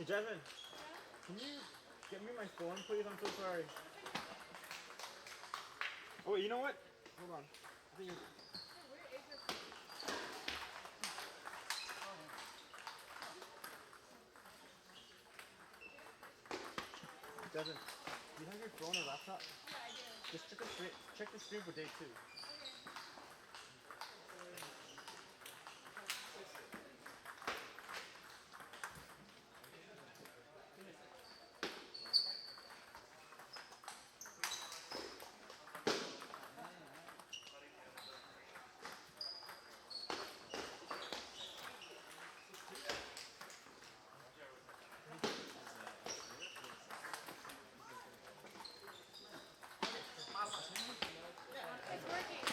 Jasmine, can you get me my phone, please? I'm so sorry. Oh, you know what? Hold on. I think it's... Jasmine, do you have your phone or laptop? Yeah, I do. Just check the screen for day 2. It's working.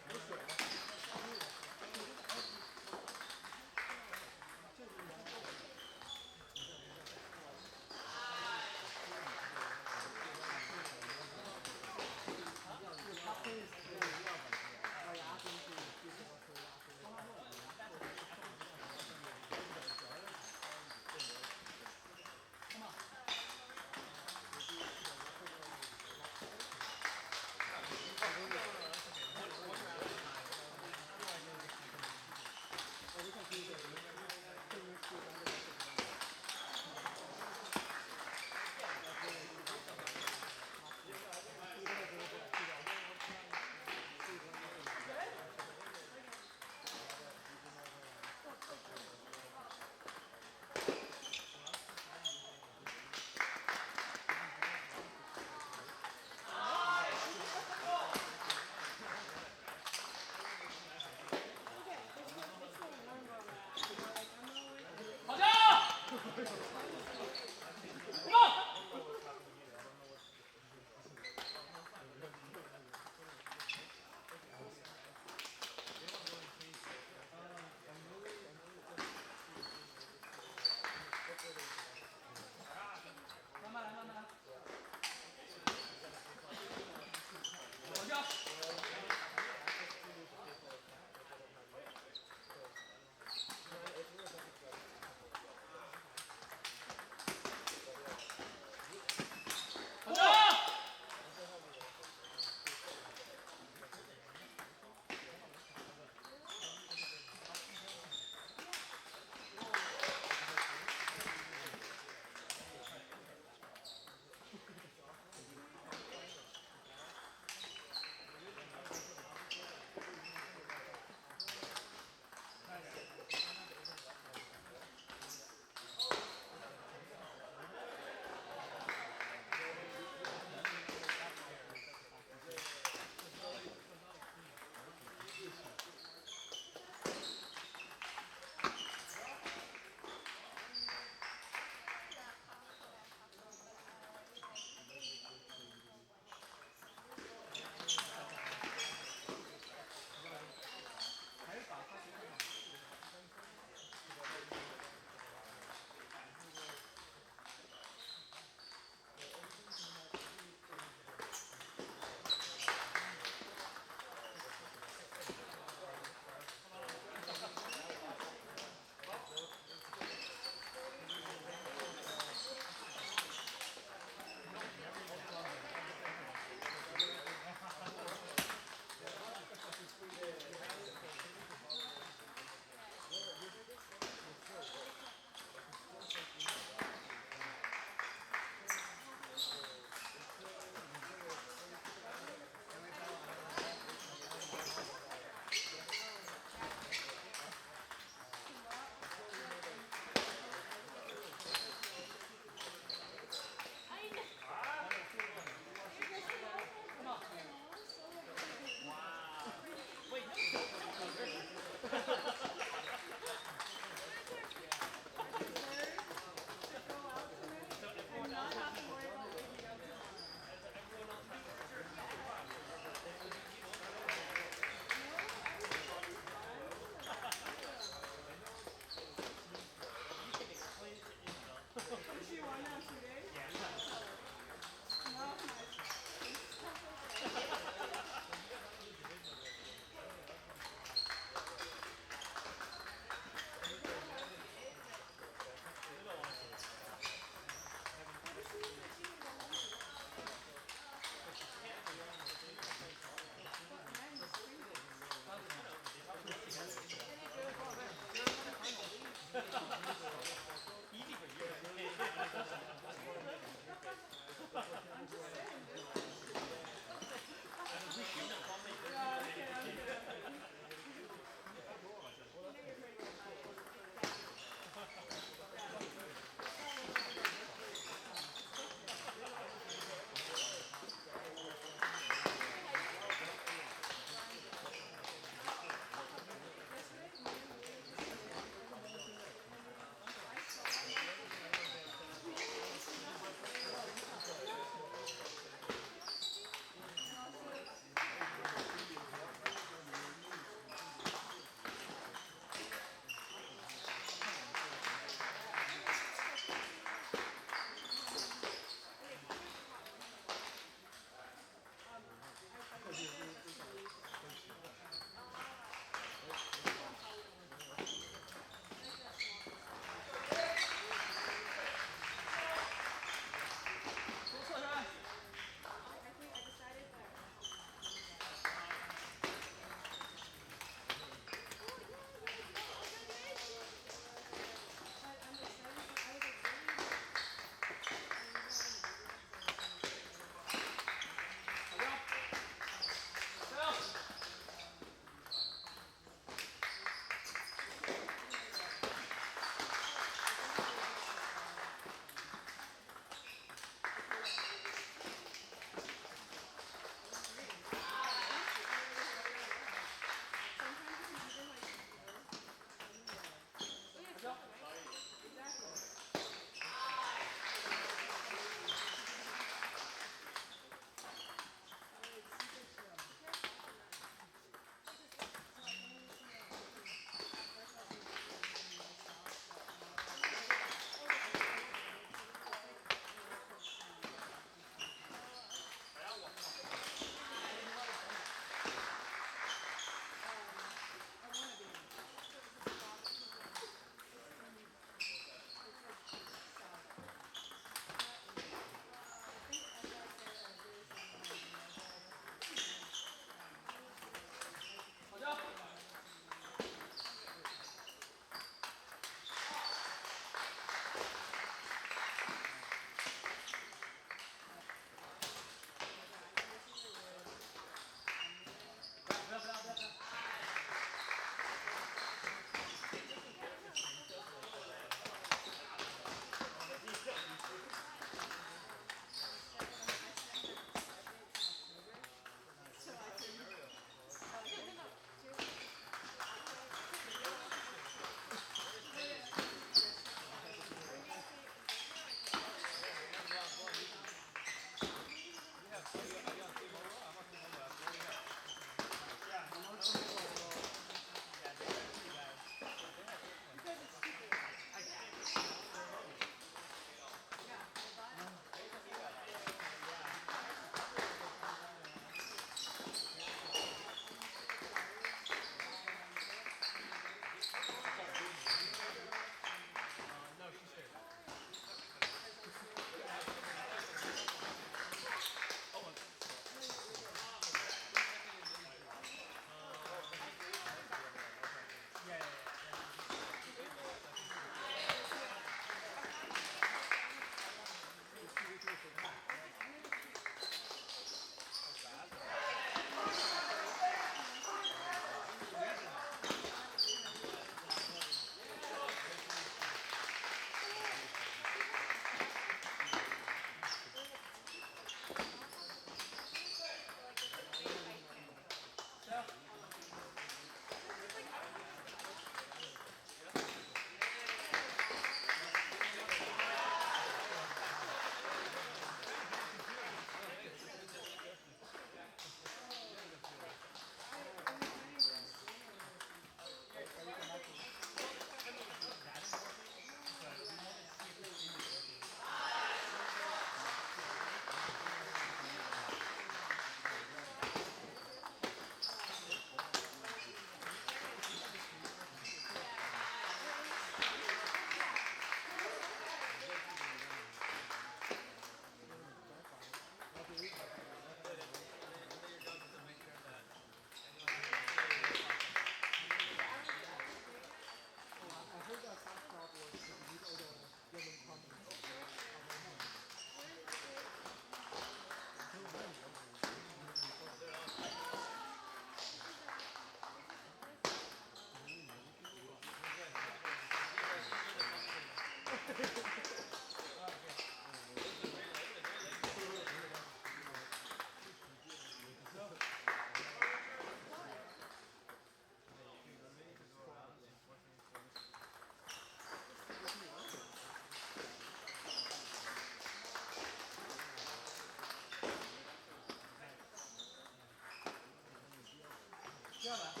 What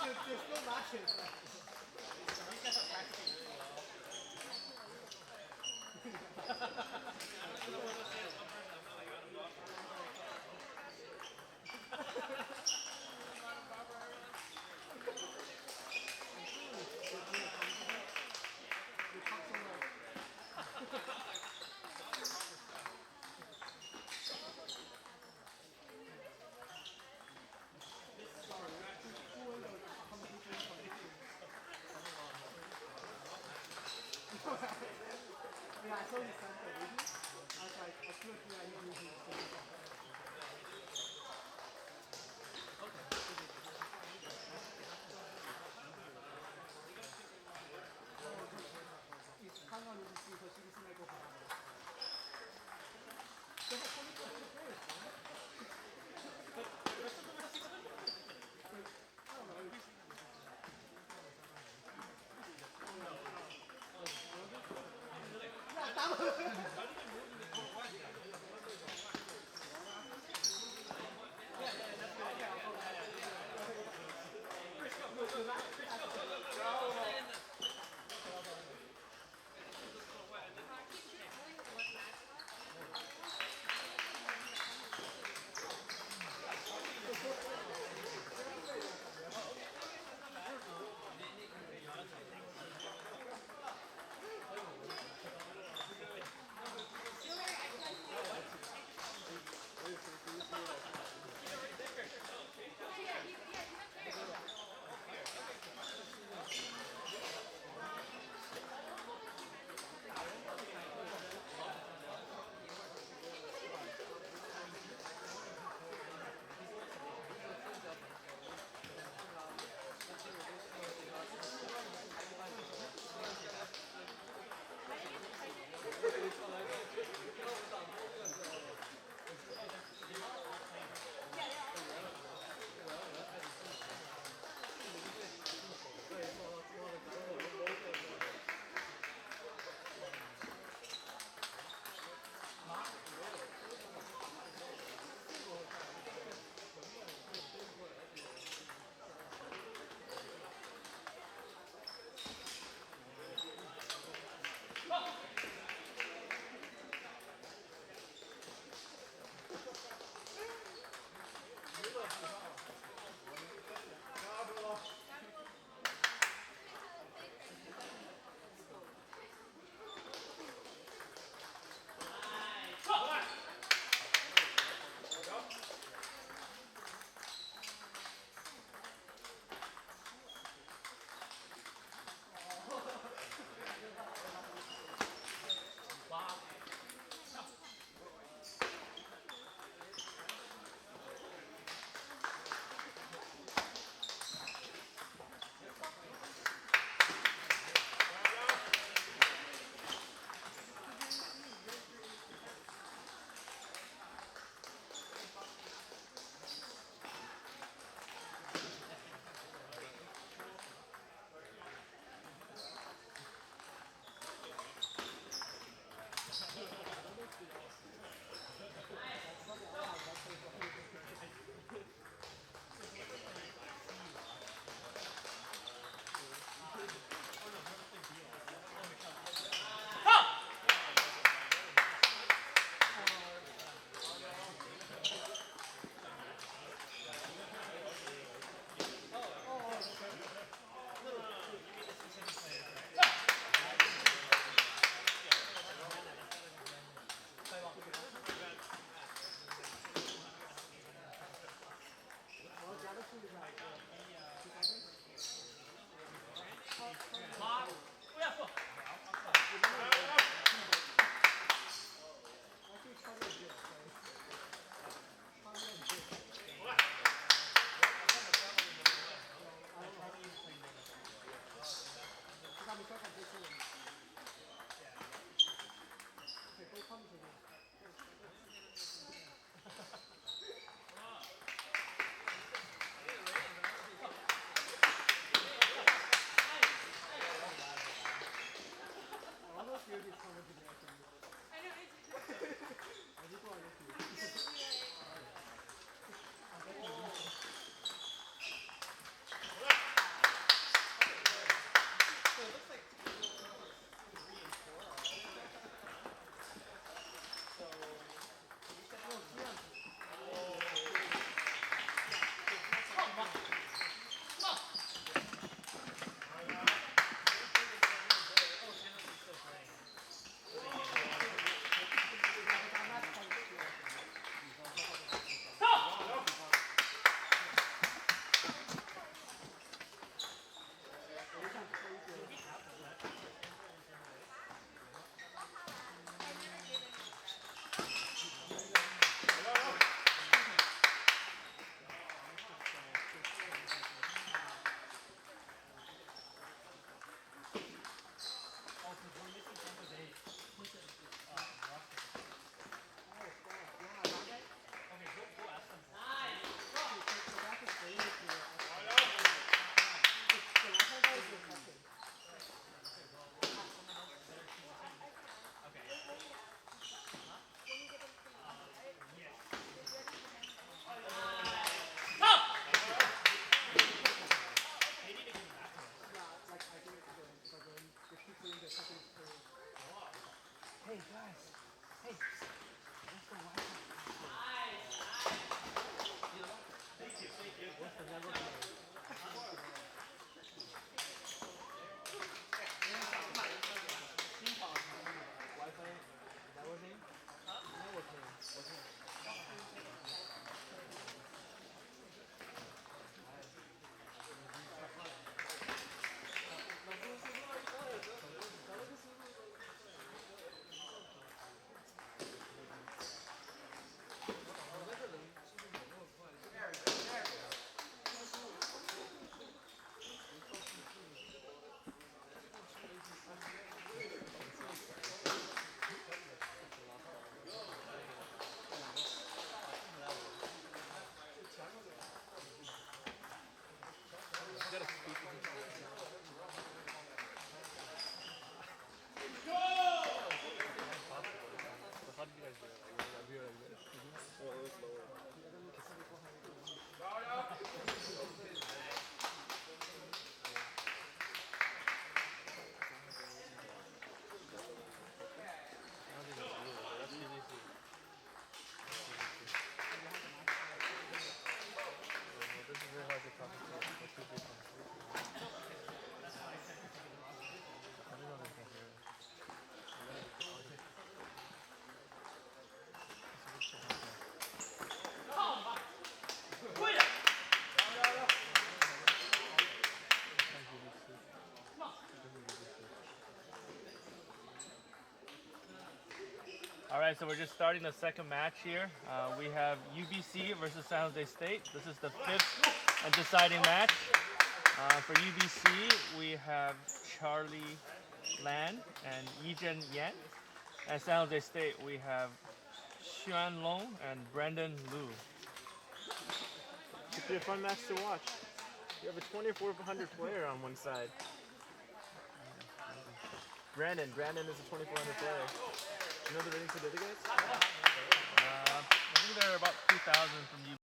There's still matches. These guys are practicing really well. Yeah, I saw you sent it, didn't you? I was like, I feel Alright, so we're just starting the second match here. We have UBC versus San Jose State. This is the fifth and deciding match. For UBC, we have Charlie Lan and Yijin Yan. And San Jose State, we have Xuan Long and Brandon Liu. Should be a fun match to watch. You have a 2,400 player on one side. Brandon is a 2,400 player. You know the rating for the other guys? I think they're about 2,000 from UBC.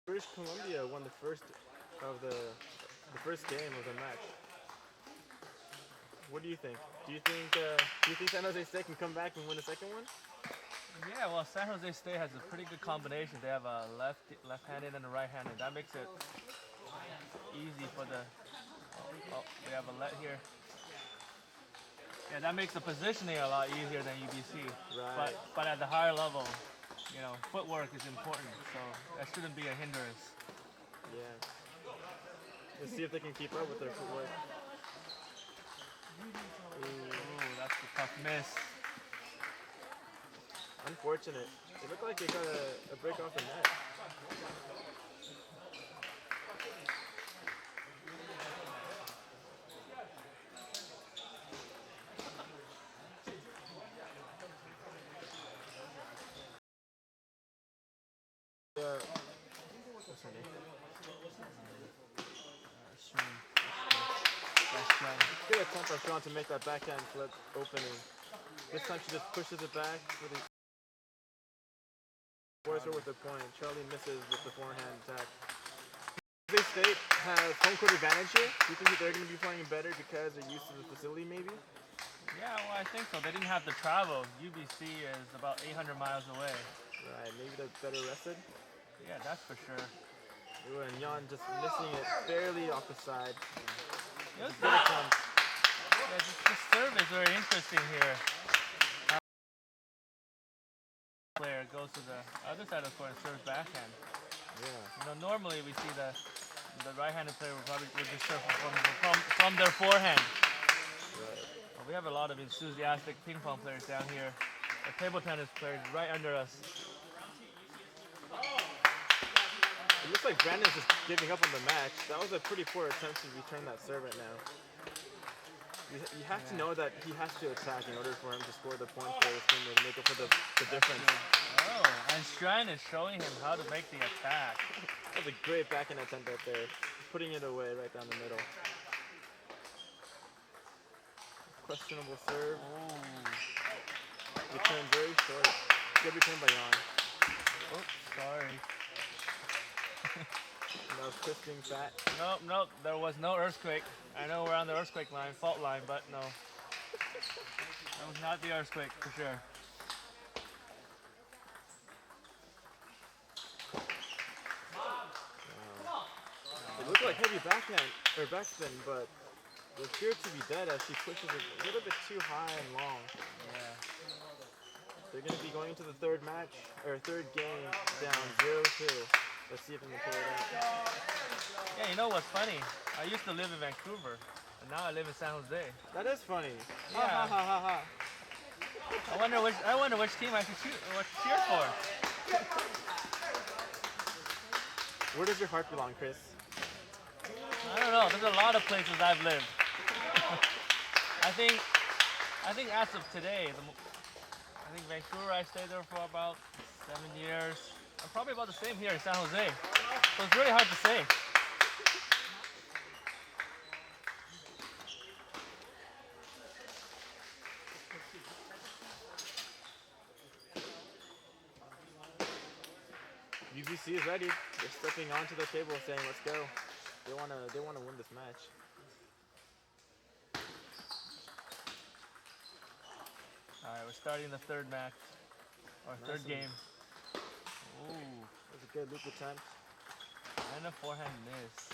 British Columbia won the first game of the match. What do you think? Do you think San Jose State can come back and win the second one? Yeah, well, San Jose State has a pretty good combination. They have a left-handed and a right-handed. That makes it easy for the. Oh, they have a let here. Yeah, that makes the positioning a lot easier than UBC. Right. But at the higher level, you know, footwork is important, so that shouldn't be a hindrance. Yeah. Let's see if they can keep up with their footwork. Ooh, that's a tough miss. Unfortunate. It looked like they got a break off the net. What's her name? Good attempt by Sean to make that backhand flip opening. This time she just pushes it back with the force her with the point. Charlie misses with the forehand attack. They State has home court advantage here. Do you think that they're going to be playing better because they're used to the facility maybe? Yeah, well, I think so. They didn't have to travel. UBC is about 800 miles away. Right, maybe they're better rested. Yeah, that's for sure. Ooh, and Jan just missing it barely off the side. Yeah, the serve is very interesting here. Player goes to the other side of the court and serves backhand. Yeah. You know, normally we see the right-handed player would just serve from their forehand. Right. Well, we have a lot of enthusiastic ping pong players down here. The table tennis players right under us. It looks like Brandon's just giving up on the match. That was a pretty poor attempt to return that serve right now. You have to know that he has to attack in order for him to score the point for his team to make up for the difference. Oh, and Tran is showing him how to make the attack. That was a great backhand attempt right there. Putting it away right down the middle. Questionable serve. Oh. Return very short. Good return by Jan. Oh, sorry. That was twisting fat. Nope, there was no earthquake. I know we're on the earthquake line, fault line, but no. That was not the earthquake, for sure. It looked like heavy backhand, or backspin, but it appeared to be dead as she pushes it a little bit too high and long. Yeah. They're going to be going into the third game down 0-2. Let's see if they can pull it out. Yeah, you know what's funny? I used to live in Vancouver, and now I live in San Jose. That is funny. Yeah. Ha ha ha ha ha. I wonder which team I should cheer for. Where does your heart belong, Chris? I don't know. There's a lot of places I've lived. I think as of today, I think Vancouver, I stayed there for about 7 years. I'm probably about the same here in San Jose. So it's really hard to say. UBC is ready. They're stepping onto the table saying, let's go. They wanna win this match. Alright, we're starting the third match. Or third game. Ooh. That was a good loop attempt. And a forehand miss.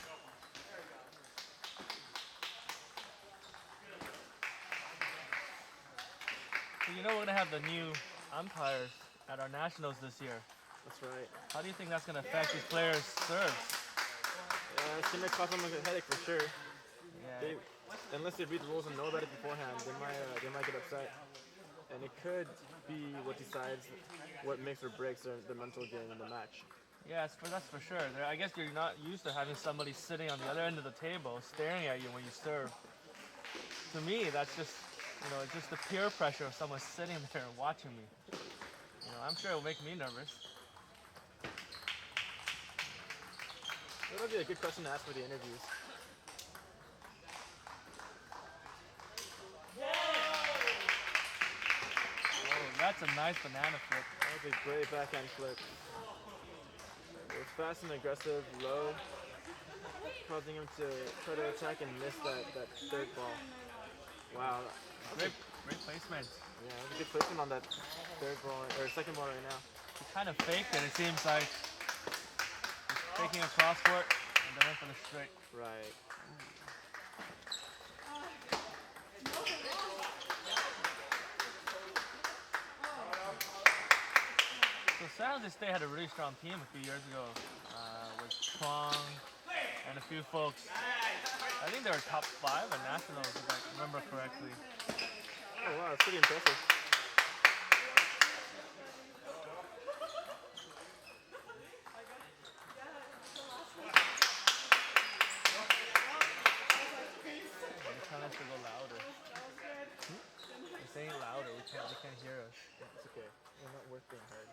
So you know we're gonna have the new umpires at our nationals this year. That's right. How do you think that's gonna affect these players' serves? Yeah, it's gonna cause them a headache for sure. Yeah. unless they read the rules and know about it beforehand, they might get upset, and it could be what decides what makes or breaks the mental game in the match. Yeah, that's for sure. I guess you're not used to having somebody sitting on the other end of the table staring at you when you serve. To me, that's just, it's just the peer pressure of someone sitting there and watching me. I'm sure it'll make me nervous. That'll be a good question to ask for the interviews. Oh, that's a nice banana flip. That was a great backhand flip. It was fast and aggressive, low, causing him to try to attack and miss that third ball. Wow. Great placement. Yeah, that was a good placement on that third ball, or second ball right now. He kind of faked it. It seems like he's faking a cross court and then went for the straight. Right. So San Jose State had a really strong team a few years ago with Tran and a few folks. I think they were top 5 at nationals, if I remember correctly. Oh wow, that's pretty impressive. They're telling us to go louder. They're saying louder. They can't hear us. It's okay. We're not worth being heard.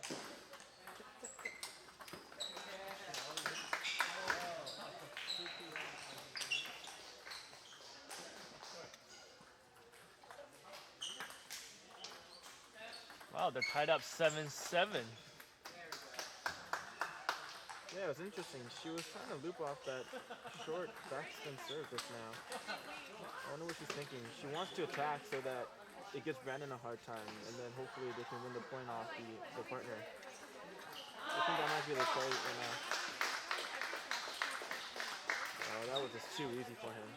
Wow, they're tied up 7-7. Yeah, it was interesting. She was trying to loop off that short backspin serve just now. I wonder what she's thinking. She wants to attack so that it gives Brandon a hard time, and then hopefully they can win the point off the partner. I think that might be the play right now. Oh, that was just too easy for him.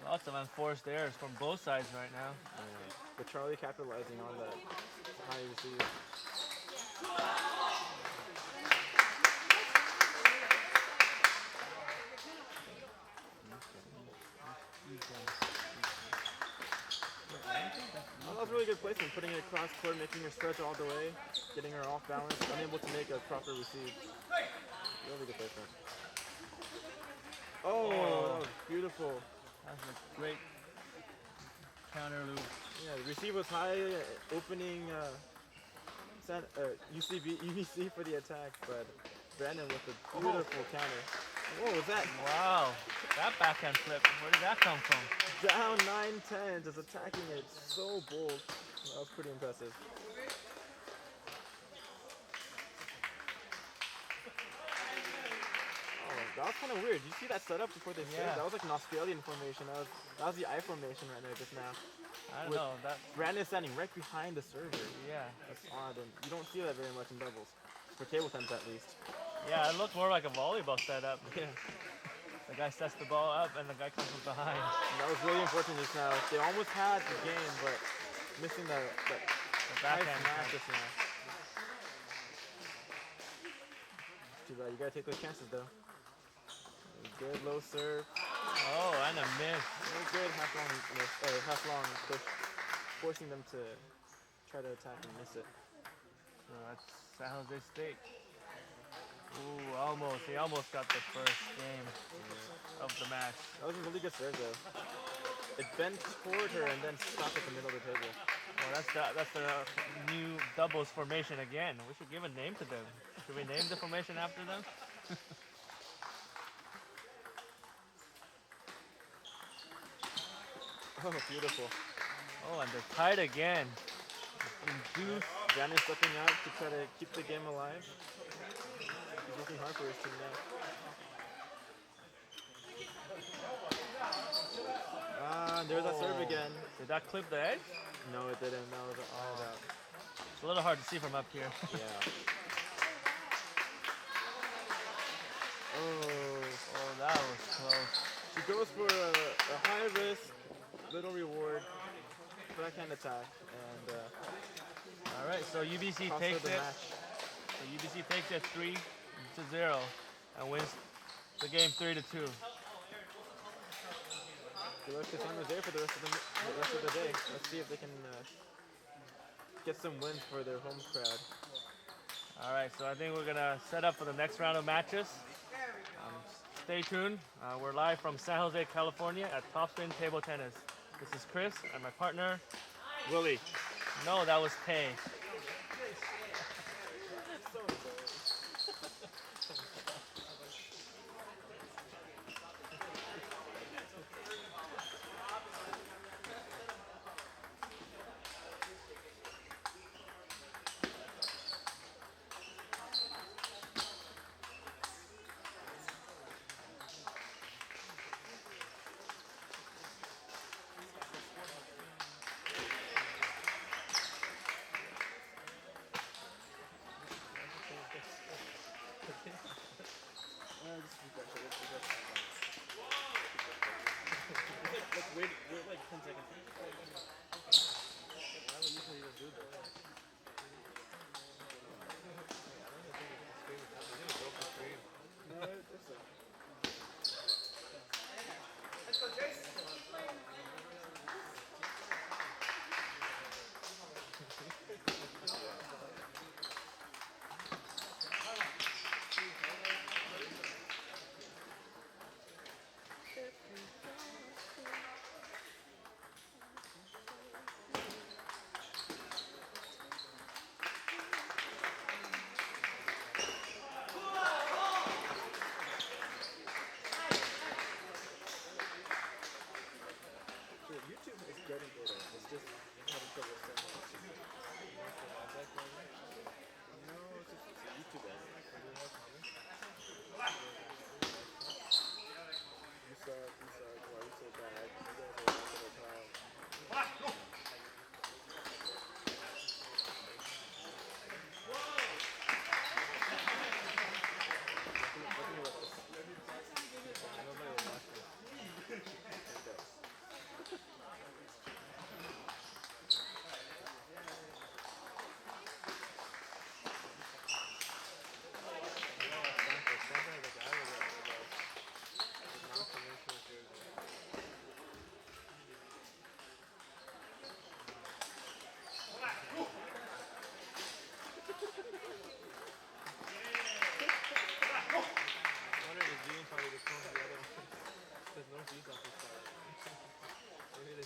Lots of unforced errors from both sides right now. Yeah. But Charlie capitalizing on that high receive. That was really good placement, putting it across court, making her stretch all the way, getting her off balance, unable to make a proper receive. Really good placement. Oh, that was beautiful. That's a great counter loop. Yeah, the receive was high, opening UBC for the attack, but Brandon with a beautiful counter. What was that? Wow, that backhand flip, where did that come from? Down 9-10, just attacking it so bold. That was pretty impressive. Oh, that was kind of weird. Did you see that setup before they started? Yeah. That was like an Australian formation. That was the I formation right there just now. I don't know. That. Brandon standing right behind the server. Yeah. That's odd, and you don't see that very much in doubles. For table tennis at least. Yeah, it looked more like a volleyball setup. Yeah. The guy sets the ball up and the guy comes from behind. And that was really important just now. They almost had the game, but missing the backhand smash just now. Too bad. You gotta take those chances though. Good low serve. Oh, and a miss. Very good half long push, forcing them to try to attack and miss it. So that's San Jose State. Ooh, almost. He almost got the first game of the match. That was a really good serve though. It bent toward her and then stopped at the middle of the table. Well, that's the new doubles formation again. We should give a name to them. Should we name the formation after them? Oh, beautiful. Oh, and they're tied again. Induce. Brandon stepping out to try to keep the game alive. He's working hard for his team now. Ah, there's that serve again. Did that clip the edge? No, it didn't. That was out. It's a little hard to see from up here. Yeah. Oh, that was close. She goes for a high risk, little reward, backhand attack, and all right, so UBC cost takes her the it. match. So UBC takes it 3-0 and wins the game 3-2. Good luck to San Jose for the rest of the day. Let's see if they can get some wins for their home crowd. All right, so I think we're gonna set up for the next round of matches. Stay tuned. We're live from San Jose, California at TopSpin Table Tennis. This is Chris and my partner. Willie. No, that was Tay. Wait like 10 seconds. I would usually just do that. No, it's a... Let's go, Jace. YouTube is getting better. It's just having trouble sending it to me. No, it's just it's a YouTube ad. You suck, why are you so bad? You guys are waste of time. Nobody will watch this. It does.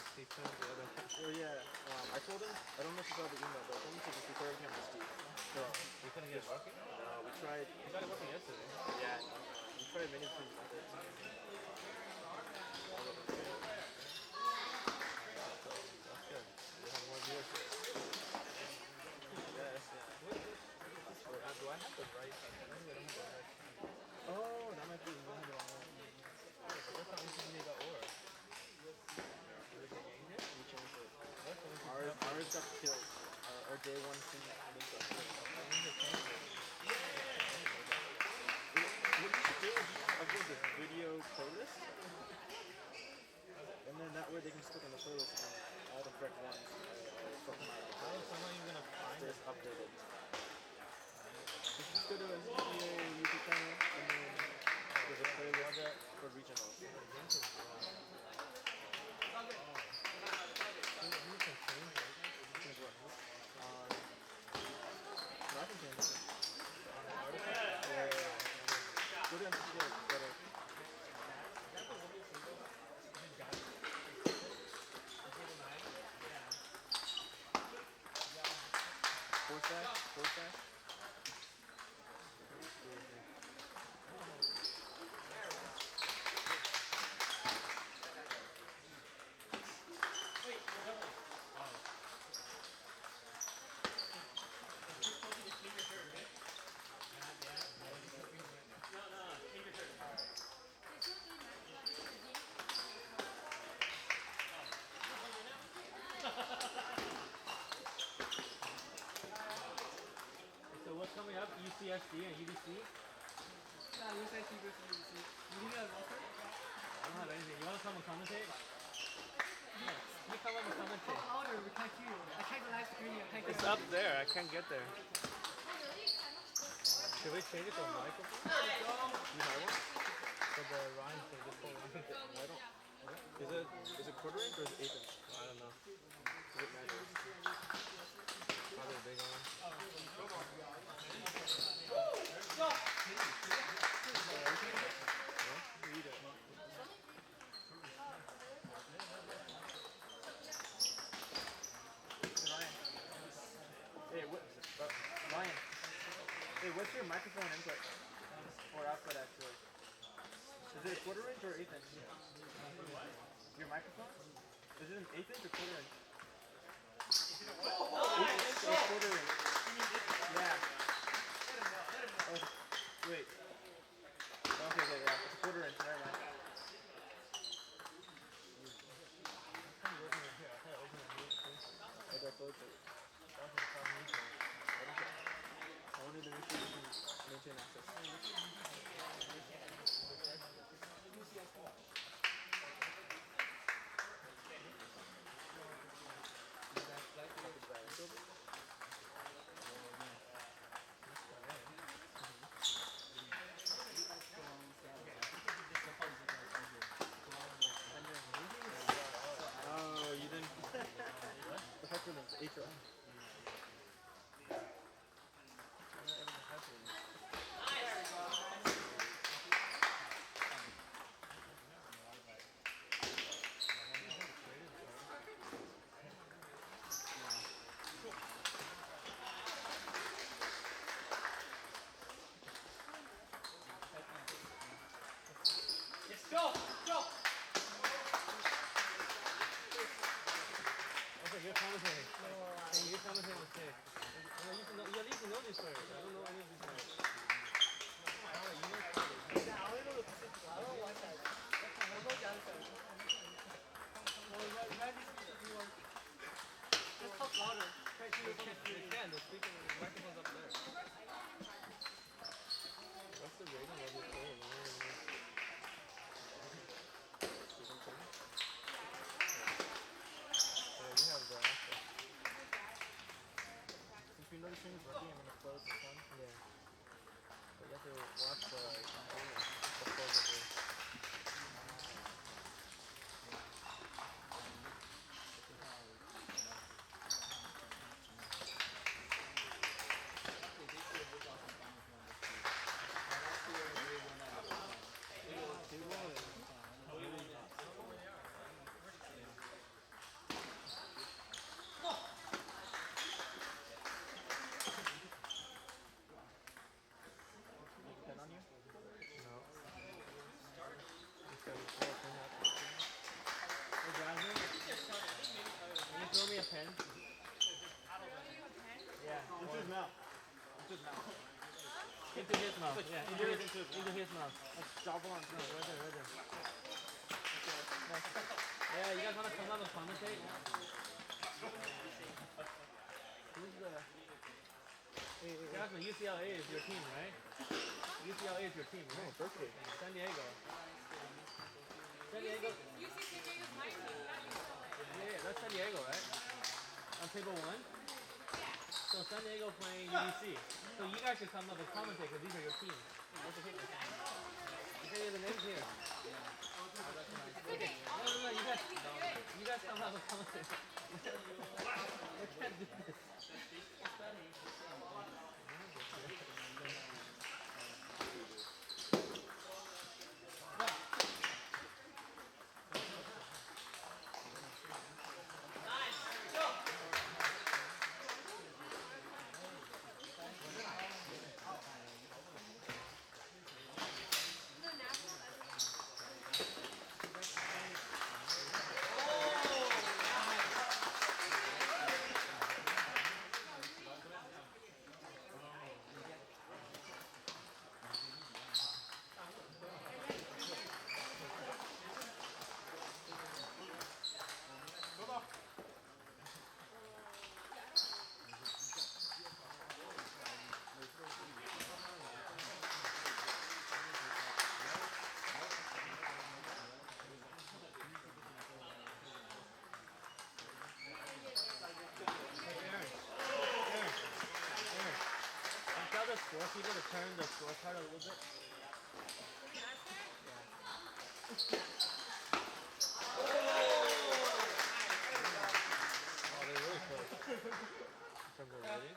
Oh yeah, I told him, I don't know if you saw the email, but I told him to just record him to Steve. So, You couldn't get working? we tried. You started working yesterday. Yeah, we tried many different methods. That's good. You have more viewership. Yes, yeah. Do I have the right? I don't have the right. Oh, that might be one of the First time we made that or. we changed it. Ours got killed. Our day one thing link got killed. What you should do is just upload this video playlist. And then that way they can just click on the playlist and all the correct ones are from my How is someone even gonna find it? just updated. You should just go to a NCTTA YouTube channel and then there's a playlist for regionals. No, I can change it. Yeah. Go to NCTTA, it's better. Four stack. So what's coming up? UCSD and UBC? Nah, UCSD versus UBC. You think that's offer? I don't have anything. You wanna come and commentate? Yes. You come up and commentate. Louder, we can't hear you. I checked the live screen, I can't hear It's you. up there. I can't get there. Should we change it to a microphone? You have one? For the rhyme thing, just for rhyme. I don't Is it quarter inch or is it eighth inch? I don't know. Does it matter? Probably a big one. Yeah? Read it. Hey, Ryan. Hey, what's your microphone input? Or output actually? Is it a quarter inch or eighth inch? Your microphone? Is it an eighth inch or quarter inch? Eighth inch or quarter inch? Yeah. Oh, wait. Okay, yeah. It's a quarter inch, never mind. I wanted to make sure you can maintain access. Oh, you didn't. The heck with the HR. Okay, you're commentating. Hey, you're commentating with Tay. You at least know these players. I don't know any of these players. Just talk louder. They can. They're speaking. The microphone's up there. What's the rating of your player? We have the access. Since we know the stream is working, I'm gonna close this one. Yeah. But you have to watch the close of it. Throw me a pen. Yeah. Into his mouth. Into his mouth. Into his mouth. Like, Yeah, into his mouth. Like double on no, right there. Yeah, you guys want to come up and commentate? Who's the Guys, UCLA is your team, right? UCLA is your team, no, right? Berkeley. San Diego. San Diego. UCCJ is my team, not UCLA. Yeah, that's San Diego, right? On table one? So San Diego playing UBC. So you guys should come up and commentate because these are your teams. Okay, the names here. Okay. No, you guys come up and commentate. I can't do this. Scorekeeper to turn the scorecard a little bit. From the ready?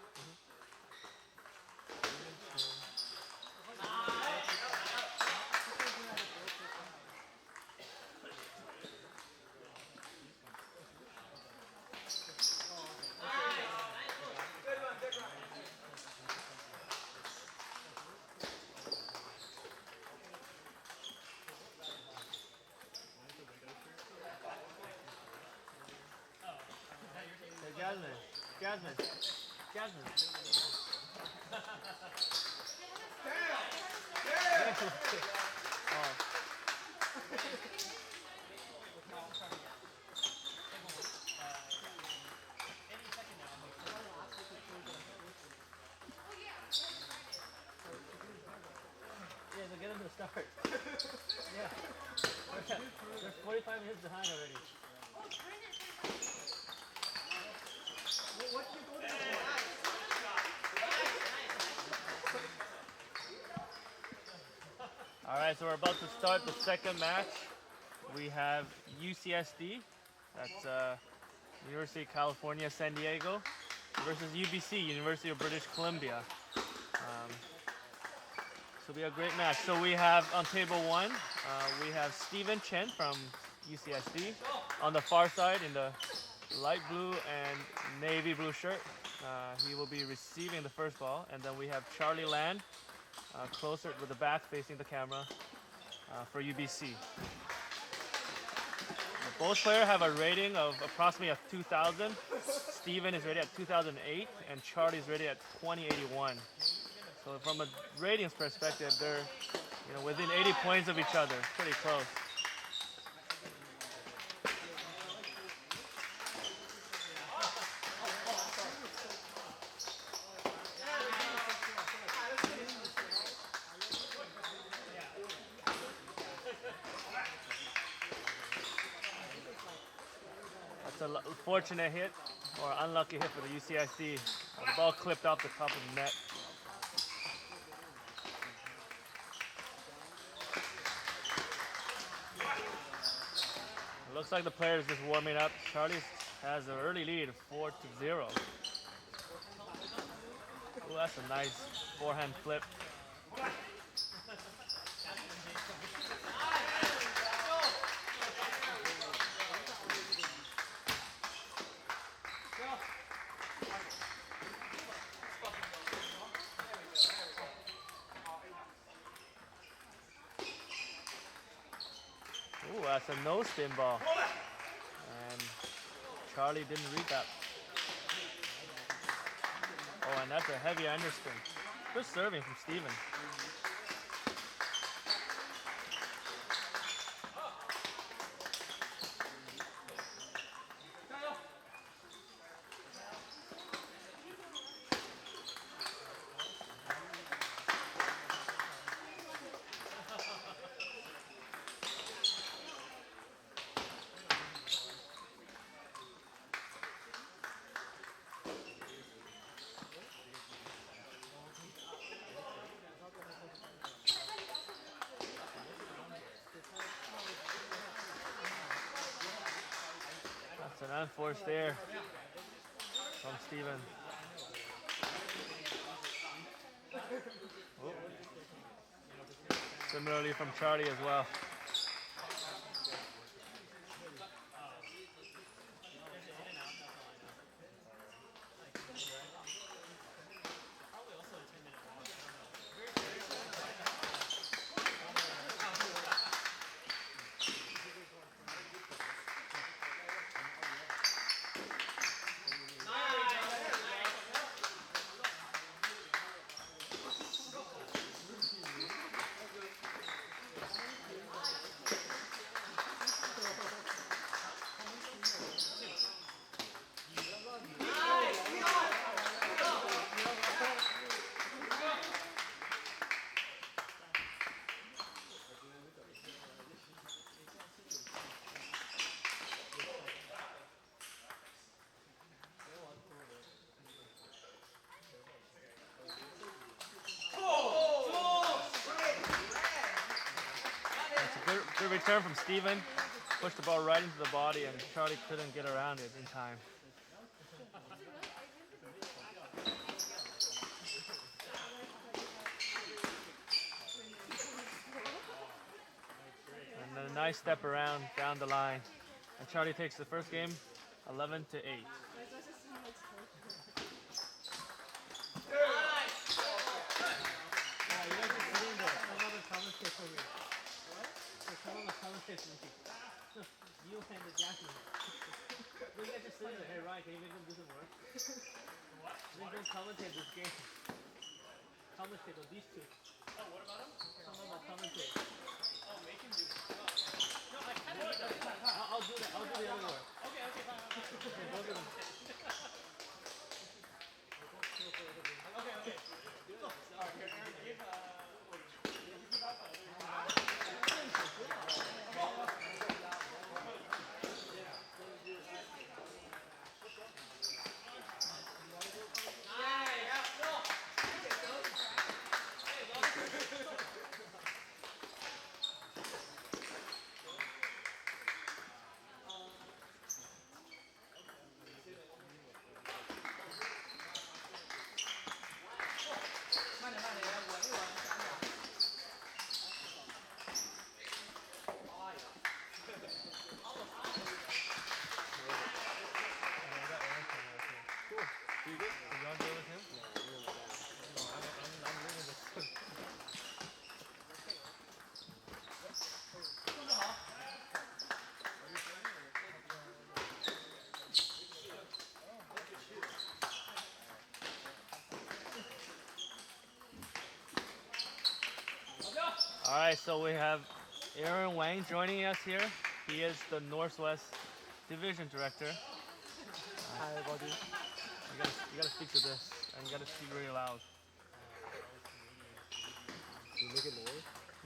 Hey, Jasmine. Jasmine. Jasmine. Oh. Yeah, so get them to start. Yeah. They're 45 minutes behind already. All right, so we're about to start the second match. We have UCSD, that's University of California, San Diego, versus UBC, University of British Columbia. So we have a great match. So we have on table one, we have Stephen Chen from UCSD. On the far side, in the light blue and navy blue shirt, he will be receiving the first ball. And then we have Charlie Land, closer with the back facing the camera, for UBC. Both players have a rating of approximately 2,000. Steven is rated at 2008 and Charlie is rated at 2081. So from a ratings perspective, they're within 80 points of each other, pretty close. That's a fortunate hit or unlucky hit for the UCSD. The ball clipped off the top of the net. It looks like the player is just warming up. Charlie has an early lead, 4-0. Ooh, that's a nice forehand flip. Ooh, that's a no spin ball. And Charlie didn't read that. Oh, and that's a heavy underspin. Good serving from Steven. That's an unforced error from Steven. Oh. Similarly from Charlie as well. Good return from Steven. Pushed the ball right into the body and Charlie couldn't get around it in time. nice step around down the line. And Charlie takes the first game, 11 to 8. Like, that's just how it's supposed to be. Yeah, you guys are sitting there. Come on the commentate for me. What? So come on the commentate for me. You and the Jackie. You guys are sitting there. Hey, Ryan, can you make them do some work? What? Make them commentate this game. Commentate on these two. Oh, what about them? Come on the commentate. Oh, make him do it. No, I kind of do that. I'll do that. I'll do the other one. Okay, fine. Okay, both of them. Okay. All right, so we have Aaron Wang joining us here. He is the Northwest Division Director. Hi, everybody. You gotta speak to this, and you gotta speak really loud. Can you make it lower?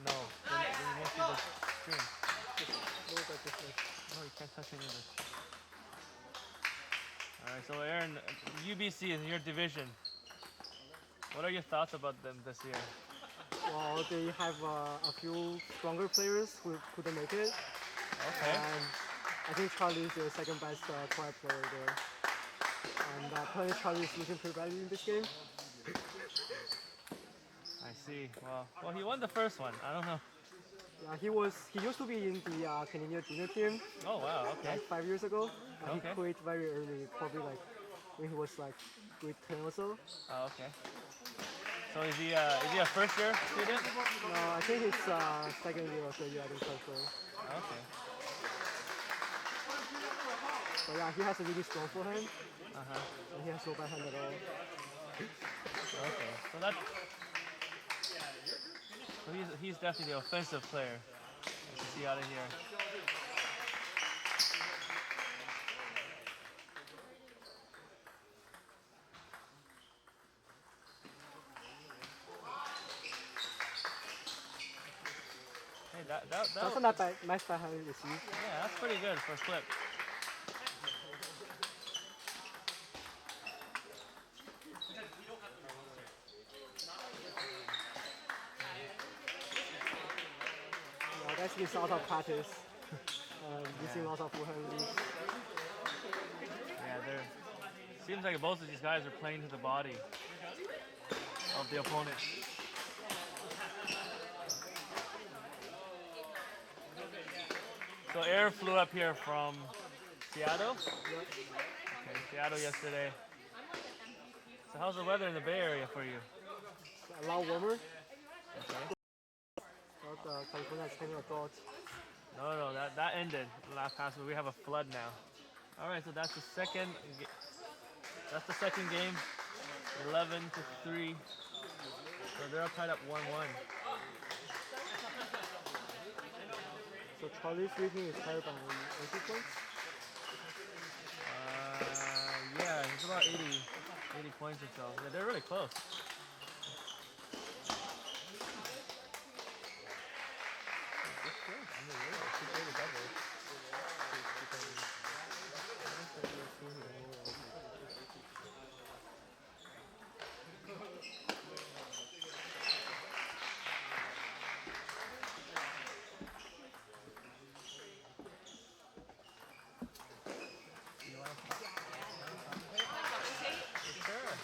No, then you won't see the screen. Lower that this way. No, you can't touch any of this. All right, so Aaron, UBC is in your division. What are your thoughts about them this year? Well, they have a few stronger players who couldn't make it. Okay. And I think Charlie is the second best quiet player there. And apparently Charlie is looking pretty badly in this game. I see. Well, he won the first one. I don't know. Yeah, he used to be in the Canadian junior team Oh wow. Okay. like 5 years ago. And Okay. He quit very early, probably like when he was like grade 10 or so. Oh, okay. So is he a first year student? No, I think it's second year or third year, I think transfer. Okay. But yeah, he has a really strong forehand, Uh-huh. and he has no backhand at all. Okay. So he's definitely the offensive player. You can see out of here. Hey, That's not bad, nice backhand receive. yeah, that's pretty good for a flip. Yeah, that's his out of practice. Using lots of forehand release. Yeah, seems like both of these guys are playing to the body of the opponent. So Air flew up here from Seattle. Okay, Seattle yesterday. So how's the weather in the Bay Area for you? A lot warmer. Okay. But California is kind of drought. No, that ended last past week. We have a flood now. All right, so that's the second. That's the second game. 11 to 3. So they're all tied up 1-1. So Charlie's rating is higher by 80 points. Yeah, it's about 80 points or so. Yeah, they're really close.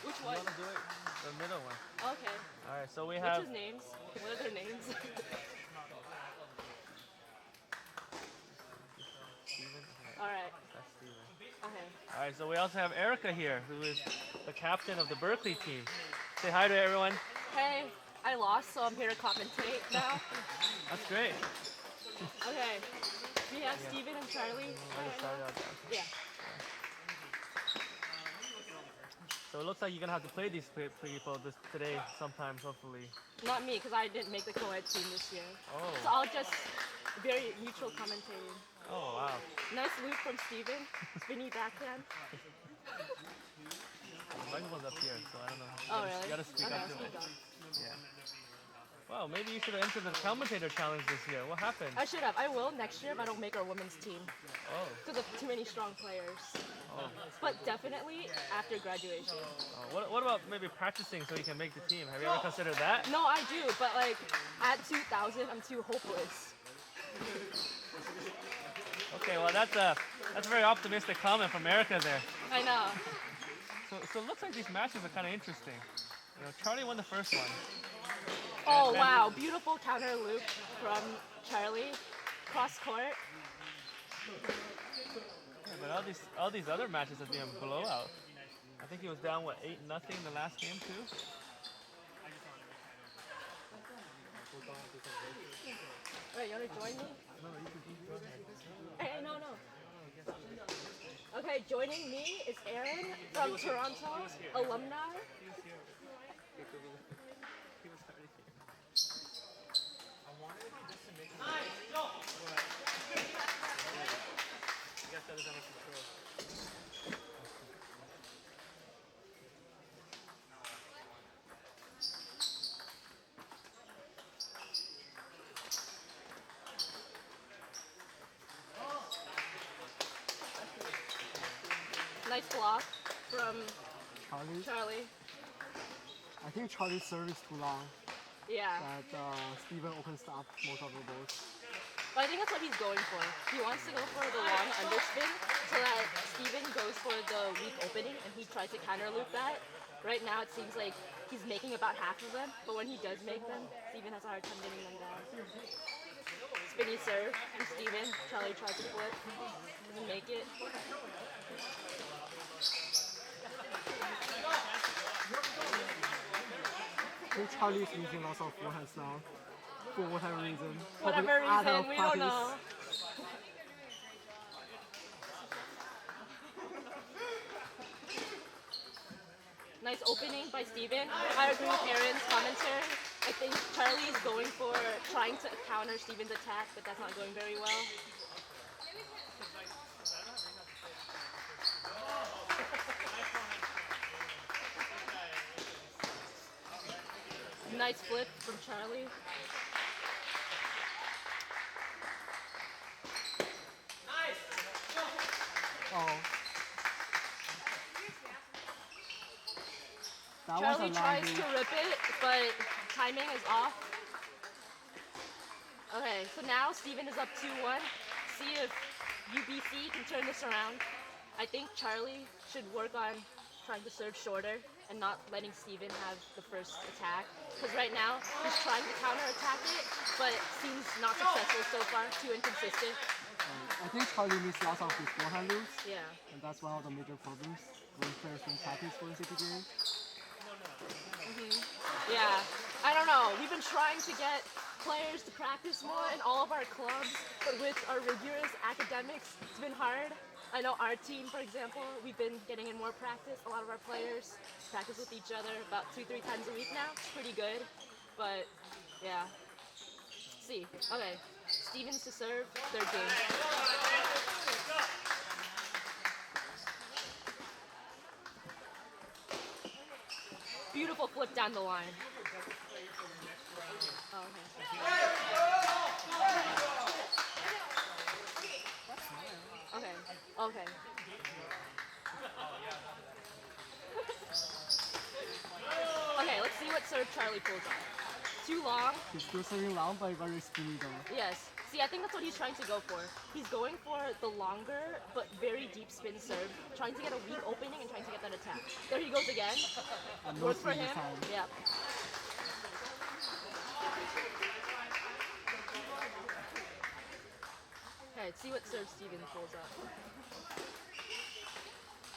Which one? The middle one. Okay. All right, so we have. What's his names? What are their names? Alright. That's Steven. Okay. All right, so we also have Erica here, who is the captain of the Berkeley team. Say hi to everyone. Hey, I lost, so I'm here to commentate now. That's great. Okay. We have Steven and Charlie. Yeah. So it looks like you're gonna have to play these people today, sometimes, hopefully. Not me, because I didn't make the co-ed team this year. Oh. So I'll just very neutral commentating. Oh wow. Nice loop from Steven. Spinny backhand. The microphone's up here, so I don't know. Oh, really? You gotta speak Okay, up I'll to speak it. up. Yeah. Wow, maybe you should have entered the commentator challenge this year. What happened? I should have. I will next year if I don't make our women's team. Oh. Because of too many strong players. Oh. But definitely after graduation. Oh. What about maybe practicing so you can make the team? Have you ever considered that? No, I do, but like at 2000, I'm too hopeless. Okay, well that's a very optimistic comment from Erica there. I know. So it looks like these matches are kind of interesting. You know, Charlie won the first one. Oh wow, beautiful counter loop from Charlie. Cross court. Yeah, but all these other matches have been a blowout. I think he was down 8-0 the last game too. Wait, you wanna join me? Hey, no. Okay, joining me is Aaron from Toronto, alumni. Nice block from Charlie. I think Charlie's serve is too long. Yeah. That Steven opens up most of the balls. But I think that's what he's going for. He wants to go for the long underspin so that Steven goes for the weak opening and he tries to counter loop that. Right now it seems like he's making about half of them, but when he does make them, Steven has a hard time getting them down. Spinny serve from Steven. Charlie tries to flip. Doesn't make it. I think Charlie is using lots of forehands now. For whatever reason. Whatever Probably out reason, of we don't practice. know. Nice opening by Steven. I agree with Aaron's commentary. I think Charlie is going for trying to counter Steven's attack, but that's not going very well. Nice flip from Charlie. Oh. That Charlie was a tries long to rip it, but timing is off. Okay, so now Steven is up 2-1. See if UBC can turn this around. I think Charlie should work on trying to serve shorter and not letting Steven have the first attack. Because right now, he's trying to counter-attack it, but seems not successful so far, too inconsistent. I think Charlie needs lots of his forehand loops, Yeah. and that's one of the major problems when players don't practice for NCT game. Yeah, I don't know. We've been trying to get players to practice more in all of our clubs, but with our rigorous academics, it's been hard. I know our team, for example, we've been getting in more practice. A lot of our players practice with each other about 2-3 times a week now. It's pretty good, but yeah. Let's see. Okay, Stevens to serve, third game. Beautiful flip down the line. Oh, okay. Okay. Okay, let's see what serve Charlie pulls off. Too long. He's still serving long, but very spinny though. Yes. See, I think that's what he's trying to go for. He's going for the longer but very deep spin serve, trying to get a weak opening and trying to get that attack. There he goes again. And Works for spin this him. time. Yeah. Okay, let's see see what serve Steven pulls up.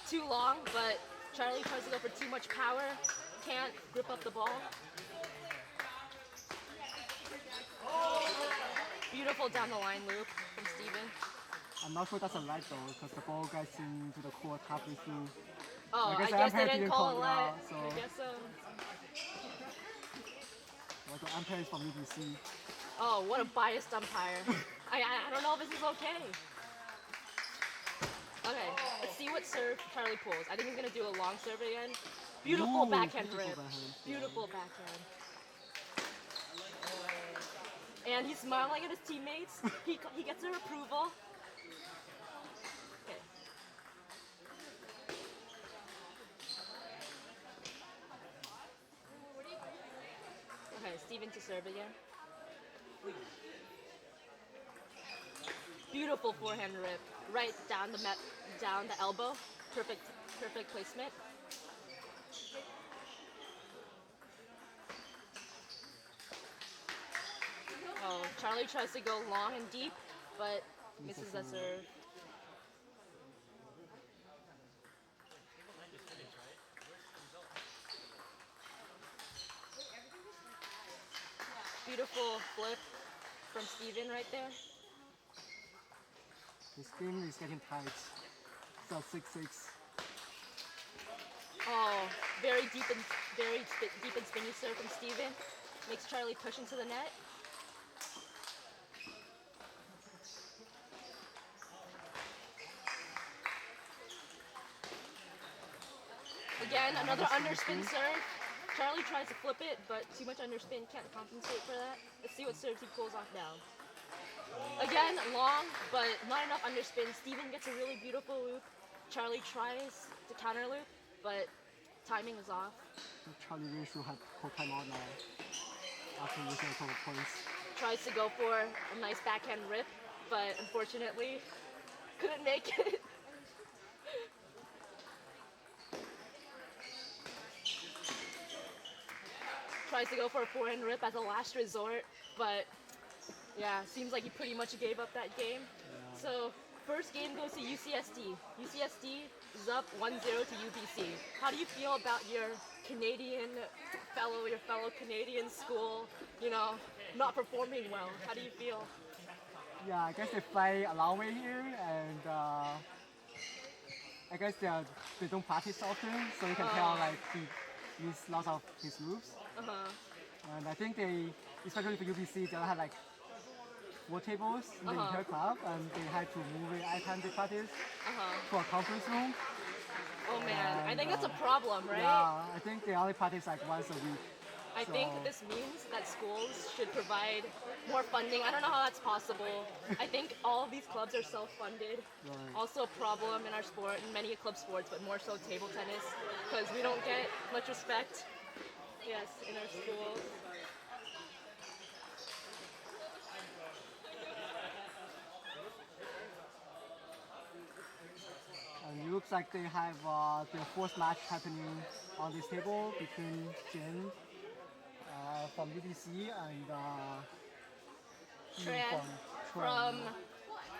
Too long, but Charlie tries to go for too much power. Can't grip up the ball. Beautiful down the line loop from Steven. I'm not sure that's a light though, because the ball gets into the court halfway through. Oh, I the guess they umpire didn't call a yeah, light. so I guess so. well, the umpire is from UBC. Oh, what a biased umpire. I don't know if this is okay. Okay, let's see what serve Charlie pulls. I think he's gonna do a long serve again. Beautiful Ooh, backhand beautiful rip. backhand. Beautiful backhand. And he's smiling at his teammates. He gets their approval. Okay. Okay, Steven to serve again. Beautiful forehand rip, right down the elbow. Perfect placement. Oh, Charlie tries to go long and deep, but misses the serve. Beautiful flip from Steven right there. His game is getting tight. So 6-6. Oh, very deep and spinny serve from Steven. Makes Charlie push into the net. Again, another underspin serve. Charlie tries to flip it, but too much underspin, can't compensate for that. Let's see what serves he pulls off now. Again, long, but not enough underspin. Steven gets a really beautiful loop. Charlie tries to counter loop, but timing is off. Charlie really should have called timeout now after losing a couple points. Tries to go for a nice backhand rip, but unfortunately couldn't make it. Tries to go for a forehand rip as a last resort, but yeah, seems like he pretty much gave up that game. Yeah. So first game goes to UCSD. UCSD is up 1-0 to UBC. How do you feel about your fellow Canadian school, not performing well? How do you feel? Yeah, I guess they play Aloney here, and I guess they don't practice often, so you can tell like he misses lots of his moves. And I think they, especially for UBC, they had like 4 tables in the entire club, and they had to move it every time they practice to a conference room. Oh man, And, I think that's a problem, right? Yeah, I think they only practice like once a week. I think this means that schools should provide more funding. I don't know how that's possible. I think all of these clubs are self-funded. Right. Also a problem in our sport, in many club sports, but more so table tennis, because we don't get much respect, yes, in our schools. And it looks like they have their 4th match happening on this table between Jen from UBC and Ying Tran from from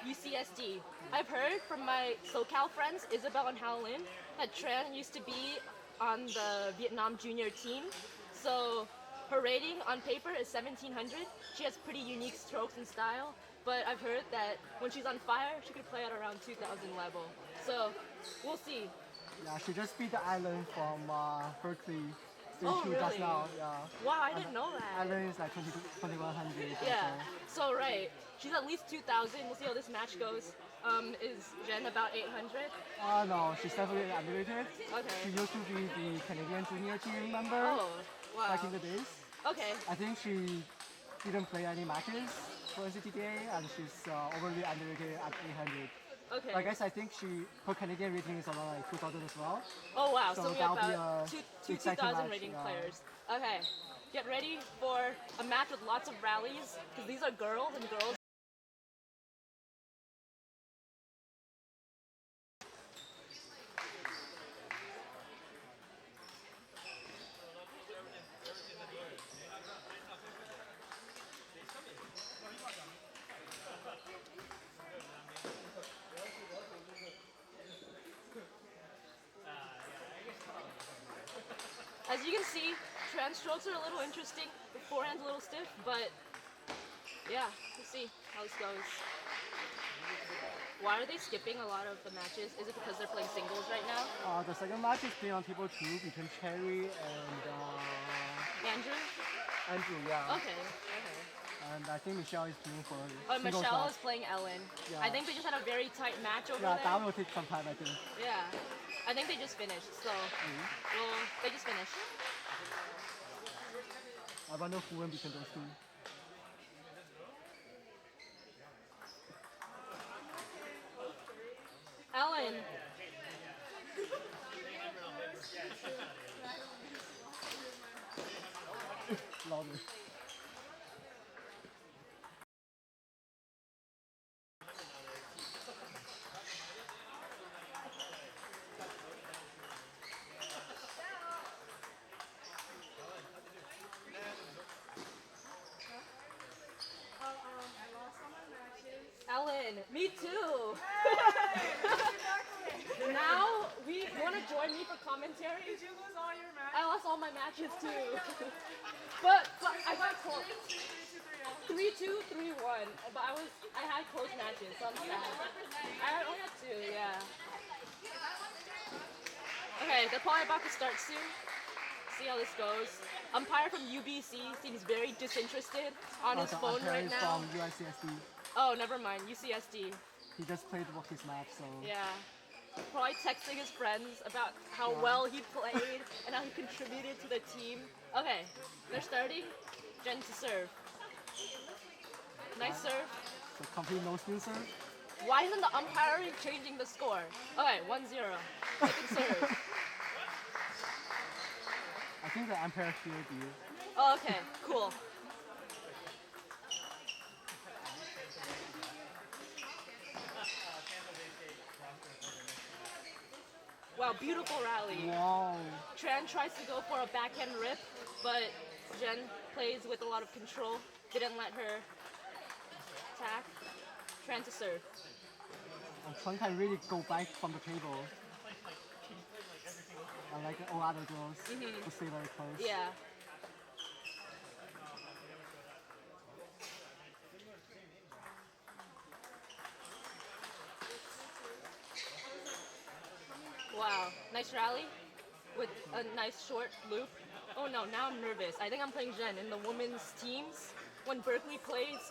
UCSD. I've heard from my SoCal friends, Isabel and Howlin, that Tran used to be on the Vietnam junior team. So her rating on paper is 1700. She has pretty unique strokes and style, but I've heard that when she's on fire, she could play at around 2000 level. So we'll see. Yeah, she just beat the Island from Berkeley. Oh, just really? now, yeah. Wow, I didn't know that. Island is like 2100. Yeah, so right. She's at least 2000. We'll see how this match goes. Is Jen about 800? No, she's definitely underrated. Okay. She used to be the Canadian junior team member Oh, wow. back in the days. Okay. I think she didn't play any matches for NCTTA, and she's overly underrated at 800. Okay. I think her Canadian rating is around like 2000 as well. Oh wow, So so we have that'll be about a two exciting 2000 match, rating yeah. players. Okay, get ready for a match with lots of rallies, because these are girls, and girls As you can see, Tran strokes are a little interesting. The forehand's a little stiff, but yeah, we'll see how this goes. Why are they skipping a lot of the matches? Is it because they're playing singles right now? The second match is playing on table 2 between Cherry and Andrew? Andrew, yeah. Okay. And I think Michelle is playing for Oh, singles Michelle match. is playing Ellen. Yeah. I think they just had a very tight match over Yeah, there. that will take some time, I think. Yeah. I think they just finished, so well, they just finished. I wonder who won between those two. Ellen. Louder. Ellen, me too. Now, you want to join me for commentary? Did you lose all your matches? I lost all my matches too. but I got close. 3-2, 3-1. But I had close matches, so I'm sad. I only had 2, yeah. Okay, they're probably about to start soon. See how this goes. Umpire from UBC seems very disinterested on his phone right now. From UCSD. Oh, never mind. UCSD. He just played his match, so. Yeah. Probably texting his friends about how well he played and how he contributed to the team. Okay, they're starting. Jen to serve. Nice serve. So complete no spin serve. Why isn't the umpiring changing the score? Okay, 1-0. Second serve. I think the umpire heard you. Oh, okay, cool. Wow, beautiful rally. Wow. Tran tries to go for a backhand rip, but Jen plays with a lot of control. Didn't let her attack. Tran to serve. And Tran can really go back from the table. Like all other girls, to stay very close. Yeah. Wow, nice rally with a nice short loop. Oh no, now I'm nervous. I think I'm playing Jen in the women's teams when Berkeley plays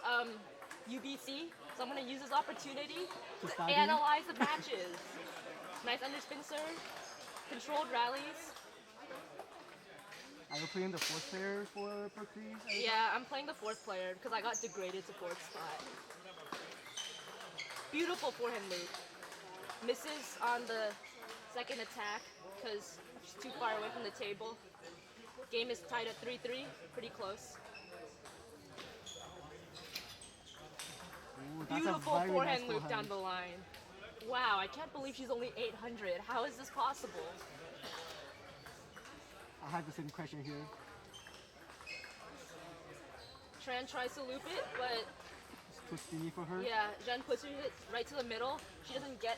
UBC. So I'm gonna use this opportunity to analyze the matches. Nice underspin serve, controlled rallies. Are you playing the fourth player for Berkeley? Yeah, I'm playing the fourth player because I got degraded to fourth spot. Beautiful forehand loop. Misses on the second attack because she's too far away from the table. Game is tied at 3-3, pretty close. Ooh, that's Beautiful a very forehand nice loop down the line. Wow, I can't believe she's only 800. How is this possible? I have the same question here. Tran tries to loop it, but It's too skinny for her. yeah, Jen pushes it right to the middle. She doesn't get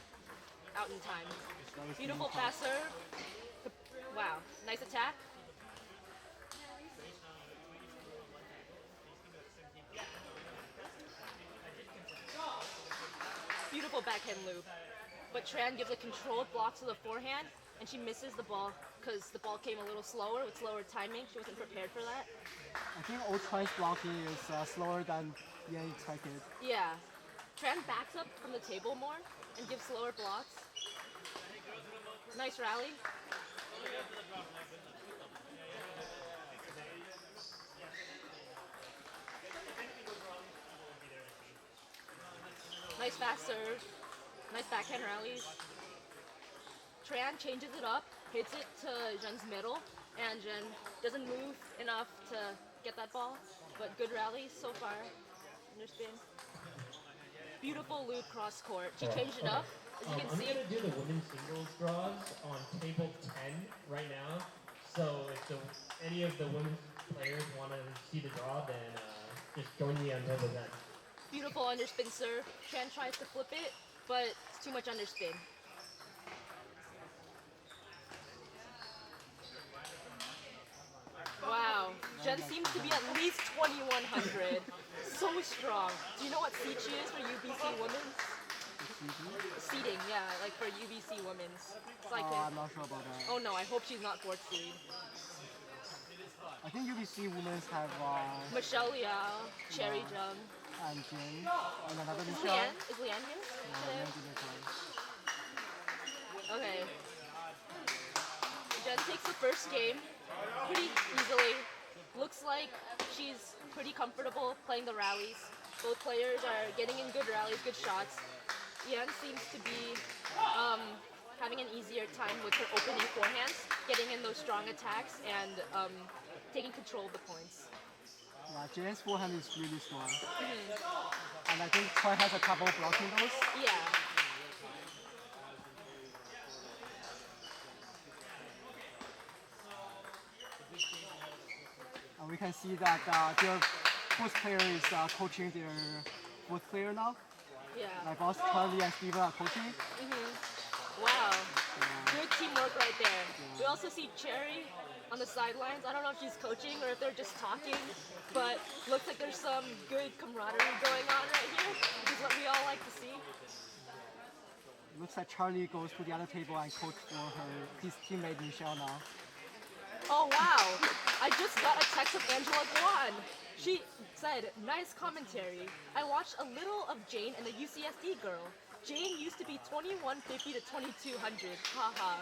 out in time. Very Beautiful skinny fast serve. Wow, nice attack. Beautiful backhand loop. But Tran gives a controlled block to the forehand, and she misses the ball because the ball came a little slower with slower timing. She wasn't prepared for that. I think all Tran's blocking is slower than Yang expected. Yeah. Tran backs up from the table more and gives slower blocks. Nice rally. Nice fast serve. Nice backhand rallies. Tran changes it up, hits it to Jen's middle, and Jen doesn't move enough to get that ball, but good rallies so far. Underspin. Beautiful loop cross court. She changed it up, as you can see. I'm going to do the women's singles draws on table 10 right now. So if any of the women's players want to see the draw, then just join me on table 10. Beautiful underspin serve. Tran tries to flip it, but it's too much underspin. Wow. Jen seems to be at least 2100. So strong. Do you know what seat she is for UBC women's? Seating, yeah, like for UBC women's. It's like I'm not sure about that. oh no, I hope she's not fourth seed. I think UBC women's have Michelle Liao, Cherry Jung. and Jin and another Is Michelle. Leanne here? Leanne didn't come. Okay. Jen takes the first game pretty easily. Looks like she's pretty comfortable playing the rallies. Both players are getting in good rallies, good shots. Yan seems to be having an easier time with her opening forehands, getting in those strong attacks and taking control of the points. Yeah, Jen's forehand is really strong. And I think Choi has a trouble blocking those. Yeah. And we can see that their fourth player is coaching their fourth player now. Yeah. Like both Charlie and Steven are coaching. Wow. Good teamwork right there. We also see Cherry on the sidelines. I don't know if she's coaching or if they're just talking, but looks like there's some good camaraderie going on right here, which is what we all like to see. Looks like Charlie goes to the other table and coach for his teammate Michelle now. Oh wow! I just got a text of Angela Guan. She said, "Nice commentary. I watched a little of Jane and the UCSD girl. Jane used to be 2150 to 2200. Haha.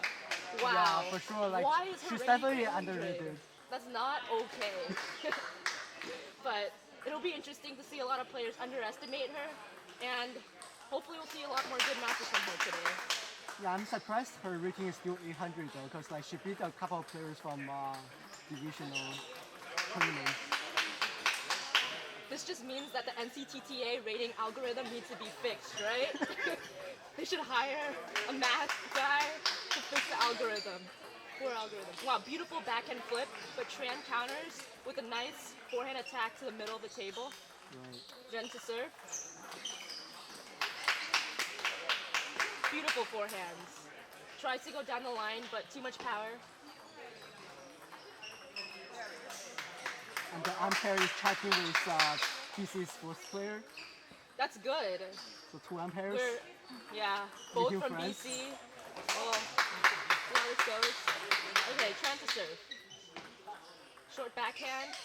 Wow. Yeah, for sure. Like why is her she's rating definitely 100? underrated. That's not okay. But it'll be interesting to see a lot of players underestimate her, and hopefully we'll see a lot more good matches from her today. Yeah, I'm surprised her rating is still 800 though, because like she beat a couple of players from divisional tournaments. This just means that the NCTTA rating algorithm needs to be fixed, right? They should hire a math guy to fix the algorithm. Poor algorithm. Wow, beautiful backhand flip, but Tran counters with a nice forehand attack to the middle of the table. Right. Jen to serve. Beautiful forehands. Tries to go down the line, but too much power. And the umpire is checking with PC's fourth player. That's good. So two umpires. Yeah, both Making from friends. BC. Oh, see how this goes. Okay, Tran to serve. Short backhand.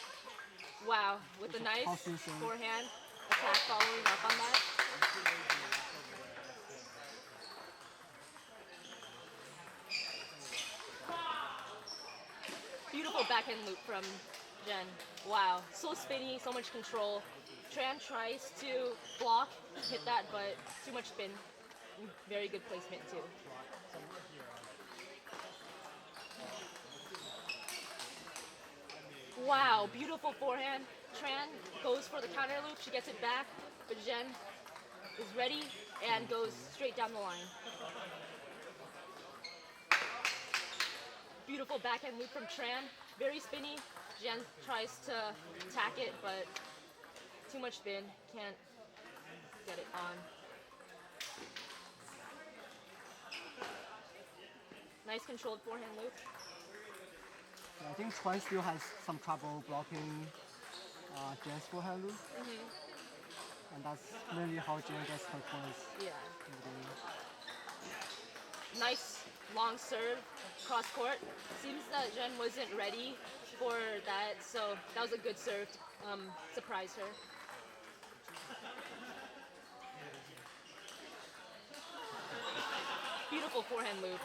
Wow, with a nice Tossing serve. forehand attack following up on that. Beautiful backhand loop from Jen. Wow, so spinny, so much control. Tran tries to block, hit that, but too much spin. Very good placement too. Wow, beautiful forehand. Tran goes for the counter loop, she gets it back, but Jen is ready and goes straight down the line. Beautiful backhand loop from Tran, very spinny. Jen tries to attack it, but too much spin, can't get it on. Nice controlled forehand loop. I think Tran still has some trouble blocking Jen's forehand loop. And that's mainly how Jen gets her points Yeah. in the game. Nice long serve, cross court. Seems that Jen wasn't ready for that, so that was a good serve to surprise her. Beautiful forehand loop.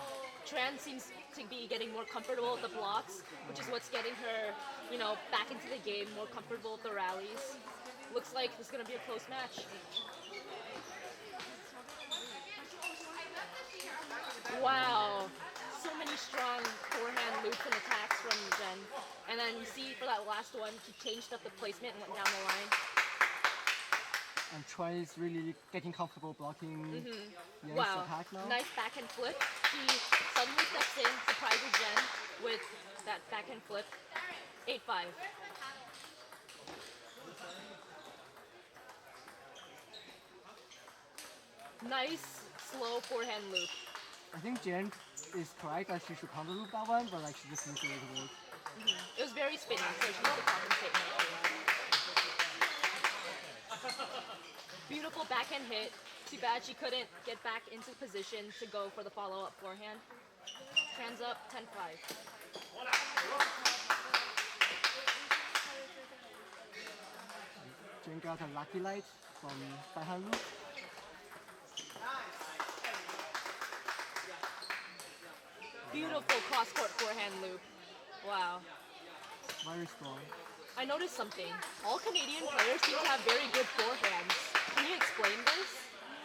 Tran seems to be getting more comfortable with the blocks, which is what's getting her, back into the game, more comfortable with the rallies. Looks like this is going to be a close match. Wow, so many strong forehand loops and attacks from Jen. And then you see for that last one, she changed up the placement and went down the line. And Troy is really getting comfortable blocking Yang's Wow, attack now. nice backhand flip. She suddenly steps in, surprises Jen with that backhand flip. 8-5. Nice slow forehand loop. I think Jen is correct that she should counter loop that one, but like she just needs to make it work. It was very spinny, so she needs to compensate nicely. Beautiful backhand hit. Too bad she couldn't get back into position to go for the follow-up forehand. Tran's up 10-5. Jen got a lucky light from backhand loop. Beautiful cross-court forehand loop. Wow. Very strong. I noticed something. All Canadian players seem to have very good forehands. Can you explain this?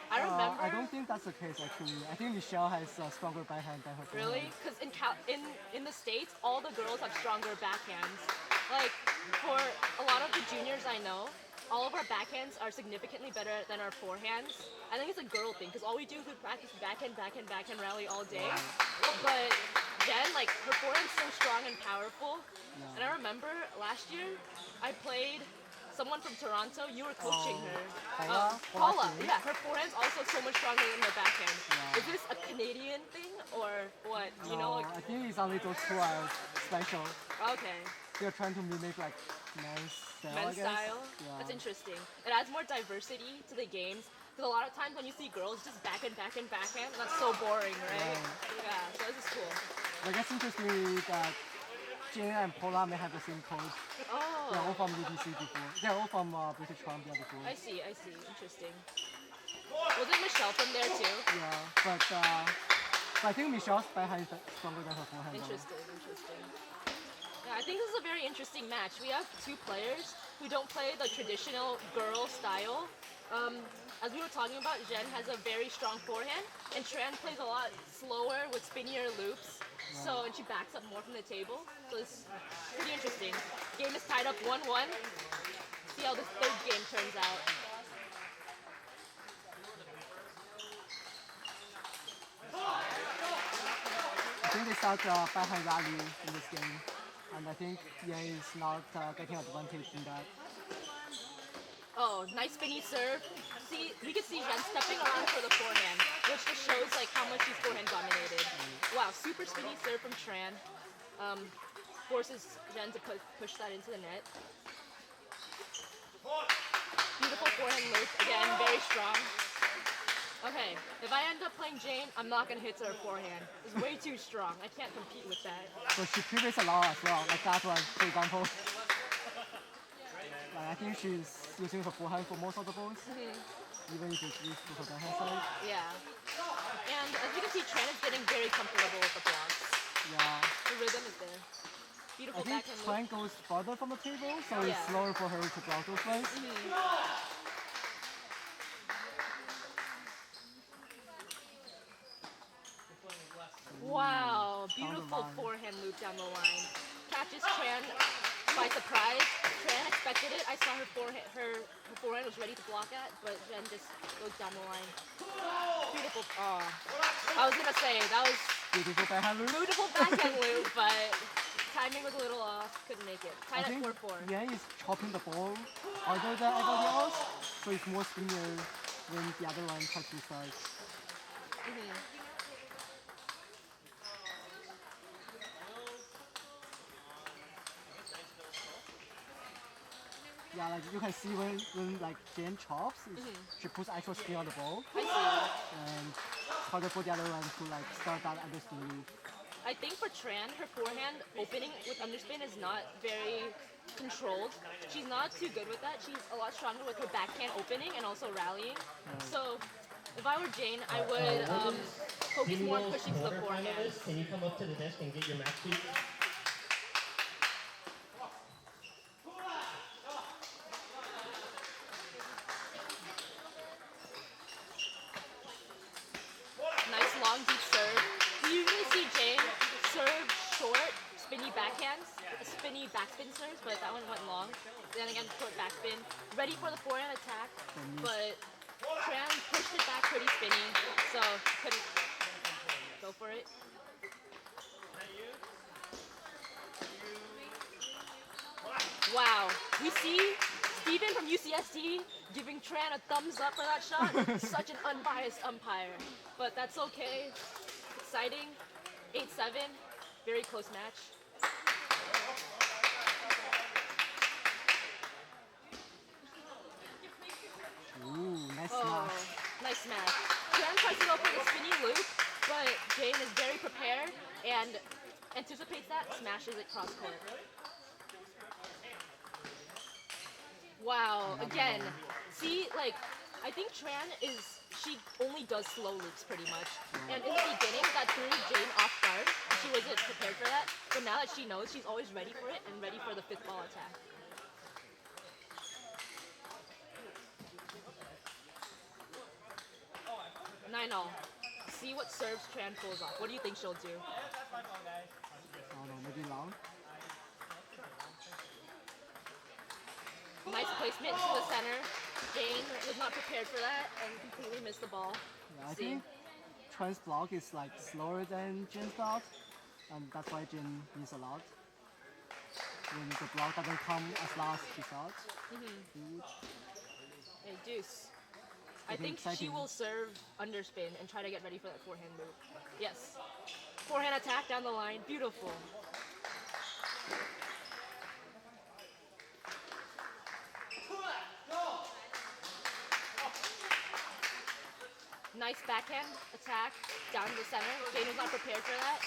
I remember. I don't think that's the case actually. I think Michelle has a stronger backhand than her forehand. Really? Because in the States, all the girls have stronger backhands. Like, for a lot of the juniors I know, all of our backhands are significantly better than our forehands. I think it's a girl thing, because all we do is we practice backhand rally all day. But Jen, like, her forehand's so strong and powerful. Yeah. And I remember last year, I played someone from Toronto. You were coaching her. Paula. Yeah, her forehand's also so much stronger than her backhand. Yeah. Is this a Canadian thing or what? You No, know, like, I think it's only those two are special. okay, They're trying to mimic like men's style, I men's guess. style. Yeah. That's interesting. It adds more diversity to the games. Because a lot of times when you see girls just backhand, and that's so boring, right? Yeah, so this is cool. I guess interestingly that Jane and Paula may have the same coach. They're Oh, all from UBC before. They're all from British Columbia before. I see. Interesting. Wasn't Michelle from there too? Yeah, but I think Michelle's backhand is stronger than her forehand. though. Interesting. Yeah, I think this is a very interesting match. We have two players who don't play the traditional girl style. As we were talking about, Jen has a very strong forehand, and Tran plays a lot slower with spinnier loops. So, and she backs up more from the table. So it's pretty interesting. Game is tied up 1-1. See how this third game turns out. I think they start backhand rally in this game, and I think Yang is not getting advantage in that. Oh, nice spinny serve. See, we can see Jen stepping around for the forehand, which just shows like how much she's forehand dominated. Wow, super spinny serve from Tran. Forces Jen to push that into the net. Beautiful forehand loop. Again, very strong. Okay, if I end up playing Jane, I'm not gonna hit to her forehand. It's way too strong. I can't compete with that. So she previous a lot as well, like that one, for example. Like, I think she's using her forehand for most of the balls, even if it's used for her backhand side. Yeah. And as you can see, Tran is getting very comfortable with the blocks. Yeah. The rhythm is there. I Beautiful think backhand loop. Tran goes further from the table, so it's Yeah. slower for her to block those ones. Wow, beautiful line. forehand loop down the line. Catches Tran by surprise. Tran expected it. I saw her forehand was ready to block at, but then just goes down the line. Beautiful. Oh, I was gonna say that was Beautiful backhand loop. beautiful backhand loop, but timing was a little off. Couldn't make it. I Tied at think 4-4. Yang is chopping the ball harder than everybody else, so it's more spinnier when the other one tries to start. Yeah, like you can see when like Jen chops, she puts actual spin on the ball, I see. and it's harder for the other one to like start that underspin loop. I think for Tran, her forehand opening with underspin is not very controlled. She's not too good with that. She's a lot stronger with her backhand opening and also rallying. So if I were Jane, I would focus more on pushing to the forehand. Quarterfinalists, can you come up to the desk and get your match sheet? Nice long deep serve. We usually see Jane serve short, spinny backhands, spinny backspin serves, but that one went long. Then again, short backspin. Ready for the forehand attack, but Tran pushed it back pretty spinny, so couldn't go for it. Wow, we see Steven from UCSD giving Tran a thumbs up for that shot. Such an unbiased umpire, but that's okay. Exciting, 8-7, very close match. and anticipates that, smashes it cross court. Wow, again, see, like, I think Tran she only does slow loops pretty much. And in the beginning, that threw Jane off guard. She wasn't prepared for that. But now that she knows, she's always ready for it and ready for the fifth ball attack. 9-0. See what serves Tran pulls off. What do you think she'll do? I don't know, maybe long. Nice placement to the center. Jane was not prepared for that and completely missed the ball. Yeah, I think Tran's block is like slower than Jane's block, and that's why Jane needs a lot. When the block doesn't come as last she thought. Huge. Hey, Deuce. I Getting think she exciting. will serve underspin and try to get ready for that forehand move. Yes. Forehand attack down the line. Beautiful. Nice backhand attack down the center. Jane was not prepared for that.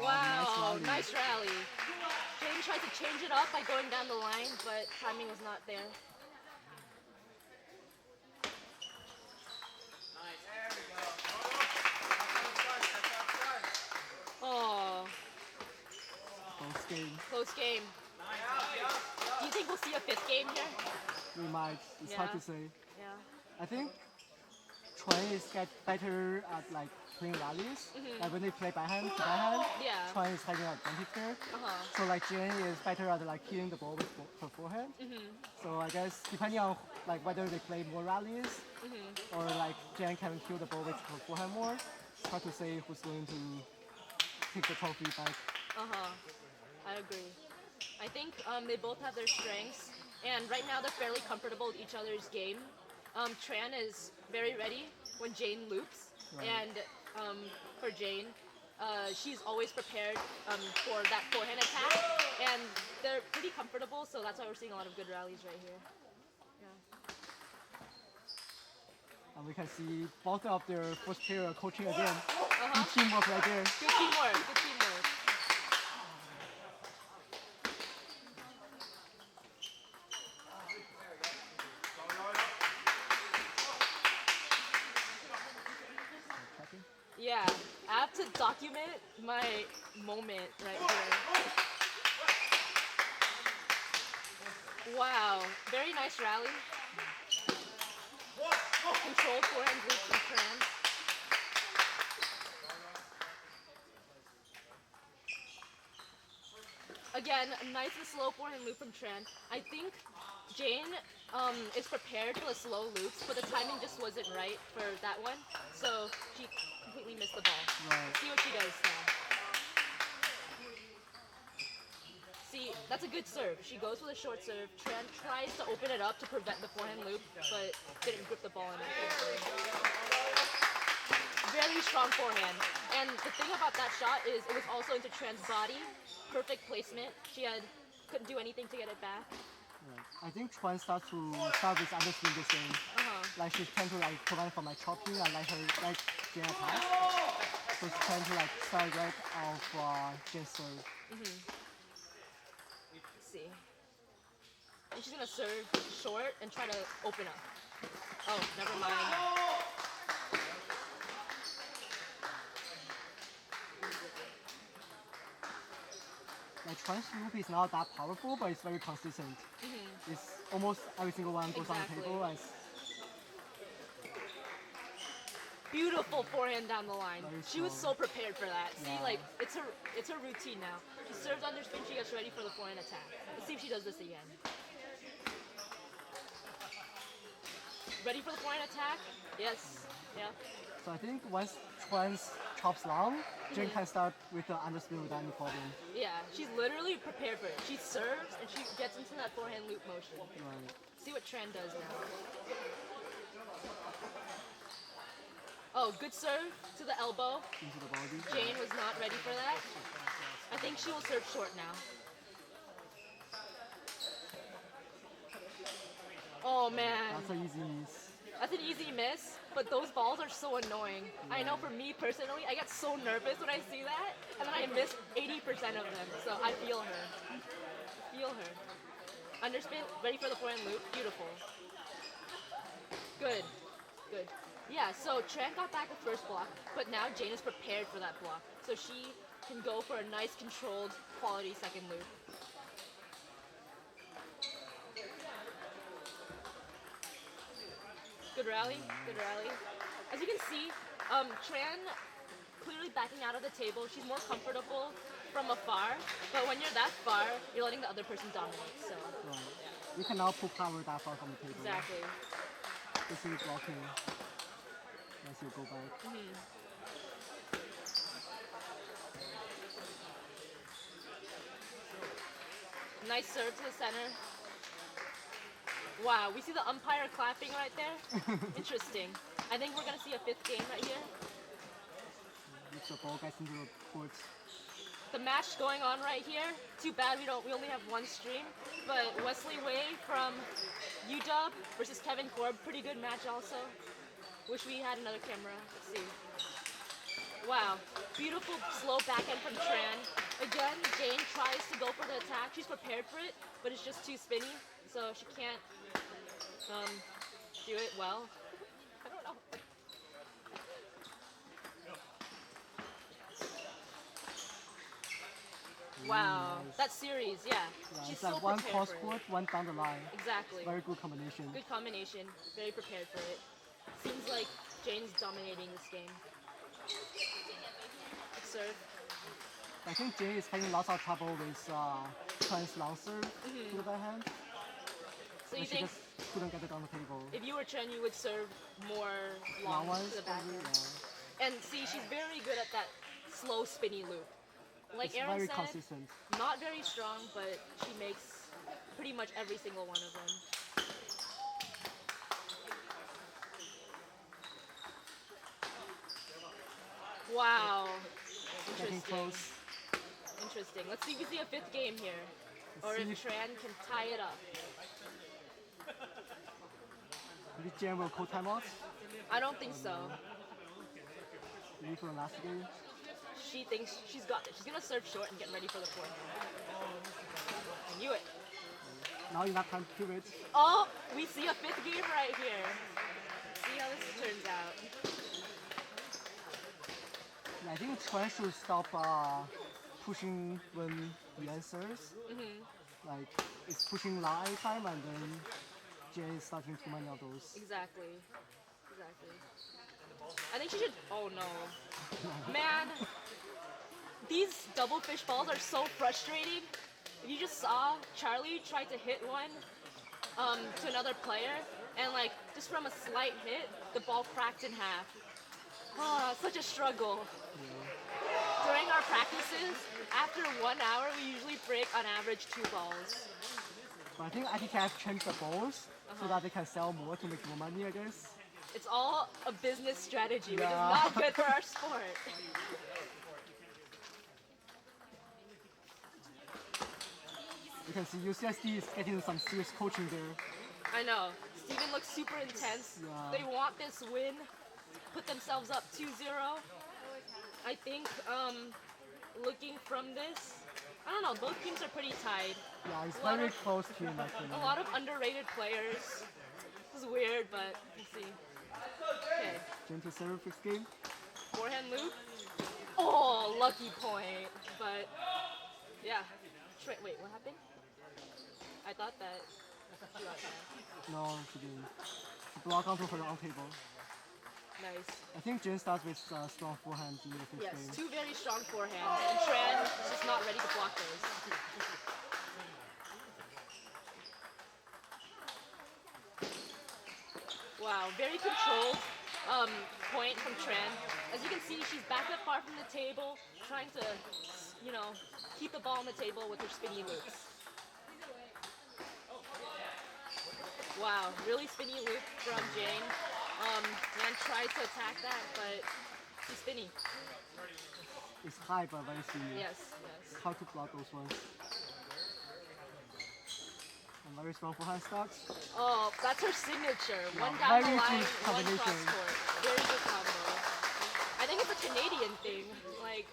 Wow, nice rally. Jane tried to change it up by going down the line, but timing was not there. Oh, Close game. close game. Do you think we'll see a fifth game here? We might. It's hard Yeah. to say. Yeah. I think Tran is get better at like playing rallies. Like when they play backhand to backhand, Yeah. Tran is having advantage there. So like Jane is better at like hitting the ball with her forehand. So I guess depending on like whether they play more rallies or like Jane can kill the ball with her forehand more, it's hard to say who's going to take the trophy back. I agree. I think they both have their strengths, and right now they're fairly comfortable with each other's game. Tran is very ready when Jane loops, and for Jane, she's always prepared for that forehand attack, and they're pretty comfortable, so that's why we're seeing a lot of good rallies right here. And we can see both of their first player coaching again. Good teamwork right there. Good teamwork, good teamwork. Yeah, I have to document my moment right here. Wow, very nice rally. Controlled forehand loop from Tran. Again, nice and slow forehand loop from Tran. I think Jane is prepared for the slow loops, but the timing just wasn't right for that one, so she completely missed the ball. Right. See what she does now. See, that's a good serve. She goes with a short serve. Tran tries to open it up to prevent the forehand loop, but didn't grip the ball enough. Very strong forehand. And the thing about that shot is it was also into Tran's body. Perfect placement. She couldn't do anything to get it back. I think Tran start with underspin this game. Like she's trying to like prevent from like chopping and let Jane attack. So she's trying to like start right off Jane's serve. Let's see. And she's gonna serve short and try to open up. Oh, never mind. Like Tran's loop is not that powerful, but it's very consistent. It's almost every single one goes on the Exactly. table. And Beautiful forehand down the line. Very She was so strong. prepared for that. See, Yeah. like it's her routine now. She serves under spin, she gets ready for the forehand attack. Let's see if she does this again. Ready for the forehand attack? Yes. Yeah. so I think once Tran chops long, Jane can start with the underspin without any problem. Yeah. She's literally prepared for it. She serves and she gets into that forehand loop motion. Right. See what Tran does now. Oh, good serve to the elbow. Into the body. Jane was not ready for that. I think she will serve short now. Oh man. That's an easy miss. That's an easy miss, but those balls are so annoying. I know for me personally, I get so nervous when I see that, and then I miss 80% of them. So I feel her. Feel her. Underspin, ready for the forehand loop. Beautiful. Good. Good. Yeah, so Tran got back the first block, but now Jane is prepared for that block. So she can go for a nice controlled quality second loop. Good rally, good rally. As you can see, Tran clearly backing out of the table. She's more comfortable from afar, but when you're that far, you're letting the other person dominate. So Right. You cannot put power that far from the table. exactly. This is blocking. As you go back. Nice serve to the center. Wow, we see the umpire clapping right there. Interesting. I think we're gonna see a fifth game right here. If the ball gets into the court. The match going on right here. Too bad we only have one stream. But Wesley Wei from UW versus Kevin Korb, pretty good match also. Wish we had another camera. Let's see. Wow, beautiful slow backhand from Tran. Again, Jane tries to go for the attack. She's prepared for it, but it's just too spinny, so she can't do it well. I don't know. Wow, Nice. that series, yeah. Yeah, She's it's so like one prepared cross for it. court, one down the line. Exactly. Very good combination. Good combination. Very prepared for it. Seems like Jane's dominating this game. Good serve. I think Jane is having lots of trouble with Tran's long serve to the backhand. So you And she think just couldn't get it on the table. if you were Tran, you would serve more long Long ones, to the probably, backhand? yeah. And see, she's very good at that slow spinny loop. Like It's Aaron very said, consistent. not very strong, but she makes pretty much every single one of them. Wow. Getting Interesting. close. Interesting. Let's see if we see a fifth game here. Or See if if- Tran can tie it up. Maybe Jane will call timeout. I don't think so. Maybe for the last game. She thinks she's got this. She's gonna serve short and get ready for the fourth. I knew it. Now enough time to pivot. Oh, we see a fifth game right here. See how this turns out. Yeah, I think Tran should stop pushing when the answers. Like, it's pushing long every time and then Jane is starting too many of those. Exactly. Exactly. I think she should. Oh no. Man, these double fish balls are so frustrating. You just saw Charlie try to hit one to another player, and like just from a slight hit, the ball cracked in half. Ah, such a struggle. During our practices, after 1 hour, we usually break on average 2 balls. But I think ITK have changed the balls so that they can sell more to make more money, I guess. It's all a business strategy, which is Yeah. not good for our sport. You can see UCSD is getting some serious coaching there. I know. Steven looks super intense. Yeah. They want this win, put themselves up 2-0. I think looking from this, I don't know, both teams are pretty tied. Yeah, it's A lot very of- close team, I think. A lot of underrated players. This is weird, but we'll see. Okay, Jane to serve fifth game. forehand loop. Oh, lucky point. But yeah. Wait, what happened? I thought that she got that. No, she didn't. She blocked onto her own table. Nice. I think Jane starts with strong forehand in the fifth Yes, game. two very strong forehands, and Tran is just not ready to block those. Wow, very controlled point from Tran. As you can see, she's back up far from the table, trying to, you know, keep the ball on the table with her spinny loops. Wow, really spinny loop from Jane. And tried to attack that, but she's spinny. It's high but very skinny. Yes, yes. How to block those ones. And very strong forehand stocks. Oh, that's her signature. One Yeah, down the very line, good one cross combination. court. Very good combo. I think it's a Canadian thing, like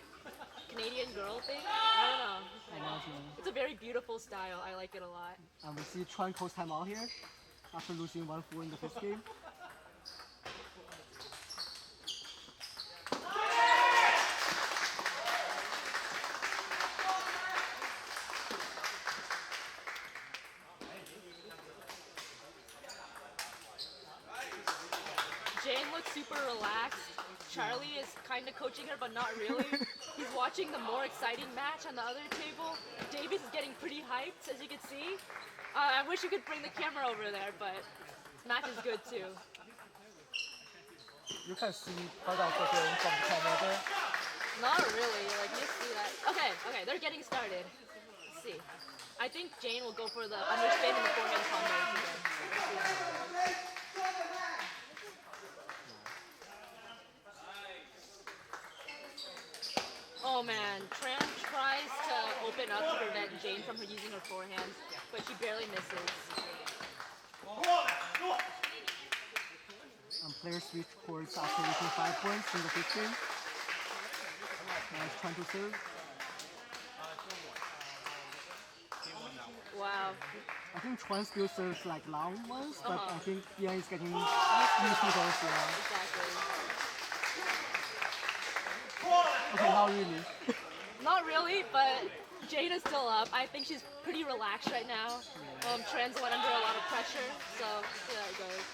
Canadian girl thing. I don't know. I know, so. It's a very beautiful style. I like it a lot. And we see Tran calls timeout here after losing 1-4 in the fifth game. Jane looks super relaxed. Charlie is kind of coaching her, but not really. He's watching the more exciting match on the other table. Davis is getting pretty hyped, as you can see. I wish you could bring the camera over there, but this match is good too. You can see part of the game from the camera there. Not really, like you see that. Okay, they're getting started. Let's see. I think Jane will go for the underspin and the forehand combos again. Oh man, Tran tries to open up to prevent Jane from her using her forehand, but she barely misses. And players switch courts after reaching 5 points in the fifth game. Now it's trying to serve. Wow. I think Tran still serves like long ones, but I think Ying is getting used to Used to those. Yeah. Exactly. Okay, not really. Not really, but Jane is still up. I think she's pretty relaxed right now. Tran's went under a lot of pressure, so see how it goes.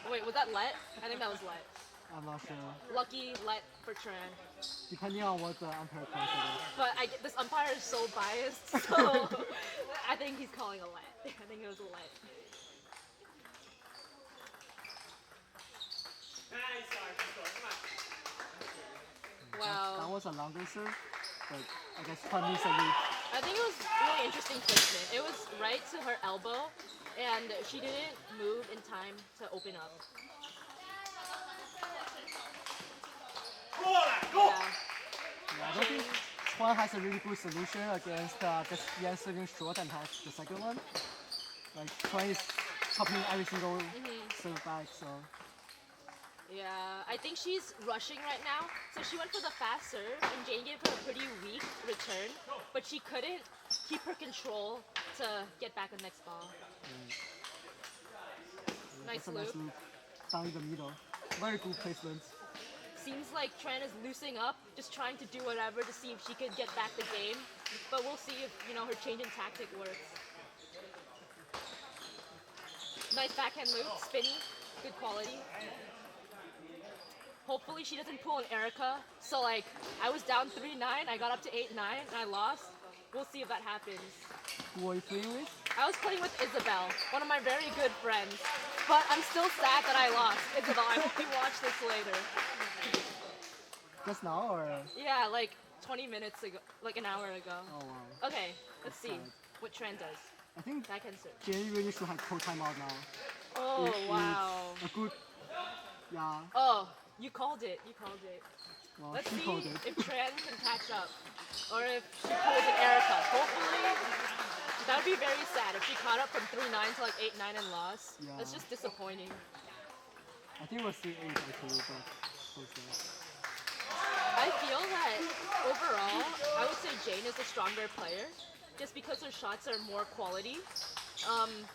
Wait, was that let? I think that was let. I'm not sure. Lucky let for Tran. Depending on what the umpire calls it. But this umpire is so biased, so I think he's calling a let. I think it was a let. Wow. That was a longer serve, but I guess Tran needs a lead. I think it was really interesting placement. It was right to her elbow, and she didn't move in time to open up. Yeah. Yeah, I don't think Tran has a really good solution against just Yan serving short and has the second one. Like Tran is chopping every single serve back, so. Yeah, I think she's rushing right now. So she went for the fast serve, and Jane gave her a pretty weak return, but she couldn't keep her control to get back the next ball. Nice That's a nice loop. loop down in the middle. Very good placement. Seems like Tran is loosening up, just trying to do whatever to see if she could get back the game. But we'll see if, her change in tactic works. Nice backhand loop, spinny, good quality. Hopefully she doesn't pull an Erica. So like, I was down 3-9, I got up to 8-9, and I lost. We'll see if that happens. Who are you playing with? I was playing with Isabel, one of my very good friends. But I'm still sad that I lost. Isabel, I hope you watch this later. Just now or? Yeah, like 20 minutes ago, like an hour ago. Oh wow. Okay, let's see what Tran does. I think Backhand serve. Jane really should have called timeout now. Oh, wow. A good, yeah. Oh, you called it. You called it. Well, Let's she see called it. if Tran can catch up. Or if she pulls an Erica. Hopefully, that would be very sad if she caught up from 3-9 to like 8-9 and lost. Yeah. That's just disappointing. I think it was 3-8 actually, but close there. I feel that overall, I would say Jane is a stronger player, just because her shots are more quality. Tran's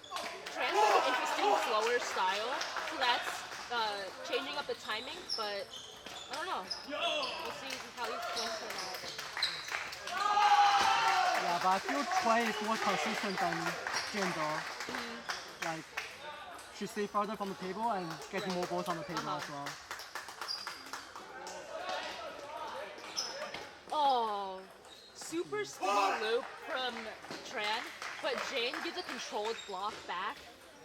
has an interesting, slower style, so that's changing up the timing, but I don't know. We'll see how these points turn out. Yeah, but I feel Tran is more consistent than Jane though. Like, she stays farther from the table and getting more balls on the table as well. Oh, super spinny loop from Tran, but Jane gives a controlled block back,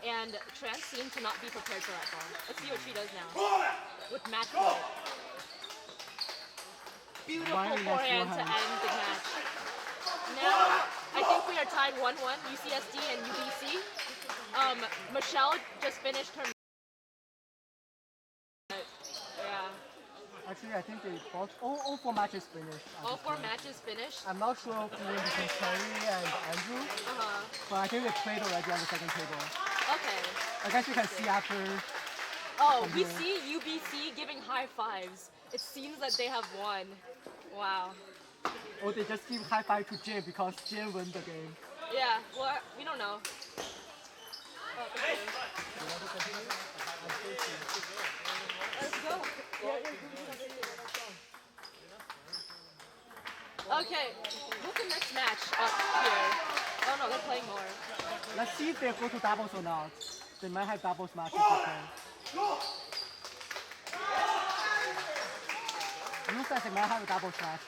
and Tran seemed to not be prepared for that ball. Let's see what she does now. With match point. Beautiful Very nice forehand to forehand. end the match. Now, I think we are tied 1-1, UCSD and UBC. Michelle just finished her. Yeah. Actually, I think they both all 4 matches finished. at All this 4 point. matches finished. I'm not sure who won between Terry and Andrew, but I think they played already on the second table. Okay. I guess you can see after. Oh, we here. see UBC giving high fives. It seems that they have won. Wow. Or they just give high five to Jin because Jin won the game. Yeah, well, we don't know. Let's go. Okay, what's the next match up here? Oh no, they're playing more. Let's see if they go to doubles or not. They might have doubles matches to play. Looks like they might have a doubles match.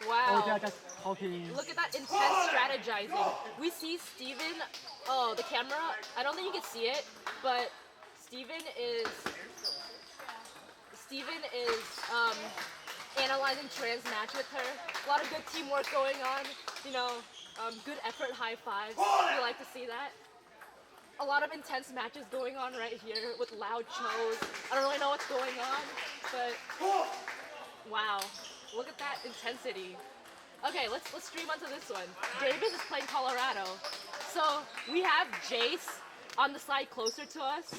Or they're Wow. just talking. Look at that intense strategizing. We see Steven, oh, the camera, I don't think you can see it, but Steven is analyzing Tran's match with her. A lot of good teamwork going on, you know, good effort, high fives. We like to see that. A lot of intense matches going on right here with loud shows. I don't really know what's going on, but wow, look at that intensity. Okay, let's stream onto this one. Davis is playing Colorado. So we have Jace on the side closer to us.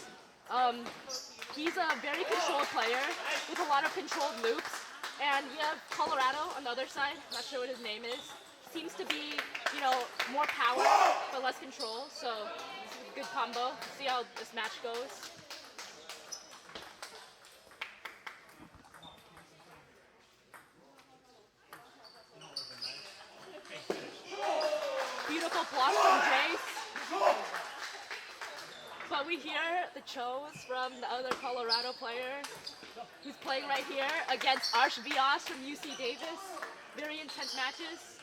He's a very controlled player with a lot of controlled loops. And we have Colorado on the other side. Not sure what his name is. Seems to be, you know, more power but less control. So it's a good combo. See how this match goes. Beautiful block from Jace. But we hear the chose from the other Colorado player who's playing right here against Arsh Vias from UC Davis. Very intense matches.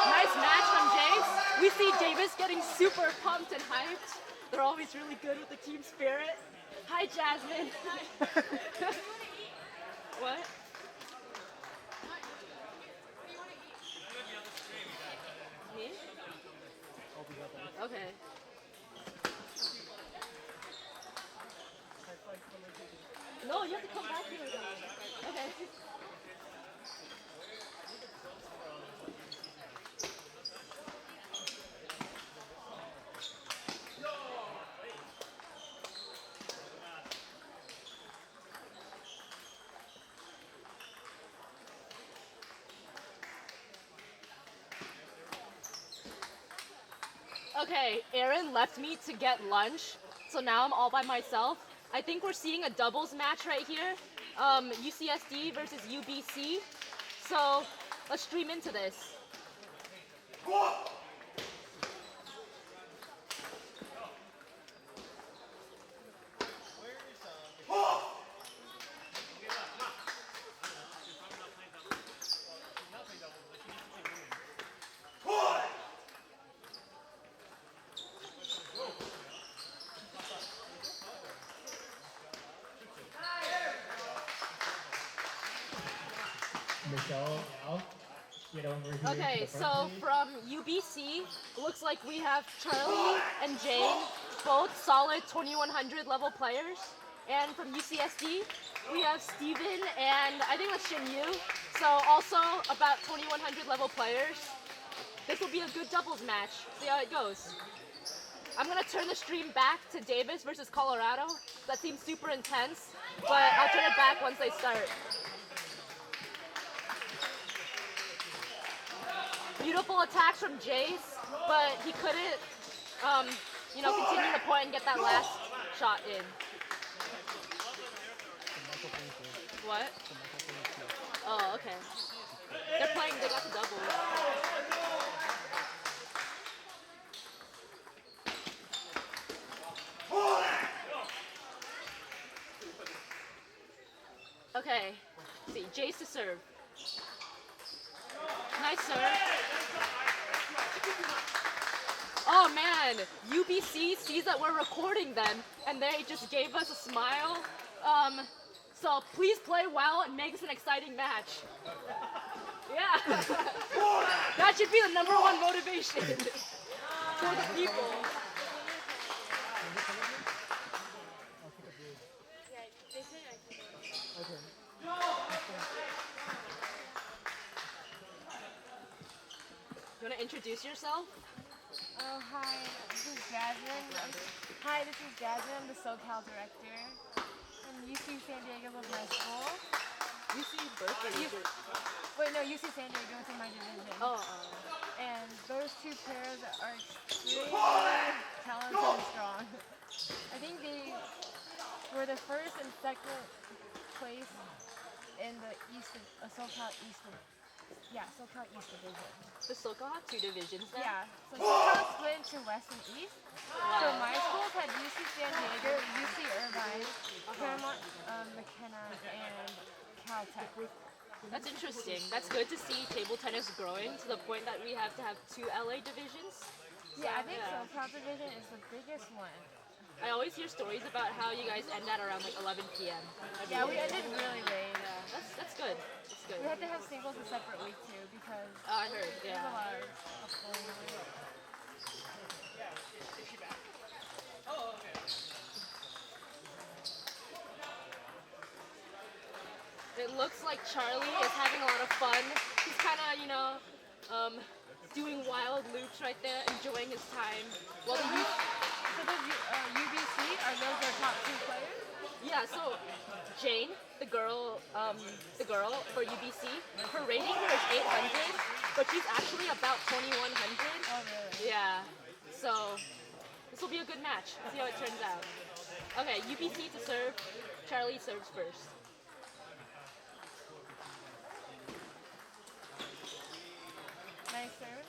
Nice match from Jace. We see Davis getting super pumped and hyped. They're always really good with the team spirit. Hi, Jasmine. What? Me? Okay. No, you have to come back here again. Okay. Okay, Aaron left me to get lunch, so now I'm all by myself. I think we're seeing a doubles match right here, UCSD versus UBC. So let's stream into this. Michelle, Al, get over here. Okay, to the front, so please. from UBC, looks like we have Charlie and Jane, both solid 2100 level players. And from UCSD, we have Steven and I think that's Shin Yu, so also about 2100 level players. This will be a good doubles match. See how it goes. I'm gonna turn the stream back to Davis versus Colorado. That seems super intense, but I'll turn it back once they start. Beautiful attacks from Jace, but he couldn't, you know, continue the point and get that last shot in. What? Oh, okay. They're playing, they got the double. Okay, let's see, Jace to serve. Nice serve. Oh man, UBC sees that we're recording them and they just gave us a smile. So please play well and make this an exciting match. Yeah. That should be the #1 motivation for the people. Okay. You want to introduce yourself? Oh, hi, this is Jasmine. Hi, this is Jasmine. I'm the SoCal director. And UC San Diego was my school. UC Berkeley. Wait, no, UC San Diego is in my division. Oh, And those two pairs are extremely talented and strong. I think they were the first and second place in the SoCal East Division. the SoCal have 2 divisions then? Yeah, so SoCal split into West and East. So my schools had UC San Diego, UC Irvine, Claremont McKenna, and Caltech. That's interesting. That's good to see table tennis growing to the point that we have to have 2 LA divisions. Yeah, I think Yeah. SoCal division is the biggest one. I always hear stories about how you guys end at around like 11 p.m. Yeah, we ended really late. Yeah, that's good. That's good. We had to have singles a separate week too because I heard, there's a yeah. lot of going on. It looks like Charlie is having a lot of fun. He's kind of, doing wild loops right there, enjoying his time. Well, So does UBC, are those our top 2 players? yeah. So Jane, the girl for UBC, her rating here is 800, but she's actually about 2100. Oh, really? Yeah. So this will be a good match. See how it turns out. Okay, UBC to serve. Charlie serves first. Nice serve.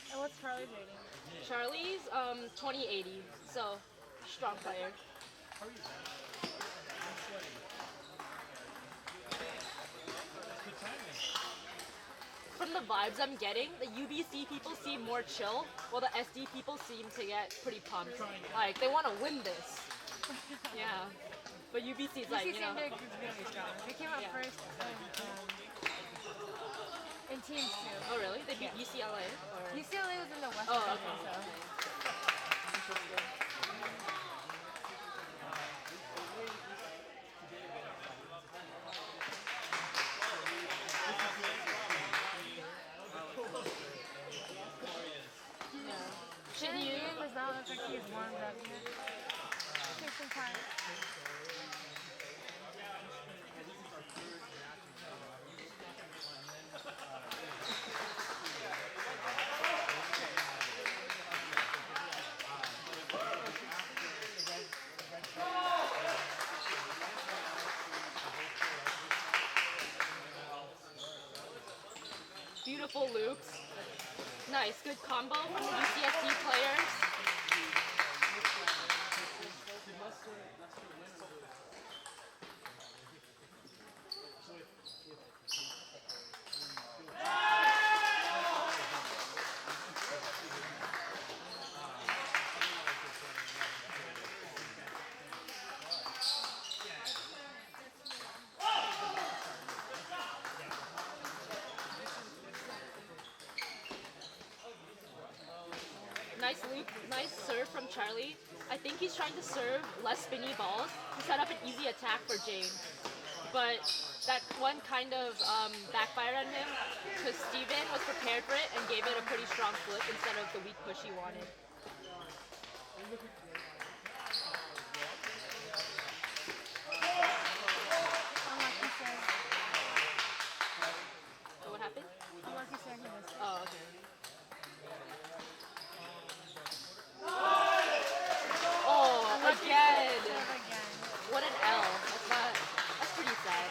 And what's Charlie's rating? Charlie's 2080, so strong player. From the vibes I'm getting, the UBC people seem more chill, while the SD people seem to get pretty pumped. Like, they want to win this. Yeah. But UBC's like, UC San Diego is really strong. We came up Yeah. first in teams too. Oh, really? They beat UCLA? Or? UCLA was in the West Oh, Division, okay. so. Should you? Ying does not look like he's warmed up yet. Take some time. Beautiful loops. Nice, good combo from the UCSD players. Nice loop, nice serve from Charlie. I think he's trying to serve less spinny balls to set up an easy attack for Jane. But that one kind of backfired on him because Steven was prepared for it and gave it a pretty strong flip instead of the weak push he wanted. Unlucky serve. So what happened? Unlucky serve he missed. Oh, okay. Oh, again! Serve again. What an L. That's pretty sad.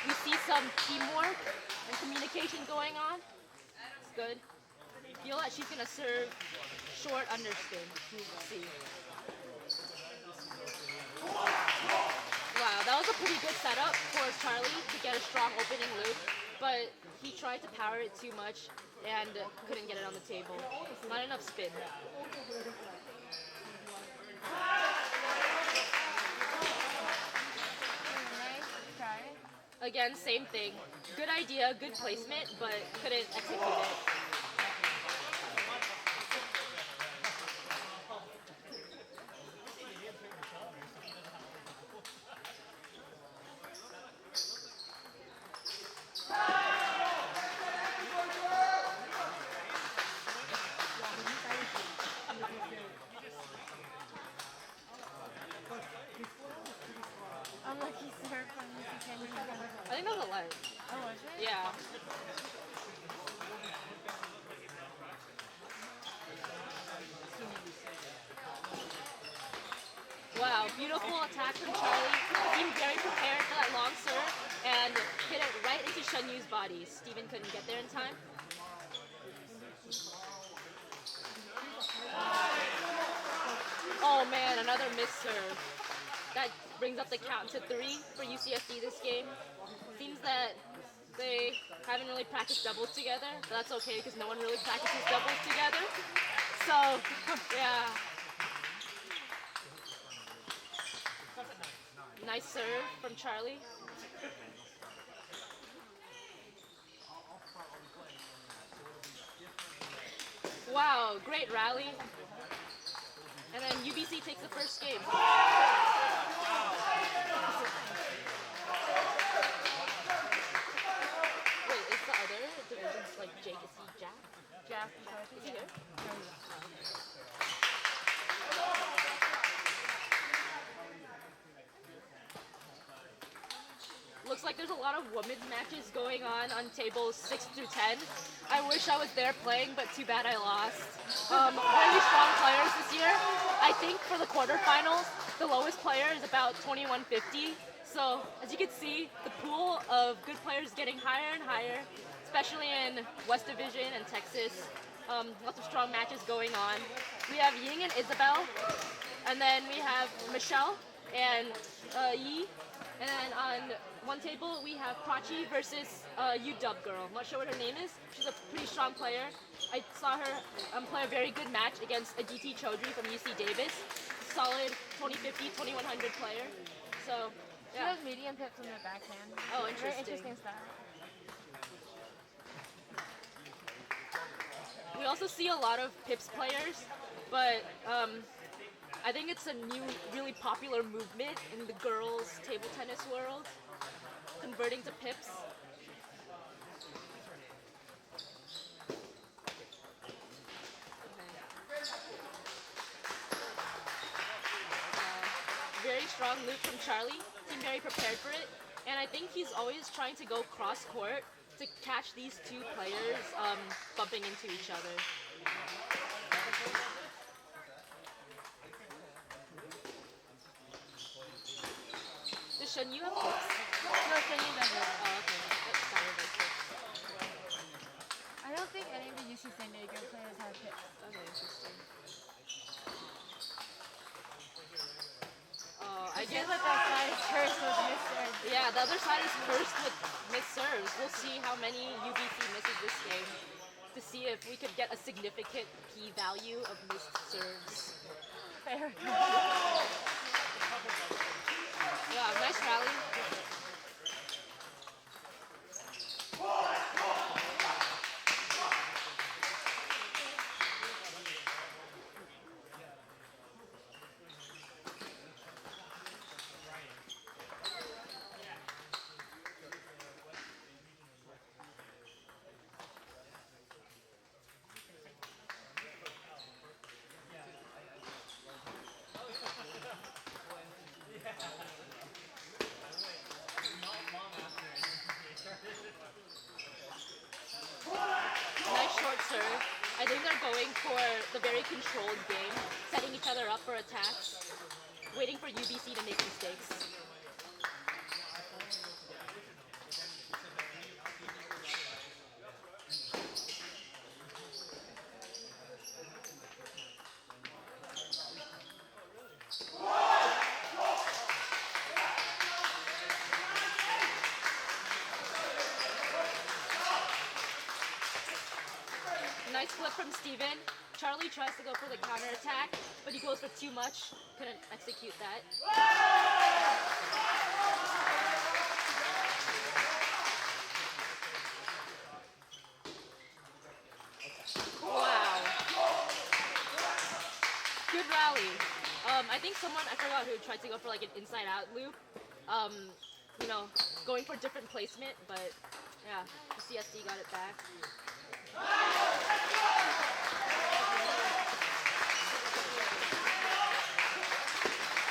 We see some teamwork and communication going on. It's good. Feel like she's gonna serve short underspin. See. pretty good setup for Charlie to get a strong opening loop, but he tried to power it too much and couldn't get it on the table. Not enough spin. Nice try. Again, same thing. Good idea, good placement, but couldn't execute it. Unlucky serve from UCSD. I think that was a light. Oh, was it? Yeah. Wow, beautiful attack from Charlie. Seemed very prepared for that long serve and hit it right into Shen Yu's body. Steven couldn't get there in time. Oh man, another missed serve. That brings up the count to 3 for UCSD this game. Seems that they haven't really practiced doubles together, but that's okay because no one really practices doubles together. So, yeah. Nice serve from Charlie. Wow, great rally. And then UBC takes the first game. Wait, is the other divisions like Jake? Is he Jack? Jack. Is he here? Looks like there's a lot of women's matches going on tables 6 through 10. I wish I was there playing, but too bad I lost. Really strong players this year. I think for the quarterfinals, the lowest player is about 2150. So as you can see, the pool of good players is getting higher and higher, especially in West Division and Texas. Lots of strong matches going on. We have Ying and Isabel, and then we have Michelle and Yi. And then on one table, we have Pachi versus UW girl. I'm not sure what her name is. She's a pretty strong player. I saw her play a very good match against Aditi Chaudhry from UC Davis. Solid 2050, 2100 player. So, She yeah. has medium pips on the backhand. Oh, Very interesting. interesting style. We also see a lot of Pips players, but I think it's a new, really popular movement in the girls' table tennis world, converting to Pips. Very strong loop from Charlie. Seemed very prepared for it, and I think he's always trying to go cross court to catch these two players bumping into each other. Does Shen Yu have Pips? No, Shen Yu doesn't. Oh, okay. That sounded like Pips. I don't think any of the UC San Diego players have pips. Okay, interesting. Oh, I I guess. guess that side is cursed with misserve. Yeah, the other side is cursed with missed serves. We'll see how many UBC misses this game to see if we could get a significant p-value of missed serves. Fair. Yeah, nice rally. Nice short serve. I think they're going for the very controlled game, setting each other up for attacks, waiting for UBC to make mistakes. from Steven. Charlie tries to go for the counter attack, but he goes for too much. Couldn't execute that. Wow. Good rally. I think I forgot who tried to go for like an inside out loop. You know, going for different placement, but yeah, UCSD got it back.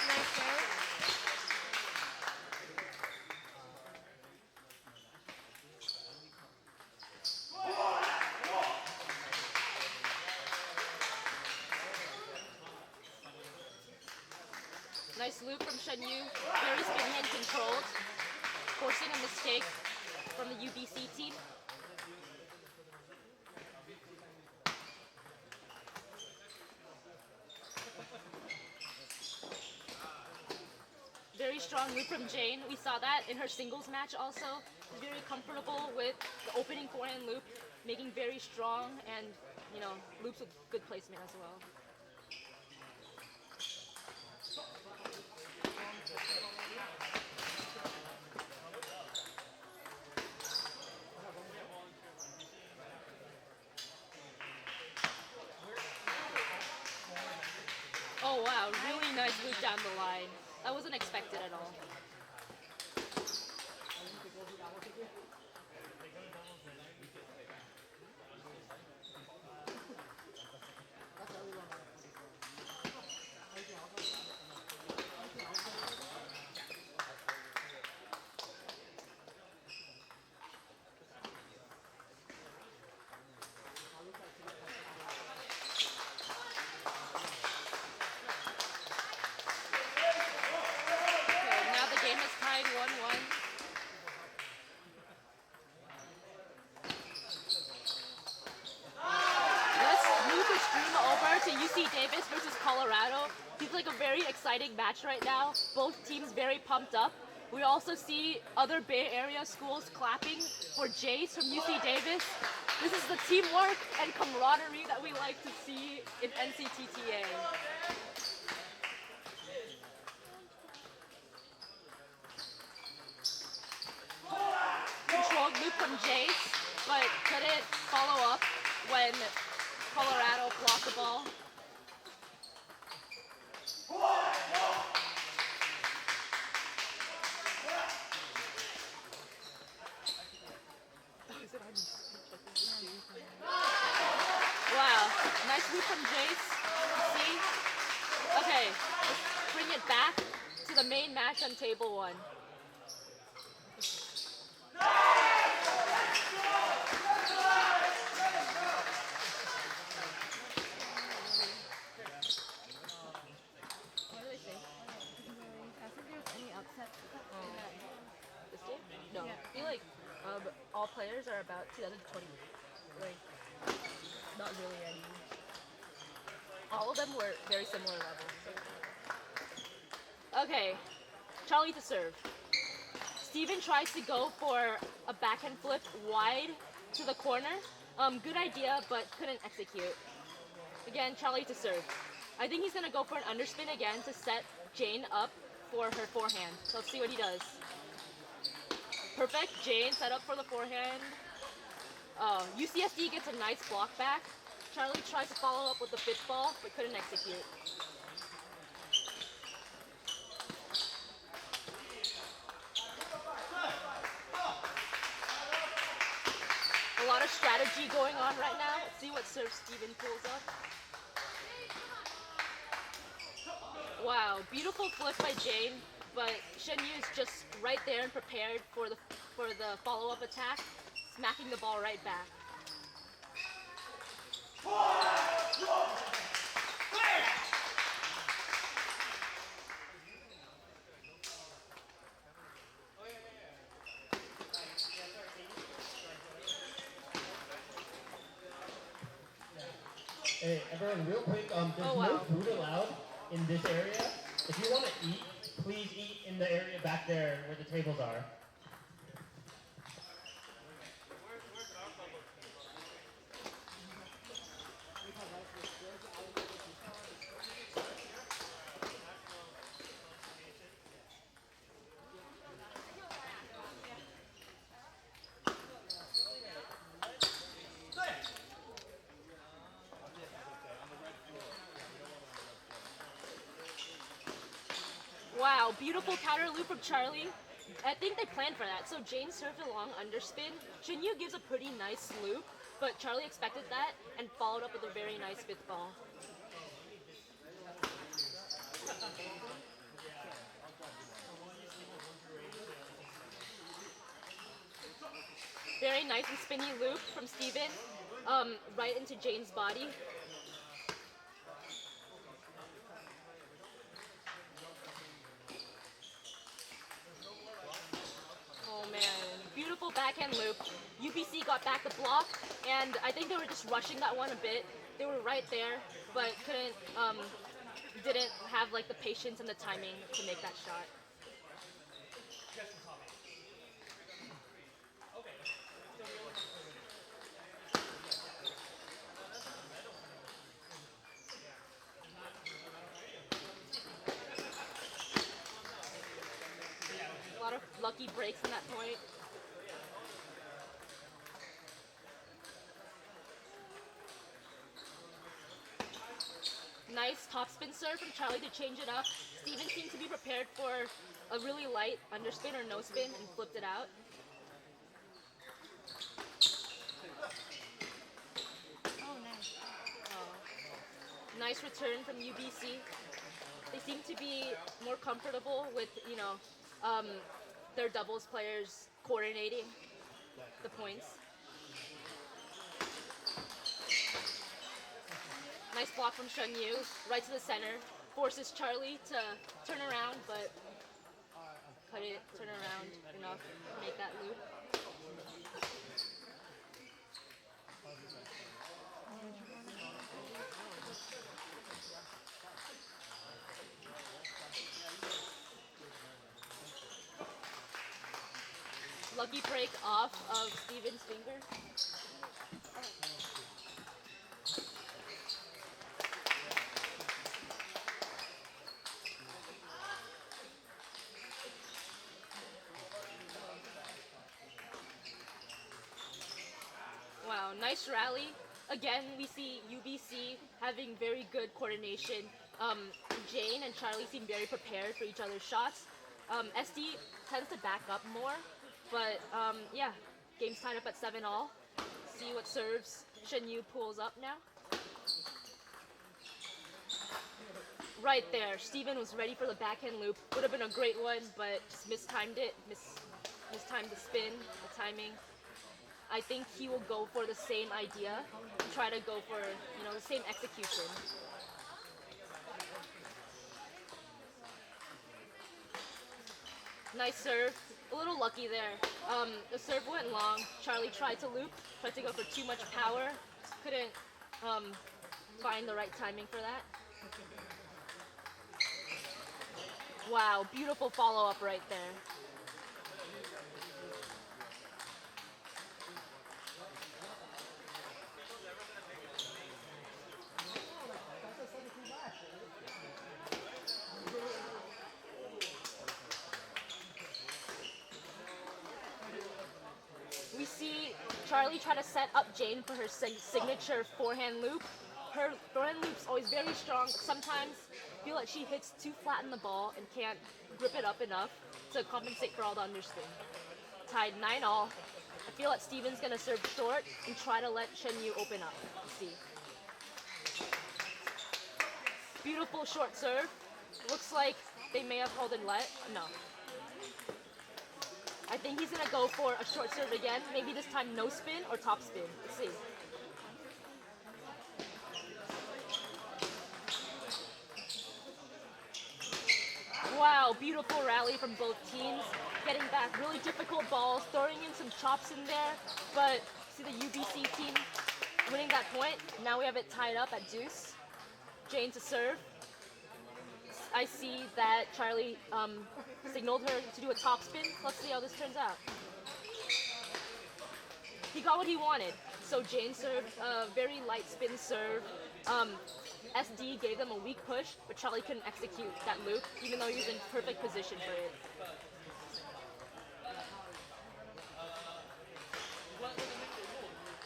Nice serve. Nice loop from Shen Yu. Very spin hand controlled, forcing a mistake from the UBC team. Very strong loop from Jane. We saw that in her singles match also. Very comfortable with the opening forehand loop, making very strong and, you know, loops with good placement as well. Oh wow, really nice loop down the line. That wasn't expected at all. UC Davis versus Colorado. Seems like a very exciting match right now. Both teams very pumped up. We also see other Bay Area schools clapping for Jace from UC Davis. This is the teamwork and camaraderie that we like to see in NCTTA. Controlled loop from Jace, but couldn't follow up when Colorado blocked the ball. Wow, nice loop from Jace. See? Okay, let's bring it back to the main match on table one. What do they say? I think there was any upset in that game. This game? No. Yeah. I feel like all players are about 2020. Like, not really any. All of them were very similar levels. Okay, Charlie to serve. Steven tries to go for a backhand flip wide to the corner. Good idea, but couldn't execute. Again, Charlie to serve. I think he's gonna go for an underspin again to set Jane up for her forehand. So let's see what he does. Perfect, Jane set up for the forehand. UCSD gets a nice block back. Charlie tries to follow up with the pitch ball, but couldn't execute. A lot of strategy going on right now. Let's see what serve Steven pulls up. Wow, beautiful flip by Jane, but Shen Yu is just right there and prepared for the follow-up attack, smacking the ball right back. Hey, everyone, real quick, there's Oh, wow. no food allowed in this area. If you want to eat, please eat in the area back there where the tables are. Wow, beautiful counter loop from Charlie. I think they planned for that. So Jane served a long underspin. Shinyu gives a pretty nice loop, but Charlie expected that and followed up with a very nice fifth ball. Very nice and spinny loop from Steven, right into Jane's body. Oh man, beautiful backhand loop. UBC got back the block, and I think they were just rushing that one a bit. They were right there, but didn't have like the patience and the timing to make that shot. A lot of lucky breaks in that point. Nice topspin serve from Charlie to change it up. Steven seemed to be prepared for a really light underspin or no spin and flipped it out. Oh, nice. Nice return from UBC. They seem to be more comfortable with, their doubles players coordinating the points. Nice block from Shenyu, right to the center. Forces Charlie to turn around, but couldn't turn around enough to make that loop. Lucky break off of Steven's finger. Wow, nice rally. Again, we see UBC having very good coordination. Jane and Charlie seem very prepared for each other's shots. SD tends to back up more, but yeah, game's tied up at 7-all. See what serves Shenyu pulls up now. Right there, Steven was ready for the backhand loop. Would have been a great one, but just mistimed it. Mistimed the spin, the timing. I think he will go for the same idea and try to go for, the same execution. Nice serve. A little lucky there. The serve went long. Charlie tried to loop, tried to go for too much power. Couldn't find the right timing for that. Wow, beautiful follow-up right there. We see Charlie try to set up Jane for her signature forehand loop. Her forehand loop's always very strong, but sometimes I feel like she hits too flat in the ball and can't grip it up enough to compensate for all the underspin. Tied 9-all. I feel like Steven's gonna serve short and try to let Shenyu open up. Let's see. Beautiful short serve. Looks like they may have held and let. No. I think he's gonna go for a short serve again. Maybe this time no spin or top spin. Let's see. Wow, beautiful rally from both teams. Getting back really difficult balls, throwing in some chops in there. But see the UBC team winning that point. Now we have it tied up at deuce. Jane to serve. I see that Charlie signaled her to do a top spin. Let's see how this turns out. He got what he wanted. So Jane served a very light spin serve. SD gave them a weak push, but Charlie couldn't execute that loop, even though he was in perfect position for it.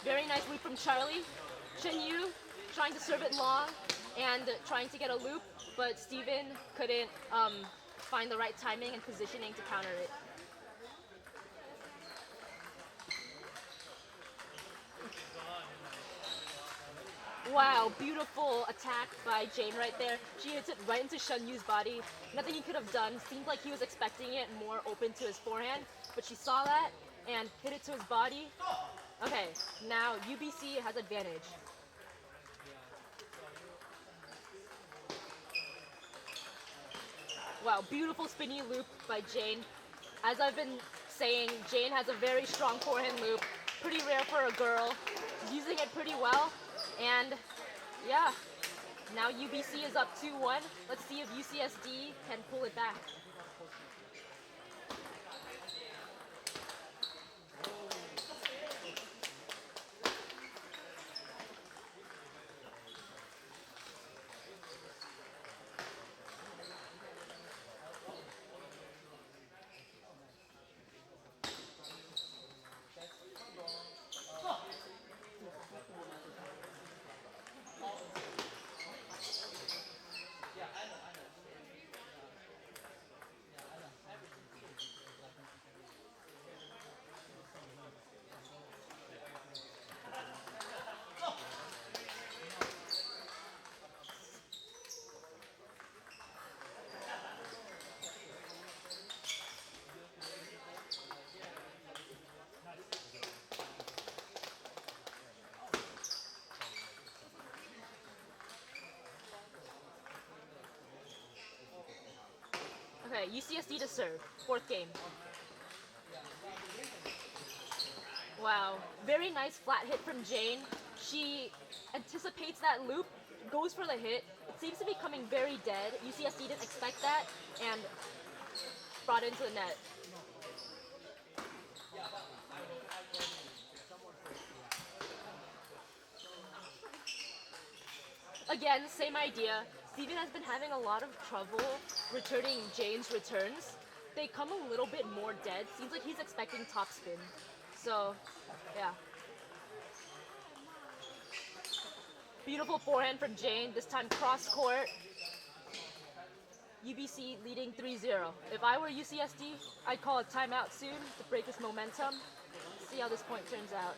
Very nice loop from Charlie. Shenyu trying to serve it long and trying to get a loop, but Steven couldn't find the right timing and positioning to counter it. Wow, beautiful attack by Jane right there. She hits it right into Shun Yu's body. Nothing he could have done. Seemed like he was expecting it more open to his forehand, but she saw that and hit it to his body. Okay, now UBC has advantage. Wow, beautiful spinny loop by Jane. As I've been saying, Jane has a very strong forehand loop. Pretty rare for a girl. She's using it pretty well. And yeah, now UBC is up 2-1. Let's see if UCSD can pull it back. Okay, UCSD to serve. Fourth game. Wow, very nice flat hit from Jane. She anticipates that loop, goes for the hit. It seems to be coming very dead. UCSD didn't expect that and brought it into the net. Again, same idea. Steven has been having a lot of trouble returning Jane's returns. They come a little bit more dead. Seems like he's expecting topspin. So, yeah. Beautiful forehand from Jane, this time cross court. UBC leading 3-0. If I were UCSD, I'd call a timeout soon to break this momentum. See how this point turns out.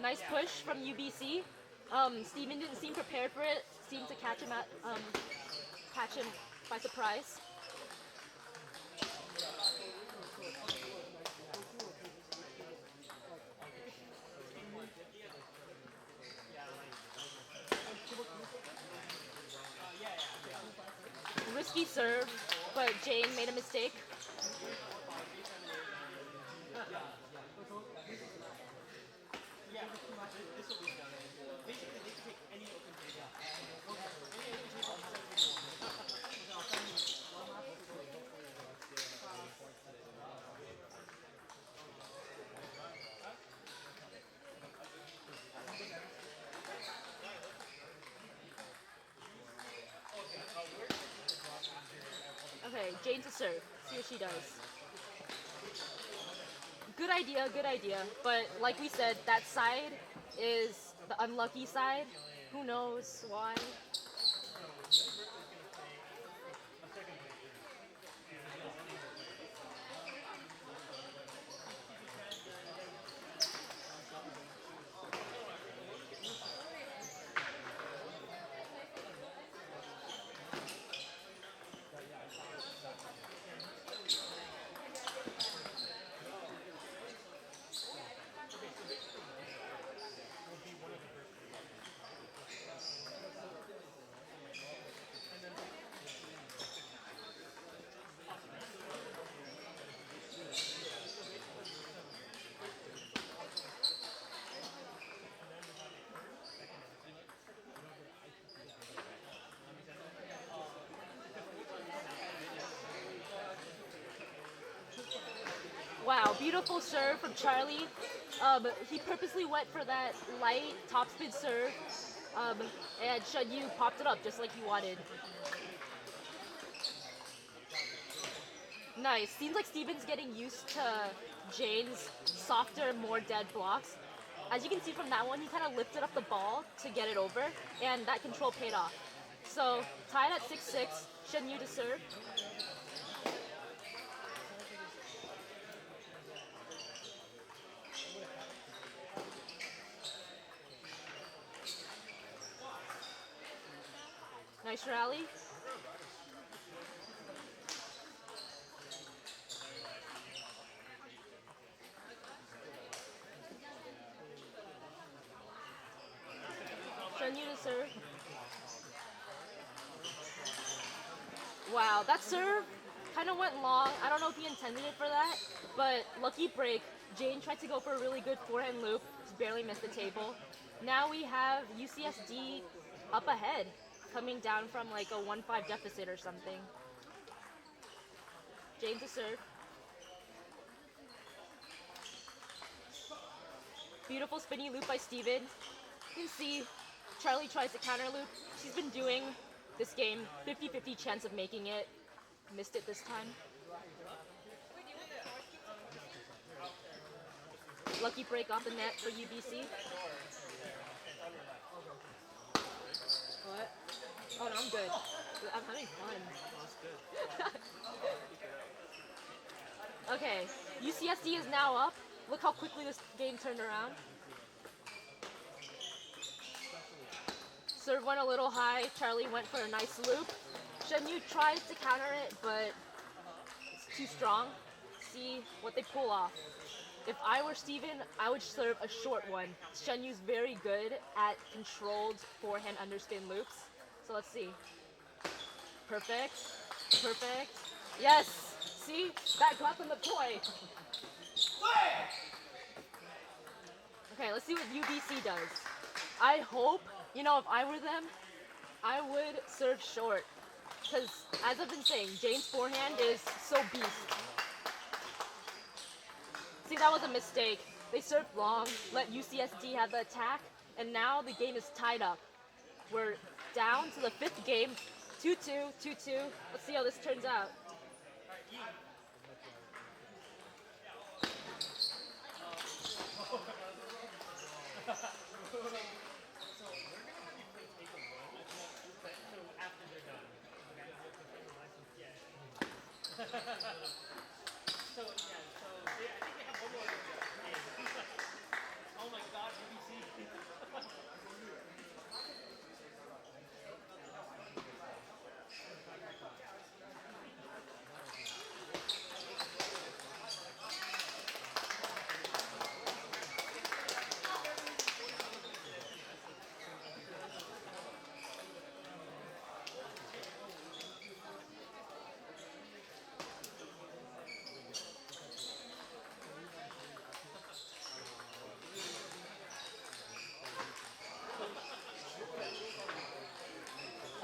Nice push from UBC. Steven didn't seem prepared for it. Seemed to catch him by surprise. Risky serve, but Jane made a mistake. Okay, Jane to serve. See what she does. Good idea, good idea. But like we said, that side is the unlucky side. Who knows why? Wow, beautiful serve from Charlie. He purposely went for that light topspin serve. And Yu popped it up just like you wanted. Nice. Seems like Steven's getting used to Jane's softer, more dead blocks. As you can see from that one, he kind of lifted up the ball to get it over, and that control paid off. So, tied at 6-6, Yu to serve. Nice rally. Yu to serve. Wow, that serve kind of went long. I don't know if he intended it for that, but lucky break. Jane tried to go for a really good forehand loop, just barely missed the table. Now we have UCSD up ahead, coming down from like a 1-5 deficit or something. Jane to serve. Beautiful spinny loop by Steven. You can see Charlie tries to counter loop. She's been doing this game 50-50 chance of making it. Missed it this time. Lucky break off the net for UBC. What? Oh no, I'm good. I'm having fun. Okay, UCSD is now up. Look how quickly this game turned around. Serve went a little high. Charlie went for a nice loop. Yu tries to counter it, but it's too strong. See what they pull off. If I were Steven, I would serve a short one. Yu's very good at controlled forehand underspin loops. So let's see. Perfect. Perfect. Yes! See? That got them the point. Okay, let's see what UBC does. I hope, you know, if I were them, I would serve short. Because, as I've been saying, Jane's forehand is so beast. See, that was a mistake. They served long, let UCSD have the attack, and now the game is tied up. We're down to the 5th game, 2-2, 2-2. Let's see how this turns out.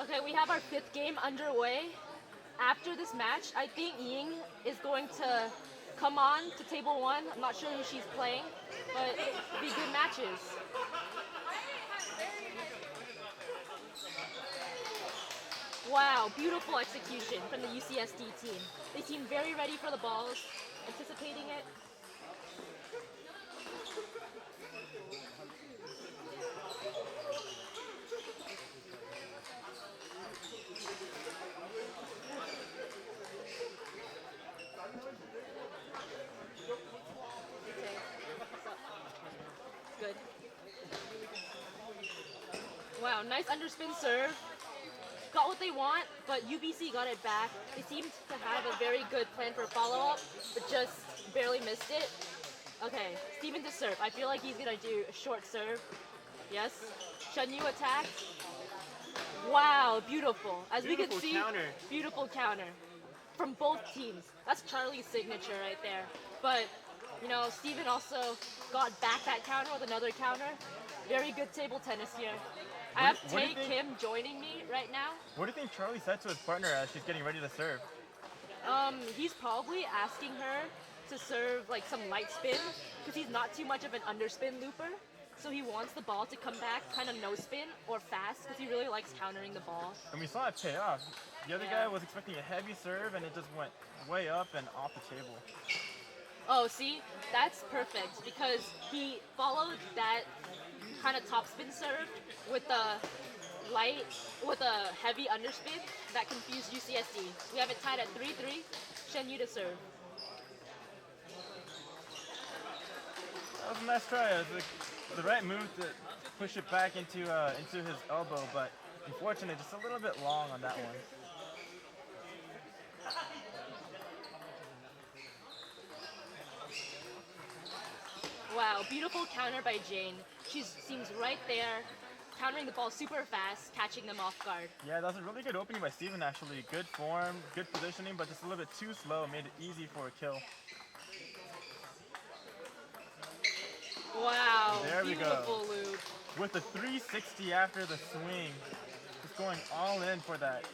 Okay, we have our 5th game underway. After this match, I think Ying is going to come on to table 1. I'm not sure who she's playing, but it'll be good matches. Wow, beautiful execution from the UCSD team. They seem very ready for the balls, anticipating it. Good. Wow, nice underspin serve. Got what they want, but UBC got it back. They seemed to have a very good plan for follow-up, but just barely missed it. Okay, Steven to serve. I feel like he's gonna do a short serve. Yes. Yu attack. Wow, beautiful. As we can see, counter. Beautiful counter from both teams. That's Charlie's signature right there. But, you know, Steven also got back that counter with another counter. Very good table tennis here. I have Tay Kim joining me right now. What do you think Charlie said to his partner as she's getting ready to serve? He's probably asking her to serve like some light spin because he's not too much of an underspin looper. so he wants the ball to come back kind of no spin or fast because he really likes countering the ball. And we saw it pay off. The other guy was expecting a heavy serve, and it just went way up and off the table. Oh, see, that's perfect because he followed that kind of topspin serve with a heavy underspin that confused UCSD. We have it tied at 3-3. Shen Yu to serve. That was a nice try. It was the right move to push it back into his elbow, but unfortunately, just a little bit long on that one. Wow, beautiful counter by Jane. She seems right there, countering the ball super fast, catching them off guard. Yeah, that was a really good opening by Steven, actually. Good form, good positioning, but just a little bit too slow. Made it easy for a kill. Wow, There we go. beautiful loop. With the 360 after the swing. Just going all in for that.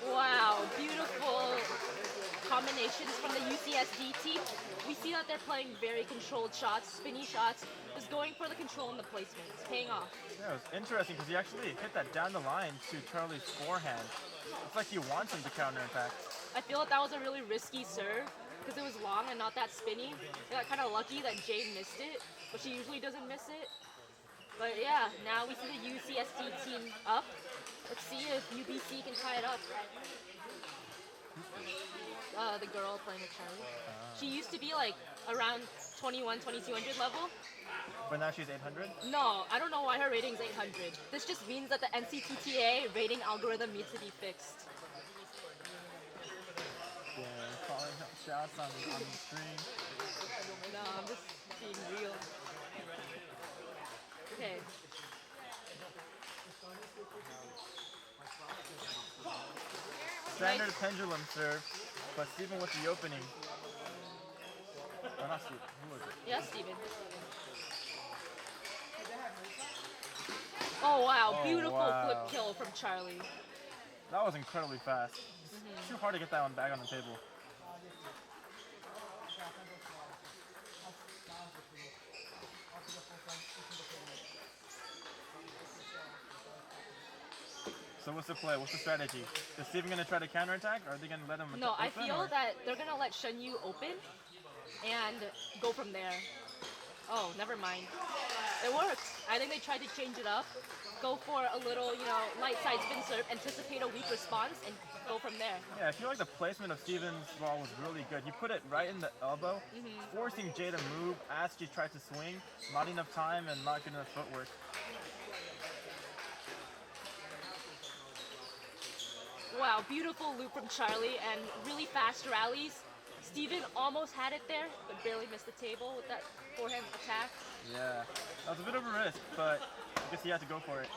Wow, beautiful combinations from the UCSD team. We see that they're playing very controlled shots, spinny shots, just going for the control and the placement. It's paying off. Yeah, it was interesting because he actually hit that down the line to Charlie's forehand. It's like he wants him to counterattack. I feel that was a really risky serve because it was long and not that spinny. They got kind of lucky that Jane missed it, but she usually doesn't miss it. But yeah, now we see the UCSD team up. Let's see if UBC can tie it up. The girl playing with Charlie. She used to be like around 21, 2200 level. But now she's 800? No, I don't know why her rating's 800. This just means that the NCTTA rating algorithm needs to be fixed. Yeah, calling out shots on the screen. No, I'm just being real. Okay. Standard pendulum serve, but Steven with the opening. Oh, not Steven. Who was it? Yeah, Steven. Oh wow, beautiful wow. flip kill from Charlie. That was incredibly fast. It's too hard to get that one back on the table. So what's the play? What's the strategy? Is Steven going to try to counterattack, or are they going to let him No, I open, feel or? that they're gonna let Shen Yu open and go from there. Oh, never mind. It worked. I think they tried to change it up. Go for a little, light side spin serve, anticipate a weak response, and go from there. Yeah, I feel like the placement of Steven's ball was really good. He put it right in the elbow, forcing Jay to move as she tried to swing. Not enough time and not good enough footwork. Wow, beautiful loop from Charlie and really fast rallies. Steven almost had it there, but barely missed the table with that forehand attack. Yeah, that was a bit of a risk, but I guess he had to go for it.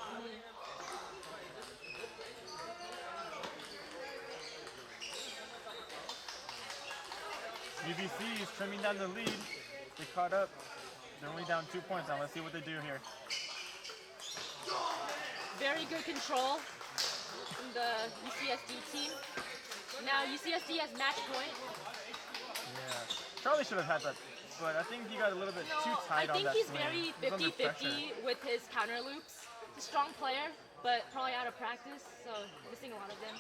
UBC is trimming down the lead. They caught up. They're only down 2 points now. Let's see what they do here. Very good control from the UCSD team. Now UCSD has match point. Yeah, Charlie should have had that, but I think he got a little bit too I tight on think that he's swing. very He's under pressure. 50-50 with his counter loops. He's a strong player, but probably out of practice, so missing a lot of them.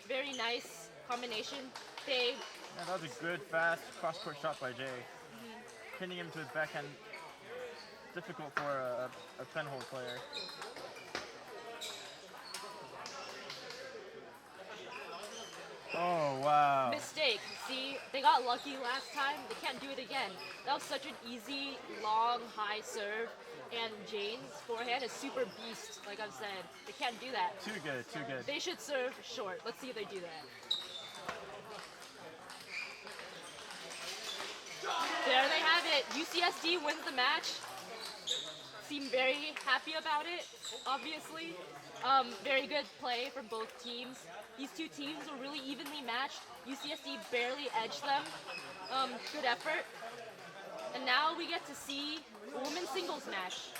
Very nice combination. They Yeah, that was a good, fast cross-court shot by Jay. Pinning him to his backhand. Difficult for a penhold player. Oh, wow. mistake. See, they got lucky last time. They can't do it again. That was such an easy, long, high serve. And Jane's forehand is super beast, like I've said. They can't do that. Too good, too good. They should serve short. Let's see if they do that. There they have it. UCSD wins the match. Seem very happy about it, obviously. Very good play from both teams. These two teams were really evenly matched. UCSD barely edged them. Good effort. And now we get to see a women's singles match.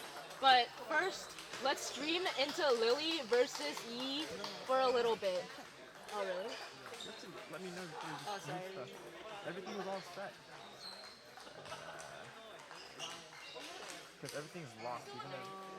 But first, let's stream into Lily versus Yi for a little bit. Oh, really? Let me know if you Oh, need sorry. stuff. Everything was all set. Because everything's locked. Even though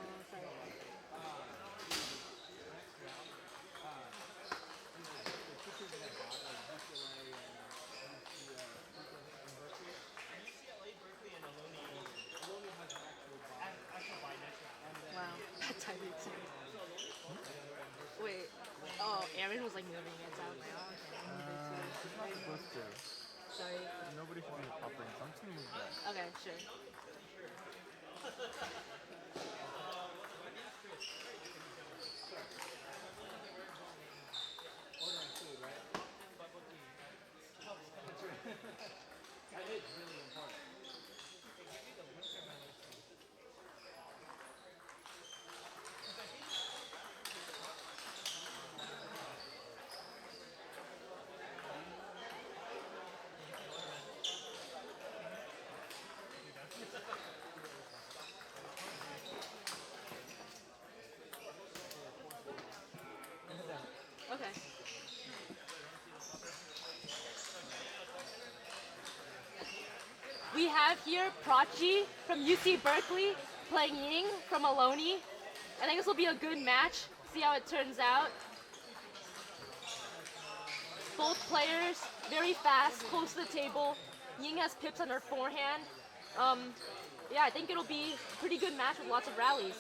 Wow. That's how you say. Wait. Oh, Aaron was like moving it. So I was like, oh, okay. it's not supposed to. Sorry. Nobody should be operating. So I'm just gonna move that. Okay, sure. Okay. We have here Pachi from UC Berkeley playing Ying from Aloney. I think this will be a good match. See how it turns out. Both players very fast, close to the table. Ying has pips on her forehand. Yeah, I think it'll be a pretty good match with lots of rallies.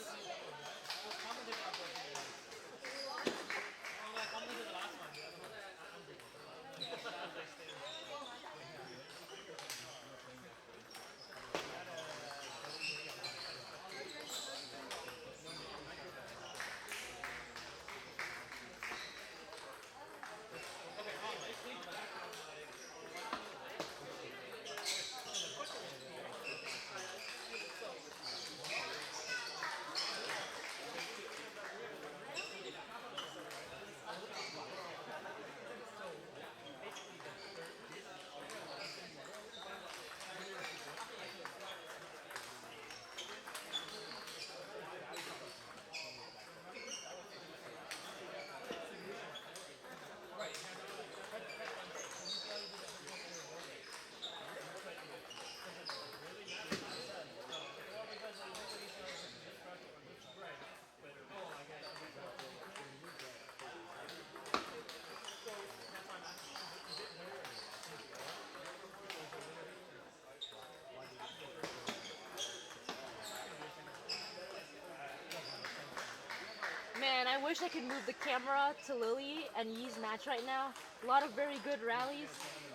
Man, I wish I could move the camera to Lily and Yi's match right now. A lot of very good rallies,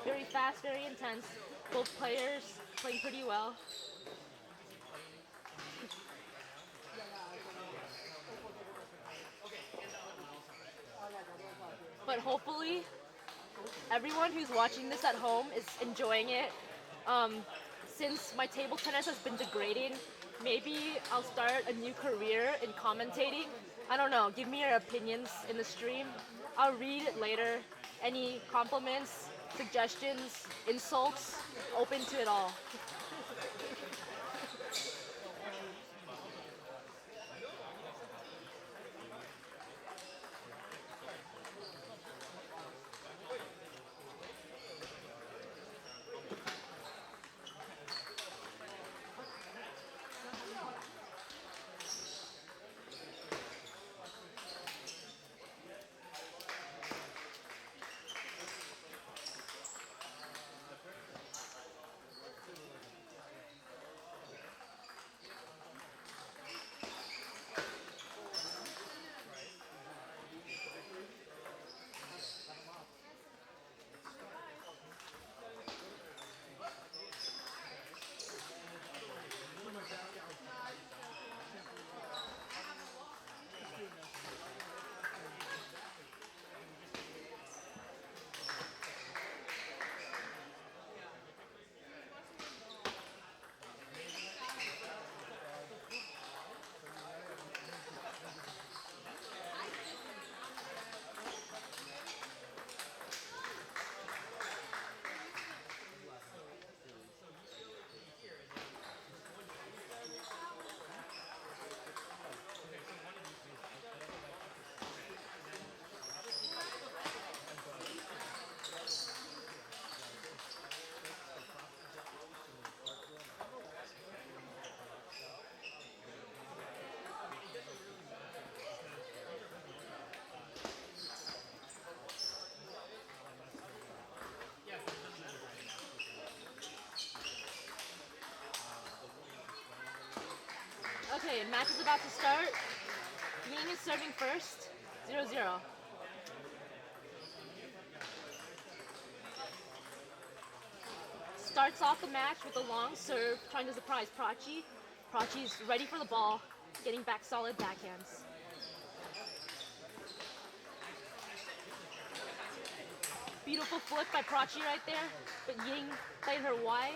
very fast, very intense. Both players playing pretty well. But hopefully, everyone who's watching this at home is enjoying it. Since my table tennis has been degrading, maybe I'll start a new career in commentating. I don't know, give me your opinions in the stream. I'll read it later. Any compliments, suggestions, insults, open to it all. Okay, match is about to start. Ying is serving first. 0-0. Starts off the match with a long serve, trying to surprise Pachi. Pachi's ready for the ball, getting back solid backhands. Beautiful flip by Pachi right there, but Ying played her wide.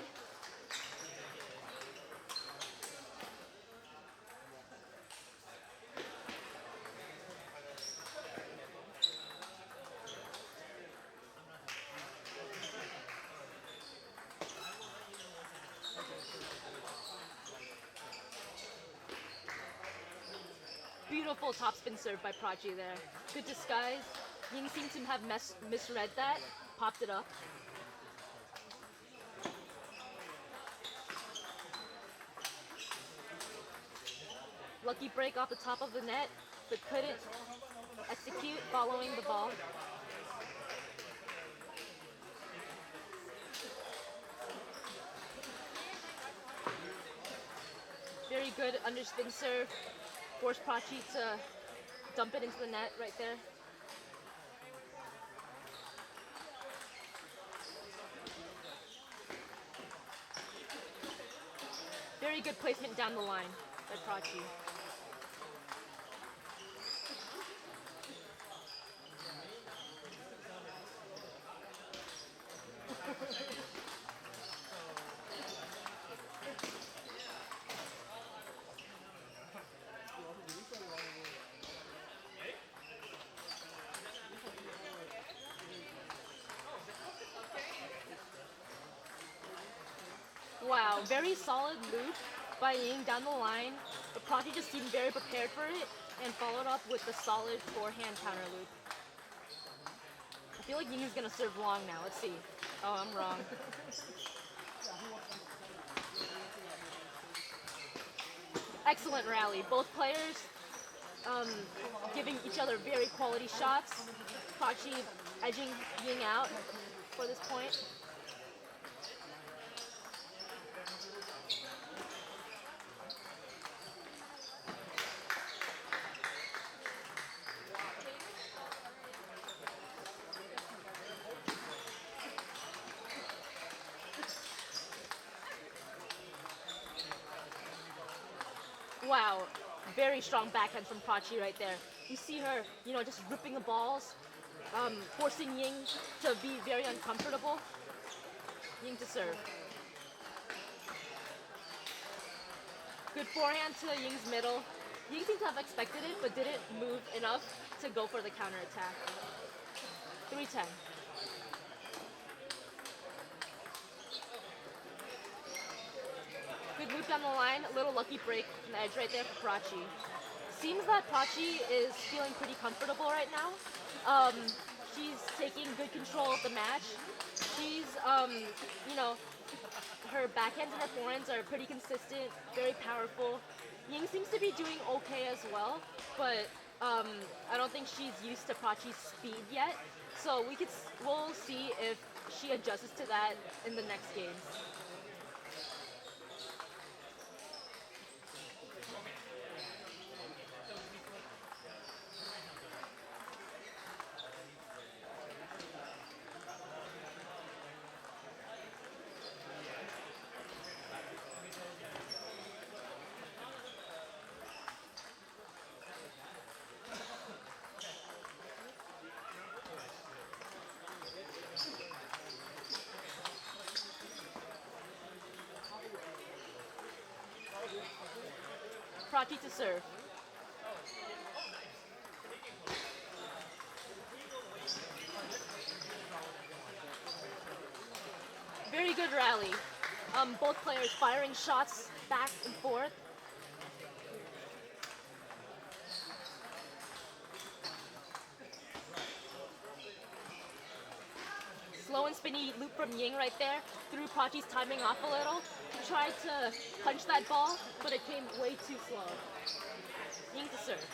Beautiful topspin serve by Pachi there. Good disguise. Ying seemed to have misread that, popped it up. Lucky break off the top of the net, but couldn't execute following the ball. Very good underspin serve. Forced Pachi to dump it into the net right there. Very good placement down the line by Pachi. Wow, very solid loop by Ying down the line, but Pachi just seemed very prepared for it and followed up with the solid forehand counter loop. I feel like Ying is gonna serve long now. Let's see. Oh, I'm wrong. Excellent rally. Both players giving each other very quality shots. Pachi edging Ying out for this point. Wow, very strong backhand from Pachi right there. You see her, just ripping the balls, forcing Ying to be very uncomfortable. Ying to serve. Good forehand to Ying's middle. Ying seemed to have expected it, but didn't move enough to go for the counterattack. 3-10. Good loop down the line, a little lucky break from the edge right there for Pachi. Seems that Pachi is feeling pretty comfortable right now. She's taking good control of the match. She's, her backhands and her forehands are pretty consistent, very powerful. Ying seems to be doing okay as well, but I don't think she's used to Pachi's speed yet. So we'll see if she adjusts to that in the next games. Pachi to serve. Very good rally. Both players firing shots back and forth. Slow and spinny loop from Ying right there. Threw Pachi's timing off a little. Tried to punch that ball, but it came way too slow. Ying to serve.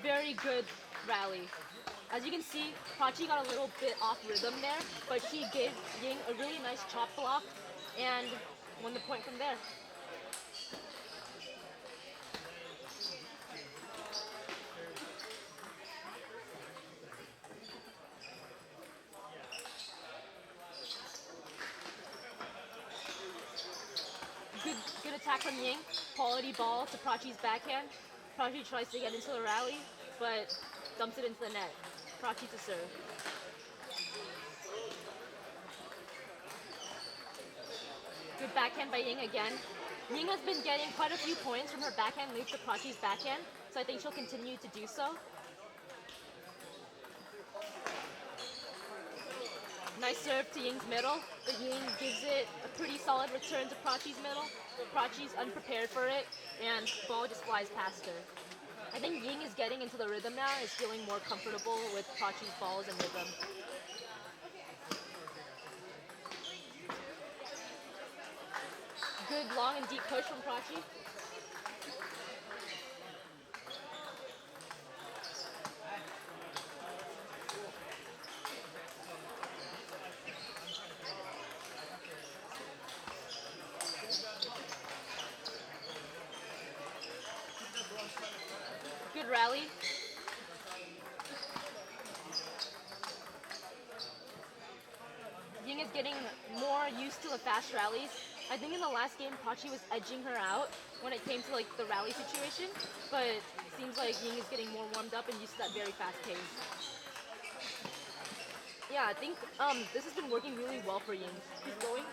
Very good rally. As you can see, Pachi got a little bit off rhythm there, but he gave Ying a really nice chop block and won the point from there. Good attack from Ying. Quality ball to Pachi's backhand. Pachi tries to get into the rally, but dumps it into the net. Pachi to serve. Good backhand by Ying again. Ying has been getting quite a few points from her backhand loop to Pachi's backhand, so I think she'll continue to do so. Nice serve to Ying's middle, but Ying gives it a pretty solid return to Pachi's middle. Pachi's unprepared for it, and ball just flies past her. I think Ying is getting into the rhythm now, is feeling more comfortable with Pachi's balls and rhythm. Good long and deep push from Pachi. Good rally. Ying is getting more used to the fast rallies. I think in the last game, Pachi was edging her out when it came to like the rally situation, but it seems like Ying is getting more warmed up and used to that very fast pace. Yeah, I think this has been working really well for Ying. He's going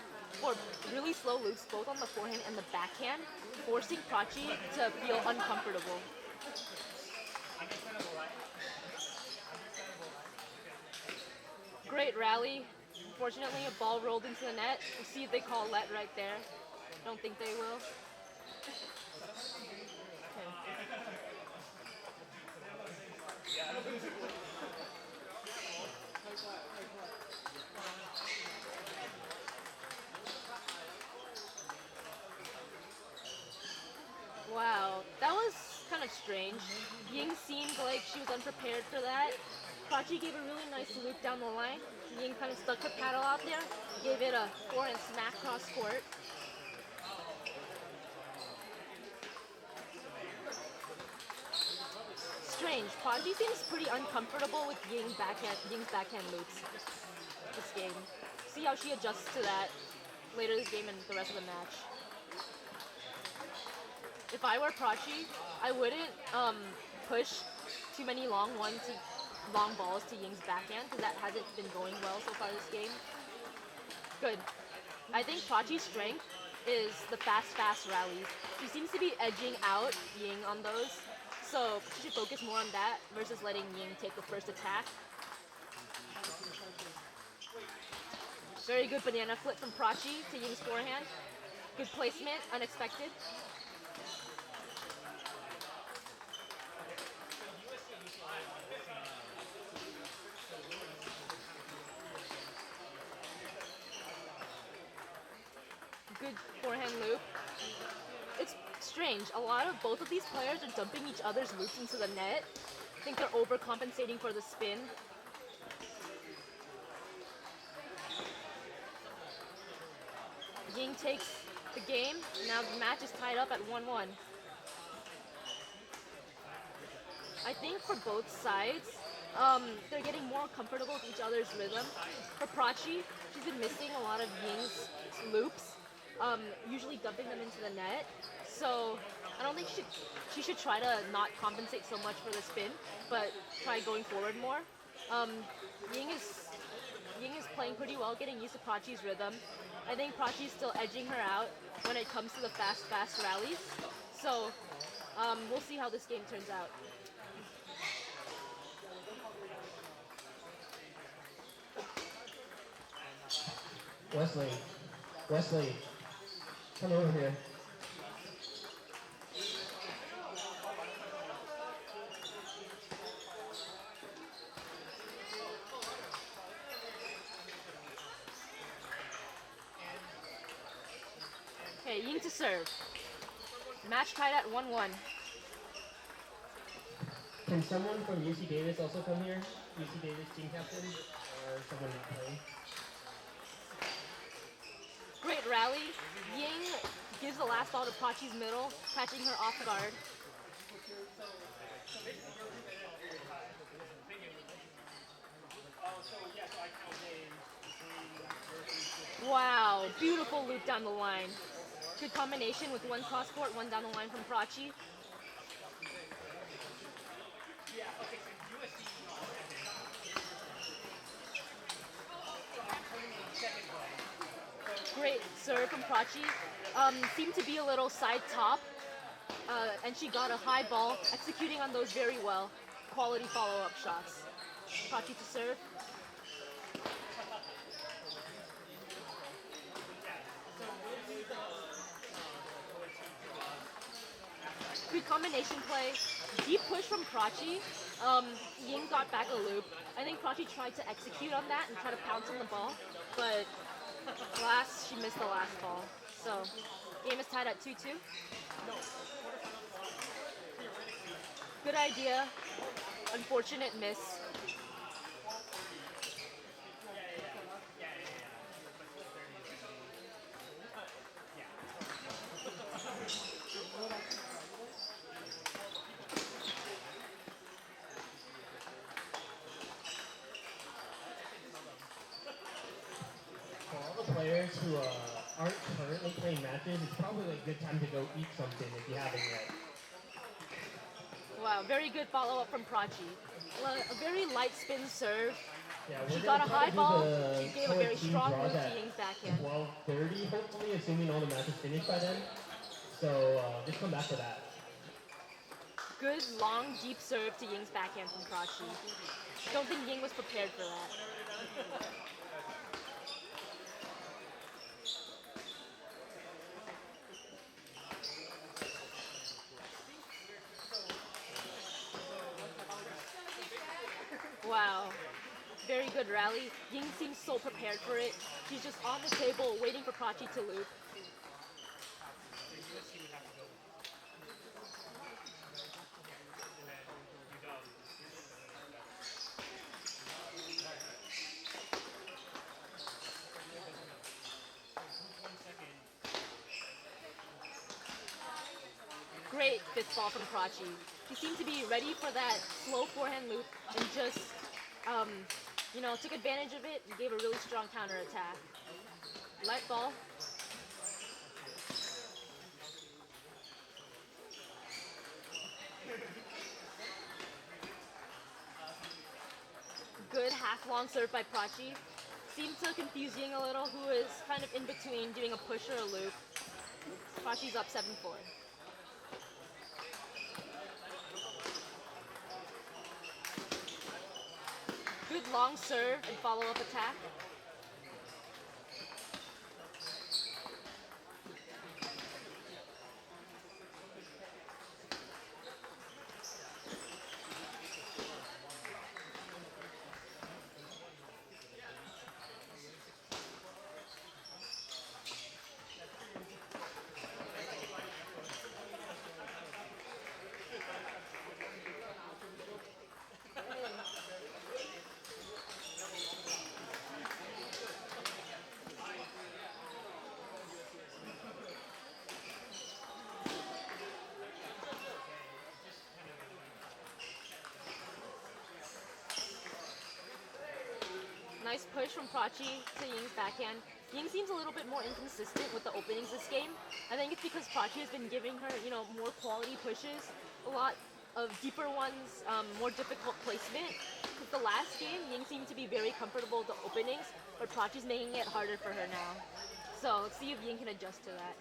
for really slow loops, both on the forehand and the backhand, forcing Pachi to feel uncomfortable. Great rally. Unfortunately, a ball rolled into the net. We'll see if they call let right there. Don't think they will. Wow, that was kind of strange. Ying seemed like she was unprepared for that. Pachi gave a really nice loop down the line. Ying kind of stuck her paddle out there, gave it a forehand smack cross court. Strange. Pachi seems pretty uncomfortable with Ying's backhand loops this game. See how she adjusts to that later this game and the rest of the match. If I were Pachi, I wouldn't push too many long balls to Ying's backhand because that hasn't been going well so far this game. Good. I think Pachi's strength is the fast rallies. She seems to be edging out Ying on those, so she should focus more on that versus letting Ying take the first attack. Very good banana flip from Pachi to Ying's forehand. Good placement, unexpected. Good forehand loop. It's strange. A lot of both of these players are dumping each other's loops into the net. I think they're overcompensating for the spin. Ying takes the game. Now the match is tied up at 1-1. I think for both sides, they're getting more comfortable with each other's rhythm. For Pachi, she's been missing a lot of Ying's loops, usually dumping them into the net. So I don't think she should try to not compensate so much for the spin, but try going forward more. Ying is playing pretty well, getting used to Pachi's rhythm. I think Pachi's still edging her out when it comes to the fast rallies. So we'll see how this game turns out. Wesley, come over here. Okay, Ying to serve. Match tied at 1-1. Can someone from UC Davis also come here? UC Davis team captain or someone to play. Great rally. Ying gives the last ball to Pachi's middle, catching her off guard. Wow, beautiful loop down the line. Good combination with one cross court, one down the line from Pachi. Great serve from Pachi. Seemed to be a little side top, and she got a high ball, executing on those very well. Quality follow-up shots. Pachi to serve. Good combination play. Deep push from Pachi. Ying got back a loop. I think Pachi tried to execute on that and try to pounce on the ball, but she missed the last ball. So, game is tied at 2-2. Good idea. Unfortunate miss. Players who aren't currently playing matches, it's probably a good time to go eat something if you haven't yet. Wow, very good follow-up from Pachi. A very light spin serve. Yeah, She got a high ball. She gave a very strong move to Ying's backhand. 12:30, hopefully, assuming all the matches finish by then. So just come back for that. Good long, deep serve to Ying's backhand from Pachi. Don't think Ying was prepared for that. Wow, very good rally. Ying seems so prepared for it. She's just on the table waiting for Pachi to loop. Great fifth ball from Pachi. She seemed to be ready for that slow forehand loop and just, took advantage of it and gave a really strong counter attack. Light ball. Good half-long serve by Pachi. Seemed to confuse Ying a little, who is kind of in between doing a push or a loop. Pachi's up 7-4. Good long serve and follow-up attack. Nice push from Pachi to Ying's backhand. Ying seems a little bit more inconsistent with the openings this game. I think it's because Pachi has been giving her, more quality pushes, a lot of deeper ones, more difficult placement. With the last game, Ying seemed to be very comfortable with the openings, but Pachi's making it harder for her now. So let's see if Ying can adjust to that.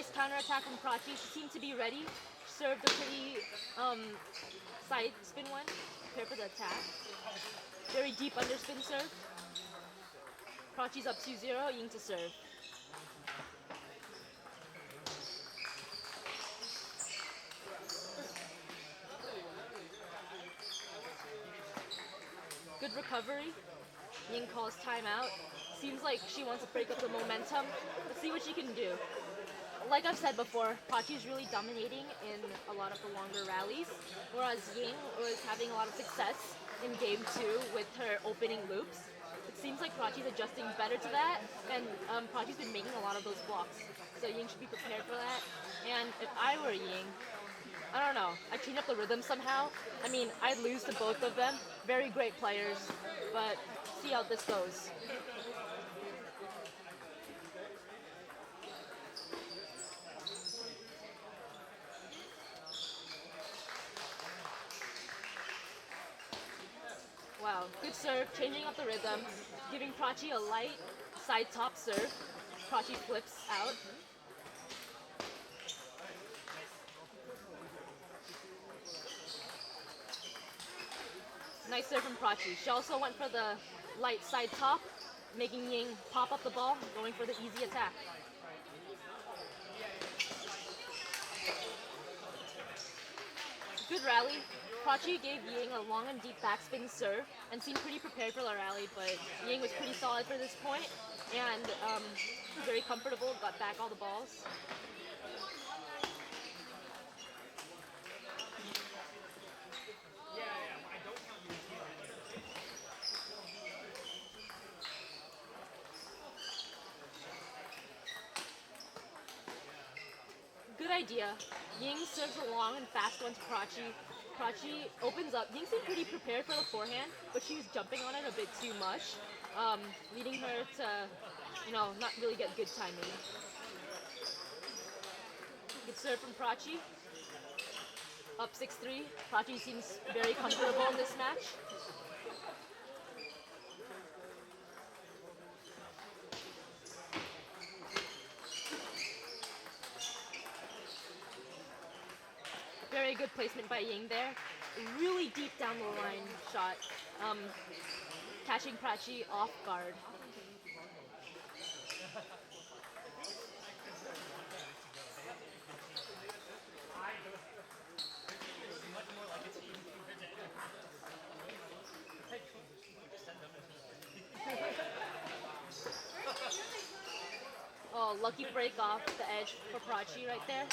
Nice counterattack from Pachi. She seemed to be ready. She served a pretty side spin one. Prepare for the attack. Very deep underspin serve. Pachi's up 2-0. Ying to serve. Good recovery. Ying calls timeout. Seems like she wants to break up the momentum. Let's see what she can do. Like I've said before, Pachi is really dominating in a lot of the longer rallies, whereas Ying was having a lot of success in game 2 with her opening loops. It seems like Pachi's adjusting better to that, and Pachi's been making a lot of those blocks. So Ying should be prepared for that. And if I were Ying, I don't know, I'd change up the rhythm somehow. I mean, I'd lose to both of them. Very great players, but see how this goes. Wow, good serve, changing up the rhythm, giving Pachi a light side top serve. Pachi flips out. Nice serve from Pachi. She also went for the light side top, making Ying pop up the ball, going for the easy attack. Good rally. Pachi gave Ying a long and deep backspin serve and seemed pretty prepared for the rally, but Ying was pretty solid for this point and very comfortable, got back all the balls. Good idea. Ying serves a long and fast one to Pachi. Pachi opens up. Ying seemed pretty prepared for the forehand, but she was jumping on it a bit too much, leading her to, not really get good timing. Good serve from Pachi. Up 6-3. Pachi seems very comfortable in this match. Very good placement by Ying there. Really deep down the line shot. Catching Pachi off guard. Oh, lucky break off the edge for Pachi right there.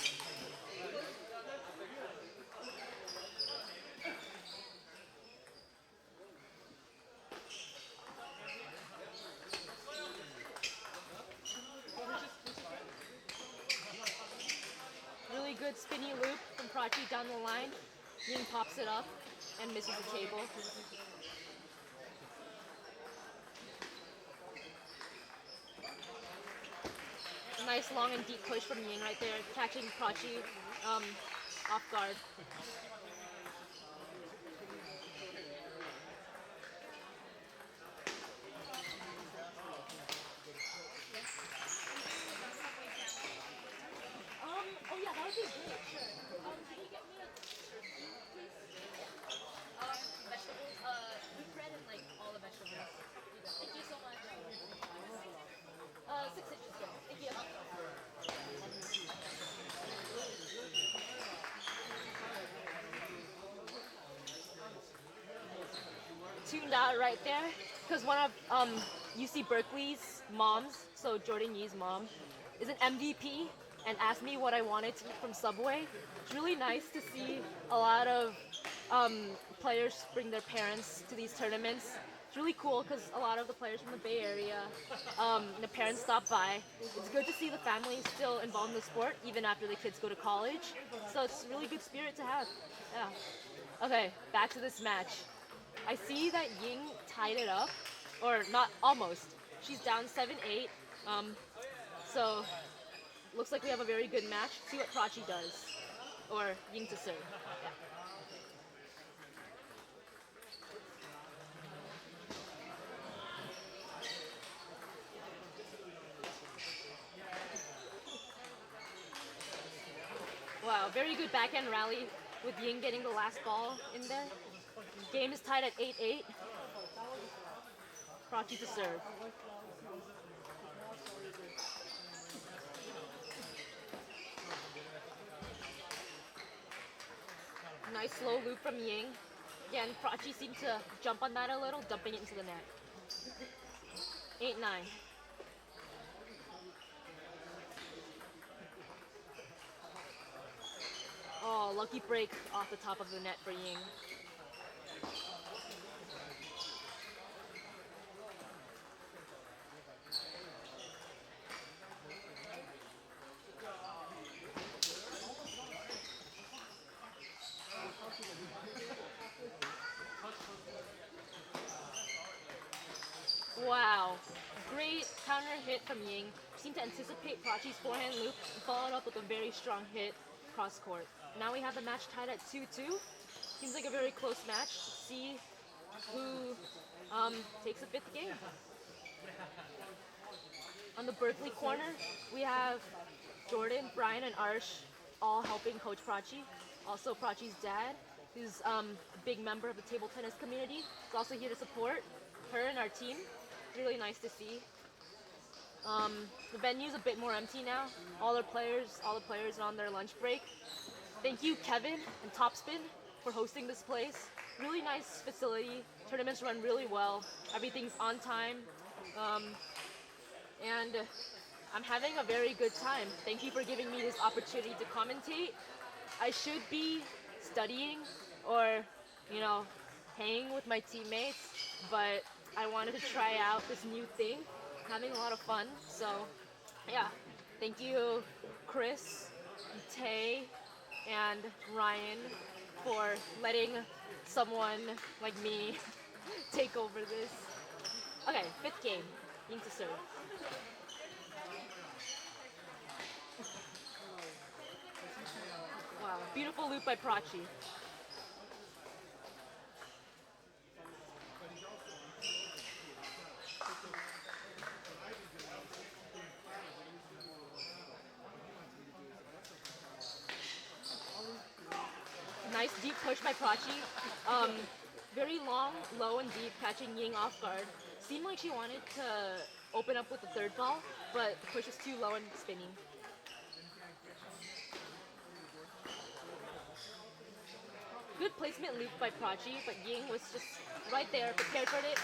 Really good spinny loop from Pachi down the line. Ying pops it up and misses the table. A nice long and deep push from Ying right there, catching Pachi off guard. Oh yeah, that would be great, sure. Can you get me a please? Vegetables, wheat bread and like all the vegetables. Thank you so much. 6 inches, yeah. Thank you. Tuned out right there, because one of UC Berkeley's moms, so Jordan Yee's mom, is an MVP and asked me what I wanted to eat from Subway. It's really nice to see a lot of players bring their parents to these tournaments. It's really cool because a lot of the players from the Bay Area, the parents stop by. It's good to see the family still involved in the sport even after the kids go to college. So it's a really good spirit to have. Yeah. Okay, back to this match. I see that Ying tied it up, or not almost. She's down 7-8. So looks like we have a very good match. See what Pachi does, or Ying to serve. Yeah. Wow, very good backhand rally with Ying getting the last ball in there. Game is tied at 8-8. Pachi to serve. Nice slow loop from Ying. Again, Pachi seemed to jump on that a little, dumping it into the net. 8-9. Oh, lucky break off the top of the net for Ying. Wow, great counter hit from Ying. Seemed to anticipate Pachi's forehand loop and followed up with a very strong hit cross court. Now we have the match tied at 2-2. Seems like a very close match. See who takes the fifth game. On the Berkeley corner, we have Jordan, Brian, and Arsh all helping coach Pachi. Also Pachi's dad, who's a big member of the table tennis community, is also here to support her and our team. Really nice to see. The venue's a bit more empty now. All the players are on their lunch break. Thank you, Kevin and TopSpin, for hosting this place. Really nice facility. Tournaments run really well. Everything's on time. And I'm having a very good time. Thank you for giving me this opportunity to commentate. I should be studying or, hanging with my teammates, but I wanted to try out this new thing. Having a lot of fun. So, yeah. Thank you, Chris, Tay, and Ryan for letting someone like me take over this. Okay, fifth game. Ying to serve. Wow, beautiful loop by Pachi. Nice deep push by Pachi. Very long, low, and deep, catching Ying off guard. Seemed like she wanted to open up with the third ball, but the push was too low and spinning. Good placement loop by Pachi, but Ying was just right there, prepared for it,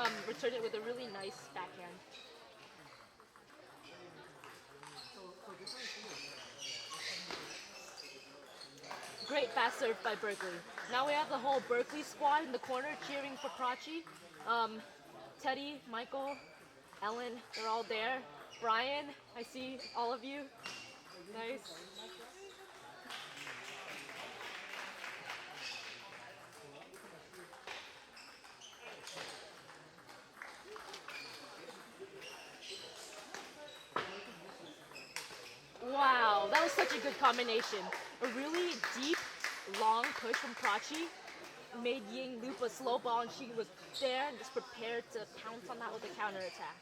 and returned it with a really nice backhand. Great fast serve by Berkeley. Now we have the whole Berkeley squad in the corner cheering for Pachi. Teddy, Michael, Ellen, they're all there. Brian, I see all of you. Nice. Wow, that was such a good combination. A really deep, long push from Pachi made Ying loop a slow ball, and she was there and just prepared to pounce on that with a counter attack.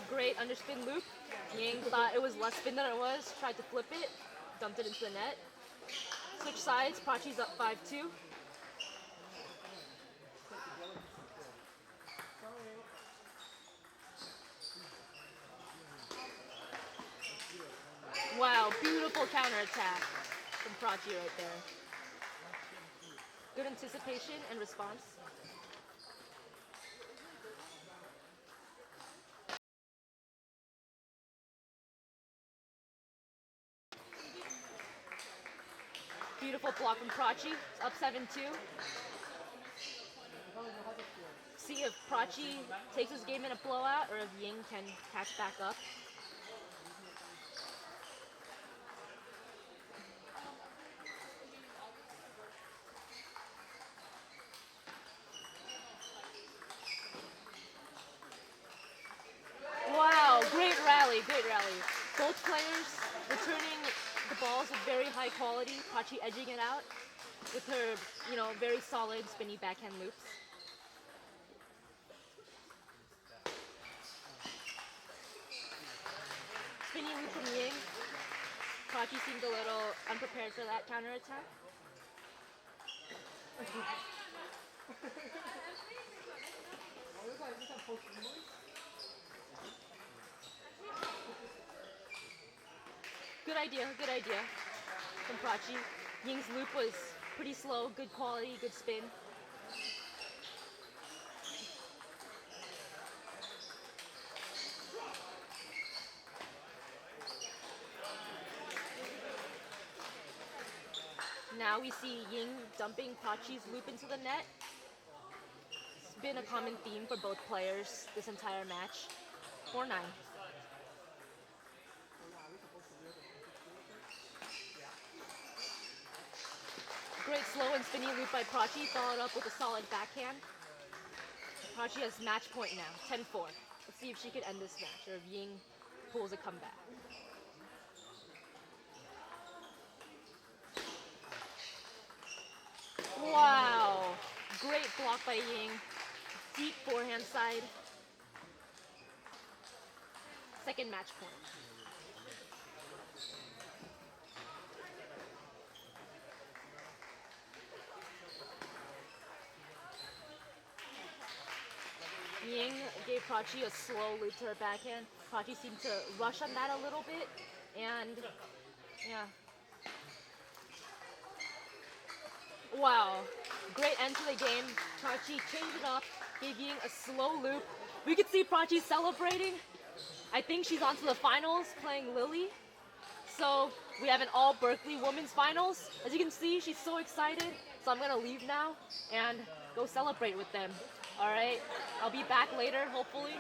Great underspin loop. Ying thought it was less spin than it was, tried to flip it, dumped it into the net. Switch sides, Pachi's up 5-2. Wow, beautiful counterattack from Pachi right there. Good anticipation and response. Beautiful block from Pachi. It's up 7-2. See if Pachi takes this game in a blowout or if Ying can catch back up. Wow, great rally, great rally. Both players returning the balls with very high quality. Pachi edging it out with her, very solid spinny backhand loops. Spinny spinny loop from Ying. Pachi seemed a little unprepared for that counter attack. Good idea from Pachi. Ying's loop was pretty slow, good quality, good spin. Now we see Ying dumping Pachi's loop into the net. It's been a common theme for both players this entire match. 4-9. Great slow and spinny loop by Pachi, followed up with a solid backhand. Pachi has match point now, 10-4. Let's see if she can end this match, or if Ying pulls a comeback. Wow, great block by Ying. Deep forehand side. Second match point. Ying gave Pachi a slow loop to her backhand. Pachi seemed to rush on that a little bit, and yeah. Wow, great end to the game. Pachi changed it up, gave Ying a slow loop. We could see Pachi celebrating. I think she's on to the finals playing Lily. So we have an all Berkeley women's finals. As you can see, she's so excited. So I'm gonna leave now and go celebrate with them. All right, I'll be back later, hopefully.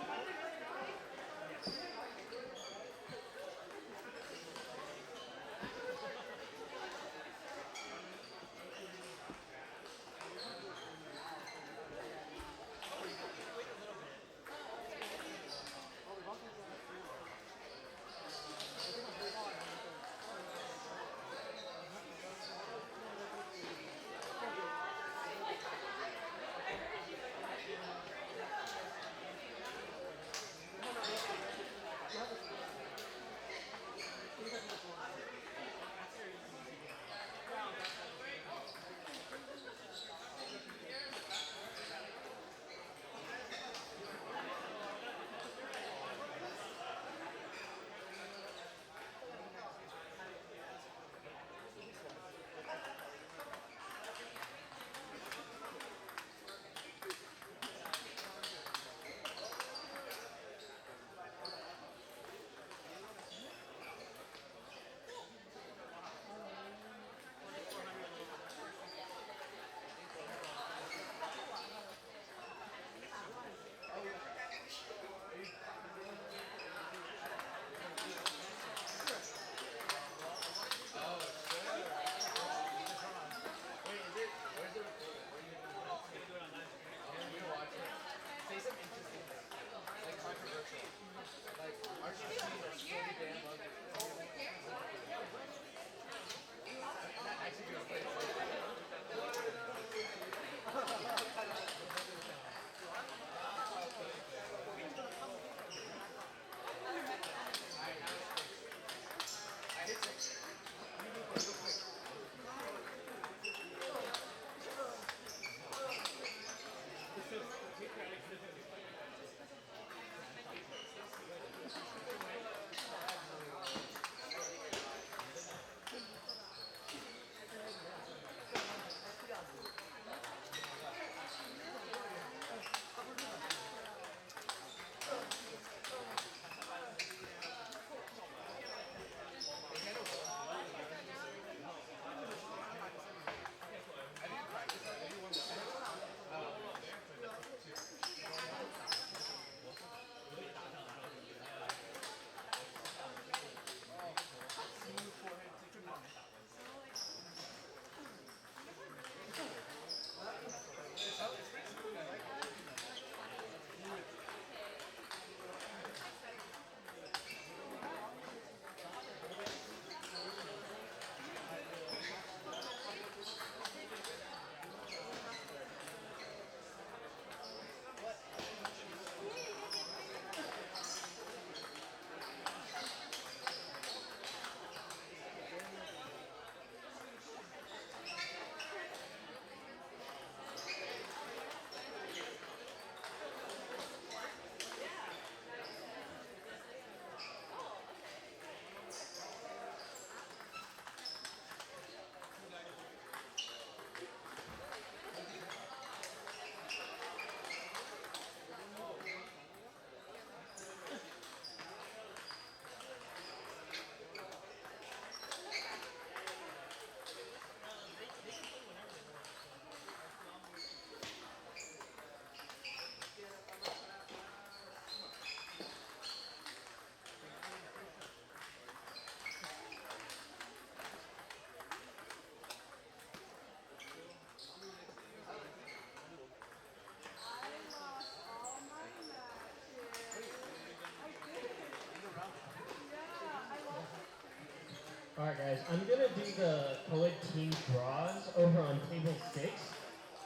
Alright guys, I'm gonna do the co-ed team draws over on table 6.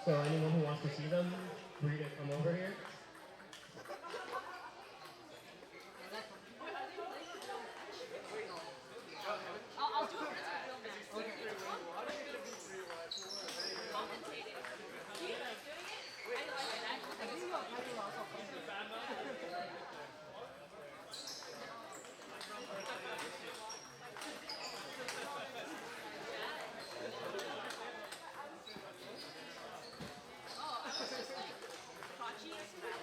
So anyone who wants to see them, free to come over here. I'll do it for a real match. Commentating. Do you like doing it? I like it actually. I think you'll also Oh, I was just like Pachi yesterday.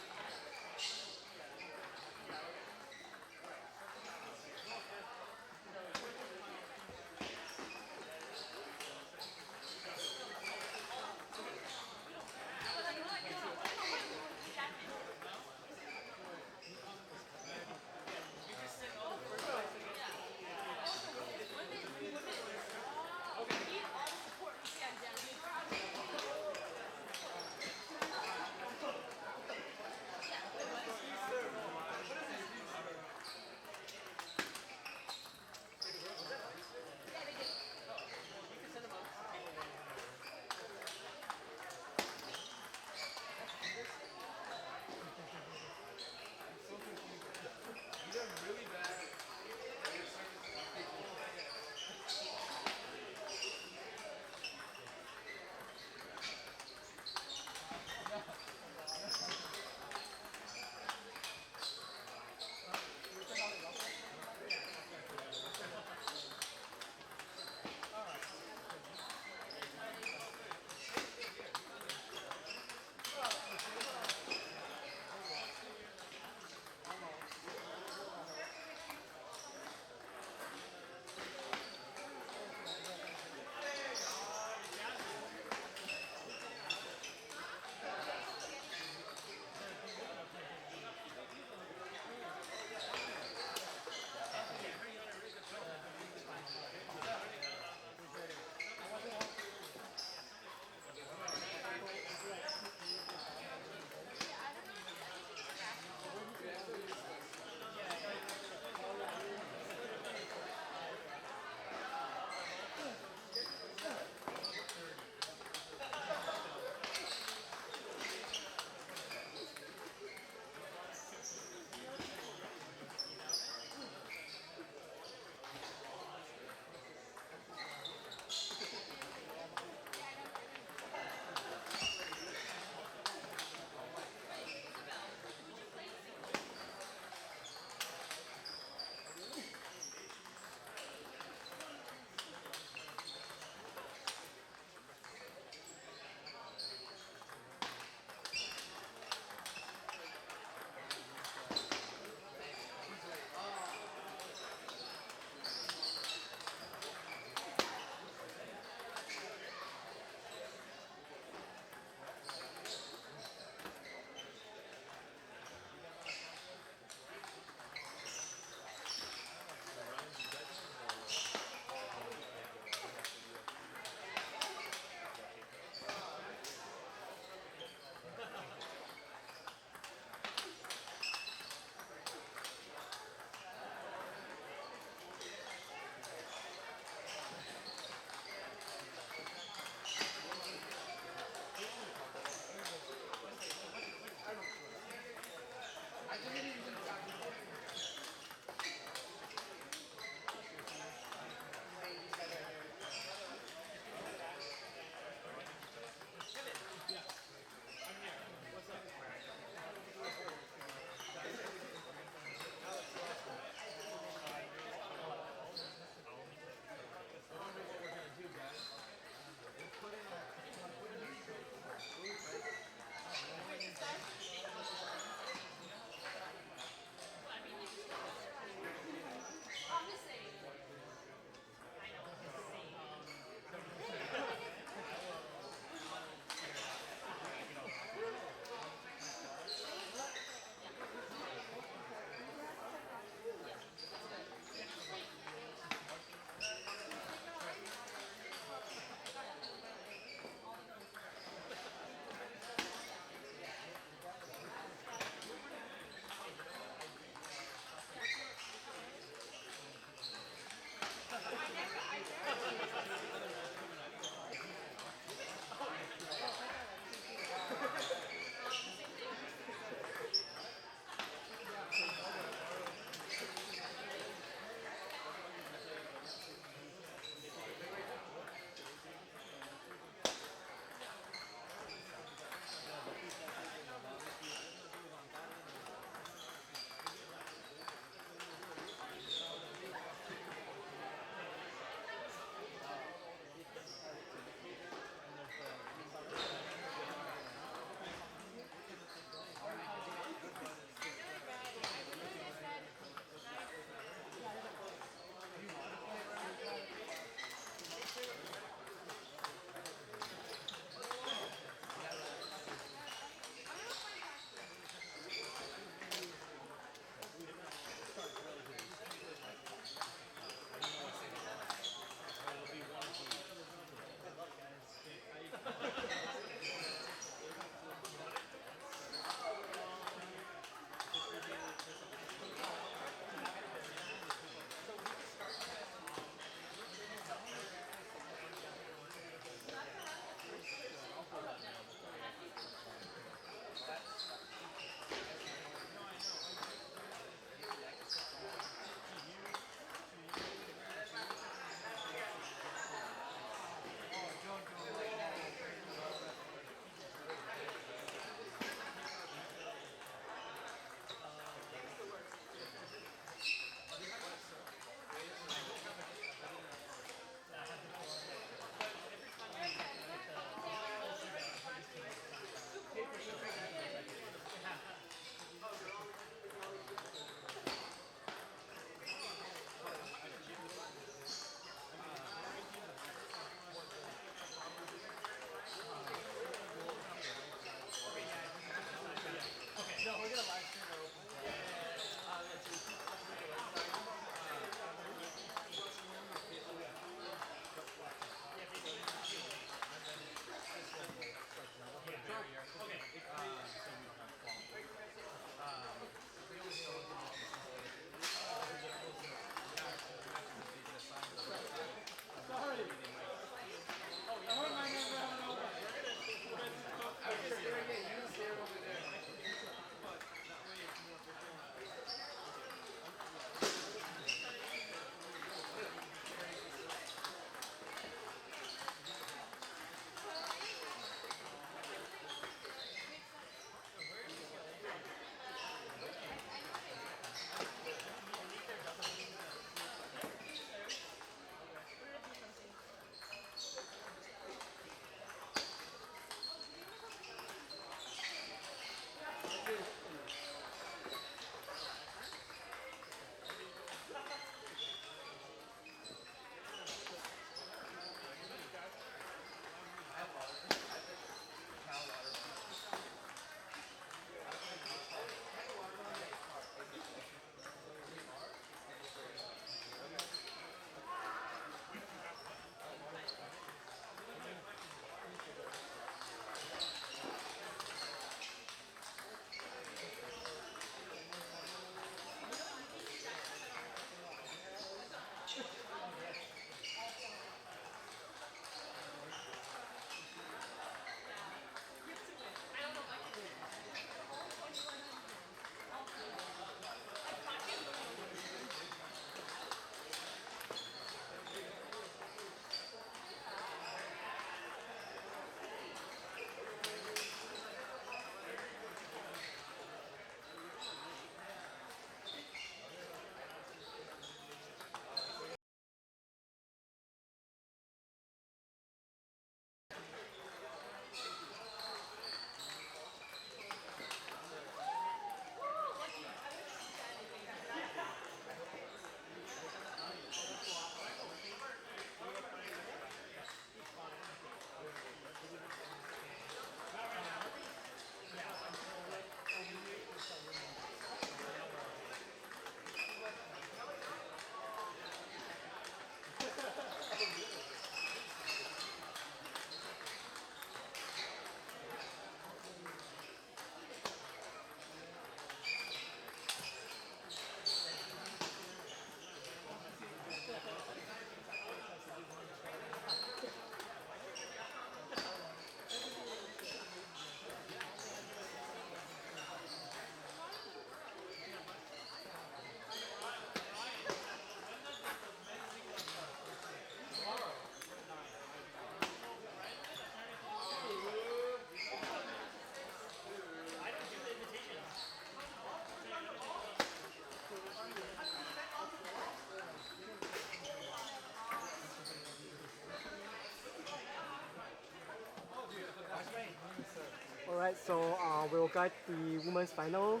Alright, so we'll guide the women's final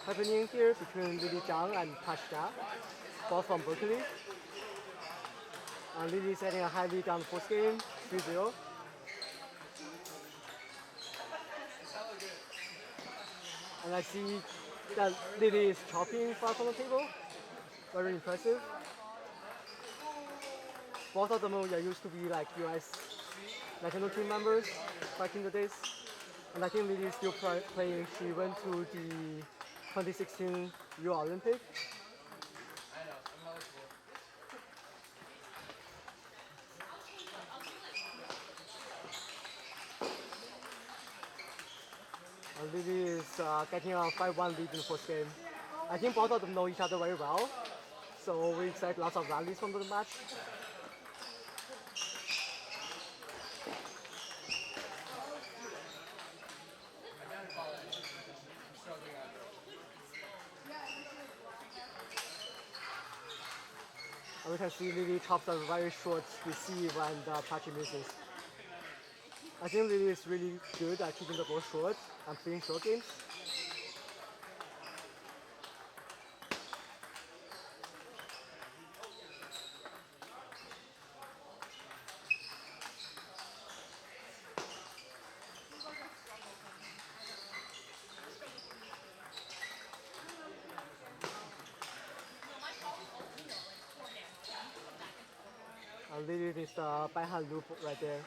happening here between Lily Zhang and Pachi, both from Berkeley. Lily is setting a high lead on the first game, 3-0. And I see that Lily is chopping far from the table. Very impressive. Both of them used to be like US national team members back in the days. And I think Lily is still playing. She went to the 2016 Rio Olympic. And Lily is getting a 5-1 lead in the first game. I think both of them know each other very well, so we expect lots of rallies from the match. And we can see Lily chops a very short receive and Pachi misses. I think Lily is really good at keeping the ball short and playing short games. And Lily is the backhand loop right there.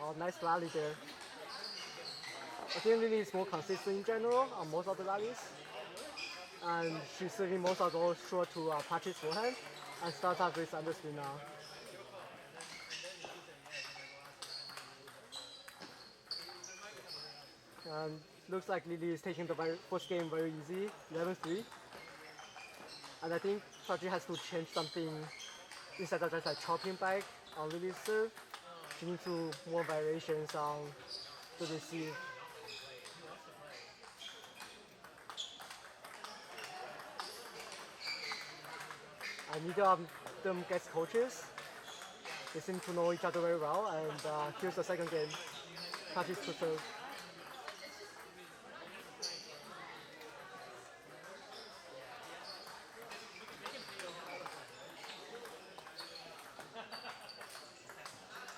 Oh, nice rally there. I think Lily is more consistent in general on most of the rallies. And she's serving most of those short to Pachi's forehand and starts out with underspin now. And looks like Lily is taking the first game very easy, 11-3. And I think Pachi has to change something instead of just like chopping back on Lily's serve. She needs to more variations on the receive. And neither of them gets coaches. They seem to know each other very well. And here's the second game. Pachi's to serve.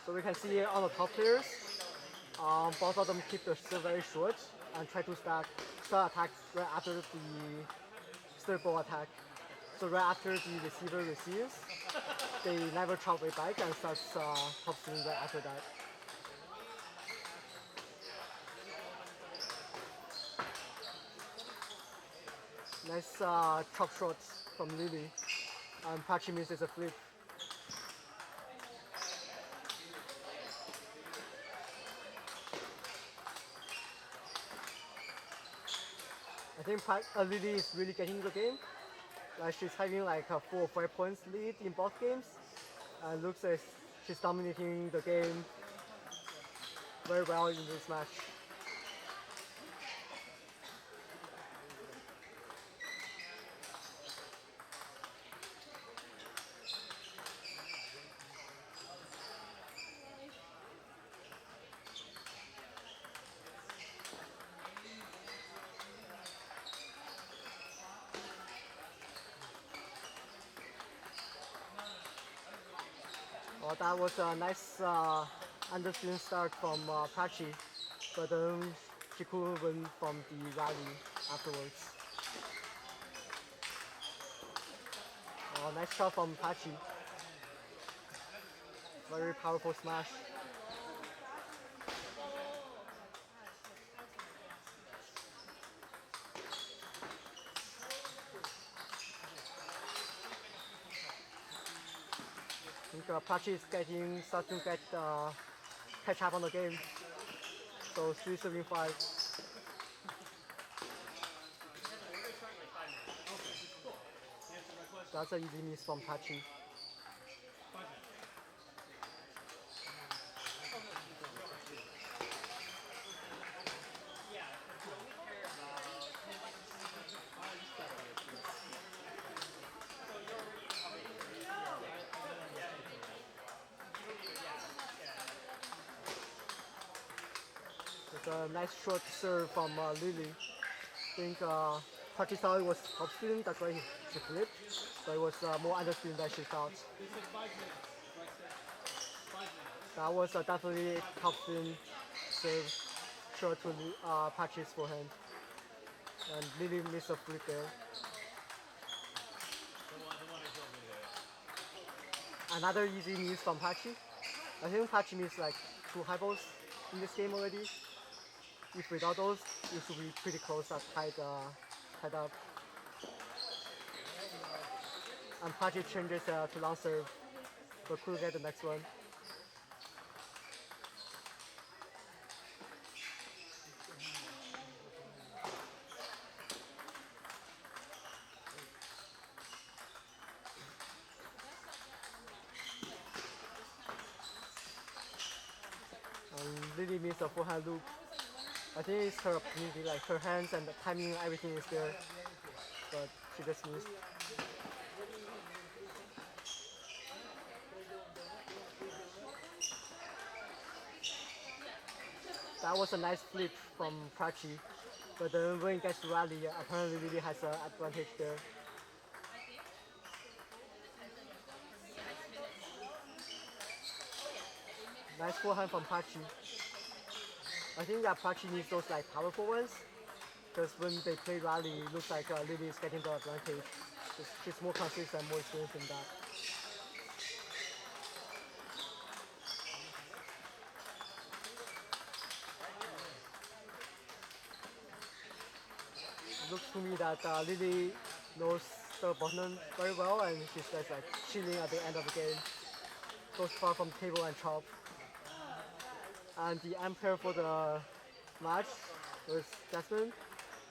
So we can see on the top players, both of them keep the serve very short and try to start attack right after the serve ball attack. So right after the receiver receives, they never chop it back and start TopSpin right after that. Nice chop shots from Lily, and Pachi misses a flip. I think Lily is really getting the game. Like she's having like a 4 or 5 points lead in both games, and looks like she's dominating the game very well in this match. Well, that was a nice underspin start from Pachi, but she couldn't win from the rally afterwards. Nice shot from Pachi. Very powerful smash. I think Pachi is starting to get catch up on the game. So 3 serving 5. That's an easy miss from Pachi. It's a nice short serve from Lily. I think Pachi thought it was TopSpin, that's why she flipped, but it was more underspin than she thought. That was definitely TopSpin serve, short to Pachi's forehand. And Lily missed a flip there. Another easy miss from Pachi. I think Pachi missed like 2 high balls in this game already. If without those, it should be pretty close at tied up. And Pachi changes to long serve, but could get the next one. And Lily missed a forehand loop. I think it's her opportunity, like her hands and the timing, everything is there, but she just missed. That was a nice flip from Pachi, but then when it gets to rally, apparently Lily has an advantage there. Nice forehand from Pachi. I think that Pachi needs those like powerful ones, because when they play rally, it looks like Lily is getting the advantage. She's more consistent, more experienced in that. It looks to me that Lily knows the button very well, and she's just like chilling at the end of the game. Goes far from table and chop. And the umpire for the match with Desmond,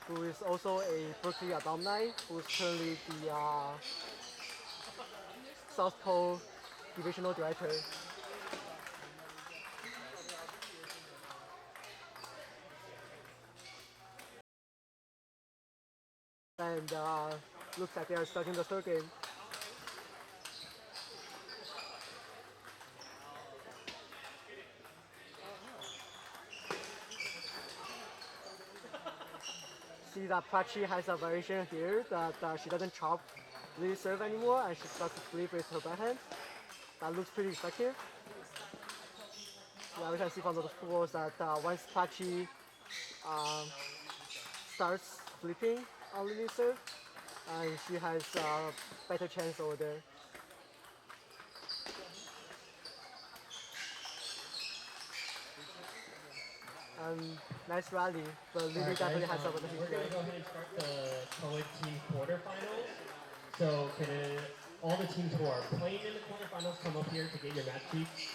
who is also a Berkeley alumni, who's currently the South Pole Divisional Director. And looks like they are starting the third game. See that Pachi has a variation here that she doesn't chop really serve anymore and she starts to flip with her backhand. That looks pretty effective. Yeah, we can see from those scores that once Pachi starts flipping on Lily's serve, and she has a better chance over there. Nice rally, but Lily definitely has something to We're going to go ahead and start the co-ed team quarterfinals. So can all the teams who are playing in the quarterfinals come up here to get your match sheets?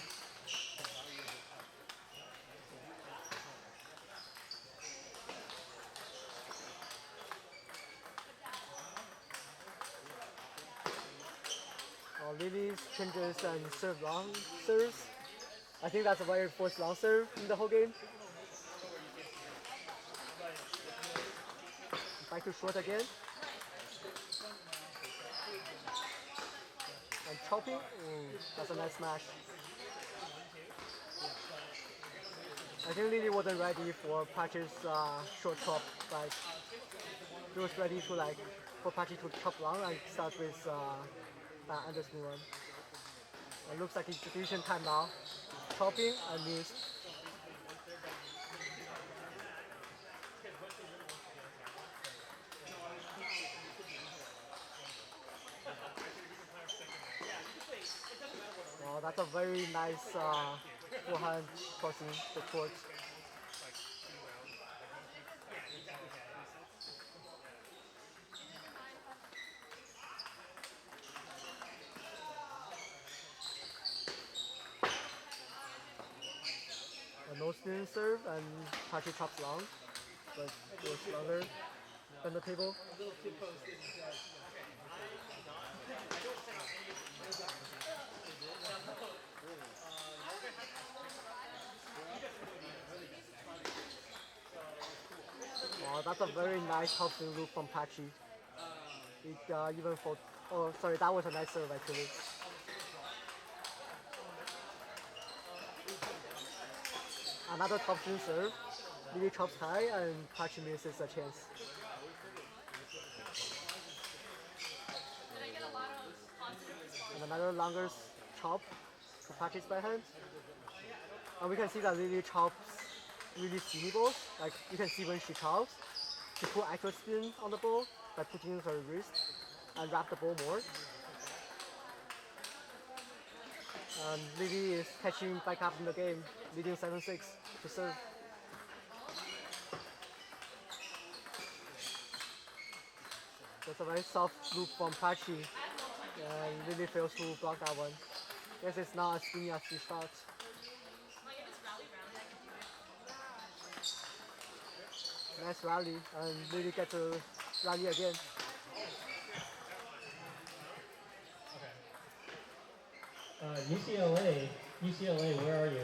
Lily's changes and serve long serves. I think that's a very first long serve in the whole game. Back to short again. And chopping, that's a nice smash. I think Lily wasn't ready for Pachi's short chop. Like, he was ready to for Pachi to chop long and start with that Anderson one. It looks like execution time now. Chopping and missed. Wow, that's a very nice forehand crossing the court. A no spin serve and Pachi chops long, but goes longer than the table. Wow, that's a very nice TopSpin loop from Pachi. It even for, oh sorry, that was a nice serve actually. Another TopSpin serve. Lily chops high and Pachi misses a chance. And another longer chop to Pachi's backhand. And we can see that Lily chops really skinny balls. Like you can see when she chops, she put extra spin on the ball by putting her wrist and wrap the ball more. And Lily is catching back up in the game, leading 7-6 to serve. That's a very soft loop from Pachi, and Lily fails to block that one. Guess it's not as skinny as she thought. Nice rally, and Lily gets to rally again. UCLA, where are you?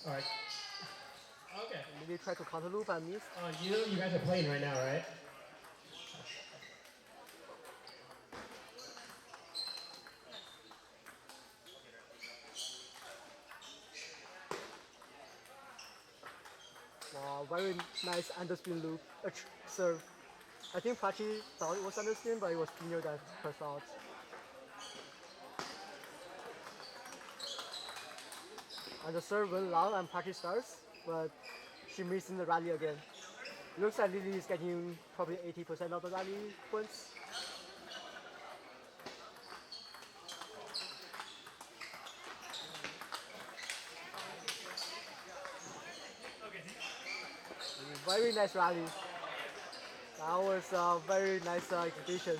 All right. Okay. Lily tried to counter loop and missed. You know you guys are playing right now, right? Wow, very nice underspin loop, serve. I think Pachi thought it was underspin, but it was skinnier than her thought. And the serve went long and Pachi starts, but she missed in the rally again. Looks like Lily is getting probably 80% of the rally points. Very nice rally. That was a very nice execution.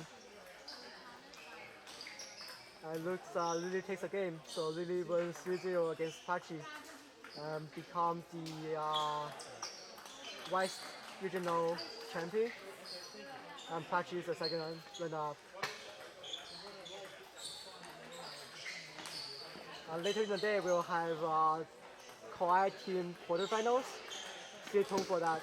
And looks Lily takes a game, so Lily wins 3-0 against Pachi. become the West Regional Champion. And Pachi is the second runner-up. Later in the day, we'll have co-ed team quarterfinals. Stay tuned for that.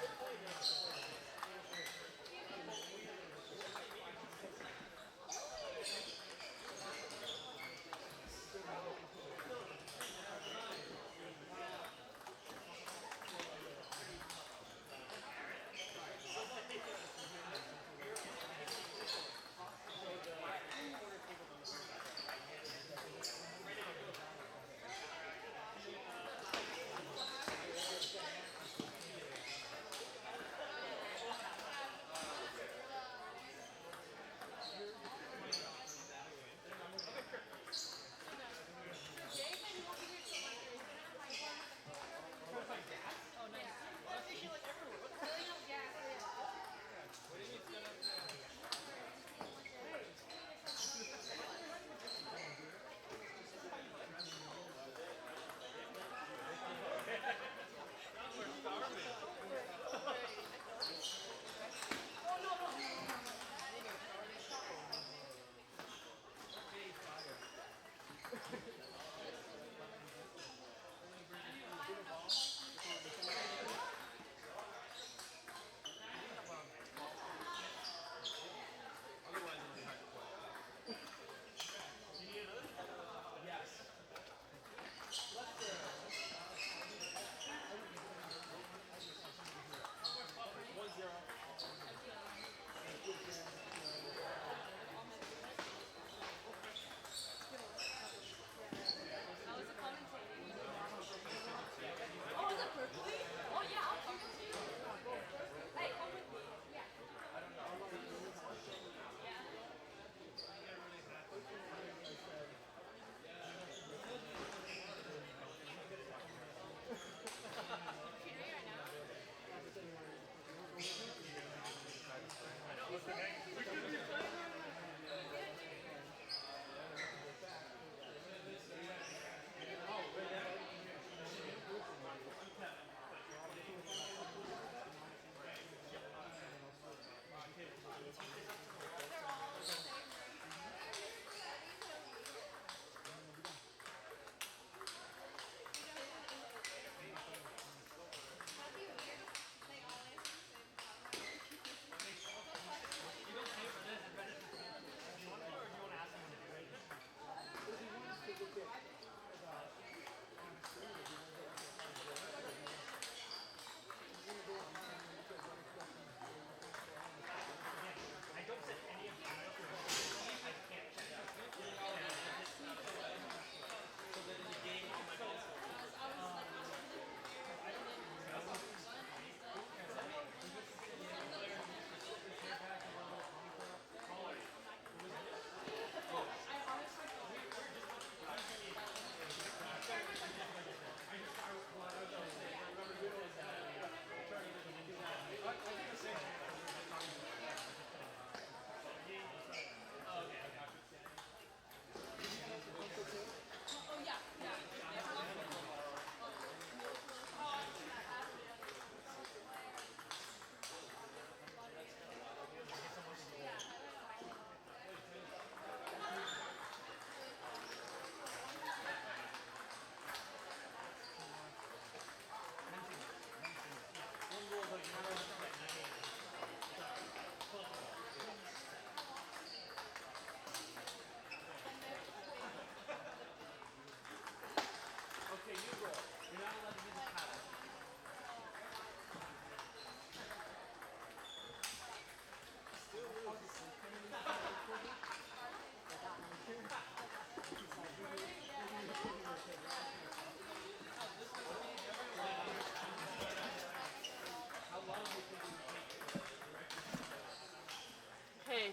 Hey,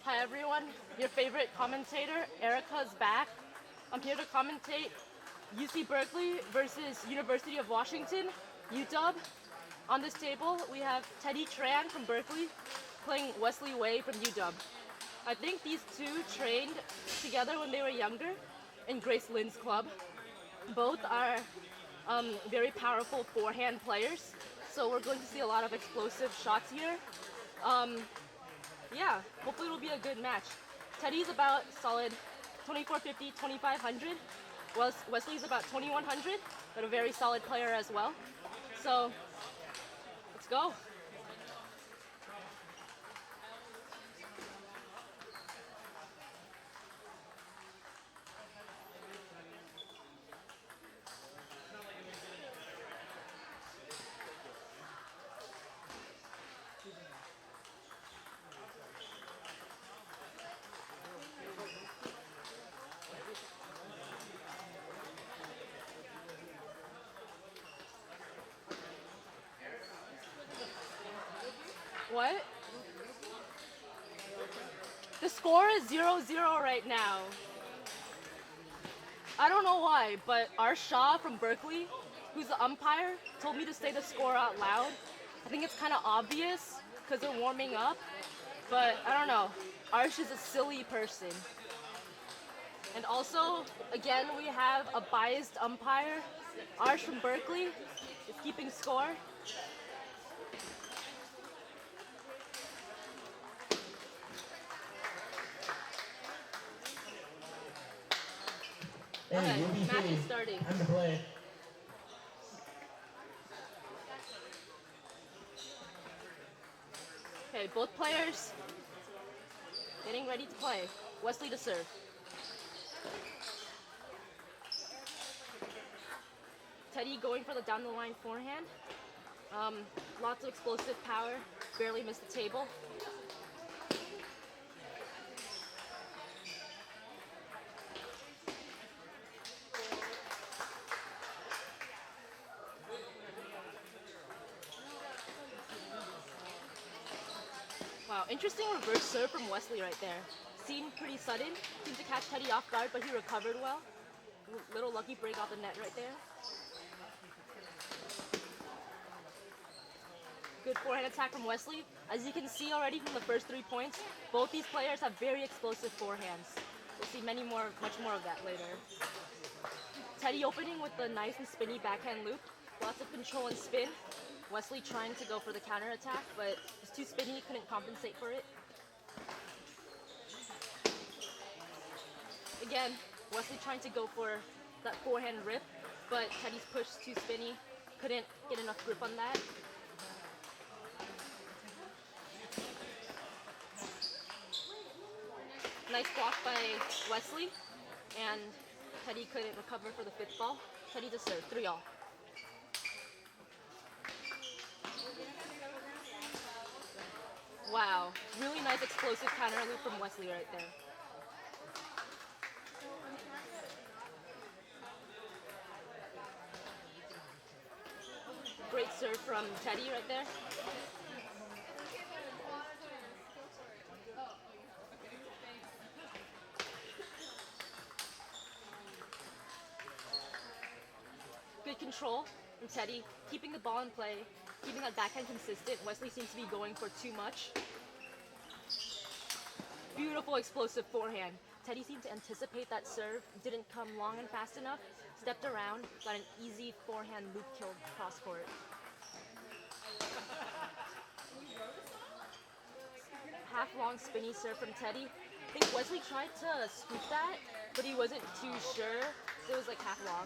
hi everyone. Your favorite commentator, Erica's back. I'm here to commentate UC Berkeley versus University of Washington, UW. On this table, we have Tran from Berkeley playing Wesley from UW. I think these two trained together when they were younger in Grace Lynn's club. Both are very powerful forehand players. So we're going to see a lot of explosive shots here. Yeah, hopefully it'll be a good match. Teddy's about solid 2450, 2500. Wesley's about 2100, but a very solid player as well. So let's go. What? The score is 0-0 right now. I don't know why, but our Shaw from Berkeley, who's the umpire, told me to say the score out loud. I think it's kind of obvious because they're warming up, but I don't know. Arsh is a silly person. And also, again, we have a biased umpire. Arsh from Berkeley is keeping score. Hey, Okay, UBC, match is starting. time to play. Okay, both players getting ready to play. Wesley to serve. Teddy going for the down the line forehand. Lots of explosive power. Barely missed the table. Wow, interesting reverse serve from Wesley right there. Seemed pretty sudden. Seemed to catch Teddy off guard, but he recovered well. Little lucky break off the net right there. Good forehand attack from Wesley. As you can see already from the first 3 points, both these players have very explosive forehands. We'll see much more of that later. Teddy opening with the nice and spinny backhand loop. Lots of control and spin. Wesley trying to go for the counter attack, but it was too spinny, he couldn't compensate for it. Again, Wesley trying to go for that forehand rip, but Teddy's push too spinny, couldn't get enough grip on that. Nice block by Wesley, and Teddy couldn't recover for the 5th ball. Teddy to serve, 3-all. Wow, really nice explosive counter loop from Wesley right there. Great serve from Teddy right there. Good control from Teddy, keeping the ball in play, keeping that backhand consistent. Wesley seems to be going for too much. Beautiful explosive forehand. Teddy seemed to anticipate that serve, didn't come long and fast enough, stepped around, got an easy forehand loop kill cross court. Half long spinny serve from Teddy. I think Wesley tried to scoop that, but he wasn't too sure, so it was like half long.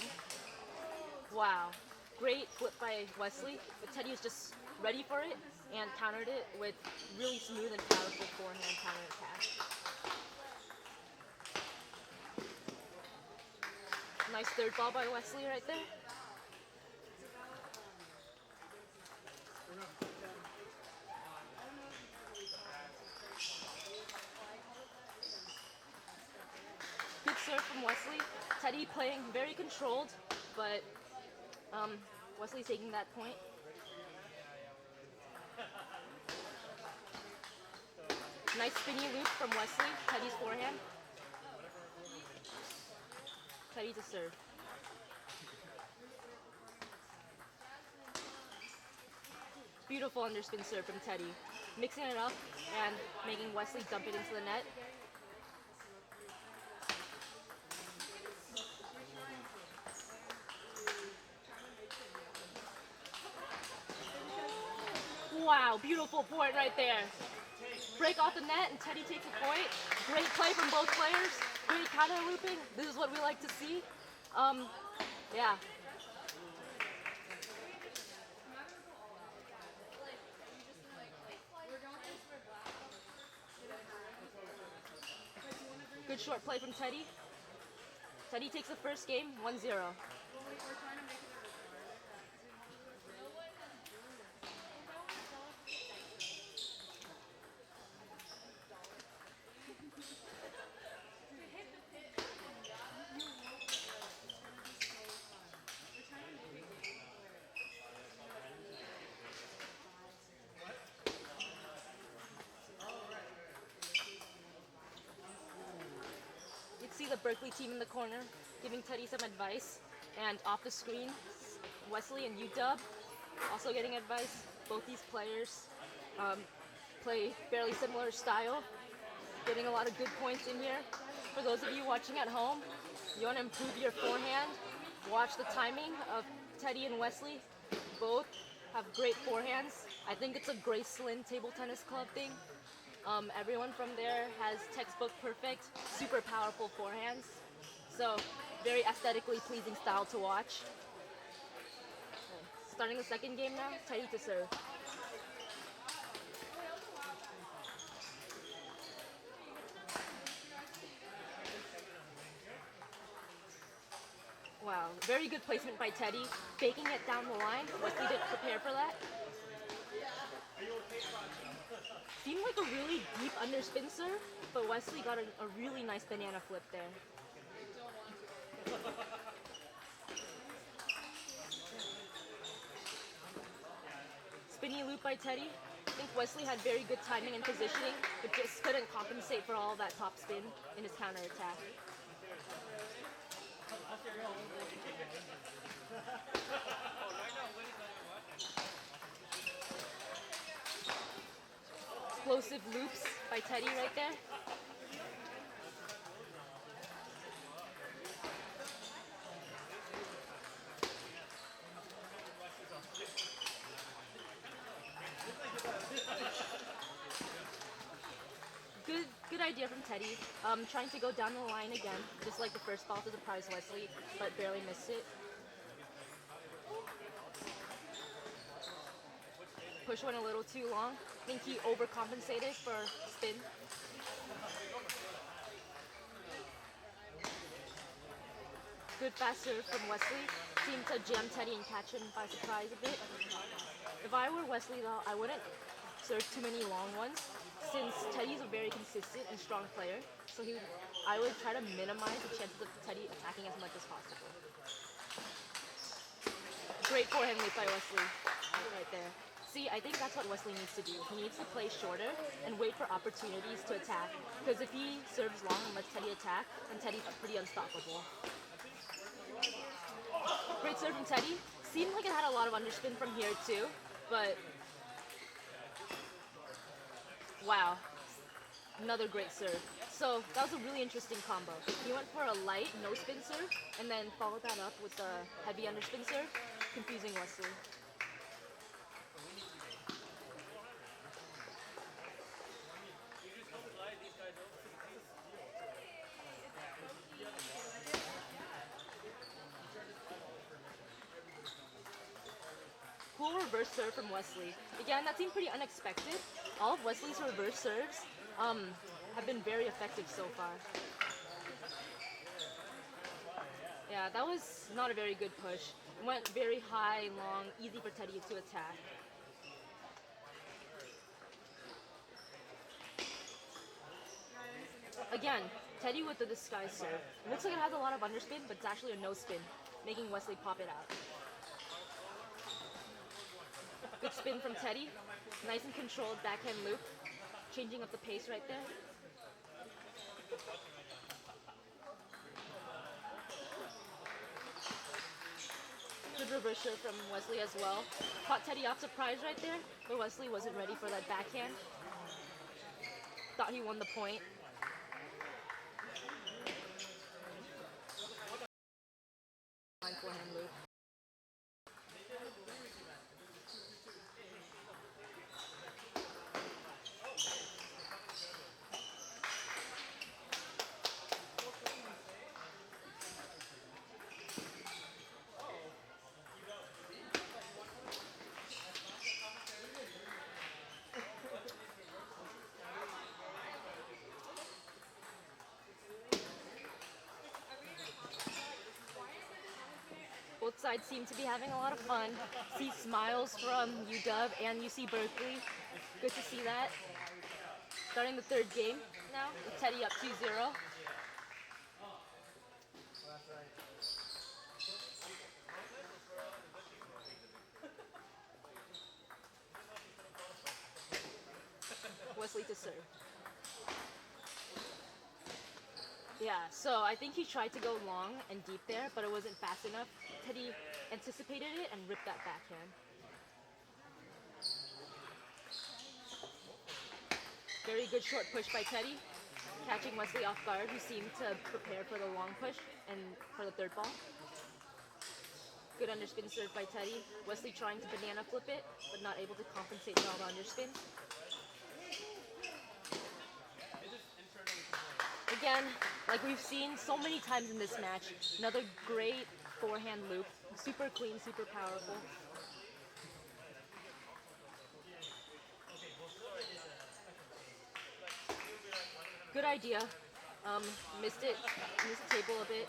Wow, great flip by Wesley, but Teddy was just ready for it and countered it with really smooth and powerful forehand counter attack. Nice 3rd ball by Wesley right there. Good serve from Wesley. Teddy playing very controlled, but Wesley's taking that point. Nice spinny loop from Wesley. Teddy's forehand. Teddy to serve. Beautiful underspin serve from Teddy. Mixing it up and making Wesley dump it into the net. Wow, beautiful point right there. Break off the net and Teddy takes a point. Great play from both players. Great counter looping. This is what we like to see. Yeah. Good short play from Teddy. Teddy takes the first game, 1-0. You can see the Berkeley team in the corner giving Teddy some advice, and off the screen, Wesley and UW also getting advice. Both these players play fairly similar style, getting a lot of good points in here. For those of you watching at home, you want to improve your forehand, watch the timing of Teddy and Wesley. Both have great forehands. I think it's a Graceland Table Tennis Club thing. Everyone from there has textbook perfect, super powerful forehands. So very aesthetically pleasing style to watch. Starting the second game now, Teddy to serve. Wow, very good placement by Teddy. Faking it down the line. Wesley didn't prepare for that. Seemed like a really deep underspin serve, but Wesley got a really nice banana flip there. Spinny loop by Teddy. I think Wesley had very good timing and positioning, but just couldn't compensate for all of that top spin in his counterattack. Explosive loops by Teddy right there. Good idea from Teddy. Trying to go down the line again, just like the first ball to surprise Wesley, but barely missed it. Push went a little too long. I think he overcompensated for spin. Good fast serve from Wesley. Seemed to jam Teddy and catch him by surprise a bit. If I were Wesley though, I wouldn't serve too many long ones, since Teddy's a very consistent and strong player. So I would try to minimize the chances of Teddy attacking as much as possible. Great forehand leap by Wesley, right there. See, I think that's what Wesley needs to do. He needs to play shorter and wait for opportunities to attack. Because if he serves long and lets Teddy attack, then Teddy's pretty unstoppable. Great serve from Teddy. Seemed like it had a lot of underspin from here too, but wow, another great serve. So that was a really interesting combo. He went for a light no spin serve and then followed that up with a heavy underspin serve, confusing Wesley. Cool reverse serve from Wesley. Again, that seemed pretty unexpected. All of Wesley's reverse serves have been very effective so far. Yeah, that was not a very good push. It went very high, long, easy for Teddy to attack. Again, Teddy with the disguise serve. It looks like it has a lot of underspin, but it's actually a no spin, making Wesley pop it out. Good spin from Teddy. Nice and controlled backhand loop. Changing up the pace right there. Good reverse serve from Wesley as well. Caught Teddy off surprise right there, but Wesley wasn't ready for that backhand. Thought he won the point. Forehand loop. Both sides seem to be having a lot of fun. See smiles from UW and UC Berkeley. Good to see that. Starting the third game now with Teddy up 2-0. Wesley to serve. Yeah, so I think he tried to go long and deep there, but it wasn't fast enough. Teddy anticipated it and ripped that backhand. Very good short push by Teddy, catching Wesley off guard, who seemed to prepare for the long push and for the third ball. Good underspin serve by Teddy. Wesley trying to banana flip it, but not able to compensate for all the underspin. Again, like we've seen so many times in this match, another great forehand loop. Super clean, super powerful. Good idea. Missed the table a bit.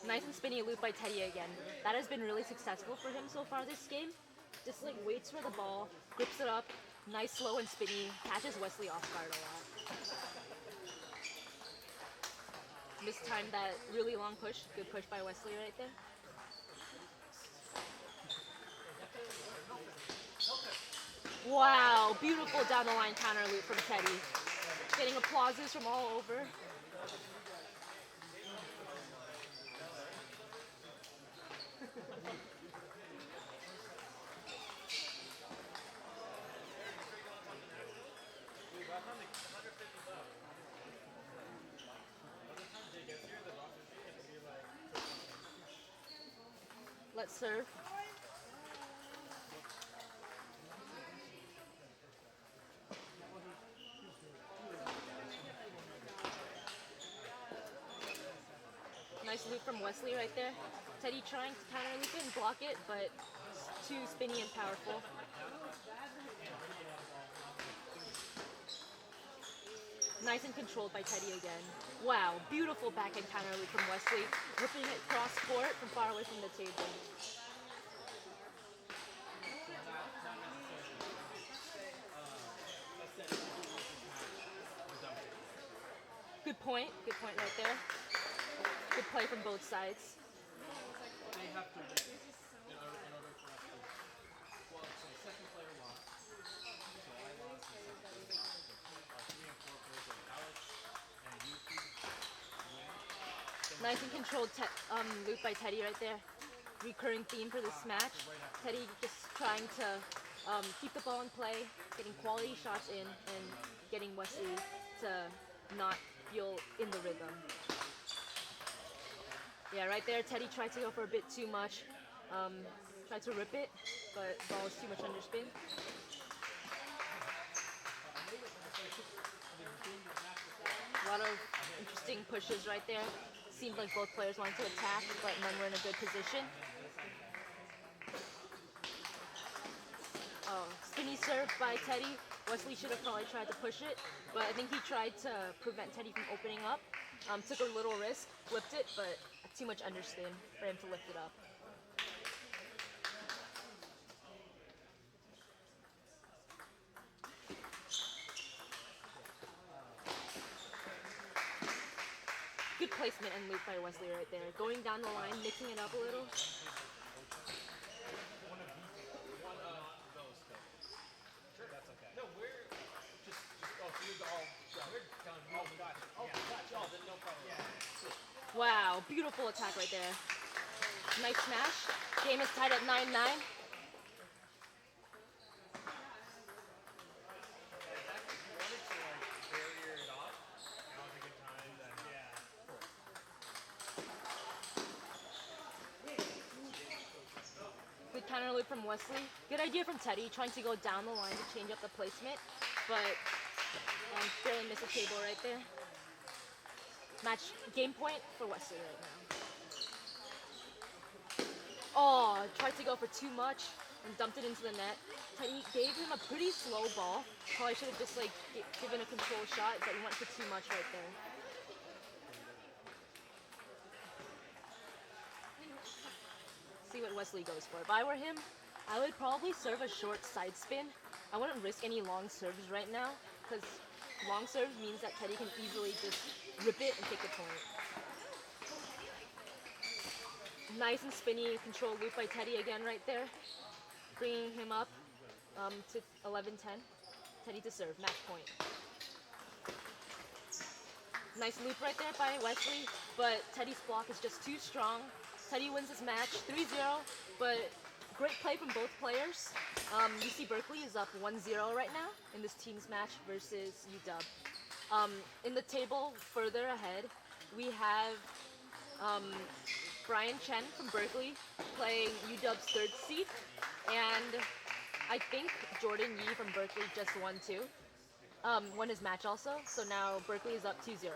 Nice and spinny loop by Teddy again. That has been really successful for him so far this game. Just like waits for the ball, grips it up, nice slow and spinny, catches Wesley off guard a lot. Mistimed that really long push. Good push by Wesley right there. Wow, beautiful down the line counter loop from Teddy. Getting applauses from all over. Let's serve. Nice loop from Wesley right there. Teddy trying to counter loop it and block it, but too spinny and powerful. Nice and controlled by Teddy again. Wow, beautiful backhand counter loop from Wesley, ripping it cross court from far away from the table. Good point right there. Good play from both sides. They have to win in order for us to. Well, so second player lost. So I lost the second player lost. 3 and 4 players of Alex and Yuki win. Nice and controlled loop by Teddy right there. Recurring theme for this match. Teddy just trying to keep the ball in play, getting quality shots in, and getting Wesley to not feel in the rhythm. Yeah, right there, Teddy tried to go for a bit too much. Tried to rip it, but ball was too much underspin. A lot of interesting pushes right there. Seemed like both players wanted to attack, but none were in a good position. Oh, spinny serve by Teddy. Wesley should have probably tried to push it, but I think he tried to prevent Teddy from opening up. Took a little risk, flipped it, but too much underspin for him to lift it up. Good placement and loop by Wesley right there. Going down the line, mixing it up a little. Wow, beautiful attack right there. Nice smash. Game is tied at 9-9. Good counter loop from Wesley. Good idea from Teddy, trying to go down the line to change up the placement, but barely missed a table right there. Match game point for Wesley right now. Oh, tried to go for too much and dumped it into the net. Teddy gave him a pretty slow ball. Probably should have just like given a control shot, but he went for too much right there. See what Wesley goes for. If I were him, I would probably serve a short side spin. I wouldn't risk any long serves right now, because long serves means that Teddy can easily just rip it and take the point. Nice and spinny control loop by Teddy again right there, bringing him up to 11-10. Teddy to serve, match point. Nice loop right there by Wesley, but Teddy's block is just too strong. Teddy wins this match 3-0, but great play from both players. UC Berkeley is up 1-0 right now in this team's match versus UW. In the table further ahead, we have Brian Chen from Berkeley playing UW's third seed, and I think Jordan Yee from Berkeley just won too. Won his match also, so now Berkeley is up 2-0.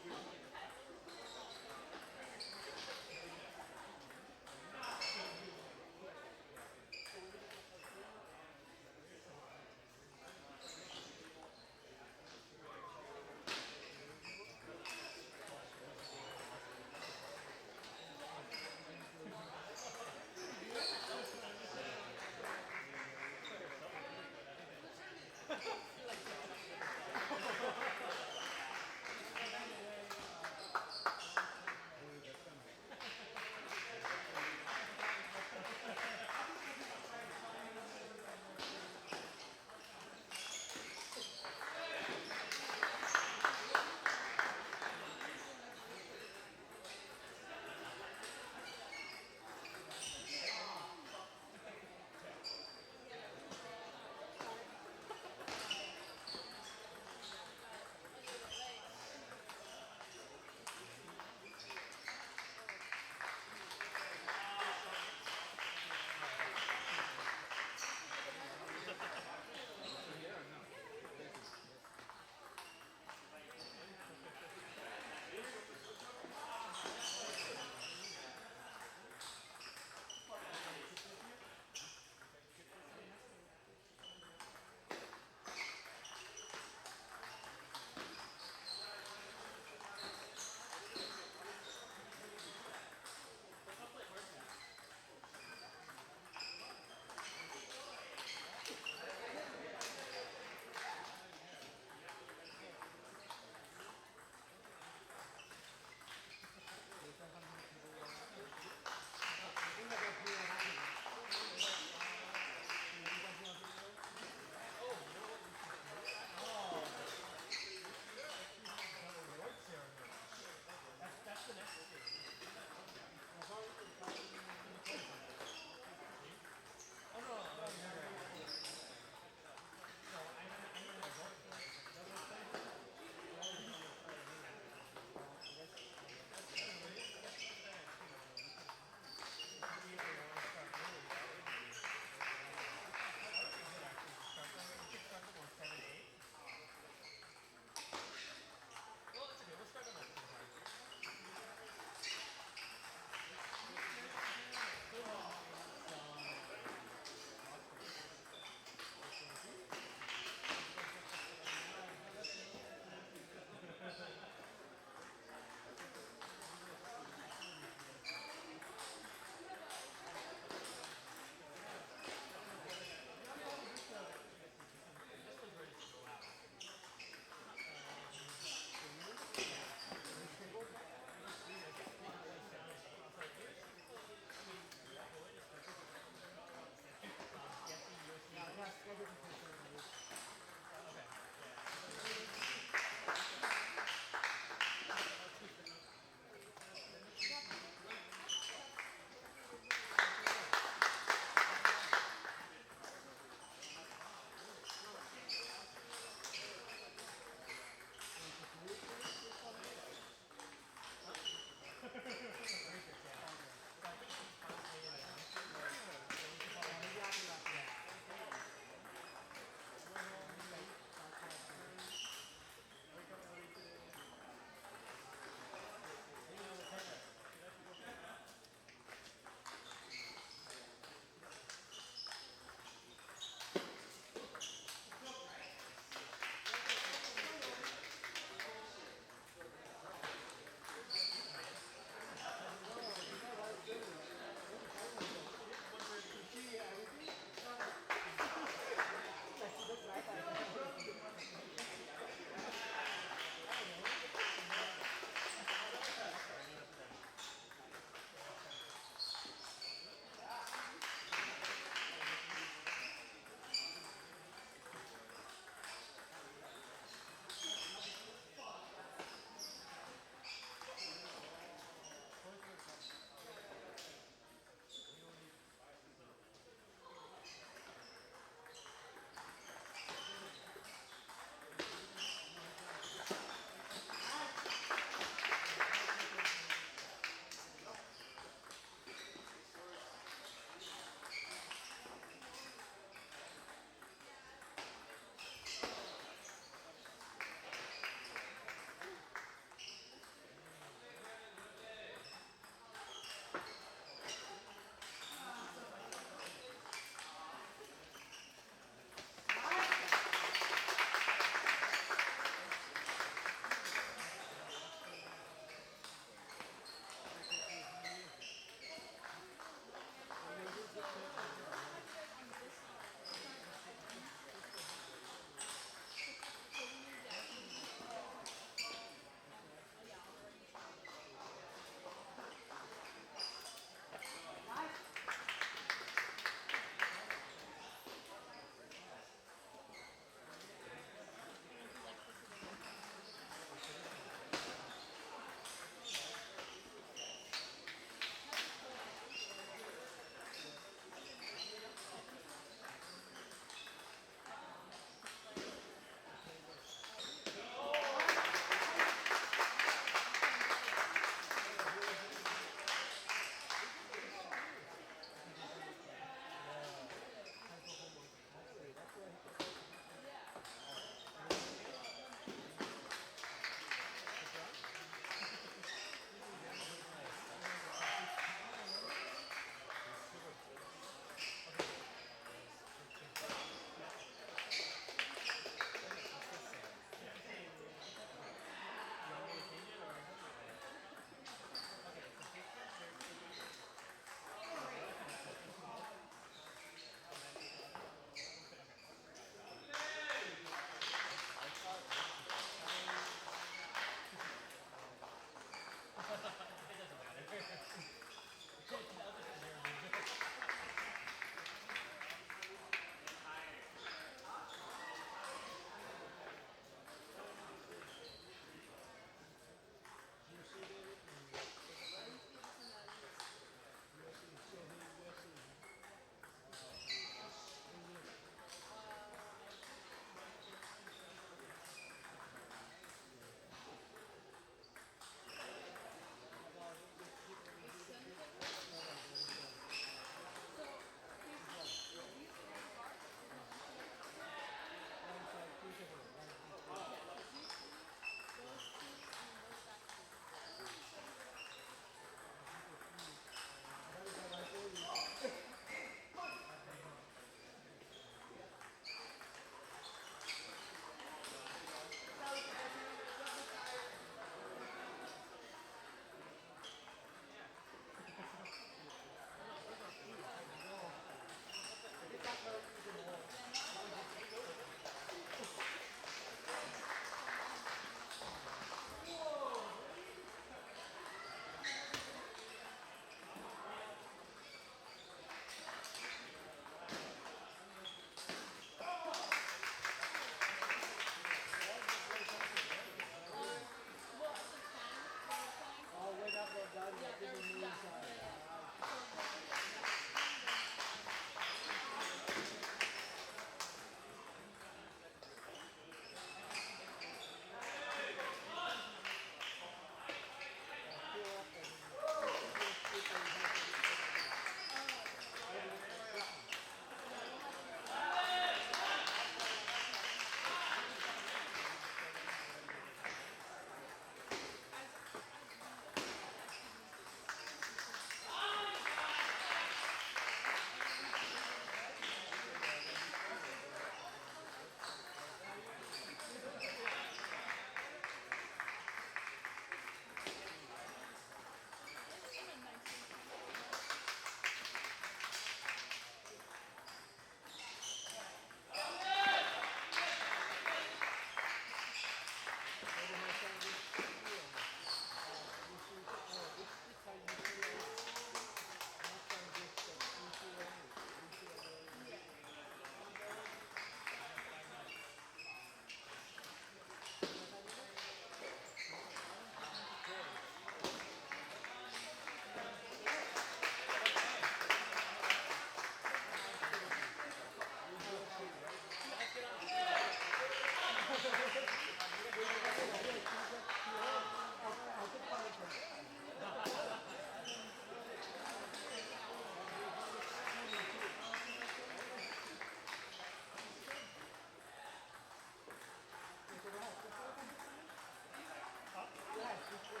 We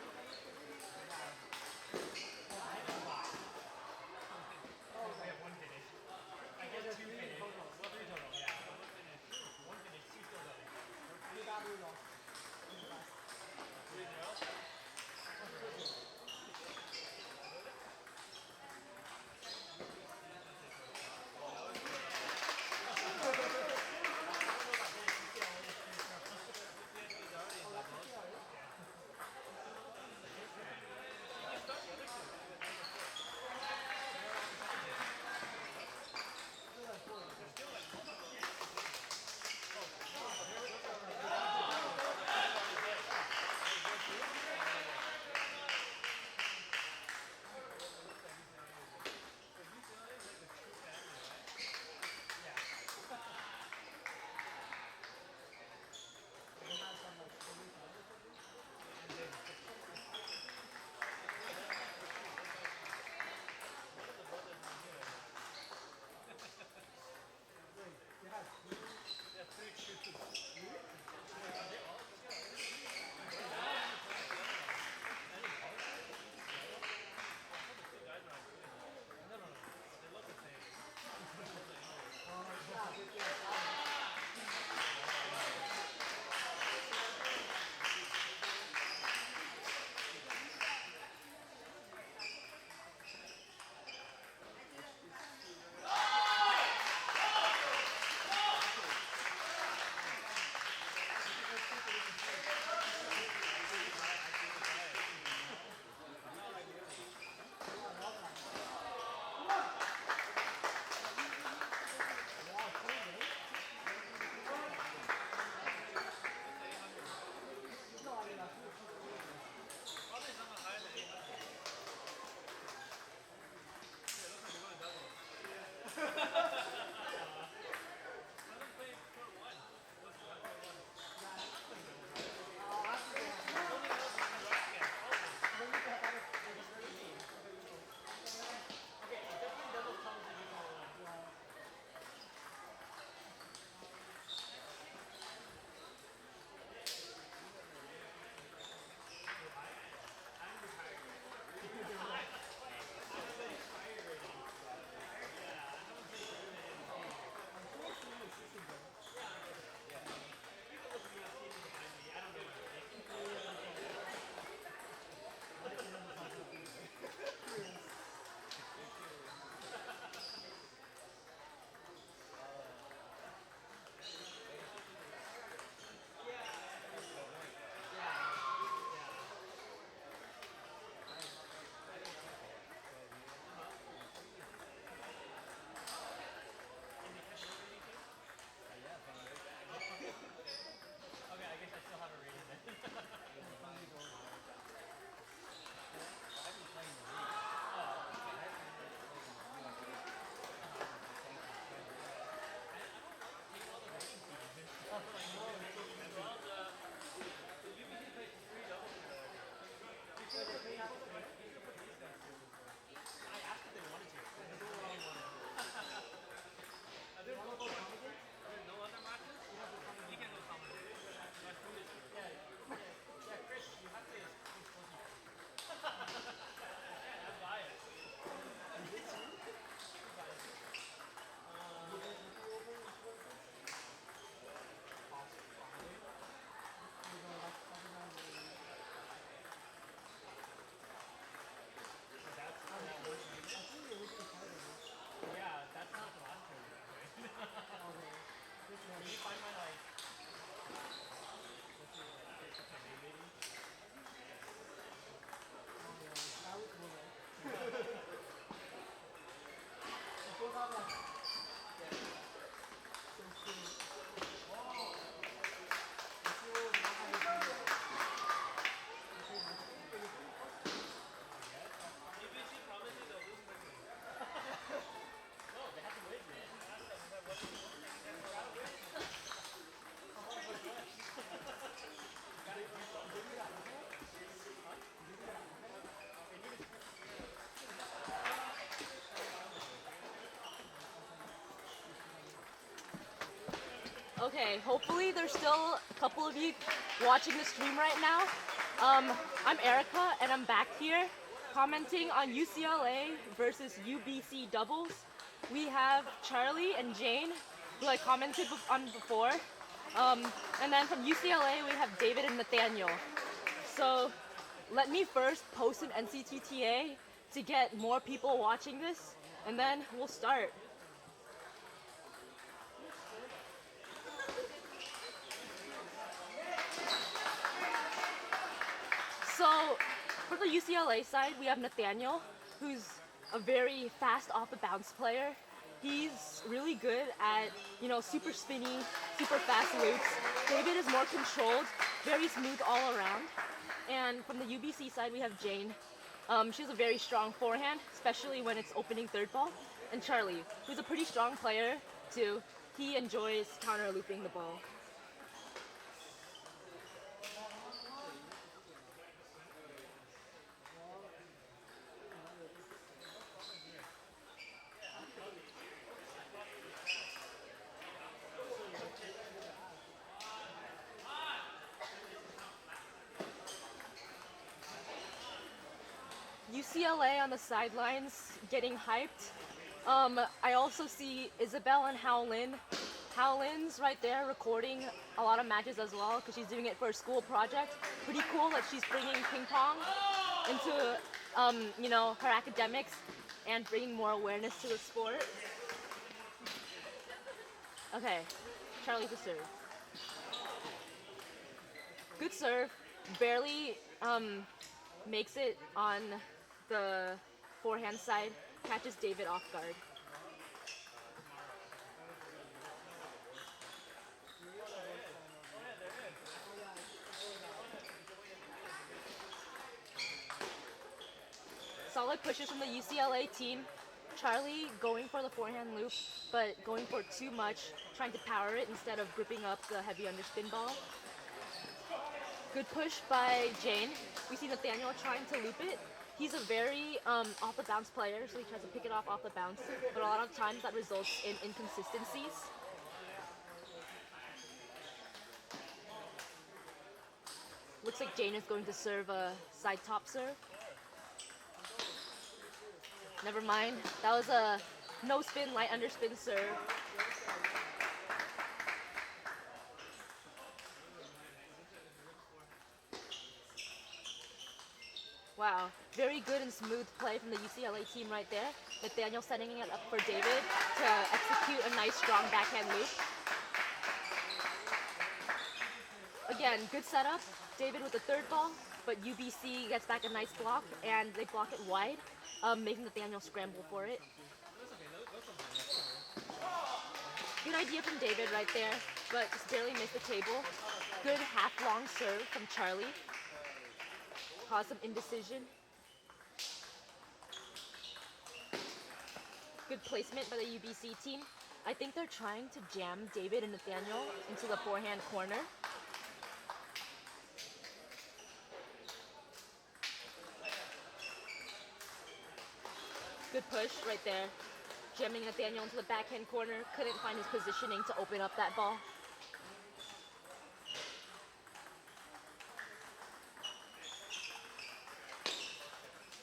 have one finish. I guess two finish. Three total, yeah. One finish, two still going. 3-0. Okay, hopefully there's still a couple of you watching the stream right now. I'm Erica, and I'm back here commenting on UCLA versus UBC doubles. We have Charlie and Jane, who I commented on before. And then from UCLA, we have David and Nathaniel. So let me first post an NCTTA to get more people watching this, and then we'll start. So for the UCLA side, we have Nathaniel, who's a very fast off the bounce player. He's really good at, super spinny, super fast loops. David is more controlled, very smooth all around. And from the UBC side, we have Jane. She has a very strong forehand, especially when it's opening third ball. And Charlie, who's a pretty strong player too. He enjoys counter looping the ball. UCLA on the sidelines getting hyped. I also see Isabel and Howlin. Howlin's right there recording a lot of matches as well because she's doing it for a school project. Pretty cool that she's bringing ping pong into, her academics and bringing more awareness to the sport. Okay, Charlie to serve. Good serve. Barely makes it on the forehand side, catches David off guard. Solid pushes from the UCLA team. Charlie going for the forehand loop, but going for too much, trying to power it instead of gripping up the heavy underspin ball. Good push by Jane. We see Nathaniel trying to loop it. He's a very off the bounce player, so he tries to pick it off the bounce, but a lot of times that results in inconsistencies. Looks like Jane is going to serve a side top serve. Never mind, that was a no spin, light underspin serve. Wow, very good and smooth play from the UCLA team right there. Nathaniel setting it up for David to execute a nice strong backhand loop. Again, good setup. David with the third ball, but UBC gets back a nice block and they block it wide, making Nathaniel scramble for it. Good idea from David right there, but just barely missed the table. Good half-long serve from Charlie. Caused some indecision. Good placement by the UBC team. I think they're trying to jam David and Nathaniel into the forehand corner. Good push right there. Jamming Nathaniel into the backhand corner. Couldn't find his positioning to open up that ball.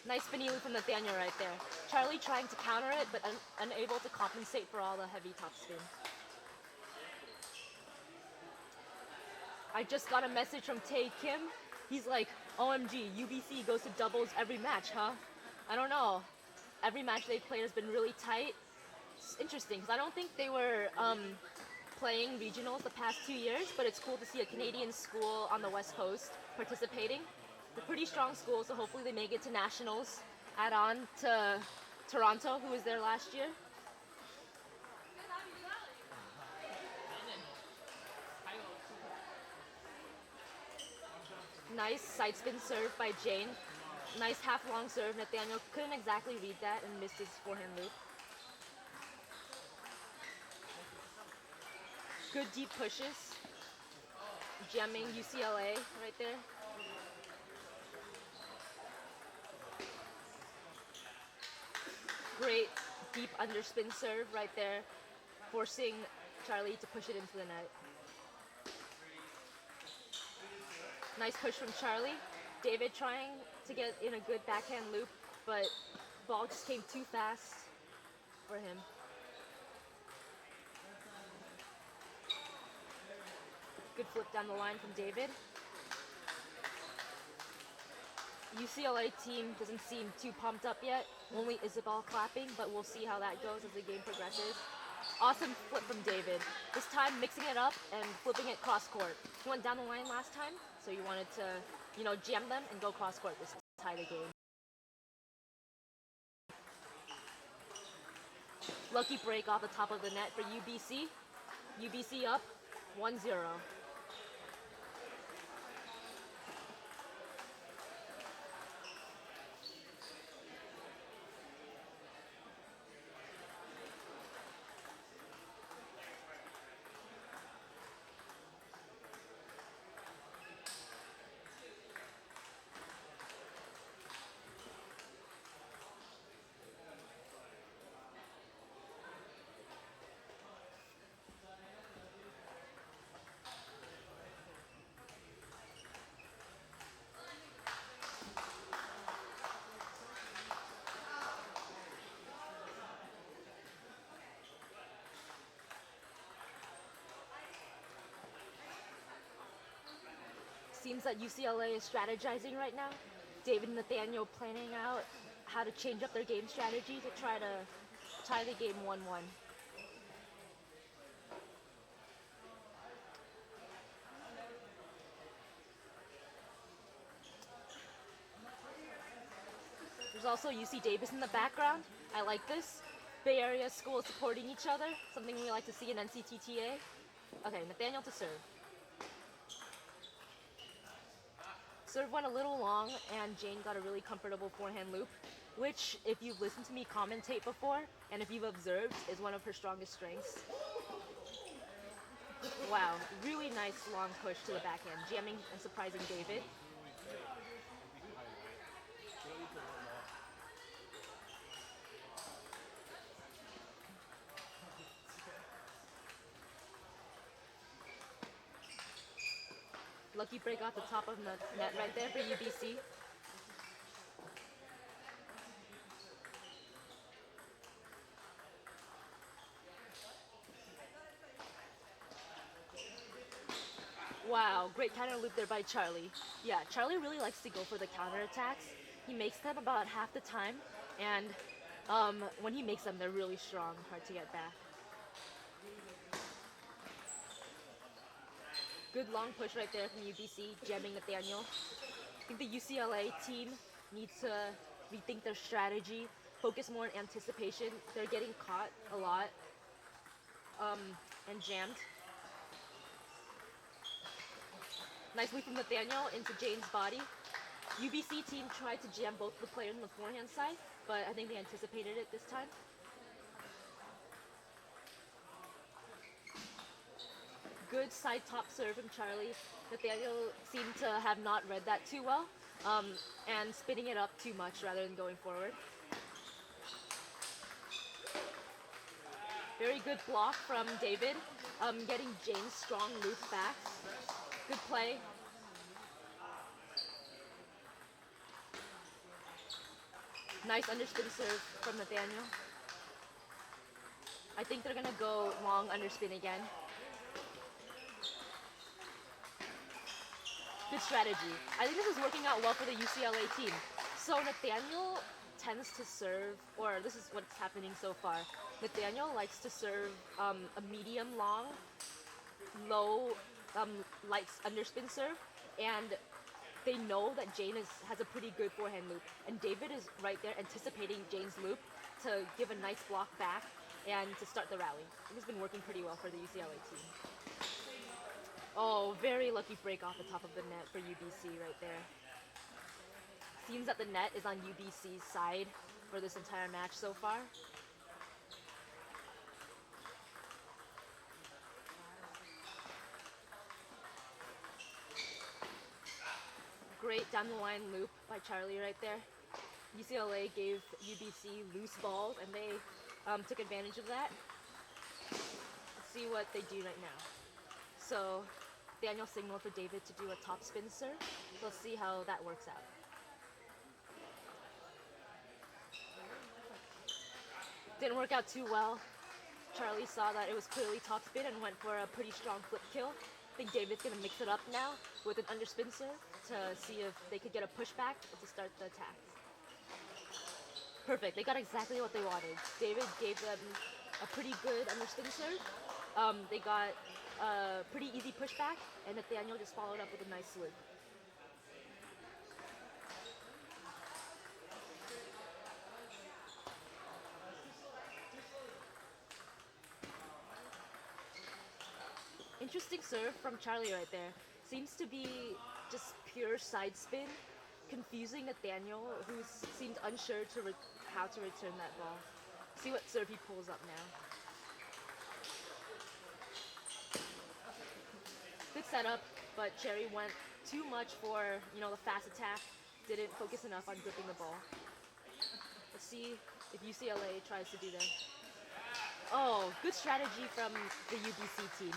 Nice spinny loop from Nathaniel right there. Charlie trying to counter it, but unable to compensate for all the heavy topspin. I just got a message from Tae Kim. He's like, OMG, UBC goes to doubles every match, huh? I don't know. Every match they've played has been really tight. It's interesting, because I don't think they were playing regionals the past 2 years, but it's cool to see a Canadian school on the West Coast participating. They're pretty strong school, so hopefully they make it to nationals. Add on to Toronto, who was there last year. Nice side spin serve by Jane. Nice half-long serve. Nathaniel couldn't exactly read that and missed his forehand loop. Good deep pushes. Jamming UCLA right there. Great deep underspin serve right there, forcing Charlie to push it into the net. Nice push from Charlie. David trying to get in a good backhand loop, but ball just came too fast for him. Good flip down the line from David. UCLA team doesn't seem too pumped up yet. Only Isabel clapping, but we'll see how that goes as the game progresses. Awesome flip from David. This time mixing it up and flipping it cross court. He went down the line last time, so you wanted to, jam them and go cross court this tie the game. Lucky break off the top of the net for UBC. UBC up 1-0. Seems that UCLA is strategizing right now. David and Nathaniel planning out how to change up their game strategy to try to tie the game 1-1. There's also UC Davis in the background. I like this. Bay Area schools supporting each other, something we like to see in NCTTA. Okay, Nathaniel to serve. Serve went a little long, and Jane got a really comfortable forehand loop, which, if you've listened to me commentate before, and if you've observed, is one of her strongest strengths. Wow, really nice long push to the backhand, jamming and surprising David. Lucky break off the top of the net right there for UBC. Wow, great counter loop there by Charlie. Yeah, Charlie really likes to go for the counterattacks. He makes them about half the time, and when he makes them, they're really strong, hard to get back. Good long push right there from UBC, jamming Nathaniel. I think the UCLA team needs to rethink their strategy, focus more on anticipation. They're getting caught a lot and jammed. Nicely from Nathaniel into Jane's body. UBC team tried to jam both the players on the forehand side, but I think they anticipated it this time. Good side top serve from Charlie. Nathaniel seemed to have not read that too well, and spinning it up too much rather than going forward. Very good block from David, getting Jane's strong loop back. Good play. Nice underspin serve from Nathaniel. I think they're gonna go long underspin again. Good strategy. I think this is working out well for the UCLA team. So Nathaniel tends to serve, or this is what's happening so far. Nathaniel likes to serve a medium long, low, light underspin serve, and they know that Jane has a pretty good forehand loop, and David is right there anticipating Jane's loop to give a nice block back and to start the rally. It has been working pretty well for the UCLA team. Oh, very lucky break off the top of the net for UBC right there. Seems that the net is on UBC's side for this entire match so far. Great down the line loop by Charlie right there. UCLA gave UBC loose balls and they took advantage of that. Let's see what they do right now. So Daniel signaled for David to do a top spin serve. Let's see how that works out. Didn't work out too well. Charlie saw that it was clearly top spin and went for a pretty strong flip kill. I think David's gonna mix it up now with an underspin serve to see if they could get a pushback to start the attack. Perfect, they got exactly what they wanted. David gave them a pretty good underspin serve. They got a pretty easy pushback, and Nathaniel just followed up with a nice loop. Interesting serve from Charlie right there. Seems to be just pure side spin, confusing Nathaniel, who seemed unsure to how to return that ball. See what serve he pulls up now. Good setup, but Cherry went too much for, you know, the fast attack. Didn't focus enough on gripping the ball. Let's see if UCLA tries to do that. Oh, good strategy from the UBC team.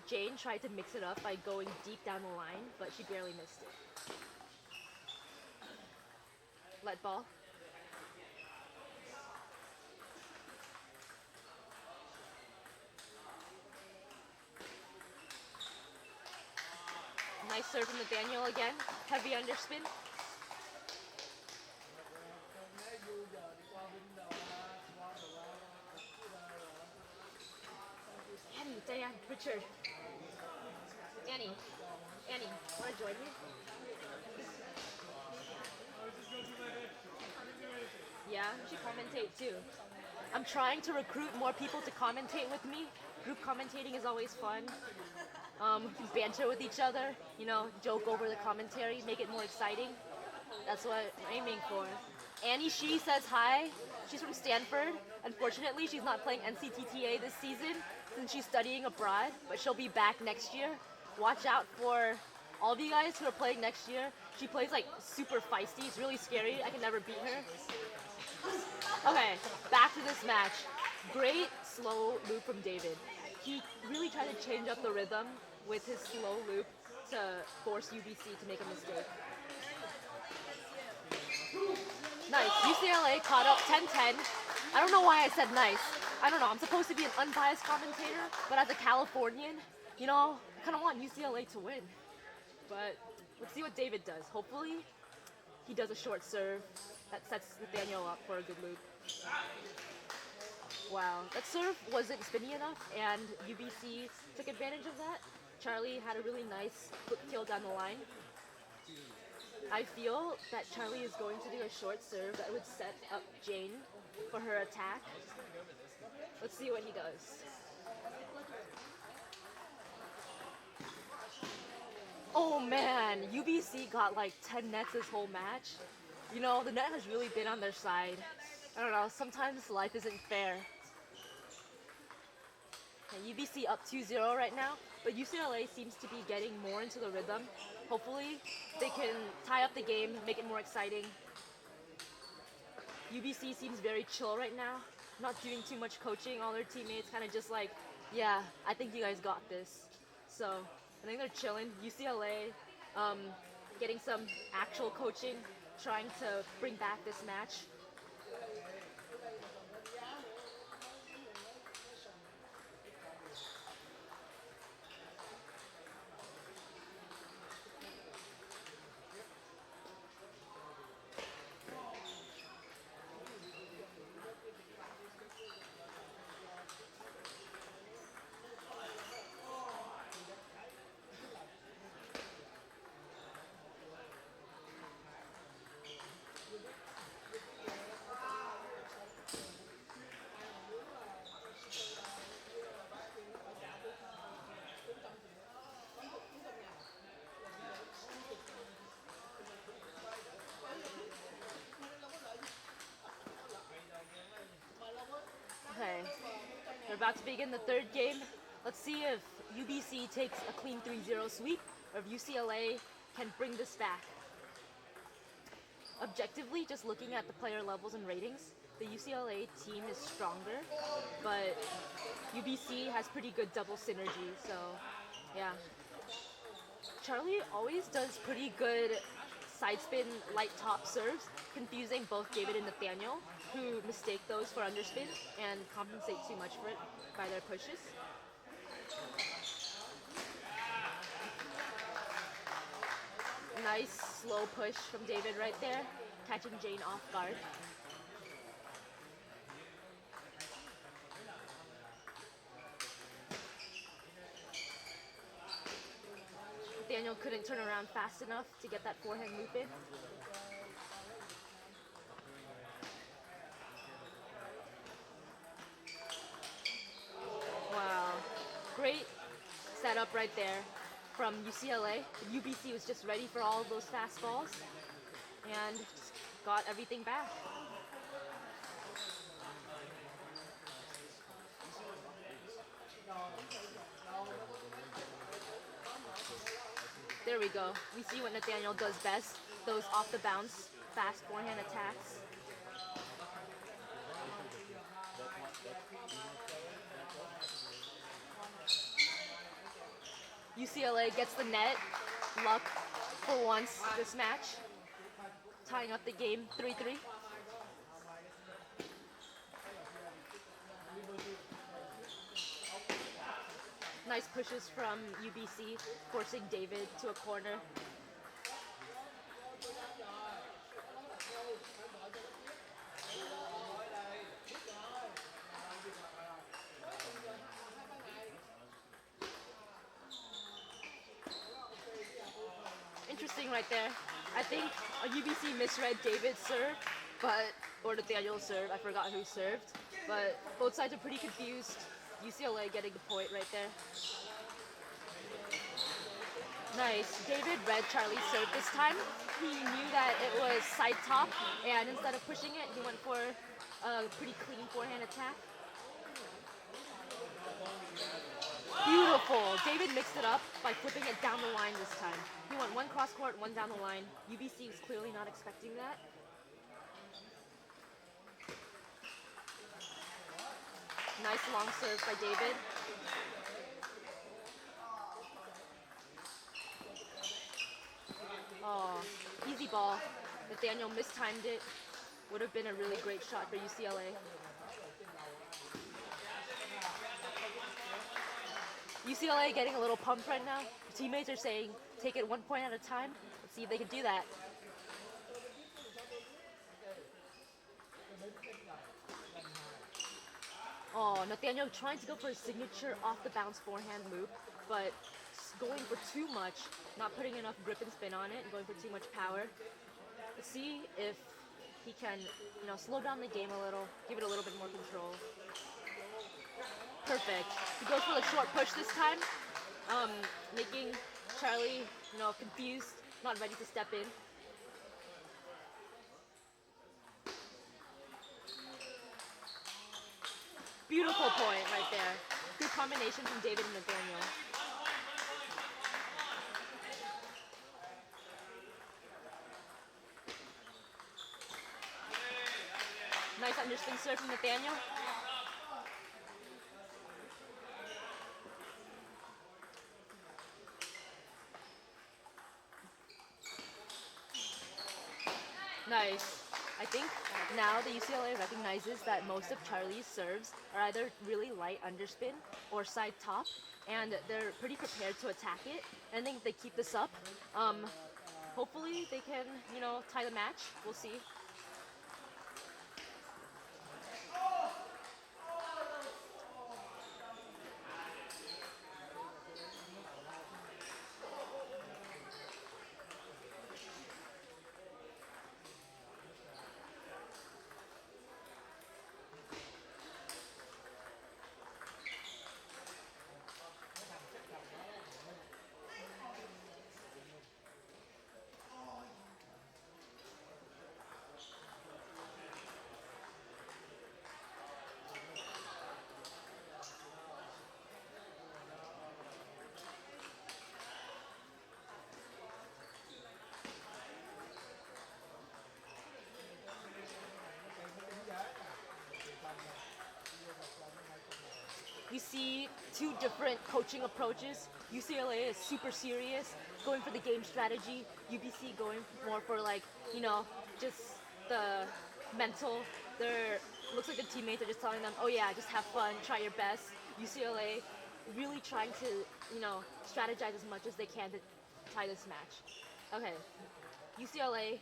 Jane tried to mix it up by going deep down the line, but she barely missed it. Let ball. Nice serve from Nathaniel again. Heavy underspin. Annie, Diane, Richard. Annie, wanna join me? Yeah, she commentate too. I'm trying to recruit more people to commentate with me. Group commentating is always fun. We can banter with each other, you know, joke over the commentary, make it more exciting. That's what I'm aiming for. Annie Shi says hi. She's from Stanford. Unfortunately, she's not playing NCTTA this season since she's studying abroad, but she'll be back next year. Watch out for all of you guys who are playing next year. She plays like super feisty. It's really scary. I can never beat her. Okay, back to this match. Great slow loop from David. He really tried to change up the rhythm with his slow loop to force UBC to make a mistake. Nice. UCLA caught up 10-10. I don't know why I said nice. I don't know. I'm supposed to be an unbiased commentator, but as a Californian, you know, I kind of want UCLA to win. But let's see what David does. Hopefully, he does a short serve that sets Nathaniel up for a good loop. Wow, that serve wasn't spinny enough, and UBC took advantage of that. Charlie had a really nice flip kill down the line. I feel that Charlie is going to do a short serve that would set up Jane for her attack. Let's see what he does. Oh man, UBC got like 10 nets this whole match. You know, the net has really been on their side. I don't know, sometimes life isn't fair. Okay, UBC up 2-0 right now, but UCLA seems to be getting more into the rhythm. Hopefully, they can tie up the game, make it more exciting. UBC seems very chill right now, not doing too much coaching. All their teammates kind of just like, yeah, I think you guys got this. So, I think they're chilling. UCLA getting some actual coaching, trying to bring back this match. Okay, we're about to begin the third game. Let's see if UBC takes a clean 3-0 sweep, or if UCLA can bring this back. Objectively, just looking at the player levels and ratings, the UCLA team is stronger, but UBC has pretty good double synergy, so yeah. Charlie always does pretty good side spin light top serves, confusing both David and Nathaniel, who mistake those for underspin and compensate too much for it by their pushes. Nice slow push from David right there, catching Jane off guard. Nathaniel couldn't turn around fast enough to get that forehand loop in. Wow, great setup right there from UCLA. UBC was just ready for all of those fast balls and just got everything back. There we go. We see what Nathaniel does best, those off the bounce, fast forehand attacks. UCLA gets the net, luck for once this match, tying up the game 3-3. Nice pushes from UBC, forcing David to a corner. Interesting right there. I think UBC misread David's serve, or Nathaniel's serve. I forgot who served, but both sides are pretty confused. UCLA getting the point right there. Nice. David read Charlie's serve this time. He knew that it was side top, and instead of pushing it, he went for a pretty clean forehand attack. Beautiful. David mixed it up by flipping it down the line this time. He went one cross court, one down the line. UBC was clearly not expecting that. Nice long serve by David. Oh, easy ball. Nathaniel mistimed it. Would have been a really great shot for UCLA. UCLA getting a little pumped right now. Teammates are saying, take it 1 point at a time. Let's see if they can do that. Oh, Nathaniel trying to go for his signature off the bounce forehand loop, but going for too much, not putting enough grip and spin on it, and going for too much power. Let's see if he can, slow down the game a little, give it a little bit more control. Perfect. He goes for the short push this time, making Charlie, confused, not ready to step in. Beautiful point right there. Good combination from David and Nathaniel. Nice underspin serve from Nathaniel. Nice. I think now the UCLA recognizes that most of Charlie's serves are either really light underspin or side top, and they're pretty prepared to attack it. And I think if they keep this up, hopefully they can, tie the match. We'll see. two different coaching approaches. UCLA is super serious, going for the game strategy. UBC going more for like, you know, just the mental. Looks like the teammates are just telling them, oh yeah, just have fun, try your best. UCLA really trying to, you know, strategize as much as they can to tie this match. Okay, UCLA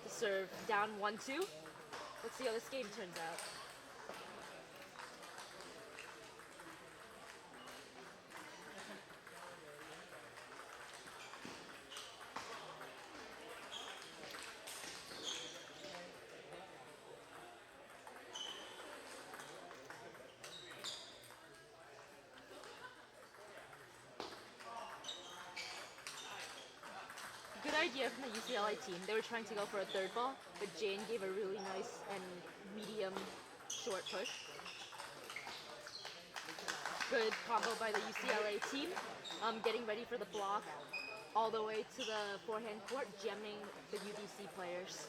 to serve down 1-2. Let's see how this game turns out. Good idea from the UCLA team. They were trying to go for a third ball, but Jane gave a really nice and medium short push. Good combo by the UCLA team, getting ready for the block all the way to the forehand court, jamming the UBC players.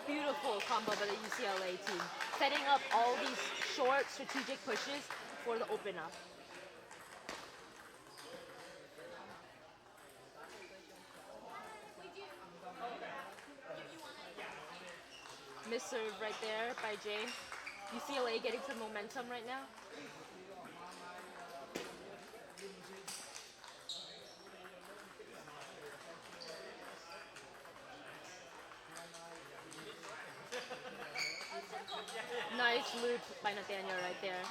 Beautiful combo by the UCLA team, setting up all these short strategic pushes for the open up. Miss serve right there by Jane. UCLA getting some momentum right now. Nice loop by Nathaniel right there.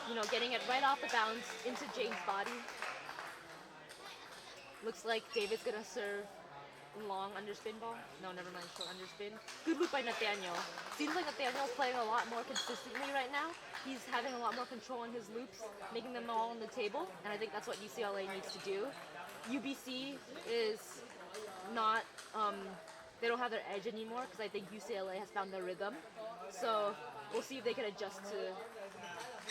You know, getting it right off the bounce into Jane's body. Looks like David's gonna serve long underspin ball. No, never mind, short underspin. Good loop by Nathaniel. Seems like Nathaniel's playing a lot more consistently right now. He's having a lot more control on his loops, making them all on the table, and I think that's what UCLA needs to do. UBC is not, they don't have their edge anymore because I think UCLA has found their rhythm. So we'll see if they can adjust to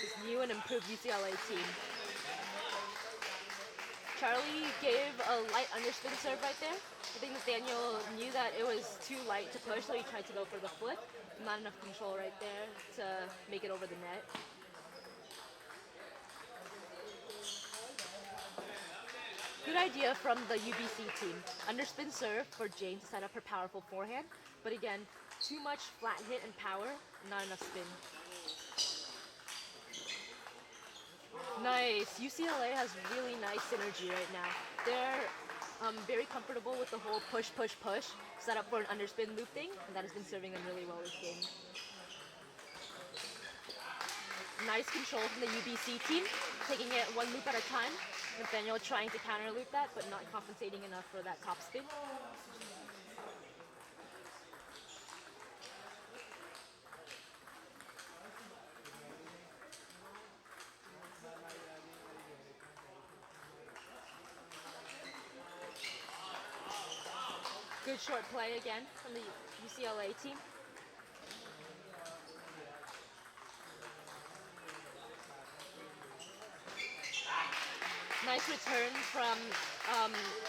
this new and improved UCLA team. Charlie gave a light underspin serve right there. I think Nathaniel knew that it was too light to push, so he tried to go for the flip. Not enough control right there to make it over the net. Good idea from the UBC team. Underspin serve for Jane to set up her powerful forehand, but again, too much flat hit and power, not enough spin. Nice. UCLA has really nice synergy right now. They're very comfortable with the whole push, push, push, set up for an underspin loop thing, and that has been serving them really well this game. Nice control from the UBC team, taking it one loop at a time. Nathaniel trying to counter loop that, but not compensating enough for that top spin. Good short play again from the UCLA team. Nice return from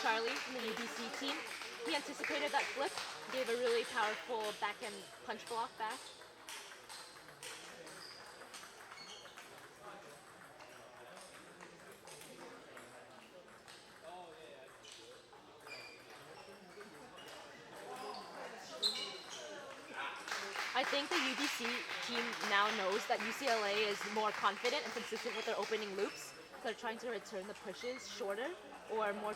Charlie from the UBC team. He anticipated that flip, gave a really powerful backhand punch block back. I think the UBC team now knows that UCLA is more confident and consistent with their opening loops. So they're trying to return the pushes shorter or more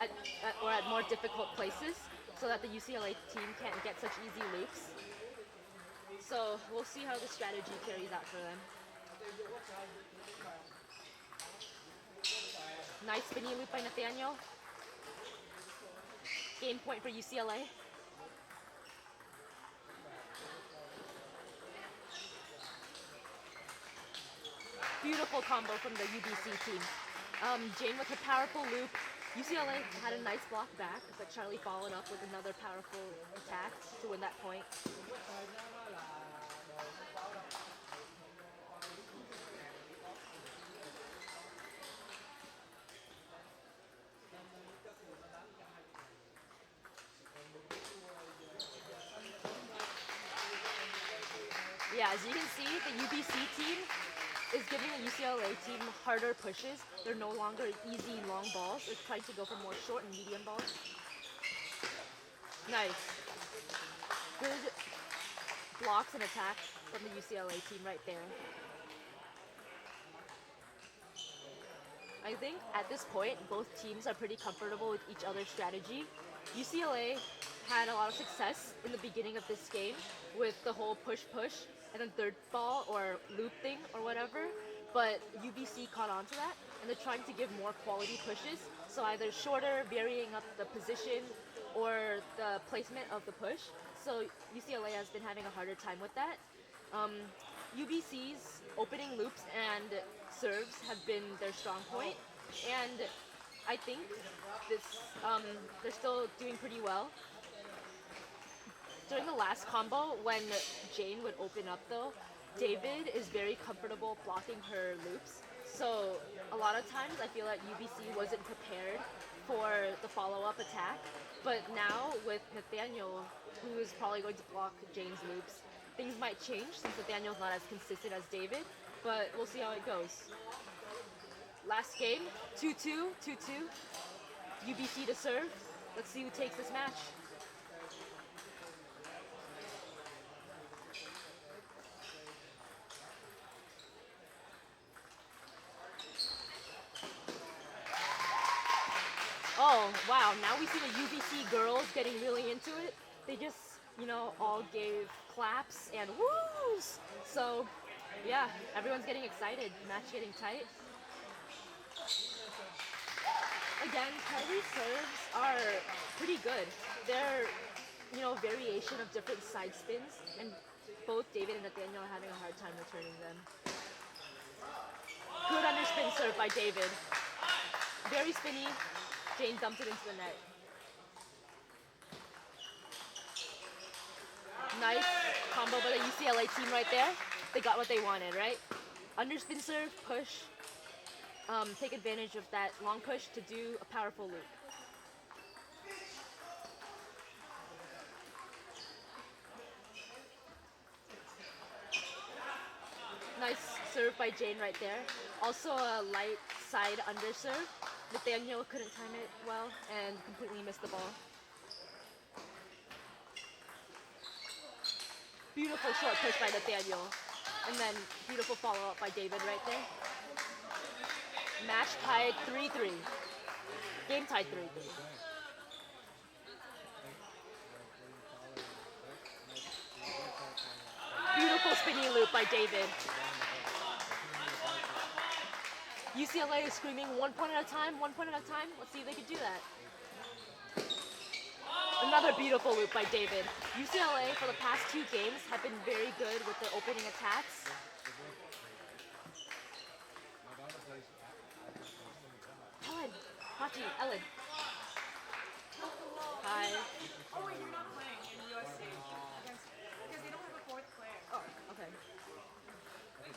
at more difficult places so that the UCLA team can't get such easy loops. So we'll see how the strategy carries out for them. Nice spinny loop by Nathaniel. Game point for UCLA. Beautiful combo from the UBC team. Jane with her powerful loop. UCLA had a nice block back, but Charlie followed up with another powerful attack to win that point. As you can see, the UBC team is giving the UCLA team harder pushes. They're no longer easy long balls. They're trying to go for more short and medium balls. Nice. Good blocks and attack from the UCLA team right there. I think at this point, both teams are pretty comfortable with each other's strategy. UCLA had a lot of success in the beginning of this game with the whole push-push and then third ball or loop thing or whatever, but UBC caught on to that and they're trying to give more quality pushes, so either shorter, varying up the position or the placement of the push. So UCLA has been having a harder time with that. UBC's opening loops and serves have been their strong point, and I think this they're still doing pretty well. During the last combo, when Jane would open up though, David is very comfortable blocking her loops. So a lot of times I feel like UBC wasn't prepared for the follow-up attack, but now with Nathaniel, who is probably going to block Jane's loops, things might change since Nathaniel's not as consistent as David, but we'll see how it goes. Last game, 2-2, 2-2. UBC to serve. Let's see who takes this match. Oh, wow, now we see the UBC girls getting really into it. They just, all gave claps and woos. So, yeah, everyone's getting excited. Match getting tight. Again, Charlie's serves are pretty good. They're, variation of different side spins, and both David and Nathaniel are having a hard time returning them. Good underspin serve by David. Very spinny. Jane dumped it into the net. Nice combo by the UCLA team right there. They got what they wanted, right? Underspin serve, push. Take advantage of that long push to do a powerful loop. Nice serve by Jane right there. Also a light side under serve. Nathaniel couldn't time it well and completely missed the ball. Beautiful short push by Nathaniel. And then beautiful follow-up by David right there. Match tied 3-3. Game tied 3-3. Beautiful spinning loop by David. UCLA is screaming 1 point at a time, 1 point at a time. Let's see if they can do that. Another beautiful loop by David. UCLA for the past 2 games have been very good with their opening attacks. Ellen, Pachi, Ellen. Hi. Oh wait, you're not playing in USC because they don't have a 4th player. Oh, okay. That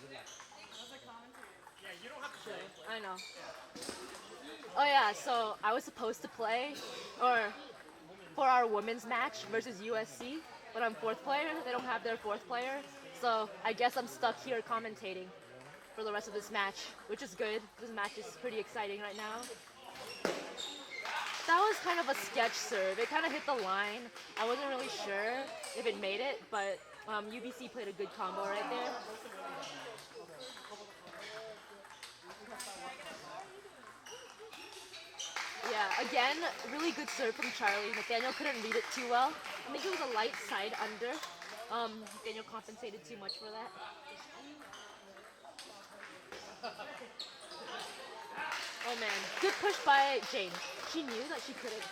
was a commentary. Yeah, you don't have to play. I know. Oh yeah, so I was supposed to play, for our women's match versus USC, but I'm 4th player. They don't have their 4th player, so I guess I'm stuck here commentating for the rest of this match, which is good. This match is pretty exciting right now. That was kind of a sketch serve. It kind of hit the line. I wasn't really sure if it made it, but UBC played a good combo right there. Yeah, again, really good serve from Charlie. Nathaniel couldn't read it too well. I think it was a light side under. Nathaniel compensated too much for that. Oh man, good push by Jane. She knew that she couldn't,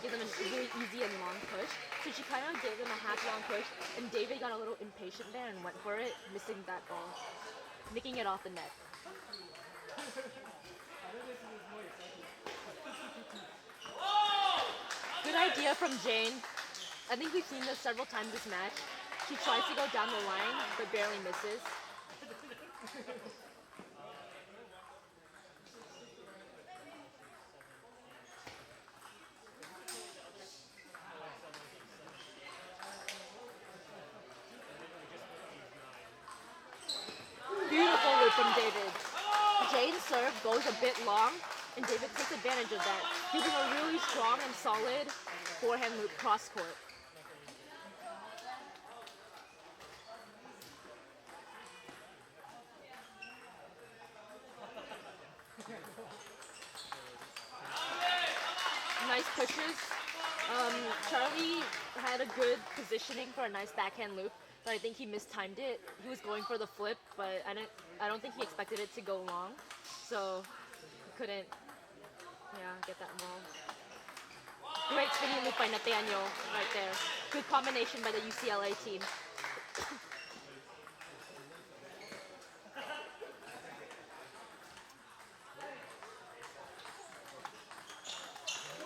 give them a really easy and long push, so she kind of gave them a half long push, and David got a little impatient there and went for it, missing that ball, nicking it off the net. Good idea from Jane. I think we've seen this several times this match. She tries to go down the line, but barely misses. David. Jane's serve goes a bit long, and David takes advantage of that, using a really strong and solid forehand loop cross court. Nice pushes. Charlie had a good positioning for a nice backhand loop, but I think he mistimed it. He was going for the flip, but I don't think he expected it to go long, so he couldn't, get that involved. Great spinning loop by Nathaniel right there. Good combination by the UCLA team.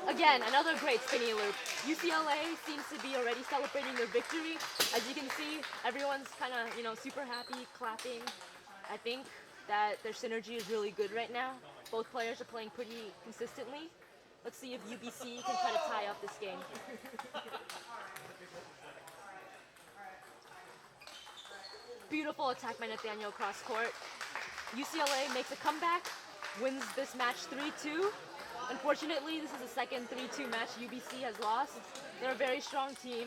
Again, another great spinning loop. UCLA seems to be already celebrating their victory. As you can see, everyone's kind of, super happy, clapping. I think that their synergy is really good right now. Both players are playing pretty consistently. Let's see if UBC can try to tie up this game. Beautiful attack by Nathaniel cross court. UCLA makes a comeback, wins this match 3-2. Unfortunately, this is the second 3-2 match UBC has lost. They're a very strong team.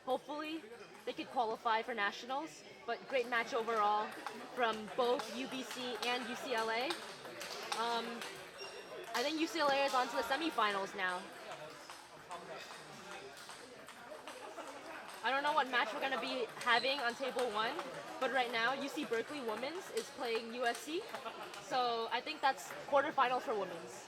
Hopefully, they could qualify for nationals, but great match overall from both UBC and UCLA. I think UCLA is on to the semifinals now. I don't know what match we're going to be having on table 1, but right now UC Berkeley women's is playing USC, so I think that's quarterfinal for women's.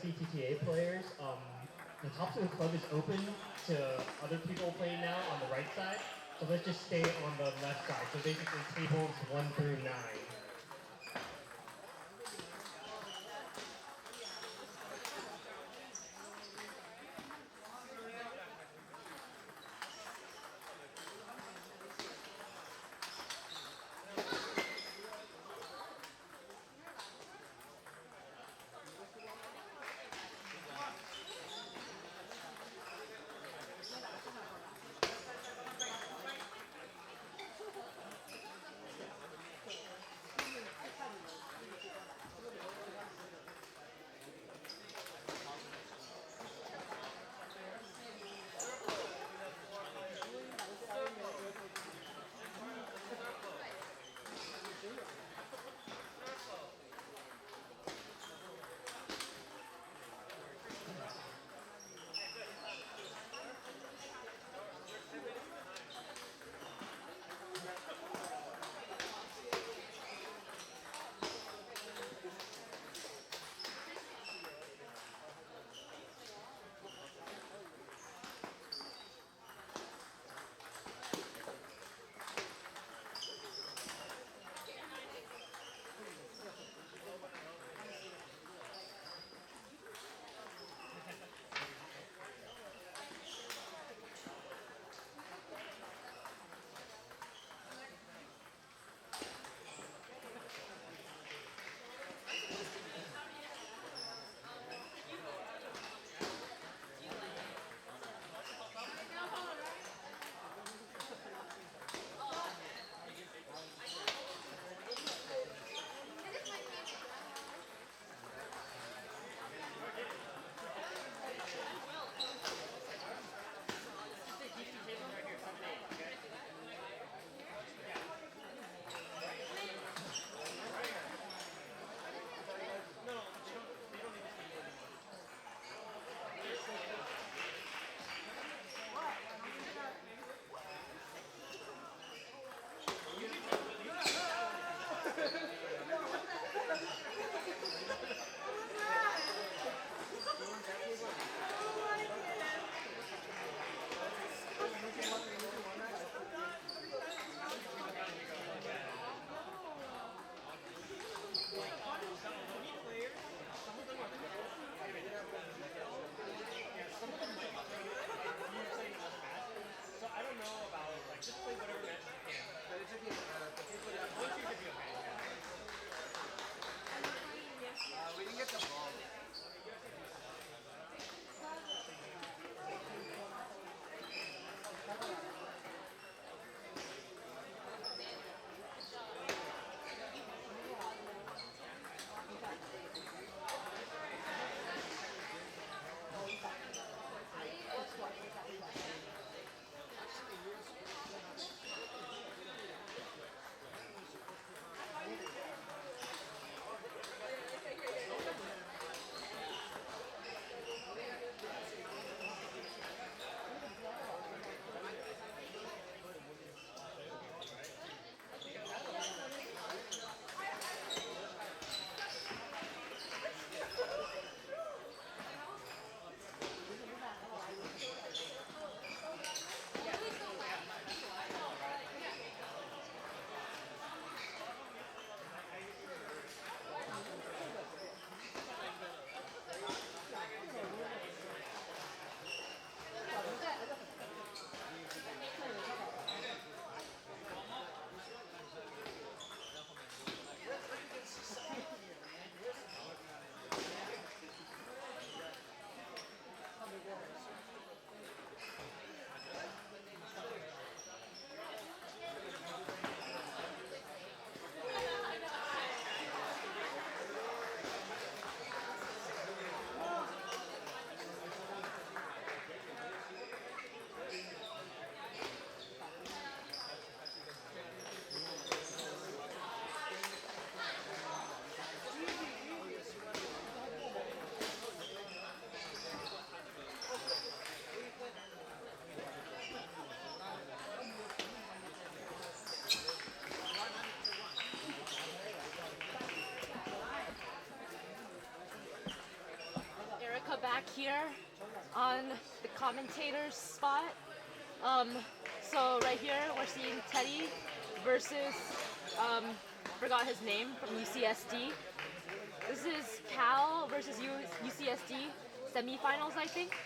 NCTTA players, the TopSpin club is open to other people playing now on the right side. So let's just stay on the left side. So basically tables 1 through 9. back here on the commentator's spot. So right here we're seeing Teddy versus forgot his name, from UCSD. This is Cal versus UCSD semifinals, I think.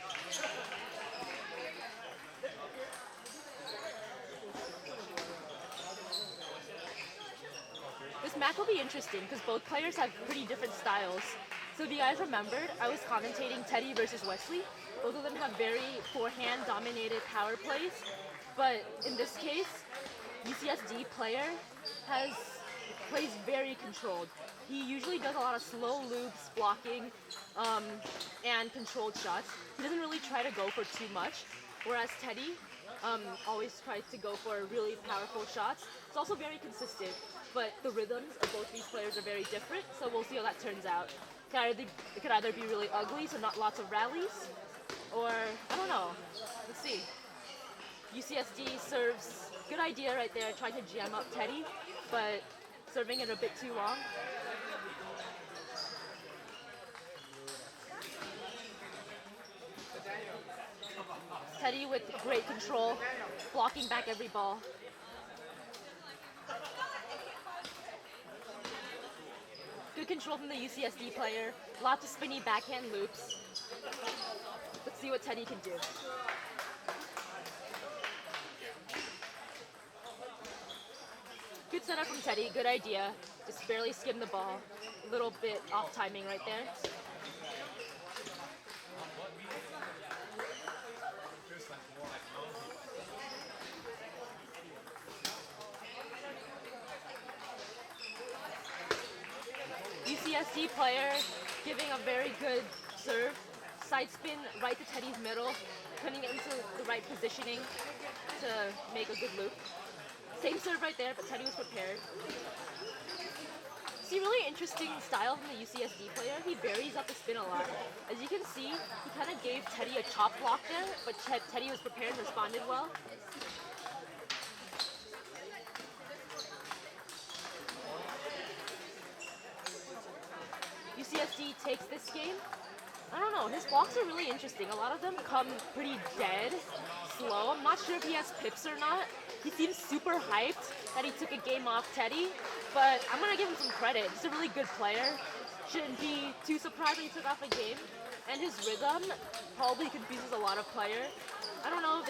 This match will be interesting because both players have pretty different styles. So if you guys remembered, I was commentating Teddy versus Wesley. Both of them have very forehand dominated power plays, but in this case, UCSD player plays very controlled. He usually does a lot of slow loops, blocking, and controlled shots. He doesn't really try to go for too much, whereas Teddy always tries to go for really powerful shots. It's also very consistent, but the rhythms of both these players are very different, so we'll see how that turns out. It could either be really ugly, so not lots of rallies, or I don't know. Let's see. UCSD serves, good idea right there, trying to jam up Teddy, but serving it a bit too long. Teddy with great control, blocking back every ball. Good control from the UCSD player, lots of spinny backhand loops. Let's see what Teddy can do. Good setup from Teddy, good idea. Just barely skimmed the ball. A little bit off timing right there. UCSD player giving a very good serve. Side spin right to Teddy's middle, putting it into the right positioning to make a good loop. Same serve right there, but Teddy was prepared. See, really interesting style from the UCSD player. He varies up the spin a lot. As you can see, he kind of gave Teddy a chop block there, but Teddy was prepared and responded well. UCSD takes this game. I don't know, his blocks are really interesting. A lot of them come pretty dead, slow. I'm not sure if he has pips or not. He seems super hyped that he took a game off Teddy, but I'm gonna give him some credit. He's a really good player. Shouldn't be too surprised when he took off a game. And his rhythm probably confuses a lot of players. I don't know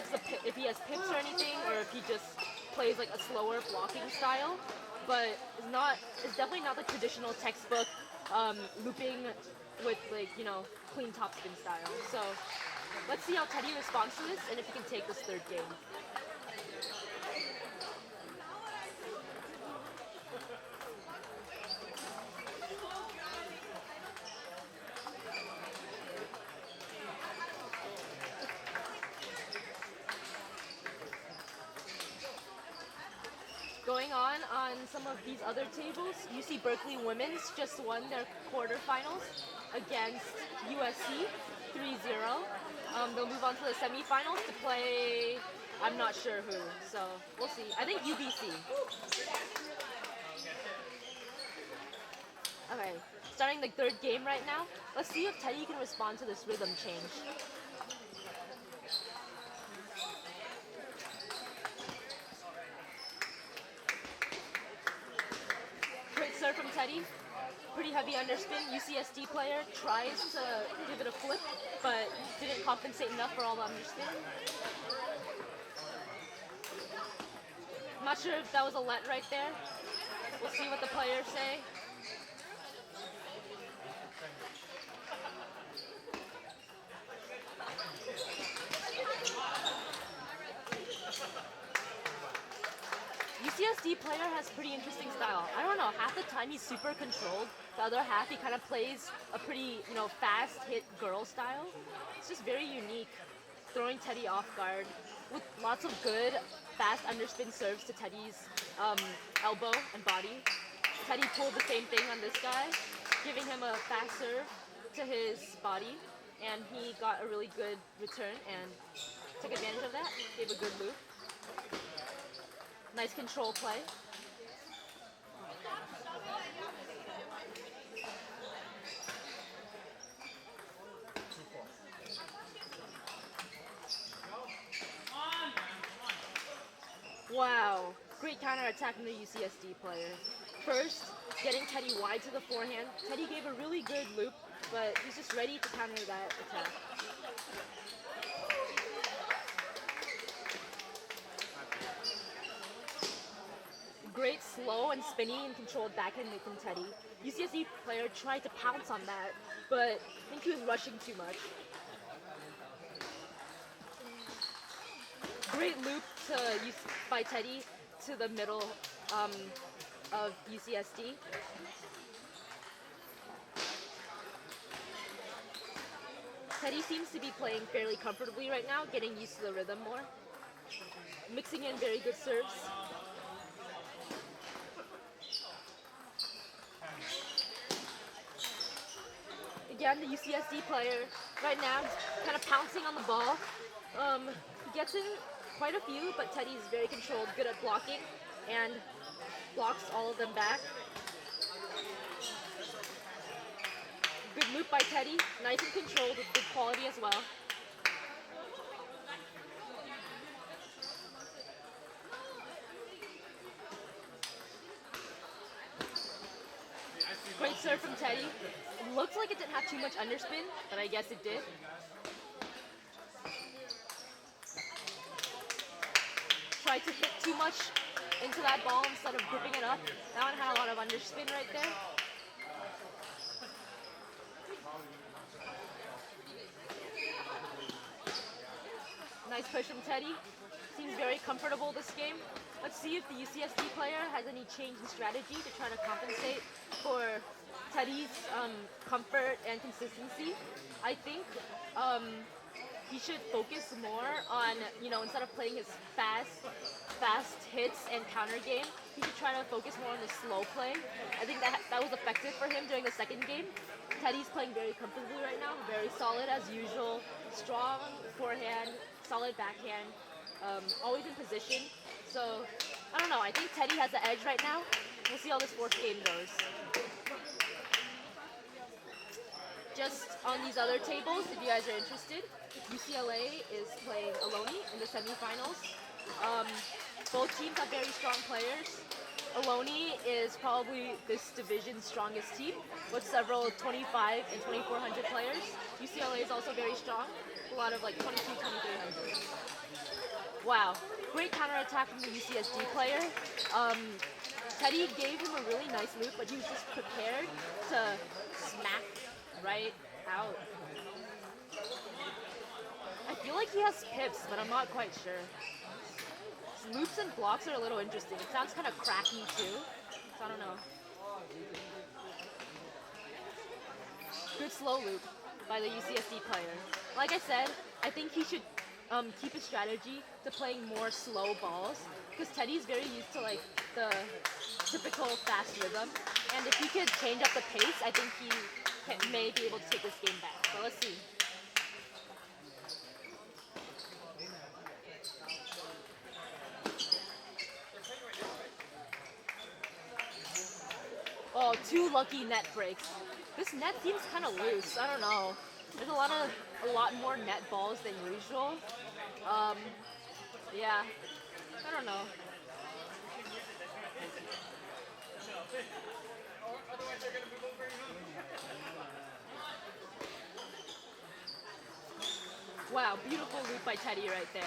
if he has pips or anything, or if he just plays like a slower blocking style, but it's definitely not the traditional textbook looping with, like, you know, clean topspin style. So let's see how Teddy responds to this and if he can take this third game. Going on some of these other tables, UC Berkeley women's just won their quarterfinals against USC 3-0. They'll move on to the semifinals to play, I'm not sure who, so we'll see. I think UBC. Okay, starting the third game right now. Let's see if Teddy can respond to this rhythm change. Serve from Teddy, pretty heavy underspin. UCSD player tries to give it a flip, but didn't compensate enough for all the underspin. I'm not sure if that was a let right there. We'll see what the players say. UCSD player has pretty interesting style. I don't know, half the time he's super controlled. The other half he kind of plays a pretty, you know, fast hit girl style. It's just very unique, throwing Teddy off guard with lots of good fast underspin serves to Teddy's elbow and body. Teddy pulled the same thing on this guy, giving him a fast serve to his body, and he got a really good return and took advantage of that, gave a good loop. Nice control play. counterattack from the UCSD player. First, getting Teddy wide to the forehand. Teddy gave a really good loop, but he's just ready to counter that attack. Great slow and spinny and controlled backhand mid from Teddy. UCSD player tried to pounce on that, but I think he was rushing too much. Great loop by Teddy to the middle of UCSD. Teddy seems to be playing fairly comfortably right now, getting used to the rhythm more. Mixing in very good serves. Again, the UCSD player right now kind of pouncing on the ball. He gets in quite a few, but Teddy's very controlled, good at blocking, and blocks all of them back. Good loop by Teddy, nice and controlled with good quality as well. Great serve from Teddy. It looks like it didn't have too much underspin, but I guess it did. Tried to hit too much into that ball instead of gripping it up. That one had a lot of underspin right there. Nice push from Teddy. Seems very comfortable this game. Let's see if the UCSD player has any change in strategy to try to compensate for Teddy's comfort and consistency. I think he should focus more on, instead of playing his fast hits and counter game, he should try to focus more on the slow play. I think that was effective for him during the second game. Teddy's playing very comfortably right now, very solid as usual, strong forehand, solid backhand, always in position. So, I don't know, I think Teddy has the edge right now. We'll see how this fourth game goes. Just on these other tables, if you guys are interested, UCLA is playing Aloney in the semifinals. Both teams have very strong players. Aloney is probably this division's strongest team with several 25 and 2400 players. UCLA is also very strong, a lot of like 22, 2300. Wow, great counterattack from the UCSD player. Teddy gave him a really nice loop, but he was just prepared to smack right out. I feel like he has pips, but I'm not quite sure. His loops and blocks are a little interesting. It sounds kind of cracky too, so I don't know. Good slow loop by the UCSD player. Like I said, I think he should keep his strategy to playing more slow balls, because Teddy's very used to like the typical fast rhythm, and if he could change up the pace, I think he may be able to take this game back. So let's see. Oh, 2 lucky net breaks. This net seems kind of loose. I don't know. There's a lot more net balls than usual. Yeah. I don't know. Wow, beautiful loop by Teddy right there.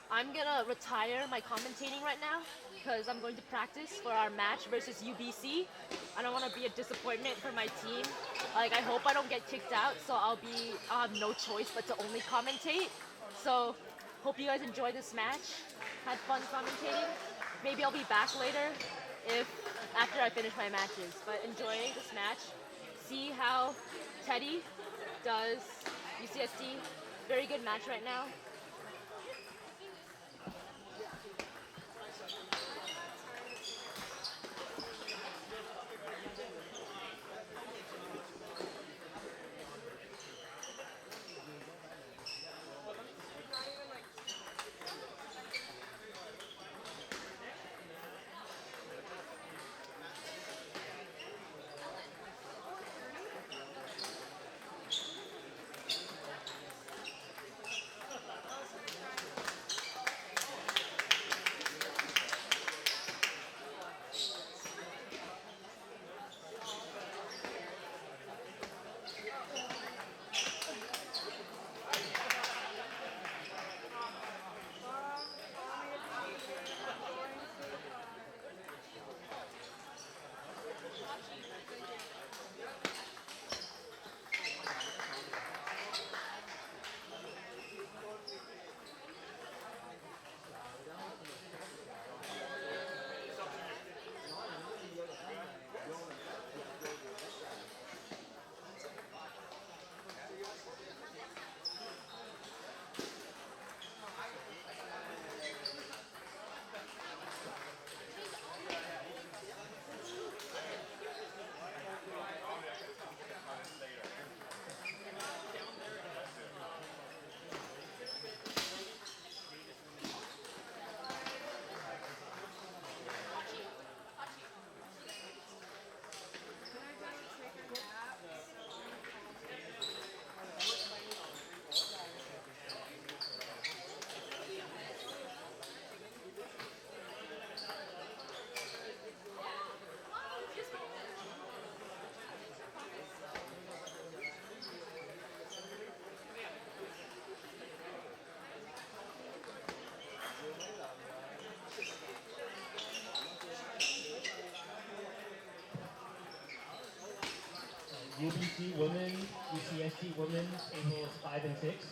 I'm gonna retire my commentating right now because I'm going to practice for our match versus UBC. I don't want to be a disappointment for my team. Like, I hope I don't get kicked out, so I'll have no choice but to only commentate. So, hope you guys enjoy this match. Had fun commentating. Maybe I'll be back later after I finish my matches. But enjoy this match. See how Teddy does UCSD. Very good match right now. UBC women, UCSD women, tables 5 and 6.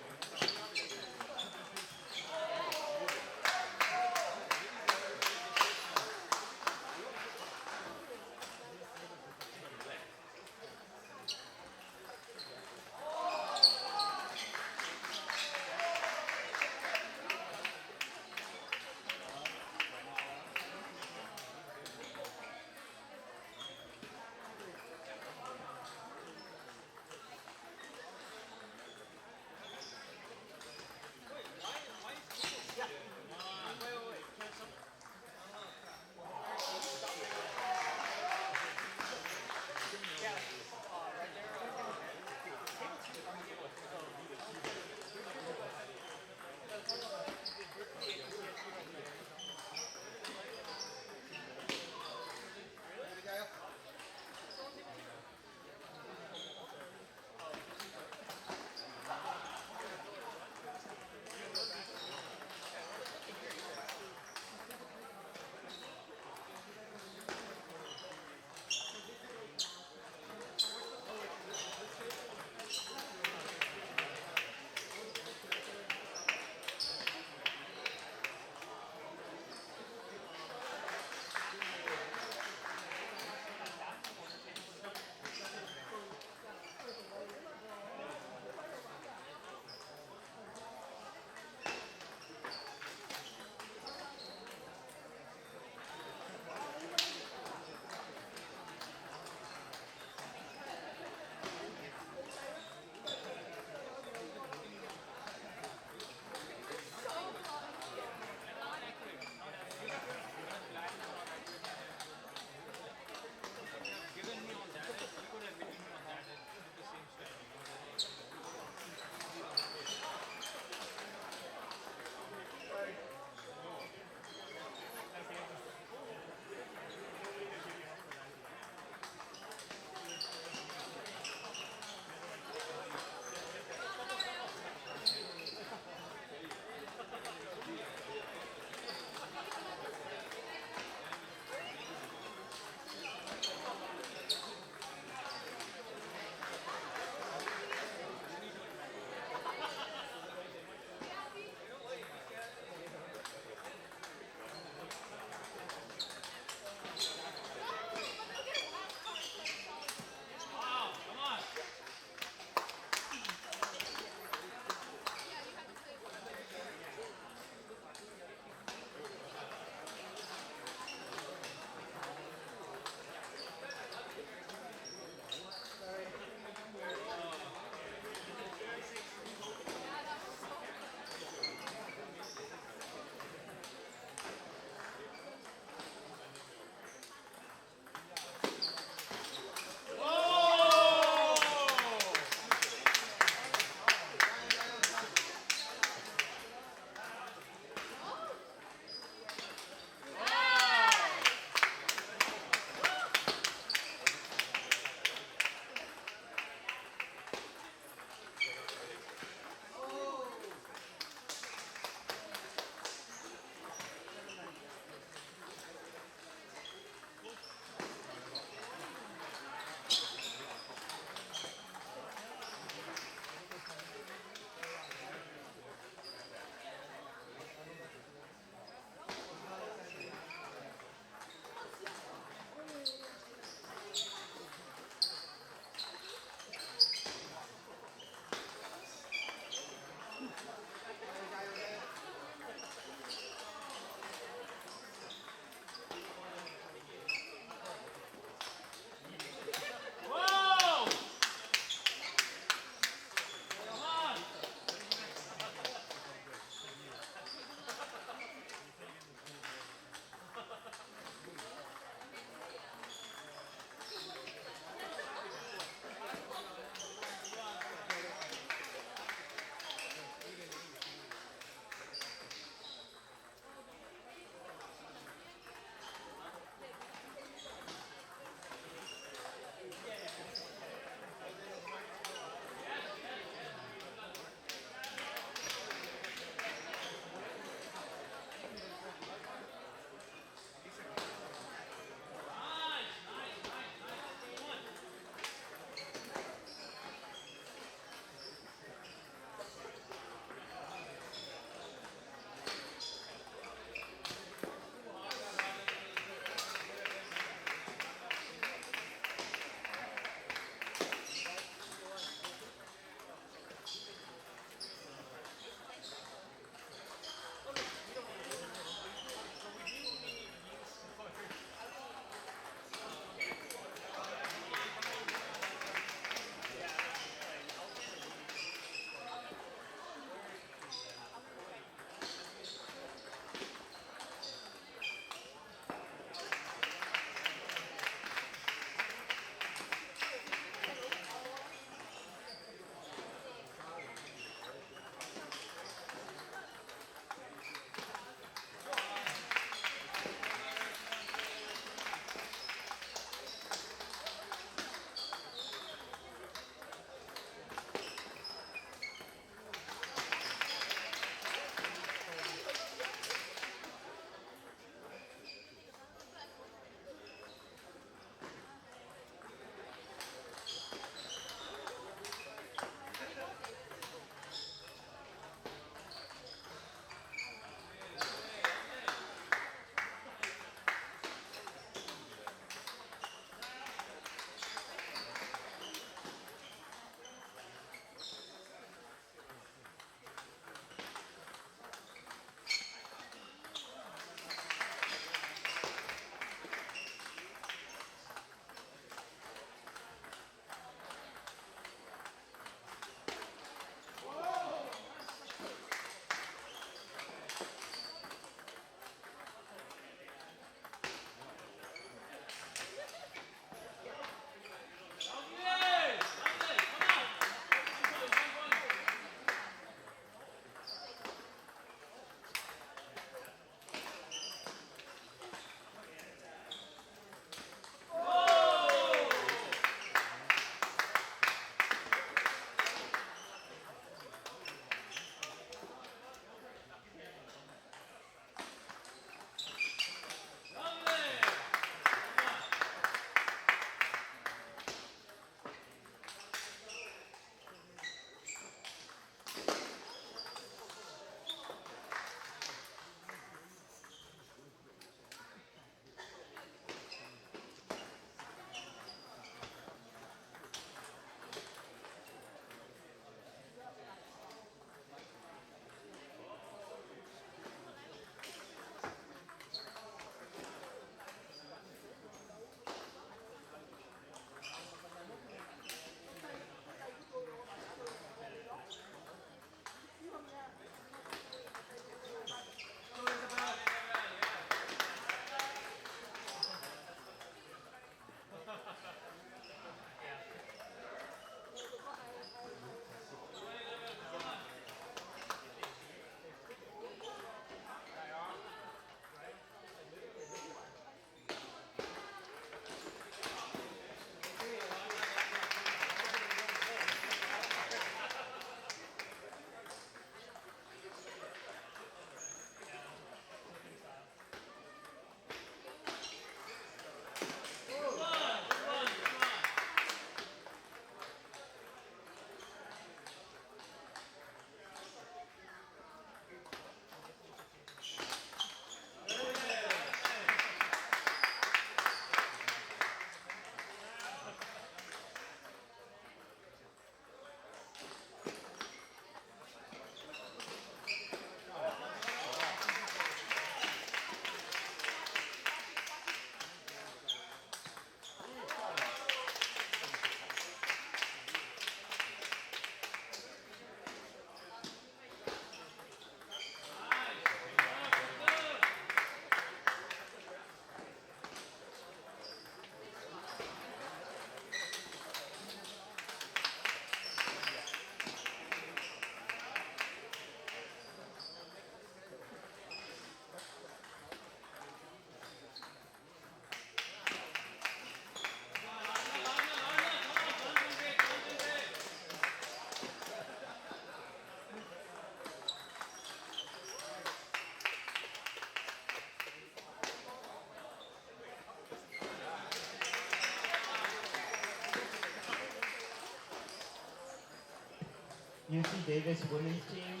UC Davis women's team.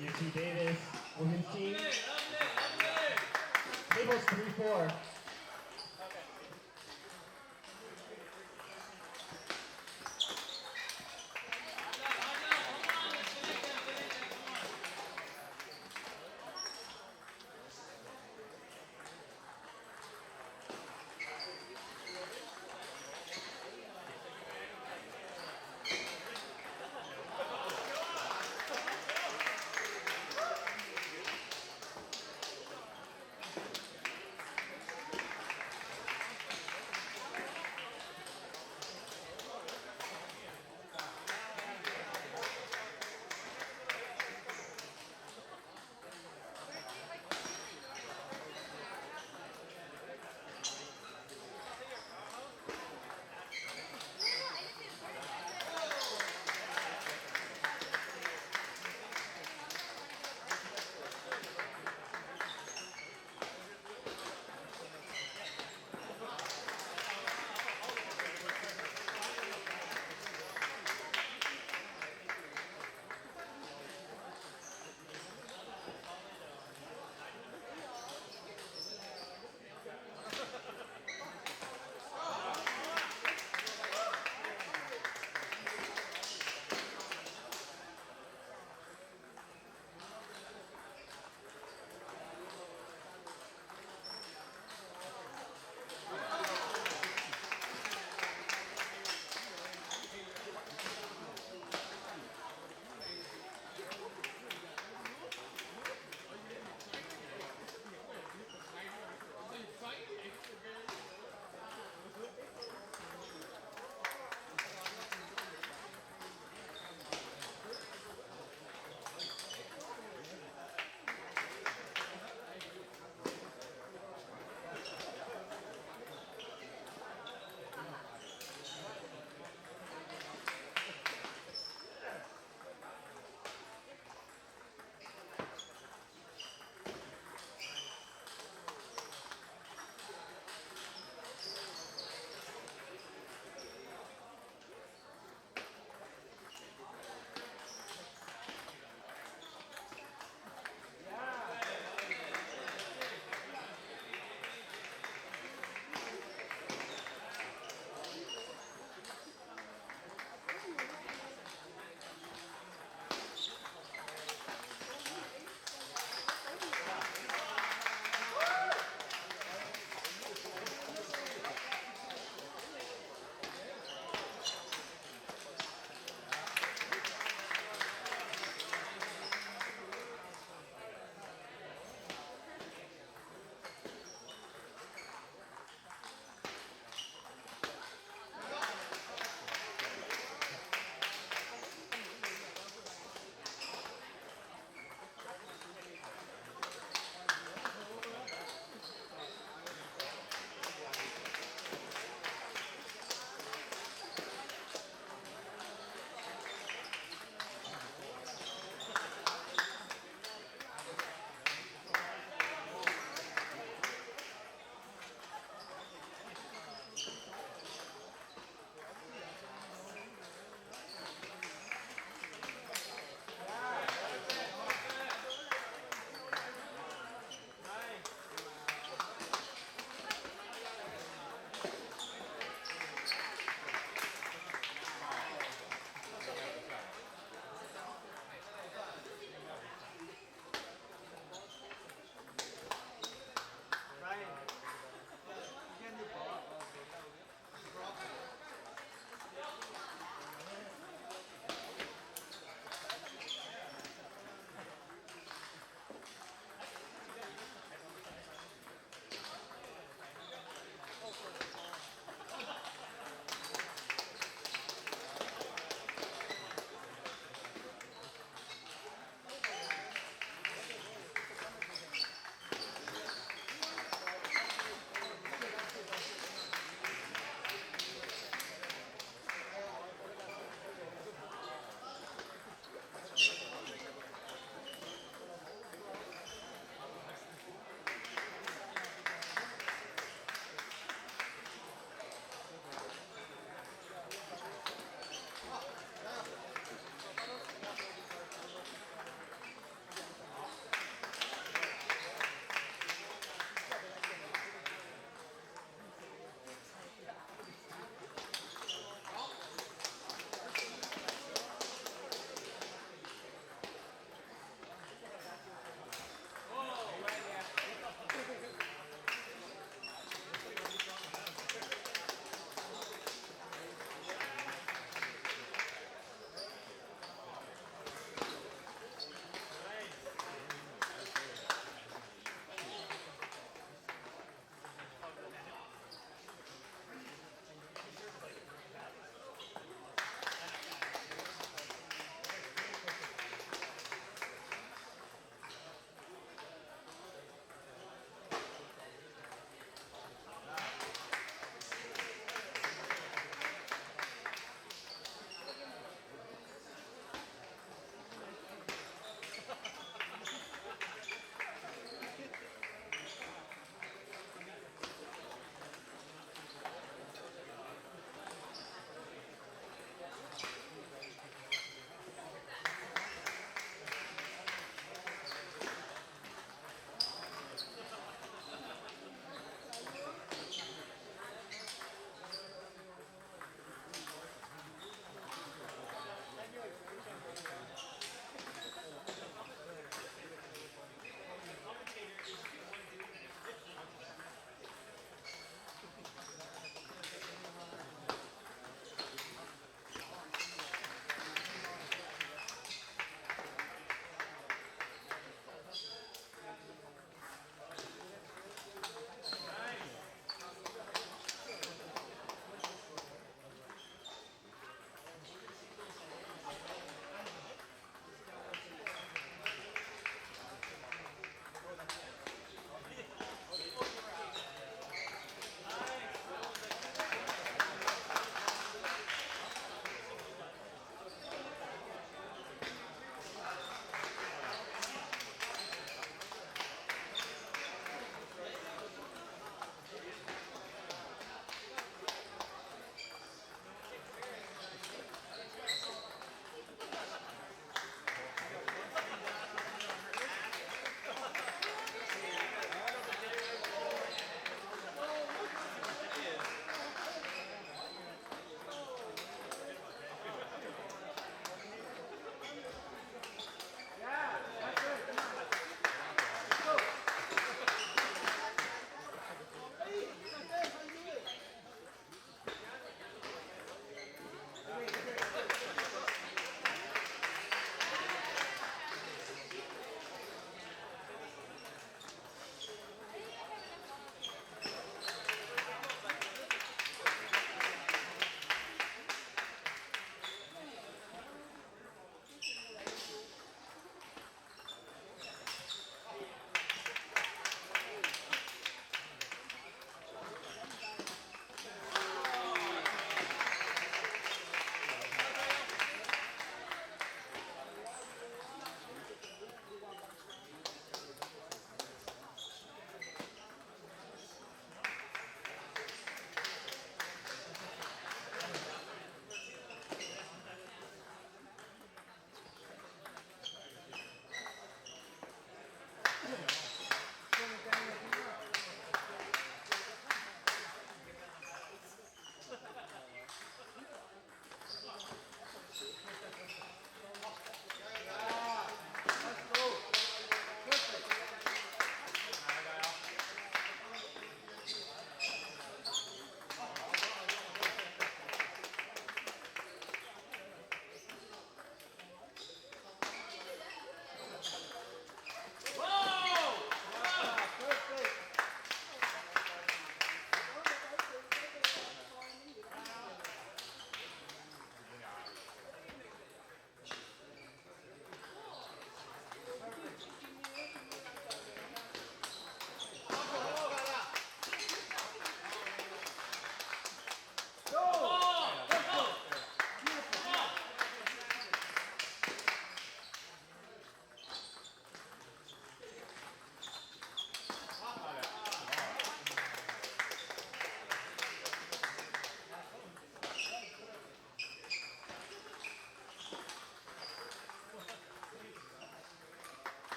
UC Davis women's team. Tables 3-4.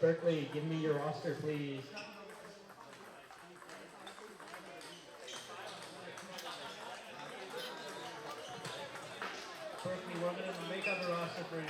Berkeley, give me your roster, please. Berkeley, we're going to make up a roster for you.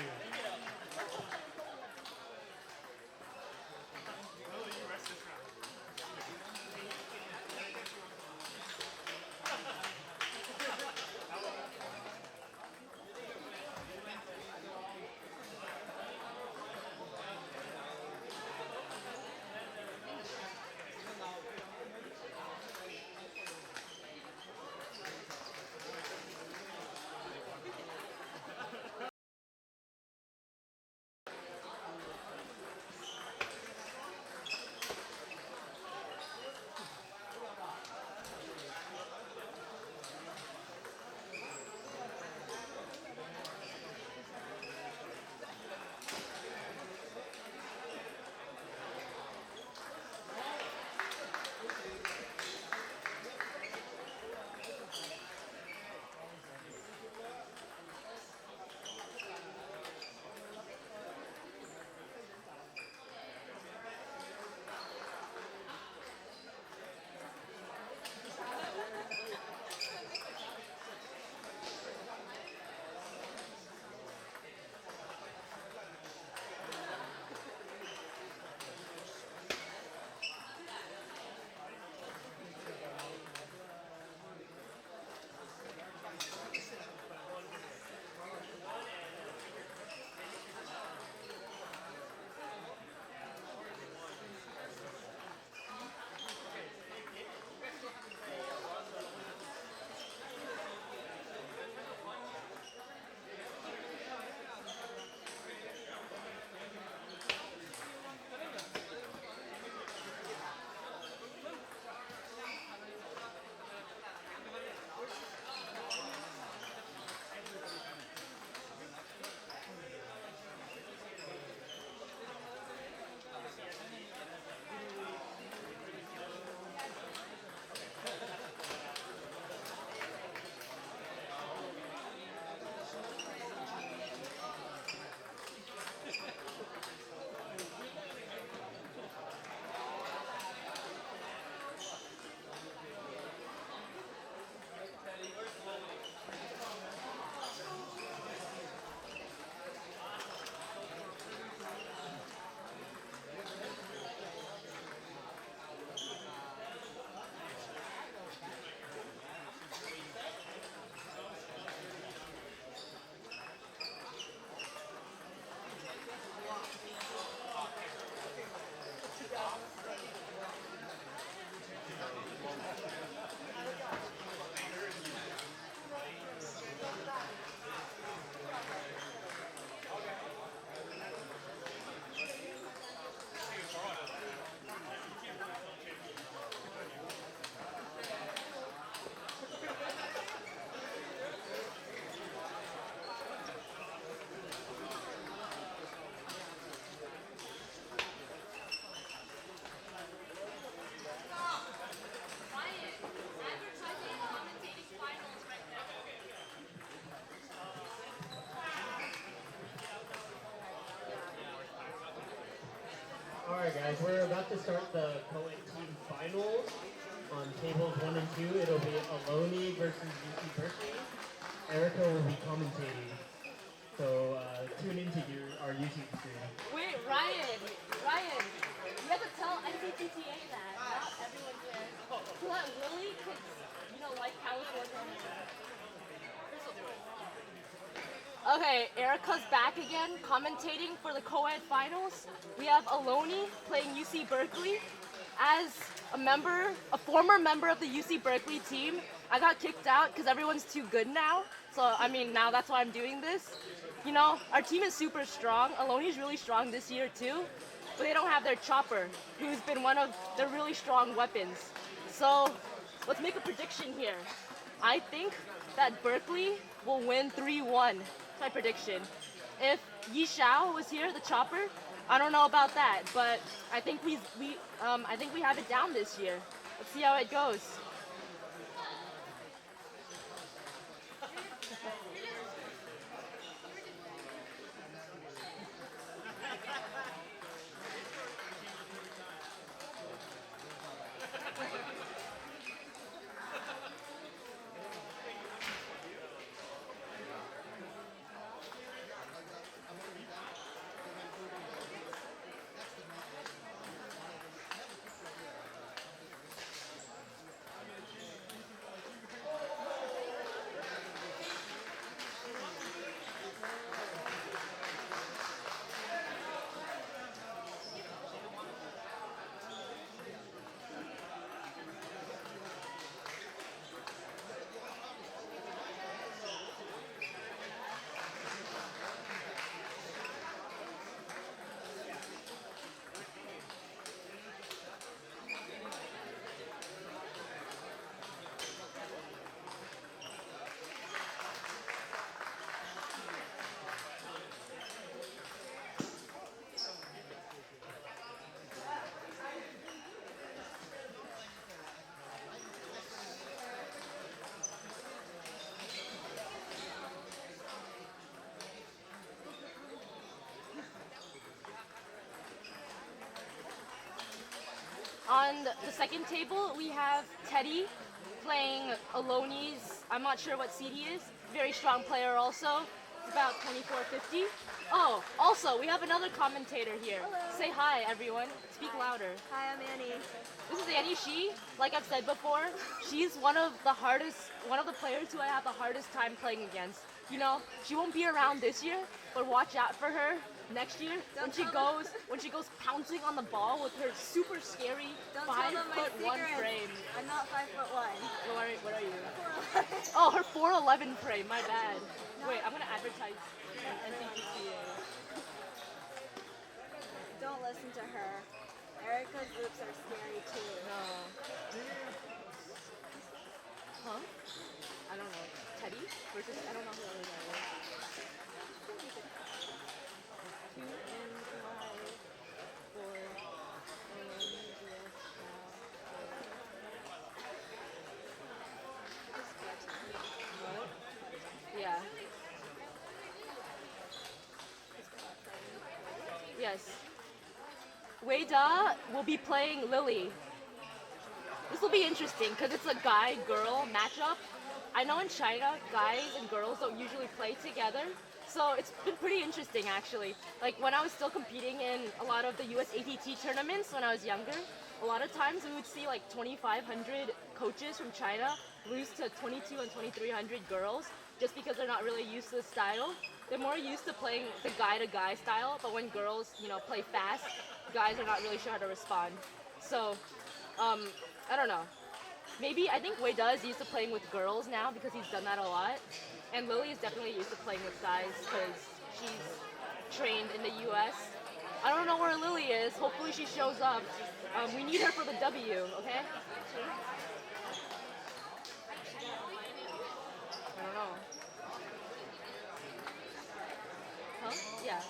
Alright guys, we're about to start the co-ed team finals. On tables 1 and 2, it'll be Aloney versus UC Berkeley. Erica will be commentating. So tune into our YouTube stream. Wait, Ryan, you have to tell NCTTA that. Not everyone here. So that Willie could, like California. Okay, Erica's back again, commentating for the co-ed finals. We have Aloney playing UC Berkeley. As a former member of the UC Berkeley team, I got kicked out because everyone's too good now. So, now that's why I'm doing this. Our team is super strong. Aloney's really strong this year too, but they don't have their chopper, who's been one of their really strong weapons. So, let's make a prediction here. I think that Berkeley will win 3-1. My prediction. If Yi Xiao was here, the chopper, I don't know about that, but I think we have it down this year. Let's see how it goes. on the second table, we have Teddy playing Aloney's, I'm not sure what seed he is, very strong player also. It's about 2450. Oh, also, we have another commentator here. Hello. Say hi, everyone. Speak louder. Hi, I'm Annie. This is Annie. She, like I've said before, she's one of the players who I have the hardest time playing against. You know, she won't be around this year, but watch out for her next year when she goes pouncing on the ball with her super scary 5'1" frame. I'm not 5'1". What are you? Oh, her 4'11" frame. My bad. Wait, I'm gonna advertise NCTTA. Don't listen to her. Erica's loops are scary too. No. Huh? I don't know. Teddy versus I don't know who that is. 2 NY 4 What? Yeah. Yes. Weida will be playing Lily. This will be interesting because it's a guy-girl matchup. I know in China, guys and girls don't usually play together, so it's been pretty interesting actually. Like when I was still competing in a lot of the US ATT tournaments when I was younger, a lot of times we would see like 2,500 coaches from China lose to 2,200 and 2,300 girls just because they're not really used to the style. They're more used to playing the guy-to-guy style, but when girls, you know, play fast, guys are not really sure how to respond. So, I don't know. Maybe, I think Wei is used to playing with girls now because he's done that a lot. And Lily is definitely used to playing with guys because she's trained in the US. I don't know where Lily is. Hopefully she shows up. We need her for the W, okay? I don't know. Huh? Yeah.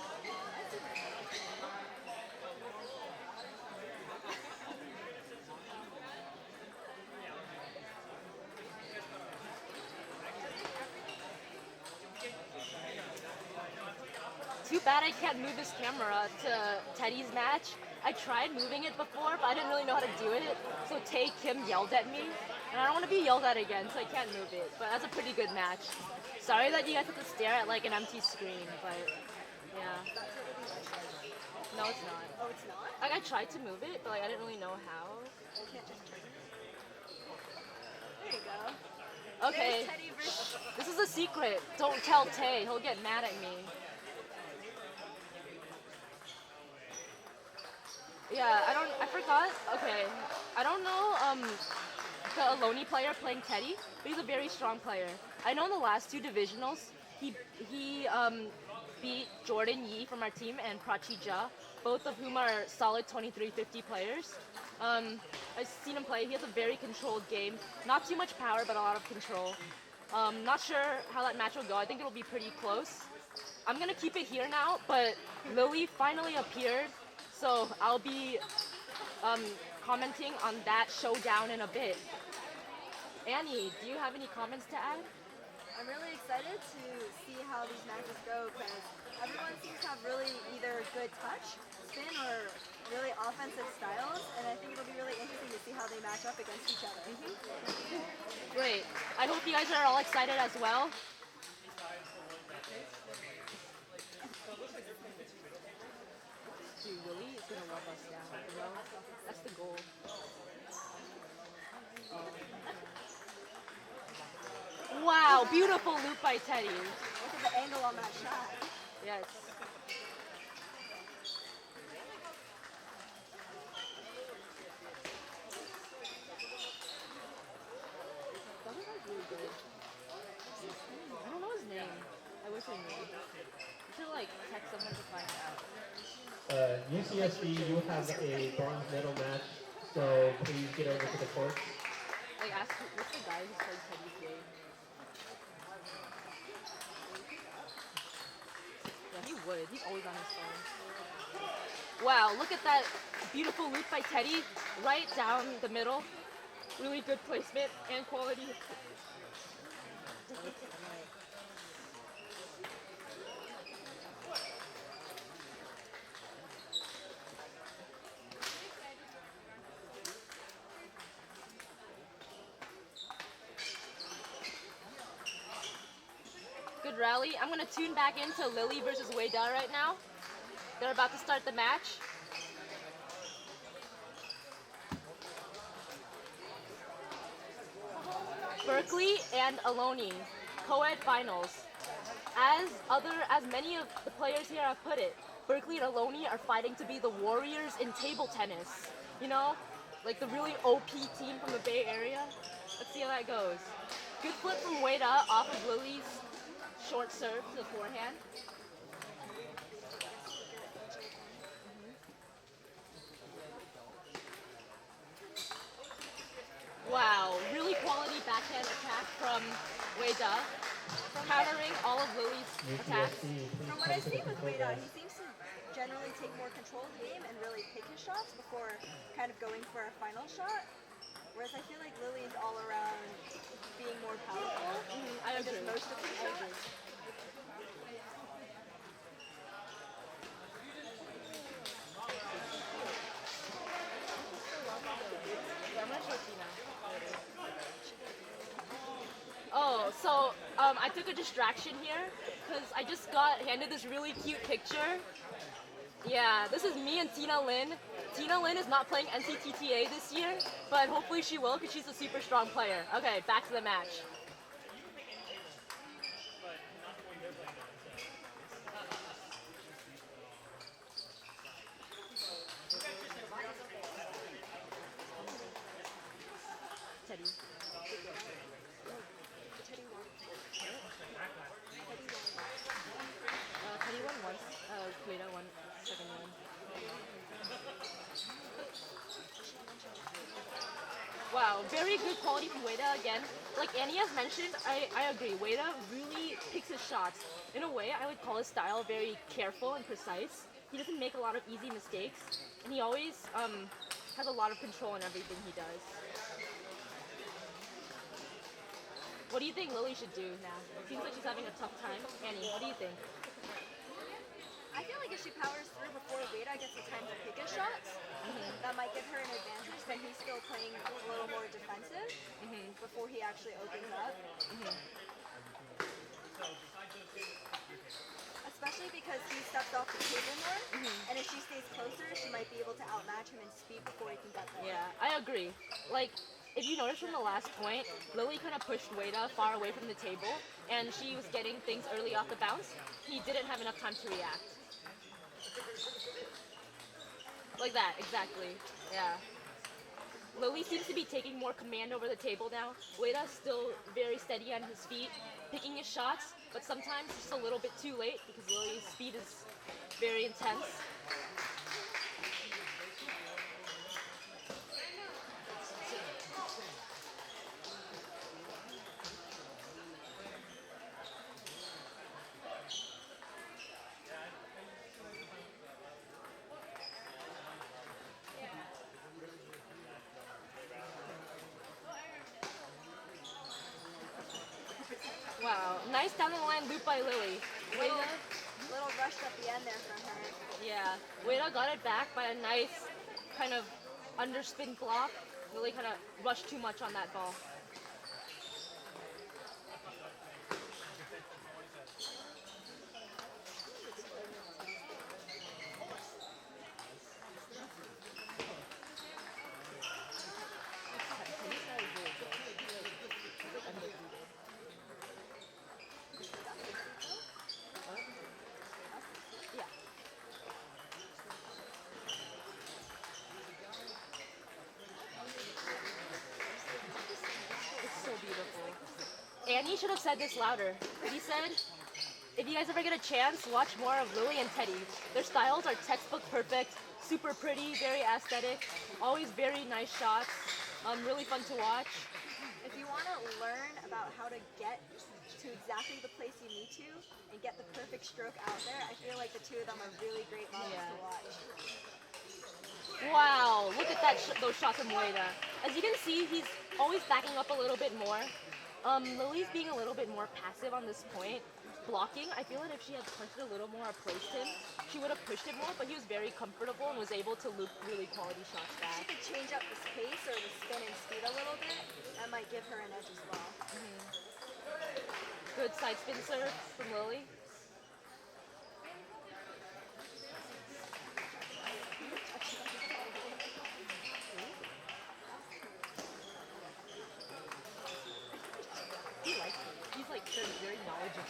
Too bad I can't move this camera to Teddy's match. I tried moving it before, but I didn't really know how to do it. So Tae Kim yelled at me, and I don't want to be yelled at again, so I can't move it. But that's a pretty good match. Sorry that you guys have to stare at like an empty screen, but yeah. No, it's not. Oh, it's not? Like I tried to move it, but like I didn't really know how. You can't just turn it. There you go. Okay, There's Teddy versus... this is a secret. Don't tell Tae, he'll get mad at me. Yeah, I forgot, okay. I don't know the Aloney player playing Teddy, but he's a very strong player. I know in the last 2 divisionals, he beat Jordan Yi from our team and Pachi, both of whom are solid 2350 players. I've seen him play, he has a very controlled game. Not too much power, but a lot of control. Not sure how that match will go, I think it'll be pretty close. I'm gonna keep it here now, but Lily finally appeared. So I'll be commenting on that showdown in a bit. Annie, do you have any comments to add? I'm really excited to see how these matches go because everyone seems to have really either good touch, spin, or really offensive styles, and I think it'll be really interesting to see how they match up against each other. Great. I hope you guys are all excited as well. Dude, Willie is gonna love us now, you know? That's the goal. Wow, beautiful loop by Teddy. Look at the angle on that shot. Yes. That was like really good. I don't know his name. I wish I knew. You should like text someone to find out. UCSD, you have a bronze medal match, so please get over to the court. Like, ask what's the guy who played Teddy's game? Yeah, he would. He's always on his phone. Wow, look at that beautiful loop by Teddy, right down the middle. Really good placement and quality. good rally. I'm gonna tune back into Lily versus Wei Da right now. They're about to start the match. Berkeley and Aloney, co-ed finals. As many of the players here have put it, Berkeley and Aloney are fighting to be the warriors in table tennis. You know, like the really OP team from the Bay Area. Let's see how that goes. Good flip from Wei Da off of Lily's short serve to the forehand. Wow, really quality backhand attack from Wei Da, countering all of Lily's attacks. From what I've seen with Wada, he seems to generally take more control of the game and really pick his shots before kind of going for a final shot. Whereas I feel like Lily's all around being more powerful I in just agree. most of his shots. I'm gonna show Tina later. Oh, so I took a distraction here because I just got handed this really cute picture. Yeah, this is me and Tina Lin. Tina Lin is not playing NCTTA this year, but hopefully she will because she's a super strong player. Okay, back to the match. Teddy. Teddy won once. Wait, I won second one. Wow, very good quality from Wei Da again. Like Annie has mentioned, I agree. Wei Da really picks his shots. In a way, I would call his style very careful and precise. He doesn't make a lot of easy mistakes, and he always has a lot of control in everything he does. What do you think Lily should do now? It seems like she's having a tough time. Annie, what do you think? I feel like if she powers through before Wada gets the time to pick his shots, that might give her an advantage, but he's still playing a little more defensive before he actually opens up. Especially because he steps off the table more, and if she stays closer, she might be able to outmatch him in speed before he can get there. Yeah, I agree. Like, if you notice from the last point, Lily kind of pushed Wei Da far away from the table, and she was getting things early off the bounce. He didn't have enough time to react. Like that, exactly. Yeah. Lily seems to be taking more command over the table now. Wei Da's still very steady on his feet, picking his shots, but sometimes just a little bit too late because Lily's speed is very intense. Wow, nice down the line loop by Lily. Wei Da, Little rushed at the end there from her. yeah, Wei Da got it back by a nice kind of underspin block. Lily kind of rushed too much on that ball. Yeah. It's so beautiful. Annie should have said this louder. He said, if you guys ever get a chance, watch more of Lily and Teddy. Their styles are textbook perfect, super pretty, very aesthetic, always very nice shots, really fun to watch. If you want to learn about how to get to exactly the place you need to and get the perfect stroke out there, I feel like the two of them are really great models to watch. Wow, look at that those shots from Wei Da. As you can see, he's always backing up a little bit more. Lily's being a little bit more passive on this point. Blocking, I feel that if she had punted a little more or placed him, she would have pushed it more, but he was very comfortable and was able to loop really quality shots She back. could change up the pace or the spin and speed a little bit. That might give her an edge as well. Good side spin serve from Lily. He likes it. He's like very knowledgeable.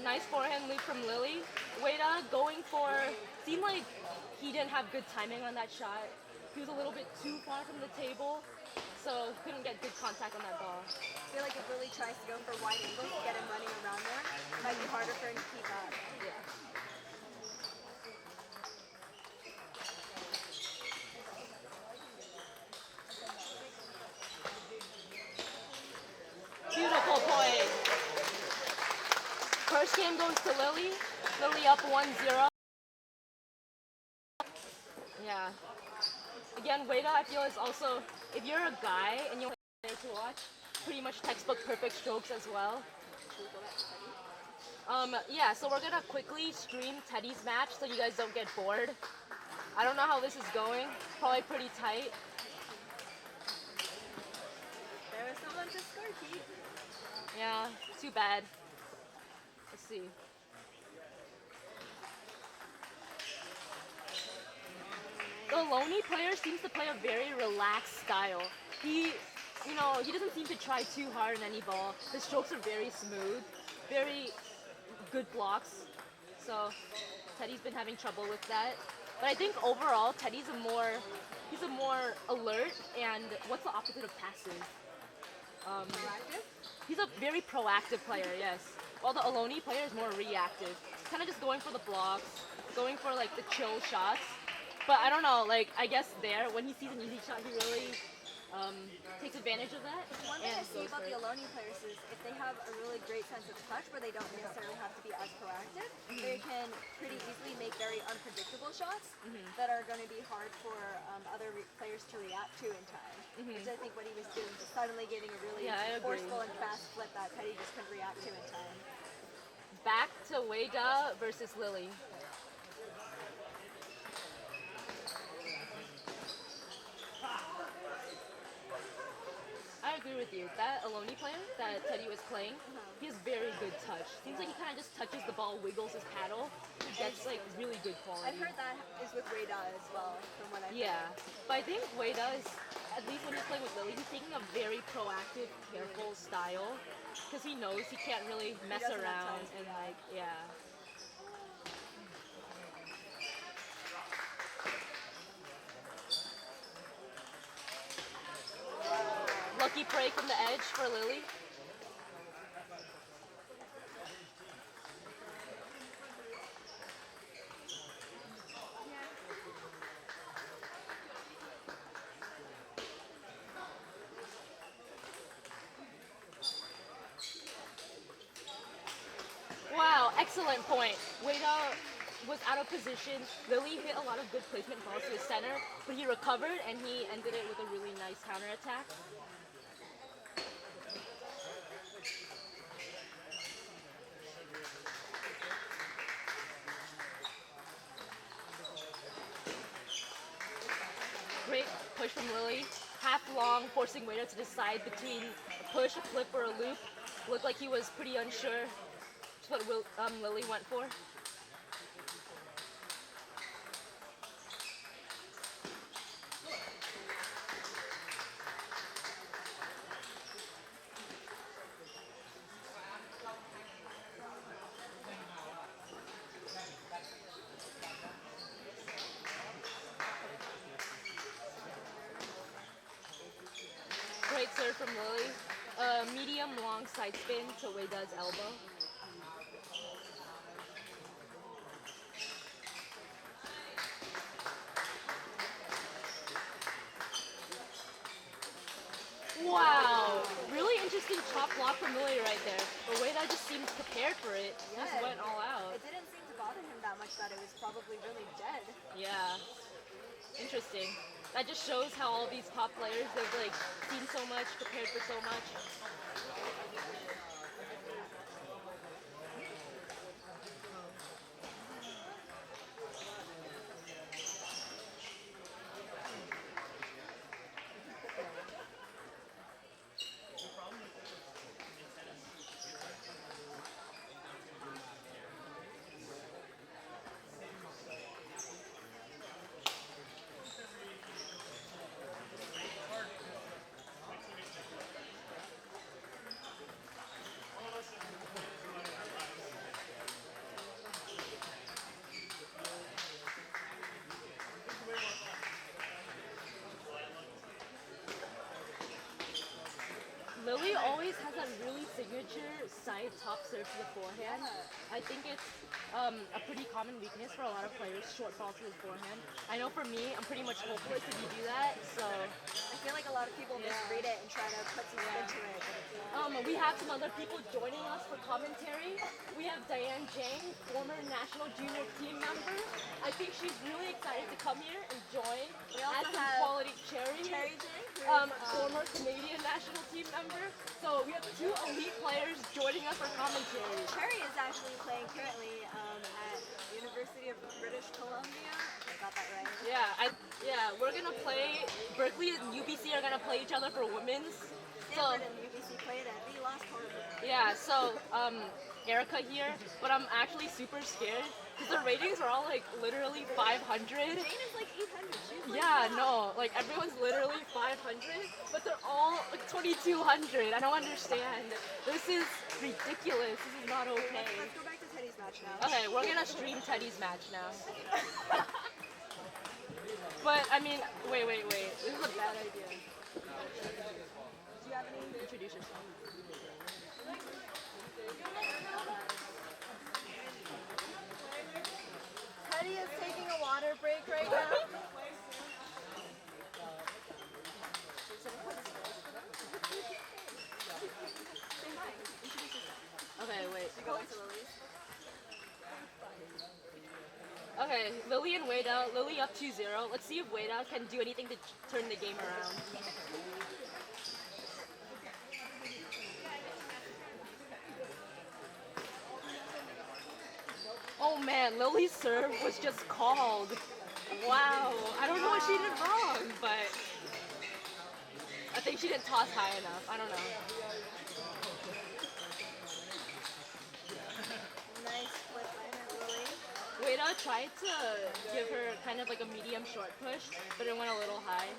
Nice forehand loop from Lily. Weida going for, seemed like he didn't have good timing on that shot. He was a little bit too far from the table, so couldn't get good contact on that ball. I feel like if Lily tries to go for wide angles to get him running around more, it might be harder for him to keep up. Yeah. Beautiful point. First game goes to Lily. Lily up 1-0. Yeah. Again, Weida, I feel, is also, if you're a guy and you want a player to watch, pretty much textbook perfect strokes as well. Yeah, so we're gonna quickly stream Teddy's match so you guys don't get bored. I don't know how this is going. Probably pretty tight. There was someone to score, Pete. Yeah, too bad. Let's see. The Aloney player seems to play a very relaxed style. He doesn't seem to try too hard in any ball. His strokes are very smooth, very good blocks. So Teddy's been having trouble with that. But I think overall Teddy's he's a more alert and what's the opposite of passive? Proactive? He's a very proactive player, yes. While the Aloney player is more reactive. Kind of just going for the blocks, going for like the chill shots. But I don't know, like I guess when he sees an easy shot, he really takes advantage of that. One thing I see about the Aloney players is if they have a really great sense of touch where they don't necessarily have to be as proactive, they can pretty easily make very unpredictable shots that are going to be hard for other players to react to in time. Which I think what he was doing, just suddenly getting a really forceful and fast flip that Teddy just couldn't react to in time. Back to Weida versus Lily. I agree with you. That Aloney player that Teddy was playing, he has very good touch. Seems like he kind of just touches the ball, wiggles his paddle, gets like really good quality. I've heard that is with Weida as well, from what I've Yeah, but I think Weida is, at least when he's playing with Lily, he's taking a very proactive, careful style because he knows he can't really mess doesn't have around time to, and like, yeah. Lucky break from the edge for Lily. Wow, excellent point. Weida was out of position. Lily hit a lot of good placement balls to his center, but he recovered and he ended it with a really nice counterattack. Great push from Lily. Half long, forcing Weida to decide between a push, a flip, or a loop. Looked like he was pretty unsure. That's what Lily went for. Great serve from Lily. Medium long side spin to Weida's elbow. Wow, really interesting chop block from Lily right there. But Weida just seemed prepared for it. Just went all out. It didn't seem to bother him that much that it was probably really dead. Yeah, interesting. That just shows how all these top players, they've like seen so much, prepared for so much. Lily always has a really signature side top serve to the forehand. I think it's a pretty common weakness for a lot of players, short ball to the forehand. I know for me, I'm pretty much hopeless if you do that, so... I feel like a lot of people misread it and try to put some spin to it, but it's not. We have some other people joining us for commentary. We have Diane Jang, former national junior team member. I think she's really excited to come here and join. We also Add some have quality cherry. Cherry Jang, who is, Former Canadian national team member. So we have two elite players joining us for commentary. Cherry is actually playing currently at University of British Columbia. I got that right. Yeah, we're gonna play. Berkeley and UBC are gonna play each other for women's. So Stanford and UBC played at the last tournament. yeah, so Erica here, but I'm actually super scared because the ratings are all like literally 500. Jane is like 800. She's like, Yeah, no, like everyone's literally 500, but they're all like 2,200. I don't understand. This is ridiculous. This is not okay. Let's go back to Teddy's match now. Okay, we're gonna stream Teddy's match now. But I mean, wait. This is a bad idea. Do you have any? Introduce yourself. Teddy is taking a water break right now. Say hi. Introduce yourself. Okay, wait. You go into Lily's. Okay, Lily and Wada. Lily up 2-0. Let's see if Wada can do anything to turn the game around. Oh man, Lily's serve was just called. Wow. I don't know what she did wrong, but I think she didn't toss high enough. I don't know. Nice flip in at Lily. Wada tried to give her kind of like a medium short push, but it went a little high.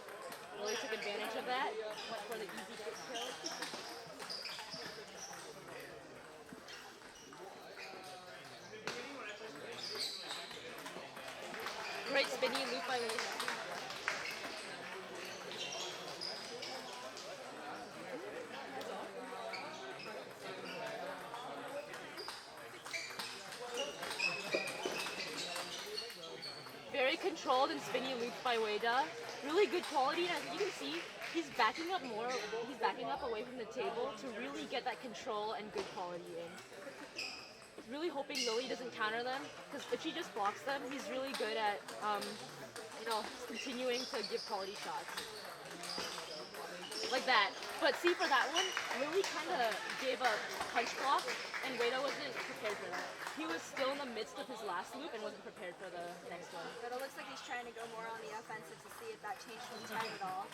Lily took advantage of that. Went for the easy quick kill. Great spinny loop by Lily. Very controlled and spinny loop by Wada. Really good quality, and as you can see, he's backing up more. He's backing up away from the table to really get that control and good quality in. Really hoping Lily doesn't counter them, because if she just blocks them, he's really good at, continuing to give quality shots. Like that. But see, for that one, Lily kind of gave a punch block, and Wada wasn't prepared for that. He was still in the midst of his last loop and wasn't prepared for the next one. But it looks like he's trying to go more on the offensive to see if that changed his time at all.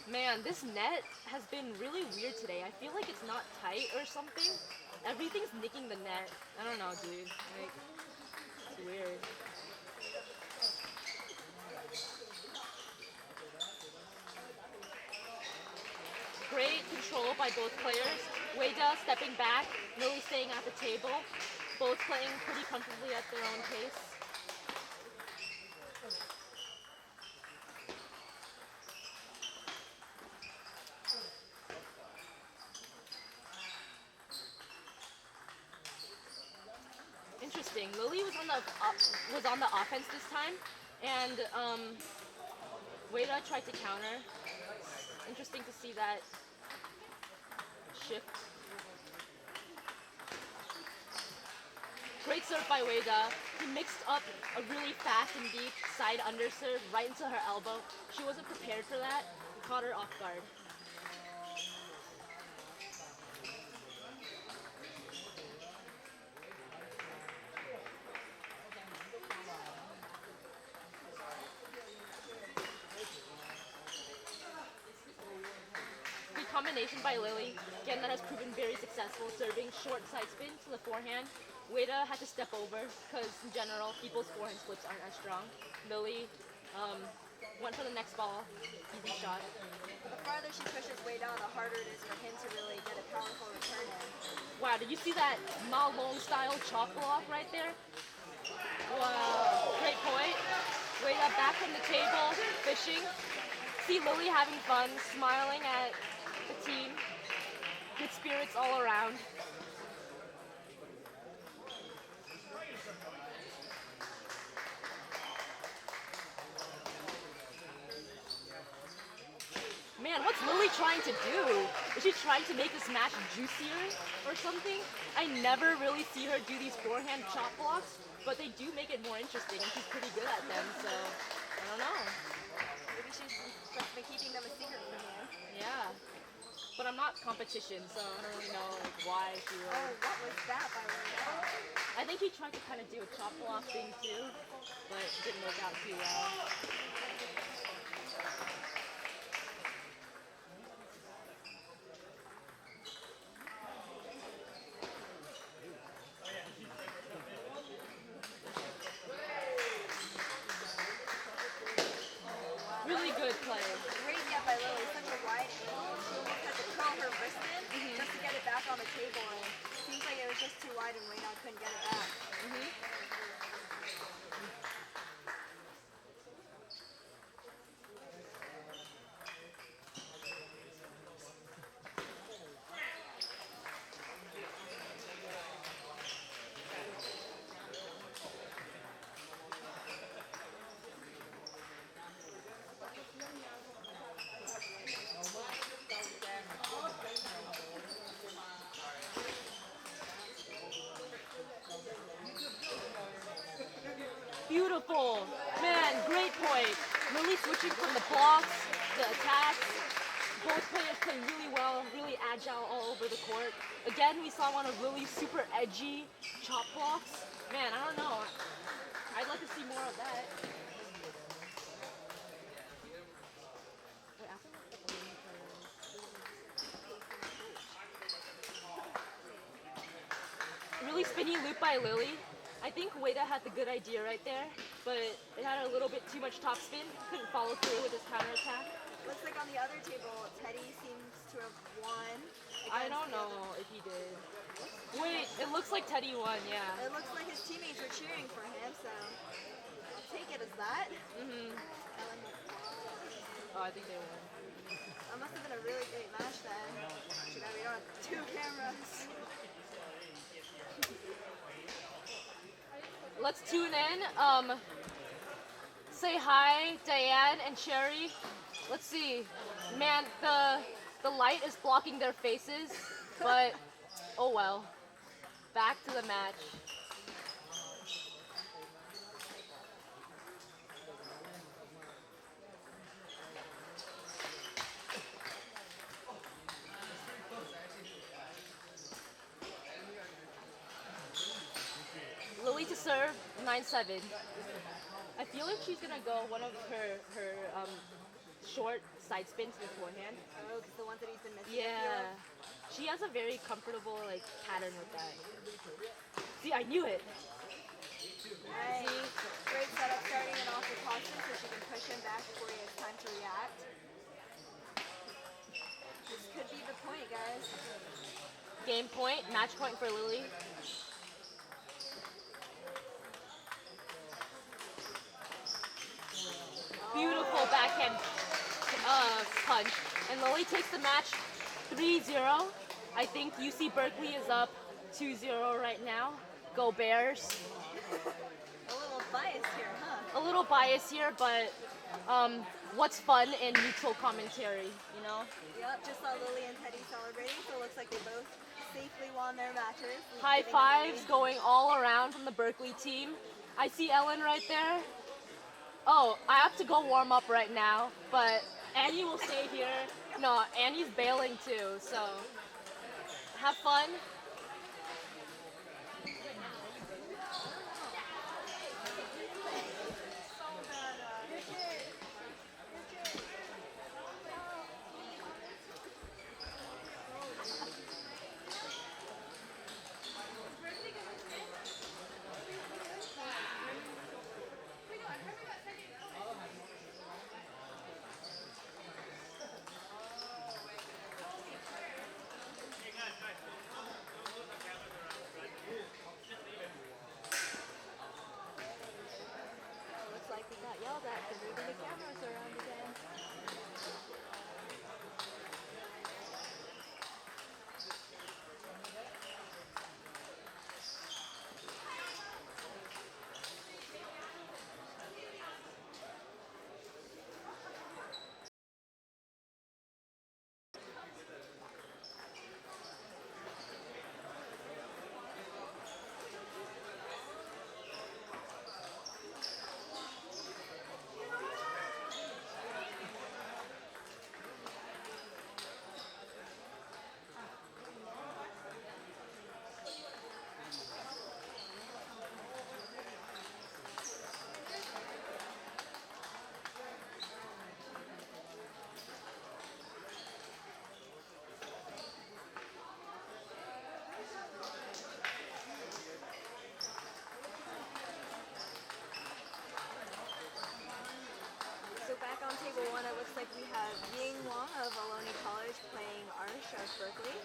Man, this net has been really weird today. I feel like it's not tight or something. Everything's nicking the net. I don't know, dude. Like, it's weird. Great control by both players. Wada stepping back, Lily staying at the table. Both playing pretty comfortably at their own pace. Interesting. Lily was on the offense this time, and Wada tried to counter. Interesting to see that shift. Great serve by Wada. He mixed up a really fast and deep side under serve right into her elbow. She wasn't prepared for that. Caught her off guard. Combination by Lily, again that has proven very successful, serving short side spin to the forehand. Wada had to step over because in general people's forehand flips aren't as strong. Lily went for the next ball, easy shot. farther she pushes way down, the harder it is for him to really get a powerful return in. Wow, did you see that Ma Long style chop block right there? Wow, great point. Wait up, back from the table, fishing. See Lily having fun, smiling at the team. Good spirits all around. Man, what's Lily trying to do? Is she trying to make this match juicier or something? I never really see her do these forehand chop blocks, but they do make it more interesting, and she's pretty good at them, so I don't know. Maybe she's just been keeping them a secret from you. Yeah. But I'm not competition, so I don't really know like, why she was. Oh, what was that by the way? I think he tried to kind of do a chop block thing too, but it didn't work out too well. Really good play. Great get by Lily. Such a wide angle. She almost had to curl her wrist in just to get it back on the table. And it seems like it was just too wide and Reynaud couldn't get it back. Beautiful. Man, great point. Really switching from the blocks, the attacks. Both players playing really well, really agile all over the court. Again, we saw one of Lily's super edgy chop blocks. Man, I don't know. I'd like to see more of that. Wait, after what the Aloney player is. Really spinny loop by Lily. I think Weida had the good idea right there, but it had a little bit too much top spin. Couldn't follow through with his counterattack. Looks like on the other table, Teddy seems to have won. I don't know if he did. Wait, it looks like Teddy won, yeah. It looks like his teammates are cheering for him, so I'll take it as that. Oh, I think they won. That must have been a really great match then. Too bad we don't have two cameras. Let's tune in. Say hi, Diane and Sherry. Let's see. Man, the light is blocking their faces, but oh well. Back to the match. Lily to serve, 9-7. I feel like she's gonna go one of her short side spins beforehand. Oh, because the ones that he's been missing. Yeah. She has a very comfortable like pattern with that. See, I knew it. Nice. Great setup starting it off with Pachi so she can push him back before he has time to react. This could be the point, guys. Game point, match point for Lily. Beautiful backhand punch. And Lily takes the match 3-0. I think UC Berkeley is up 2-0 right now. Go Bears. A little bias here, huh? A little bias here, but what's fun in neutral commentary, you know? Yep, just saw Lily and Teddy celebrating, so it looks like they both safely won their matches. High fives going all around from the Berkeley team. I see Ellen right there. Oh, I have to go warm up right now, but Annie will stay here. No, Annie's bailing too, so have fun. have Ying of Aloney College playing Arsh of Berkeley.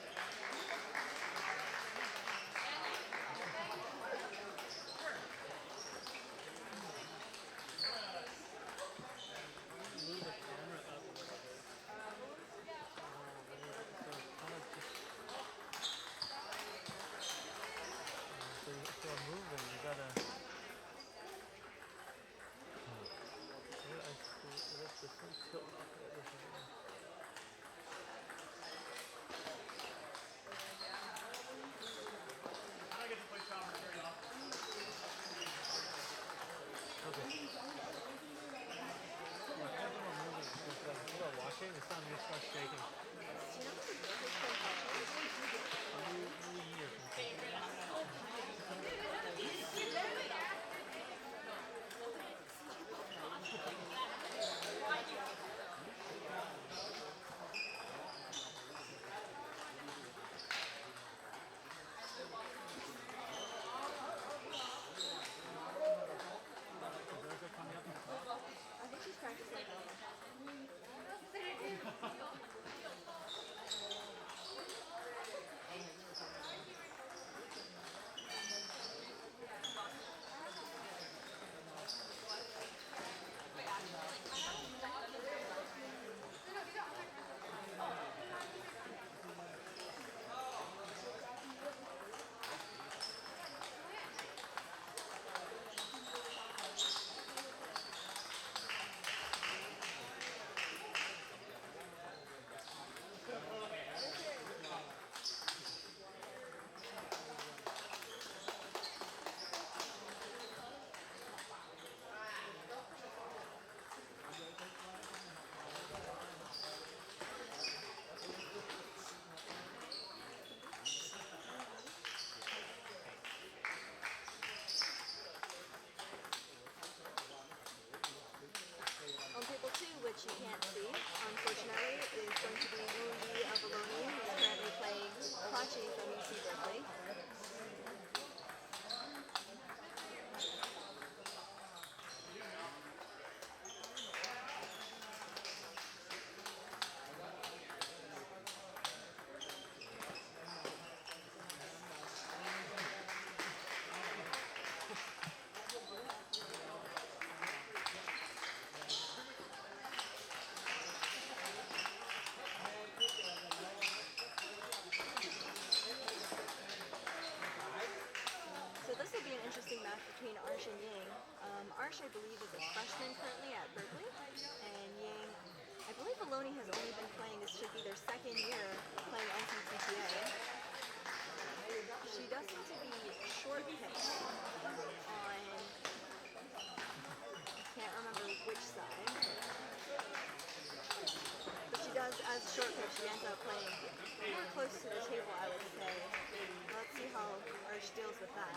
It's time to start shaking. I think she's practicing. On table 2, which you can't see, unfortunately, is going to be Wesley of Aloney, who's currently playing Pachi from UC Berkeley. So this will be an interesting match between Arsh and Ying. Arsh, I believe, is a freshman currently at Berkeley, and Ying, I believe Aloney has only been playing, this should be their second year playing NCTTA. She does seem to be short pitch on, I can't remember which side, but she does, as short pitch, she ends up playing more close to the table, I would say. Let's see how Arsh deals with that.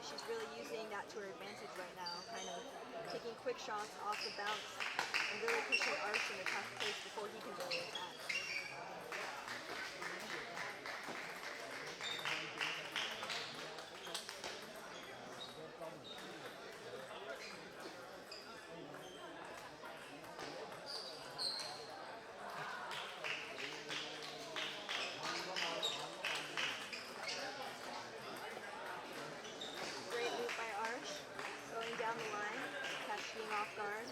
she's really using that to her advantage right now, kind of taking quick shots off the bounce and really pushing Arsh in a tough place before he can really attack. Great loop by Arsh, going down the line, catch Ying off guard.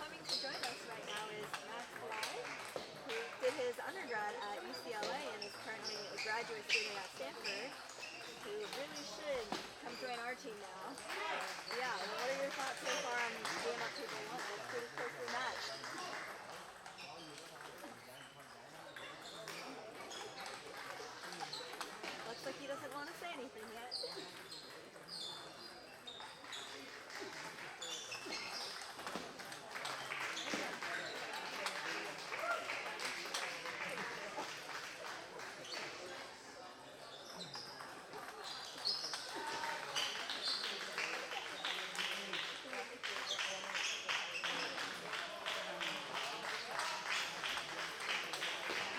Coming to join us right now is Aloney, who did his undergrad at UCLA and is currently a graduate student at Stanford, who really should come join our team now. Yeah, what are your thoughts so far on game up table 1? It's pretty closely matched. Looks like he doesn't want to say anything yet.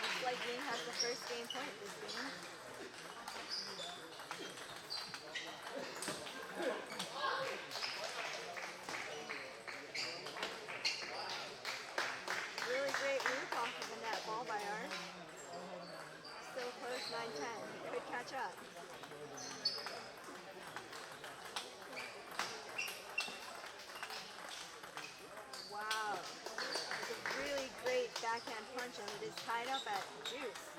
Looks like Ying has the first game point this game. Really great loop off of the net ball by Arsh. Still close, 9-10. Could catch up. Wow. It's a really great backhand punch and it is tied up at deuce.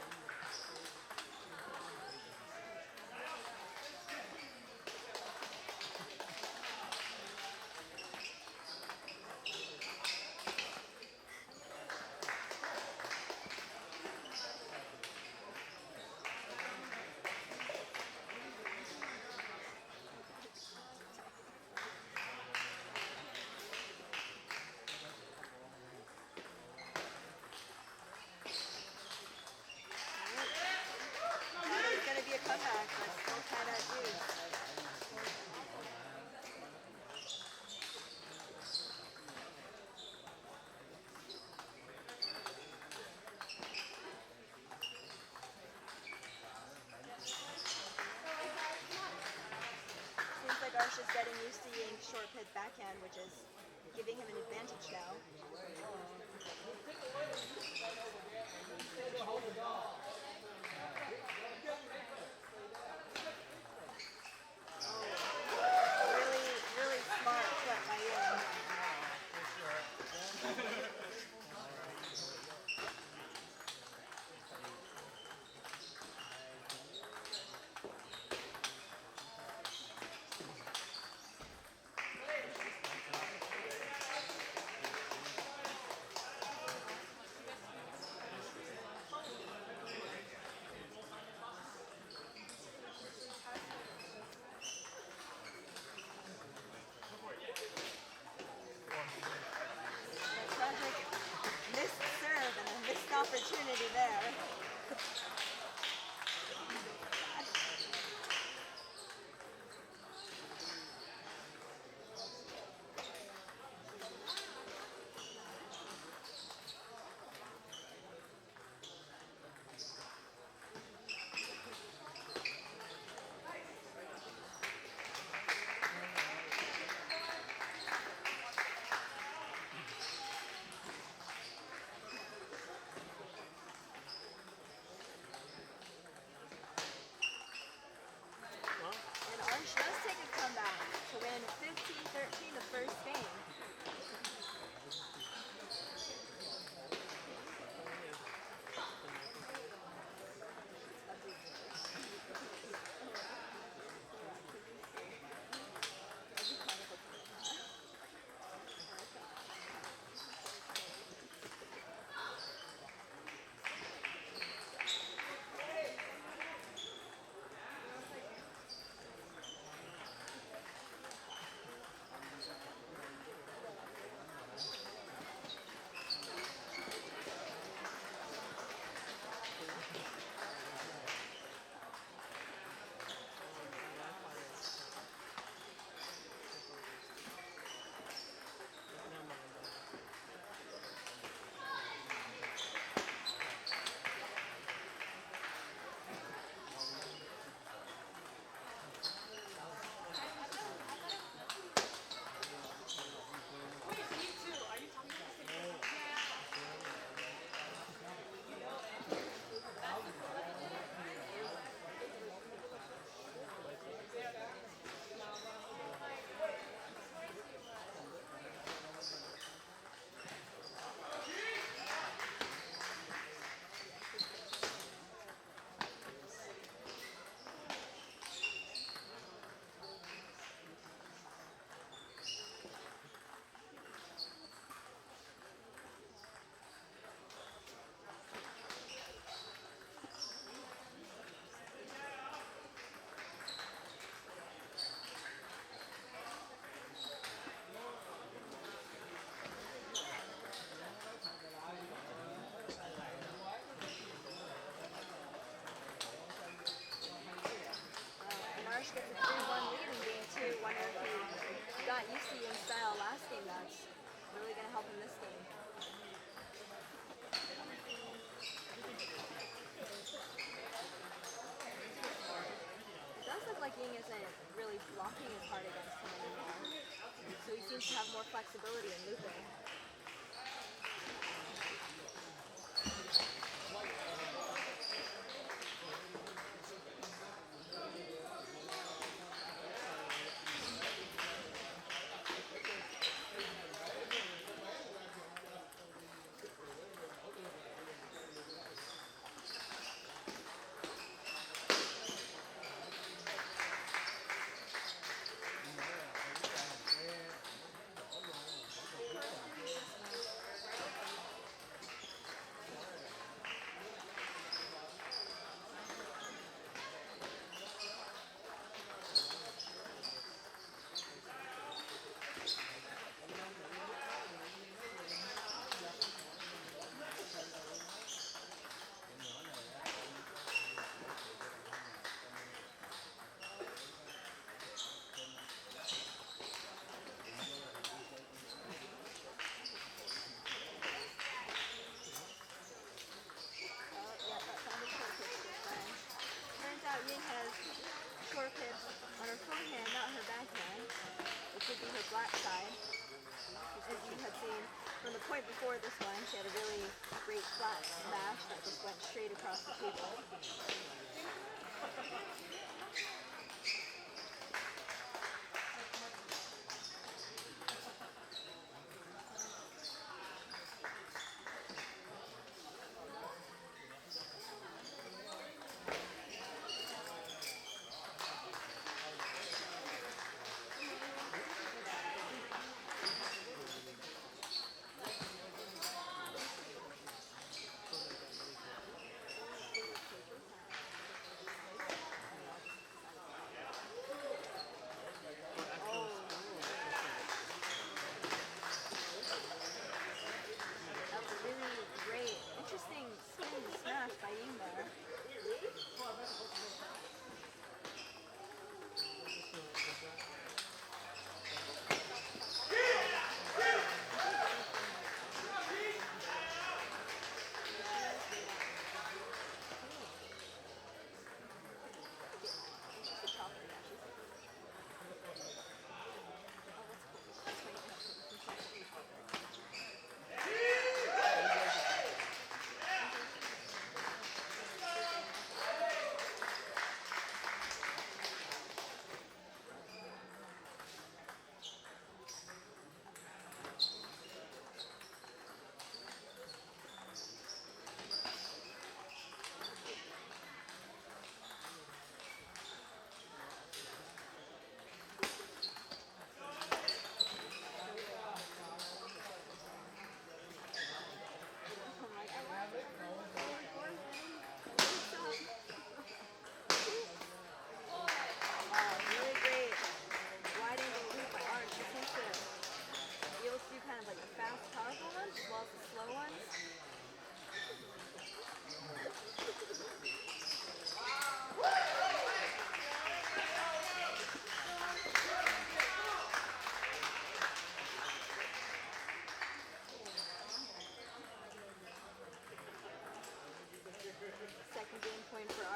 It's going to be a comeback, but still tied at deuce. Seems like Arsh is getting used to Ying's short pit backhand, which is giving him an advantage now. Really, really smart flip by Ying. 1 lead in game 2. Wonder if he got used to Ying's style last game. That's really going to help him this game. It does look like Ying isn't really blocking as hard against him anymore. So he seems to have more flexibility in looping. Ying has short pitch on her forehand, not her backhand, which would be her black side. As you had seen from the point before this one, she had a really great flat smash that just went straight across the table.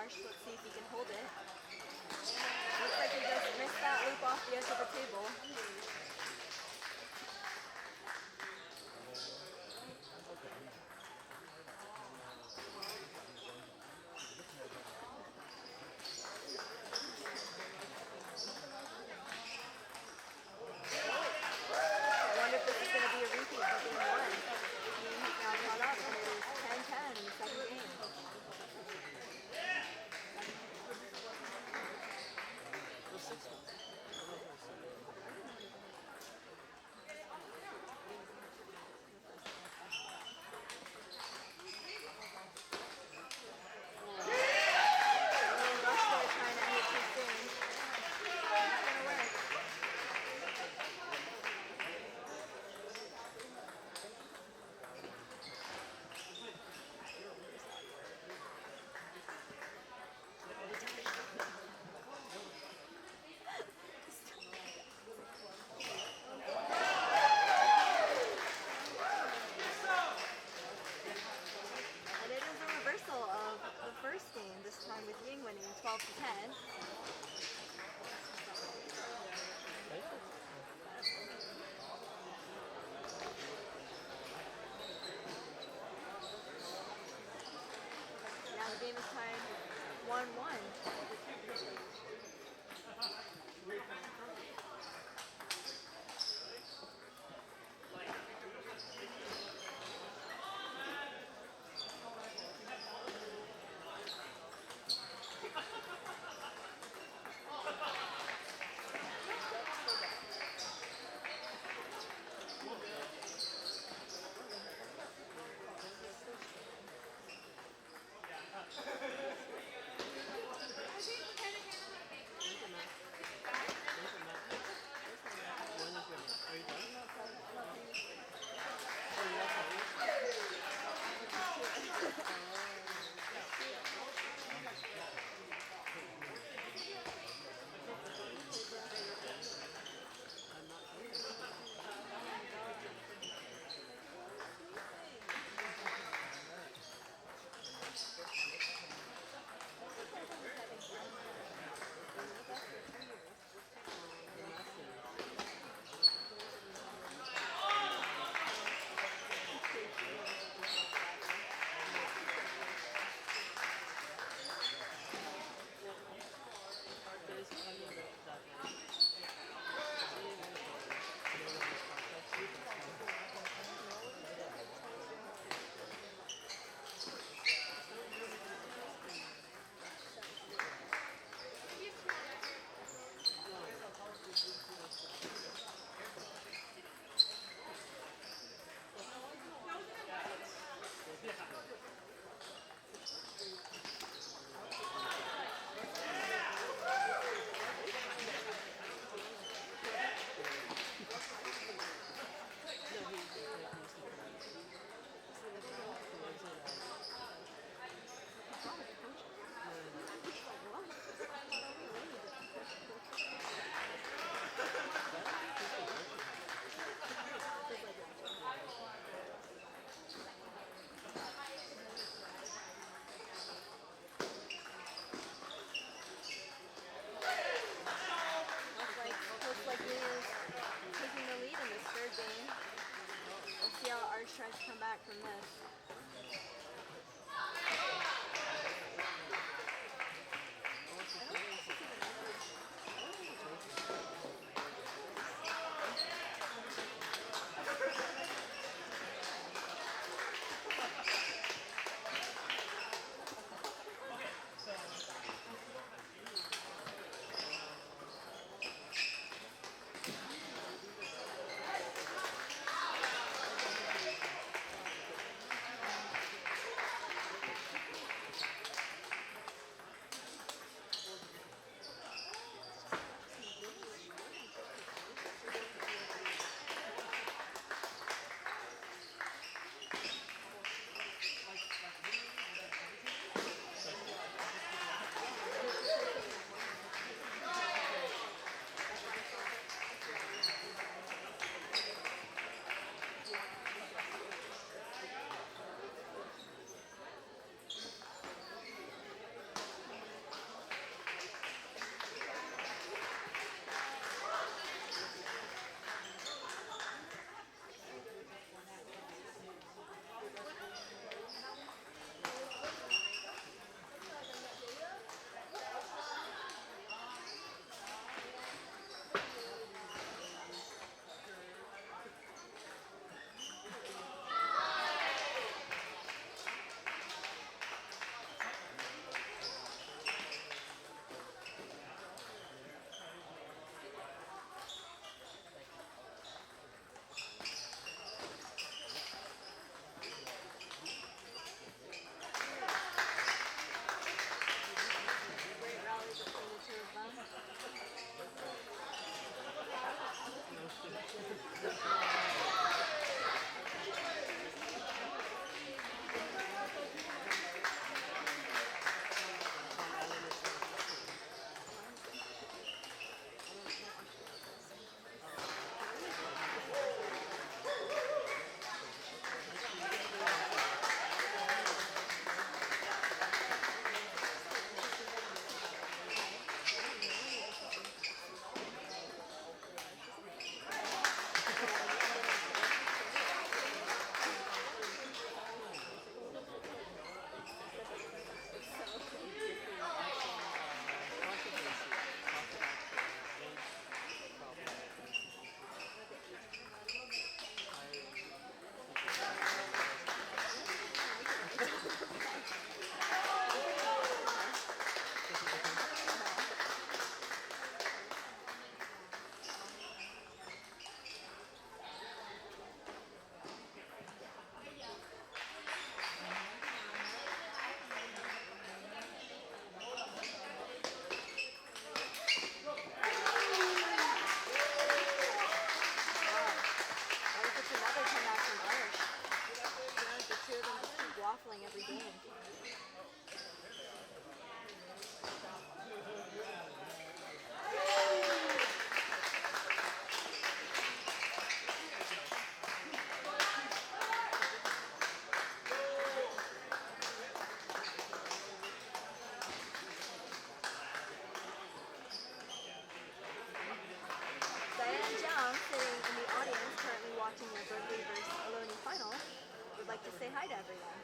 Let's see if he can hold it. Looks like he just missed that loop off the edge of the table. I wonder if this is going to be a repeat of game 1. Ying has now caught up and it is 10-10 in the second game. tries to come back from this. Every game. Diane Jiang, sitting in the audience, currently watching the Berkeley vs. Aloney final, would like to say hi to everyone.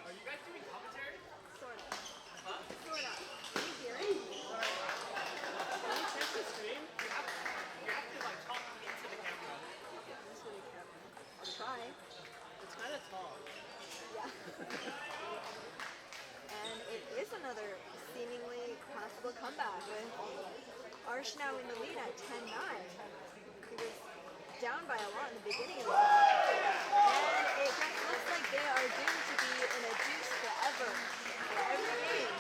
Are you guys doing commentary? Sort of. Huh? Sort of. Can you hear it? When you test the stream, you have to like talk into the camera. Okay, this really careful. I'll try. It's kind of tall. Yeah. And it is another seemingly possible comeback with Arsh now in the lead at 10-9. He was down by a lot in the beginning of the game. And it just looks like they are doomed to be in a juice forever. For every game.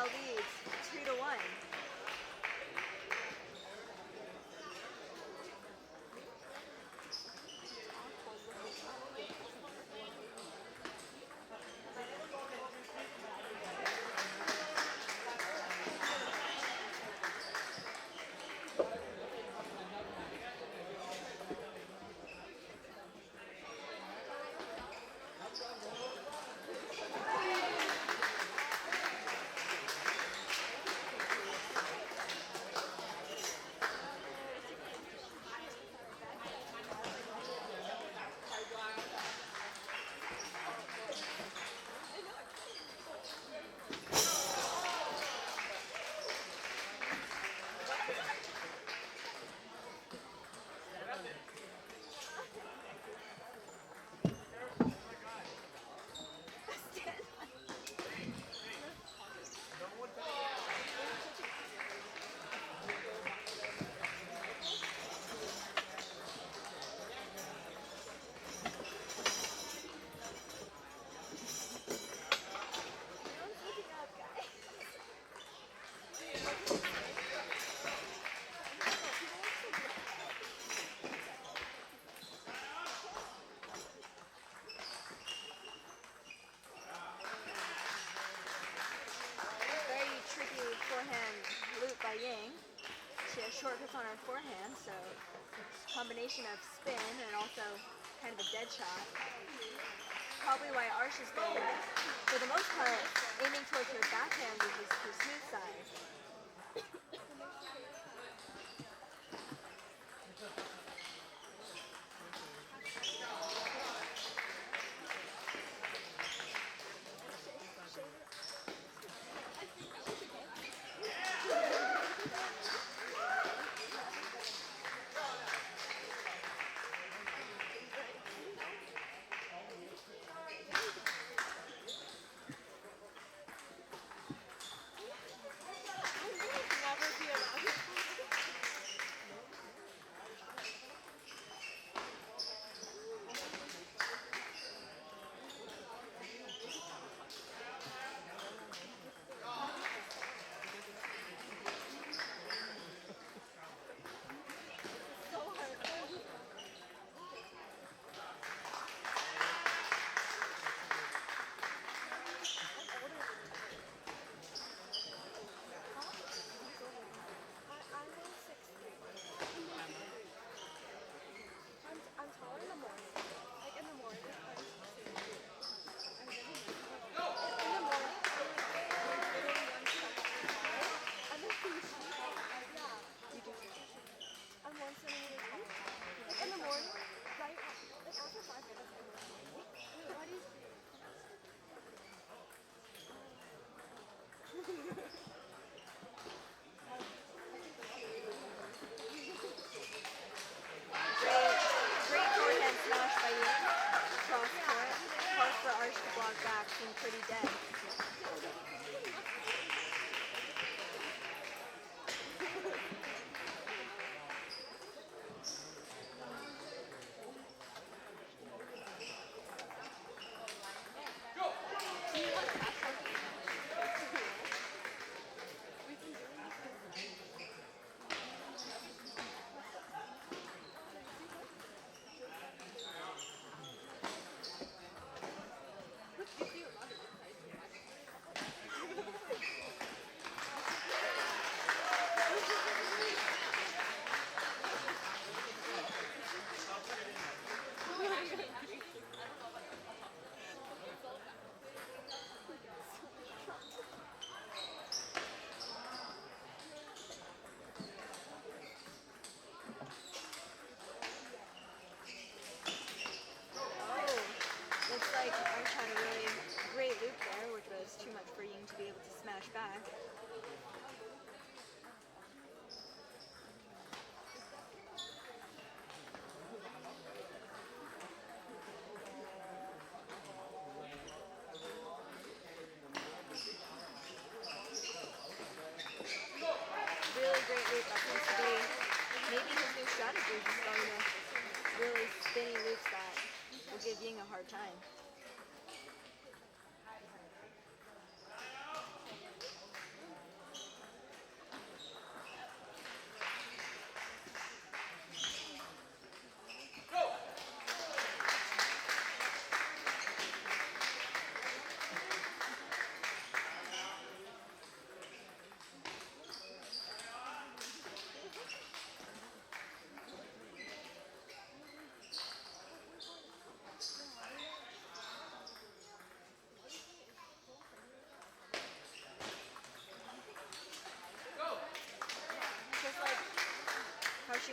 now leads 2-1. Forehand loop by Ying. She has short hits on her forehand, so combination of spin and also kind of a dead shot. Probably why Arsh has been, for the most part, aiming towards her backhand, which is her smooth side. Great forehand smash by Ying. Cross court. Hard for Arsh to block back, seemed pretty dead. Too much for Ying to be able to smash back. Really great loop. That seems to be maybe his new strategy. He's going to really spinny loops that will give Ying a hard time.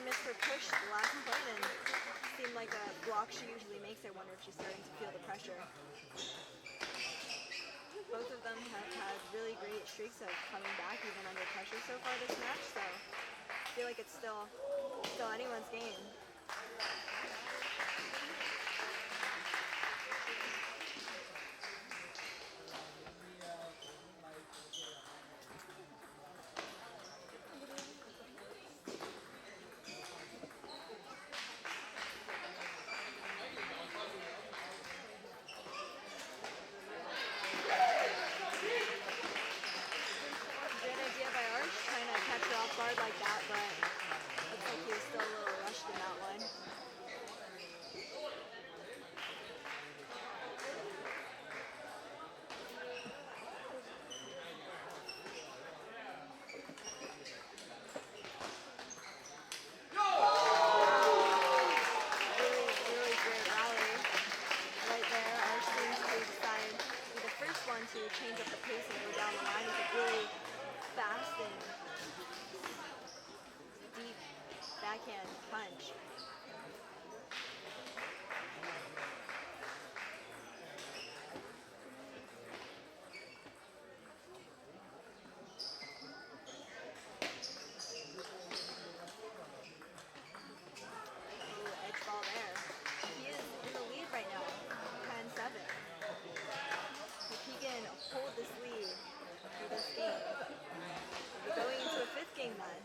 she missed her push the last point and seemed like a block she usually makes. I wonder if she's starting to feel the pressure. Both of them have had really great streaks of coming back even under pressure so far this match, so I feel like it's still anyone's game. Like that, but looks like he was still a little rushed in that one. Really great rally right there. Arch seems to decide to be the first one to change up the pace and go down the line with a really fast and deep backhand punch. Ooh, edge ball there. He is in the lead right now, 10-7. If he can hold this lead for this game, we're going into a fifth game then.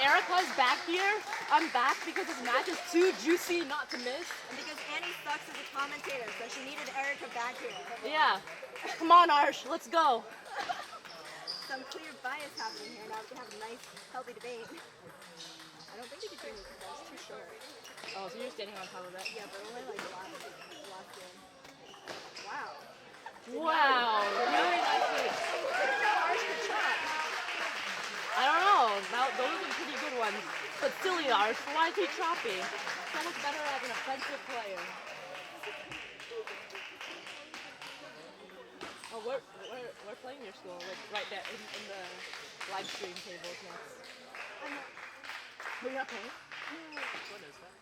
Erica's back here. I'm back because this match is too juicy not to miss. And because Annie sucks as a commentator, so she needed Erica back here. Yeah. Come on, Arsh, let's go. some clear bias happening here. Now we can have a nice, healthy debate. I don't think they could do me because I was too short. Oh, so you're standing on top of it? Yeah, but only like the last game. Wow. Wow, really nice move. I didn't know Arch could chop. I don't know. Now, those are pretty good ones. But silly Arch, why keep chopping? So much better as an offensive player. Oh, we're playing your school, like right there in the live stream tables next. But you're not playing? What is that?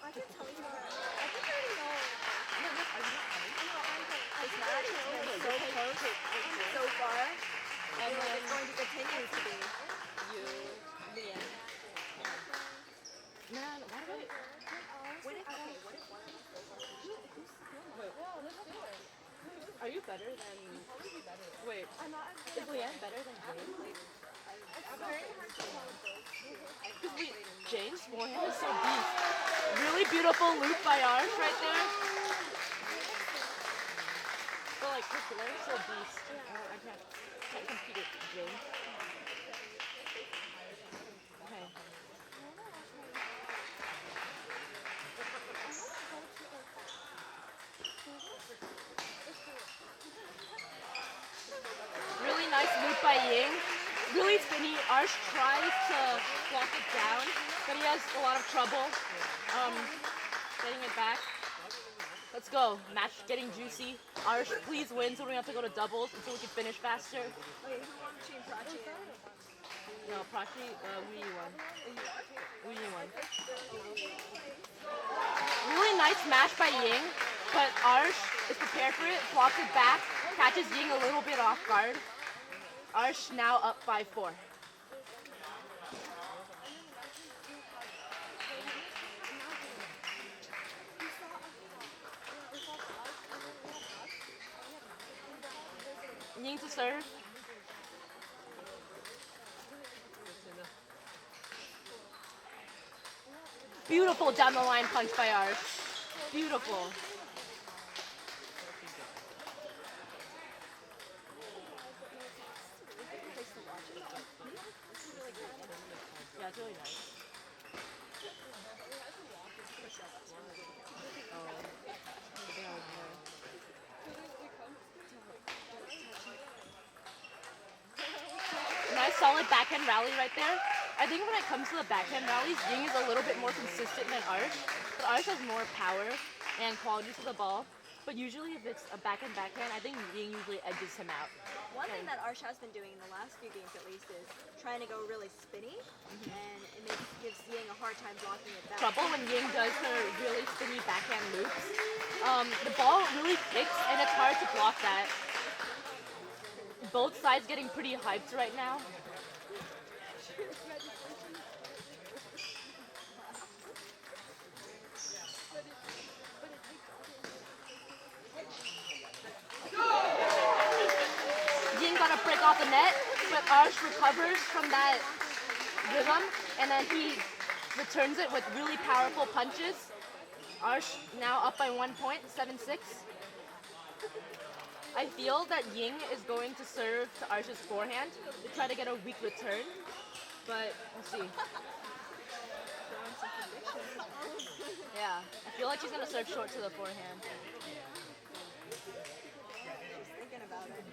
I can tell you that. I think I already know. Are you not playing? I know I'm playing. This match has been so close so far. I feel like it's going to continue to be. You, Leah. Man, why do I... What if one of Are you better than... Wait, is Leanne better than James? Because James' forehand is so deep. Really beautiful loop by Arch right there. But like, his forehand is so beast. I can't compete with James. Okay. Really nice loop by Ying. Really spinny. Arch tries to block it down, but he has a lot of trouble getting it back. Let's go. Match getting juicy. Arch, please win so we don't have to go to doubles so we can finish faster. Wait, who won between Pachi and... No, Pachi, we won. We won. Really nice smash by Ying, but Arch is prepared for it, blocks it back, catches Ying a little bit off guard. Arch now up 5-4. Ying to serve. Beautiful down the line punch by Arch. Beautiful. Yeah, it's really nice. Nice solid backhand rally right there. I think when it comes to the backhand rallies, Ying is a little bit more consistent than Arch. But Arch has more power and quality to the ball. But usually if it's a backhand, I think Ying usually edges him out. One thing that Arch has been doing in the last few games at least is trying to go really spinny, and it gives Ying a hard time blocking it back. Trouble when Ying does her really spinny backhand loops. The ball really kicks and it's hard to block that. Both sides getting pretty hyped right now. Ying got to break off the net, but Arch recovers from that rhythm, and then he returns it with really powerful punches. Arch now up by 1 point, 7-6. I feel that Ying is going to serve to Arch's forehand to try to get a weak return, but we'll see. Yeah, I feel like she's going to serve short to the forehand. She's thinking about it.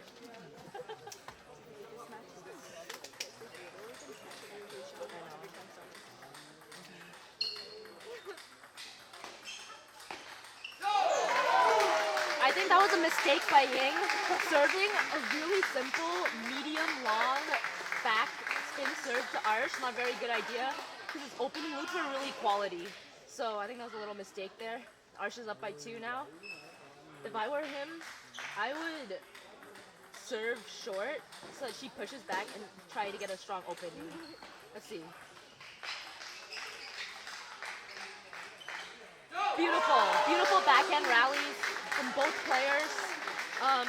I think that was a mistake by Ying, serving a really simple, medium-long back spin serve to Arch. Not a very good idea, because his opening loops are really quality. So I think that was a little mistake there. Arch is up by 2 now. If I were him, I would serve short so that she pushes back and try to get a strong opening. Let's see. Beautiful, beautiful backhand rallies from both players. Yeah,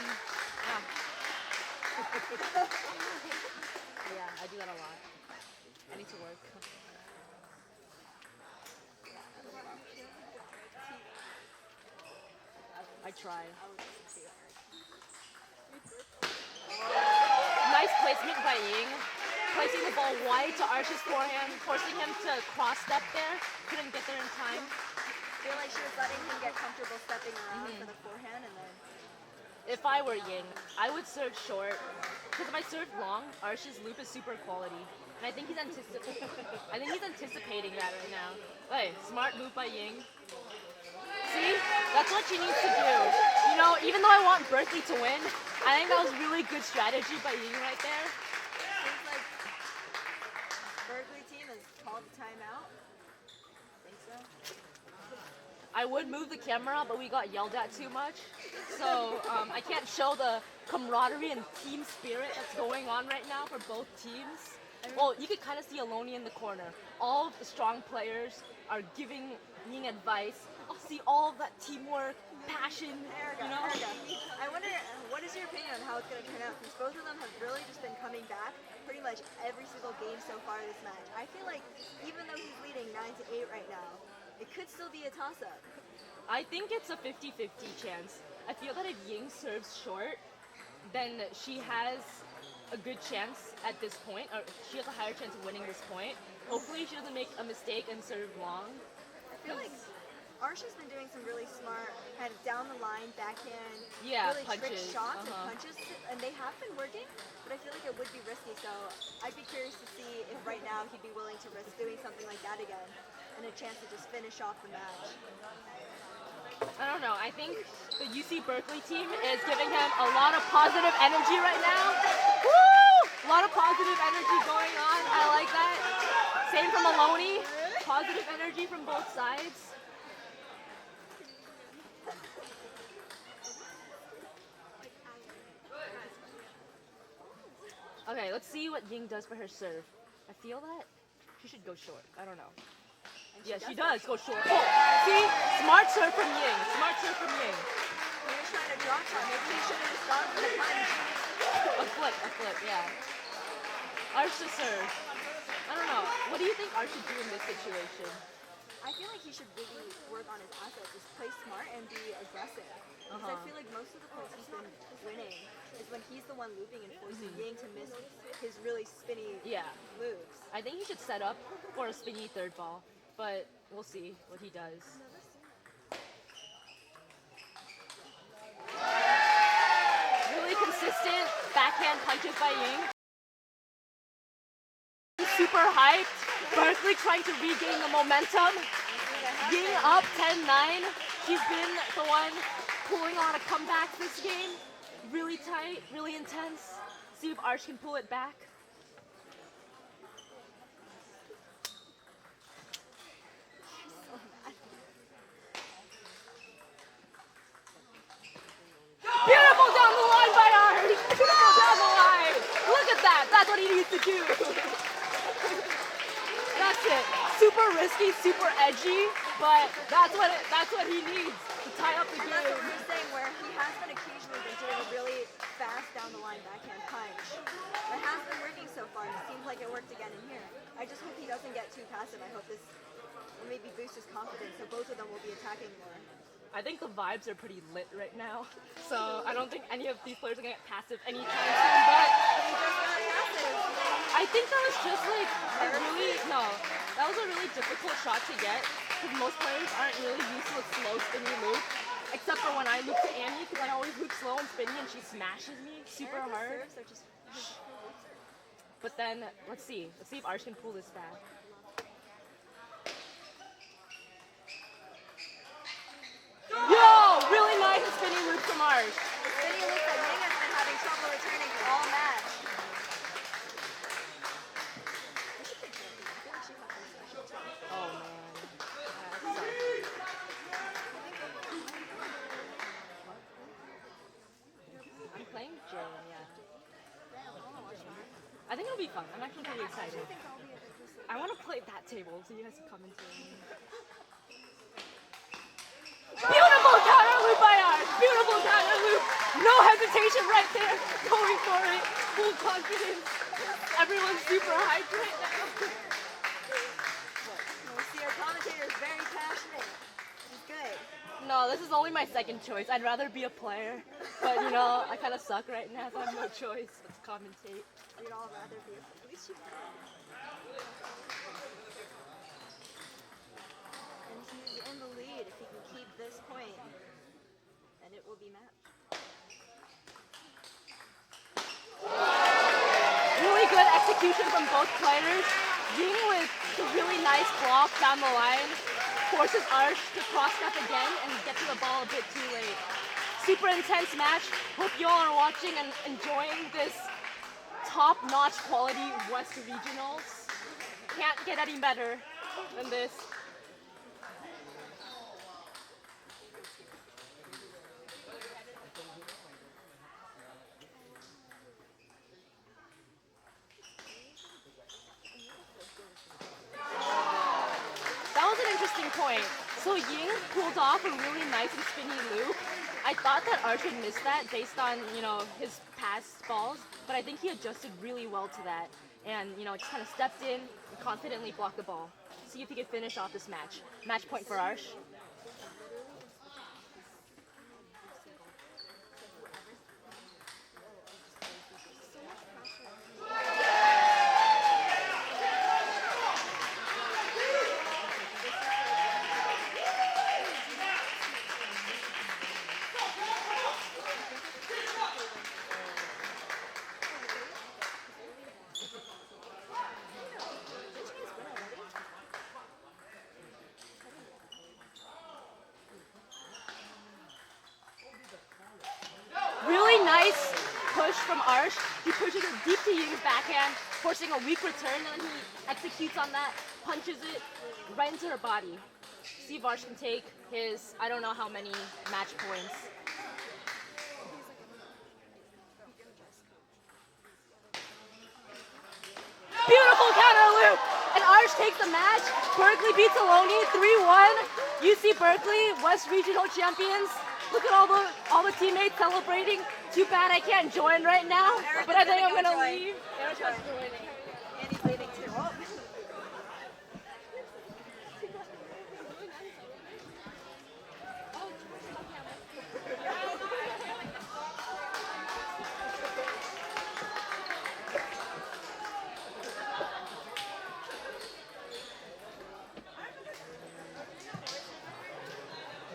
I do that a lot. I need to work. I try. Nice place Ying, placing the ball wide to Arch's forehand, forcing him to cross-step there. Couldn't get there in time. I feel like she was letting him get comfortable stepping around for the forehand, and then If I were Ying, I would serve short. Because if I serve long, Arch's loop is super quality. And I think he's anticipating that right now. Hey, smart move by Ying. See? That's what she needs to do. You know, even though I want Berkeley to win, I think that was really good strategy by Ying right there. seems like Berkeley team has called the timeout. Think so? I would move the camera, but we got yelled at too much. So I can't show the camaraderie and team spirit that's going on right now for both teams. Well, you could kind of see Aloney in the corner. All of the strong players are giving Ying advice. See all of that teamwork, passion, Erica, you know? Erica, I wonder, what is your opinion on how it's going to turn out? Since both of them have really just been coming back pretty much every single game so far this match. I feel like even though he's leading 9-8 right now, it could still be a toss-up. I think it's a 50-50 chance. I feel that if Ying serves short, then she has a good chance at this point, or she has a higher chance of winning this point. Hopefully she doesn't make a mistake and serve long. I feel like Arch has been doing some really smart, kind of down the line, backhand, really trick punches. shots and punches, and they have been working, but I feel like it would be risky, so I'd be curious to see if right now he'd be willing to risk doing something like that again, and a chance to just finish off the match. I don't know. I think the UC Berkeley team is giving him a lot of positive energy right now. Woo! A lot of positive energy going on. I like that. Same from Aloney. Positive energy from both sides. Okay, let's see what Ying does for her serve. I feel that she should go short. I don't know. Yeah, she does go short. Oh, see? Smart serve from Ying. Smart serve from Ying. He was trying to drop shot. Maybe he should have just gone for the punch. A flip, yeah. Arch to serve. I don't know. What do you think Arch should do in this situation? I feel like he should really work on his assets, just play smart and be aggressive. Because I feel like most of the points he's been winning is when he's the one looping and forcing Ying to miss his really spinny moves. I think he should set up for a spinny third ball, but we'll see what he does. Really consistent backhand punches by Ying. Super hyped. Berkeley trying to regain the momentum. Ying up 10-9. She's been the one pulling a lot of comebacks this game. Really tight, really intense. See if Arch can pull it back. Beautiful down the line by Arch! Beautiful down the line! Look at that! That's what he needs to do! That's it. Super risky, super edgy, but that's what he needs to tie up the And game. that's what we were saying, where he has been occasionally doing a really fast down the line backhand punch. It has been working so far. It seems like it worked again in here. I just hope he doesn't get too passive. I hope this will maybe boost his confidence, so both of them will be attacking more. I think the vibes are pretty lit right now, so I don't think any of these players are gonna get passive anytime soon, but I think that was just like that was a really difficult shot to get, because most players aren't really used to a slow spinny loop, except for when I loop to Annie, because I always loop slow and spinny and she smashes me super hard. But then, let's see if Arch can pull this back. Yo, really nice spinning loop from Arch. The spinning loop that Ying has been having trouble returning all match. Oh man, that sucks. I'm playing Jane, yeah. I think it'll be fun. I'm actually pretty excited. I want to play that table so you guys can come into it. Beautiful counter loop by Arch! Beautiful counter loop! No hesitation right there! Going for it! Full confidence! Everyone's super hyped right now! We'll see our commentator is very passionate. He's good. No, this is only my second choice. I'd rather be a player. But you know, I kind of suck right now, so I have no choice but to commentate. We'd all rather be a at least you. And he's in the lead. If he can keep this point, then it will be matched. Really good execution from both players. Ying with a really nice block down the line forces Arsh to cross step again and get to the ball a bit too late. Super intense match. Hope you all are watching and enjoying this top-notch quality West Regionals. Can't get any better than this. That was an interesting point. So Ying pulled off a really nice and spinny loop. I thought that Arsh would miss that based on, you know, his past balls, but I think he adjusted really well to that. And, you know, just kind of stepped in and confidently blocked the ball. See if he could finish off this match. Match point for Arsh. Really nice push from Arsh. He pushes it deep to Ying's backhand, forcing a weak return, and then he executes on that, punches it right into her body. See if Arsh can take his, I don't know how many match points. Beautiful counter loop! And Arsh takes the match. Berkeley beats Aloney 3-1. UC Berkeley, West Regional Champions. Look at all the teammates celebrating. Too bad I can't join right now, but I think I'm gonna leave. Erica's joining. And he's leaving too. Oh.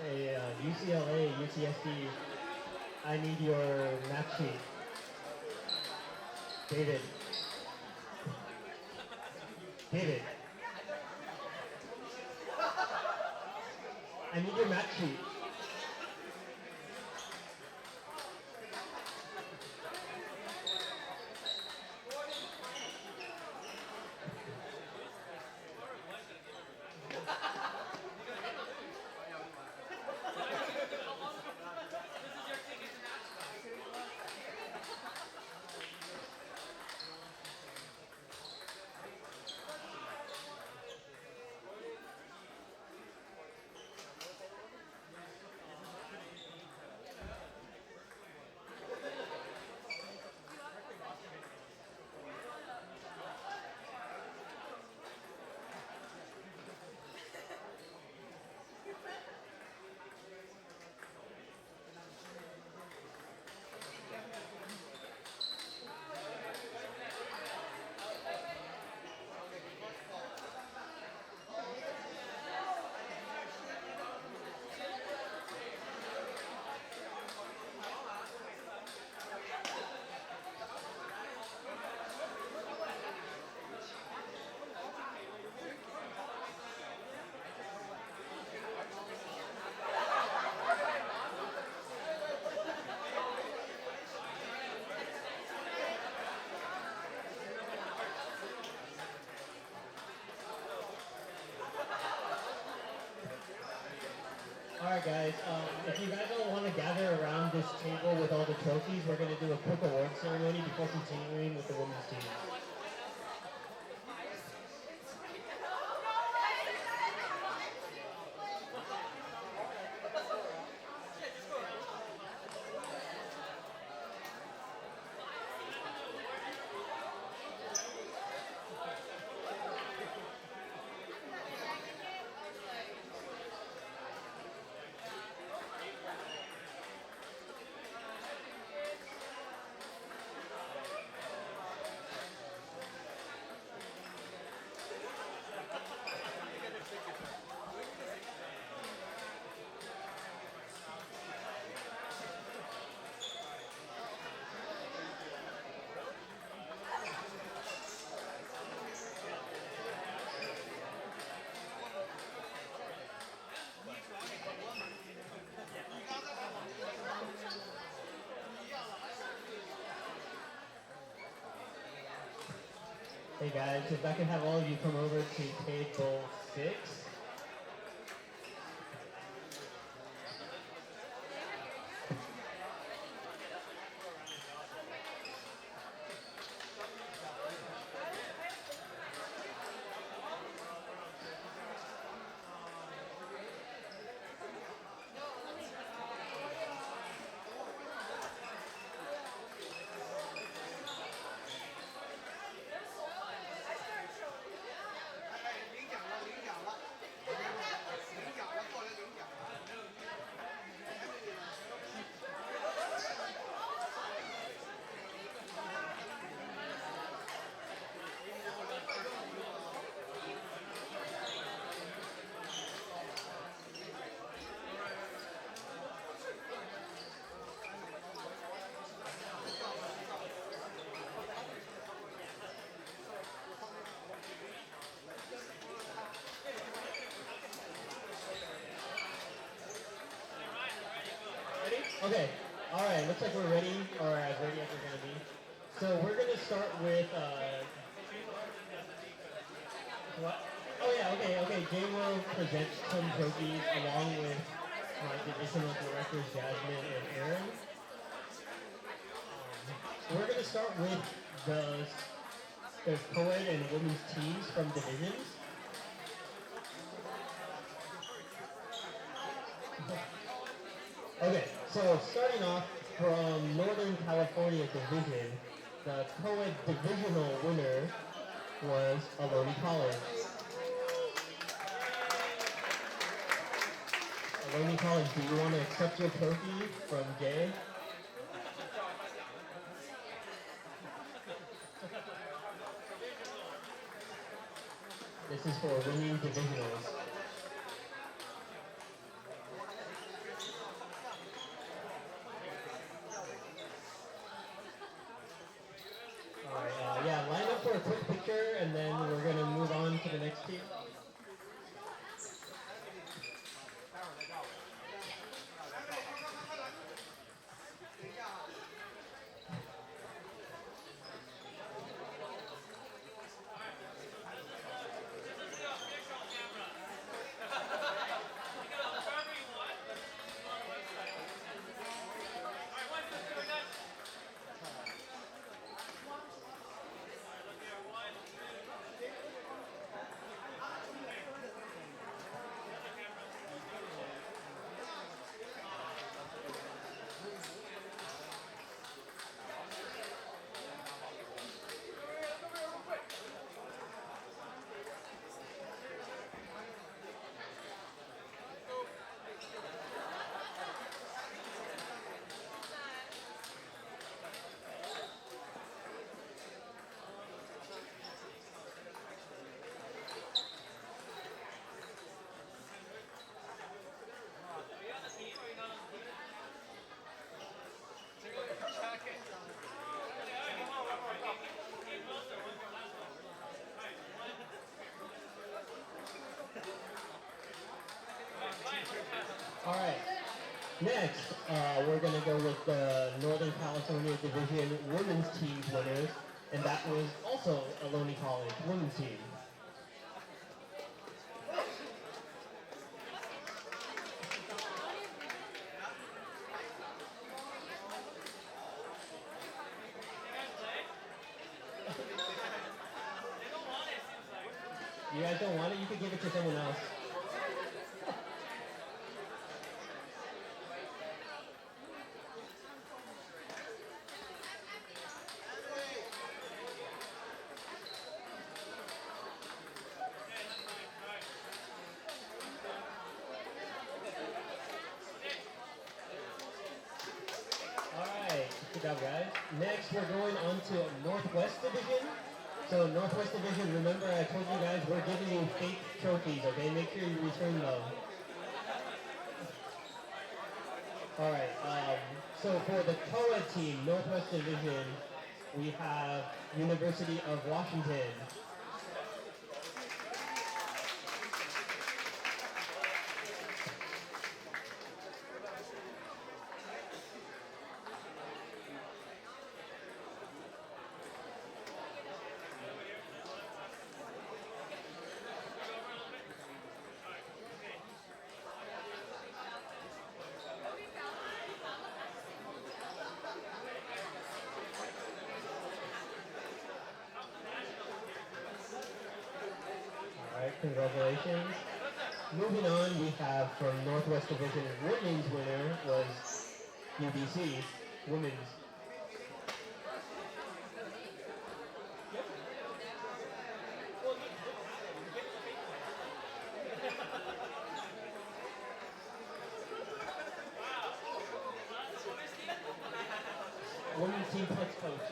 Hey, UCLA, UCSD, I need your match sheet. David. David. I need your match sheet. Alright guys, if you guys all want to gather around this table with all the trophies, we're going to do a quick award ceremony before continuing with the women's team. Hey guys, if I can have all of you come over to table 6. Okay, alright, looks like we're ready, or as ready as we're going to be. So we're going to start with, what? Oh yeah, okay, Jay will present some trophies along with my divisional directors Jasmine and Aaron. So we're going to start with the co-ed and women's teams from divisions. Okay, so starting off from Northern California Division, the co-ed divisional winner was Aloney College. Aloney College, do you want to accept your trophy from Jay? This is for winning divisionals. Yeah, line up for a quick picture, and then we're going to move on to the next team. Alright, next we're going to go with the Northern California Division women's team winners, and that was also Aloney College women's team. You guys don't want it? You could give it to someone else. Alright, good job guys. Next we're going on to Northwest Division. So Northwest Division, remember I told you guys we're giving you fake trophies, okay? Make sure you return them. Alright, so for the co-ed team, Northwest Division, we have University of Washington. Congratulations. Moving on, we have from Northwest Division women's winner was UBC women's. Women's team plus coach.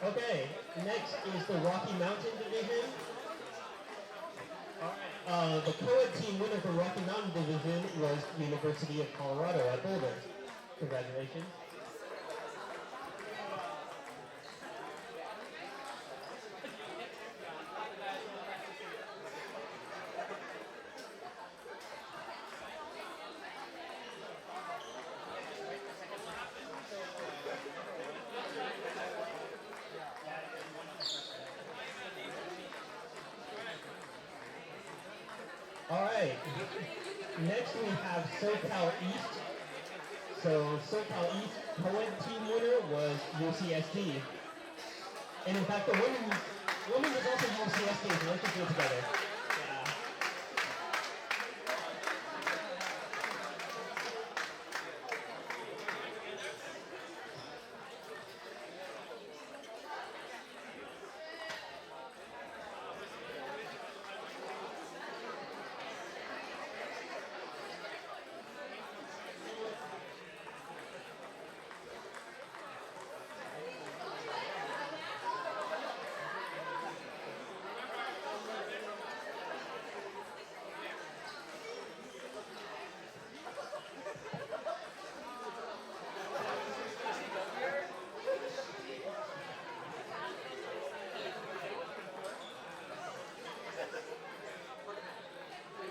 Okay, next is the Rocky Mountain Division. The co-ed team winner for Rocky Mountain Division was University of Colorado at Boulder. Congratulations. Alright, next we have SoCal East. So SoCal East co-ed team winner was UCSD. And in fact the women was also UCSD, so let's just do it together. Yeah.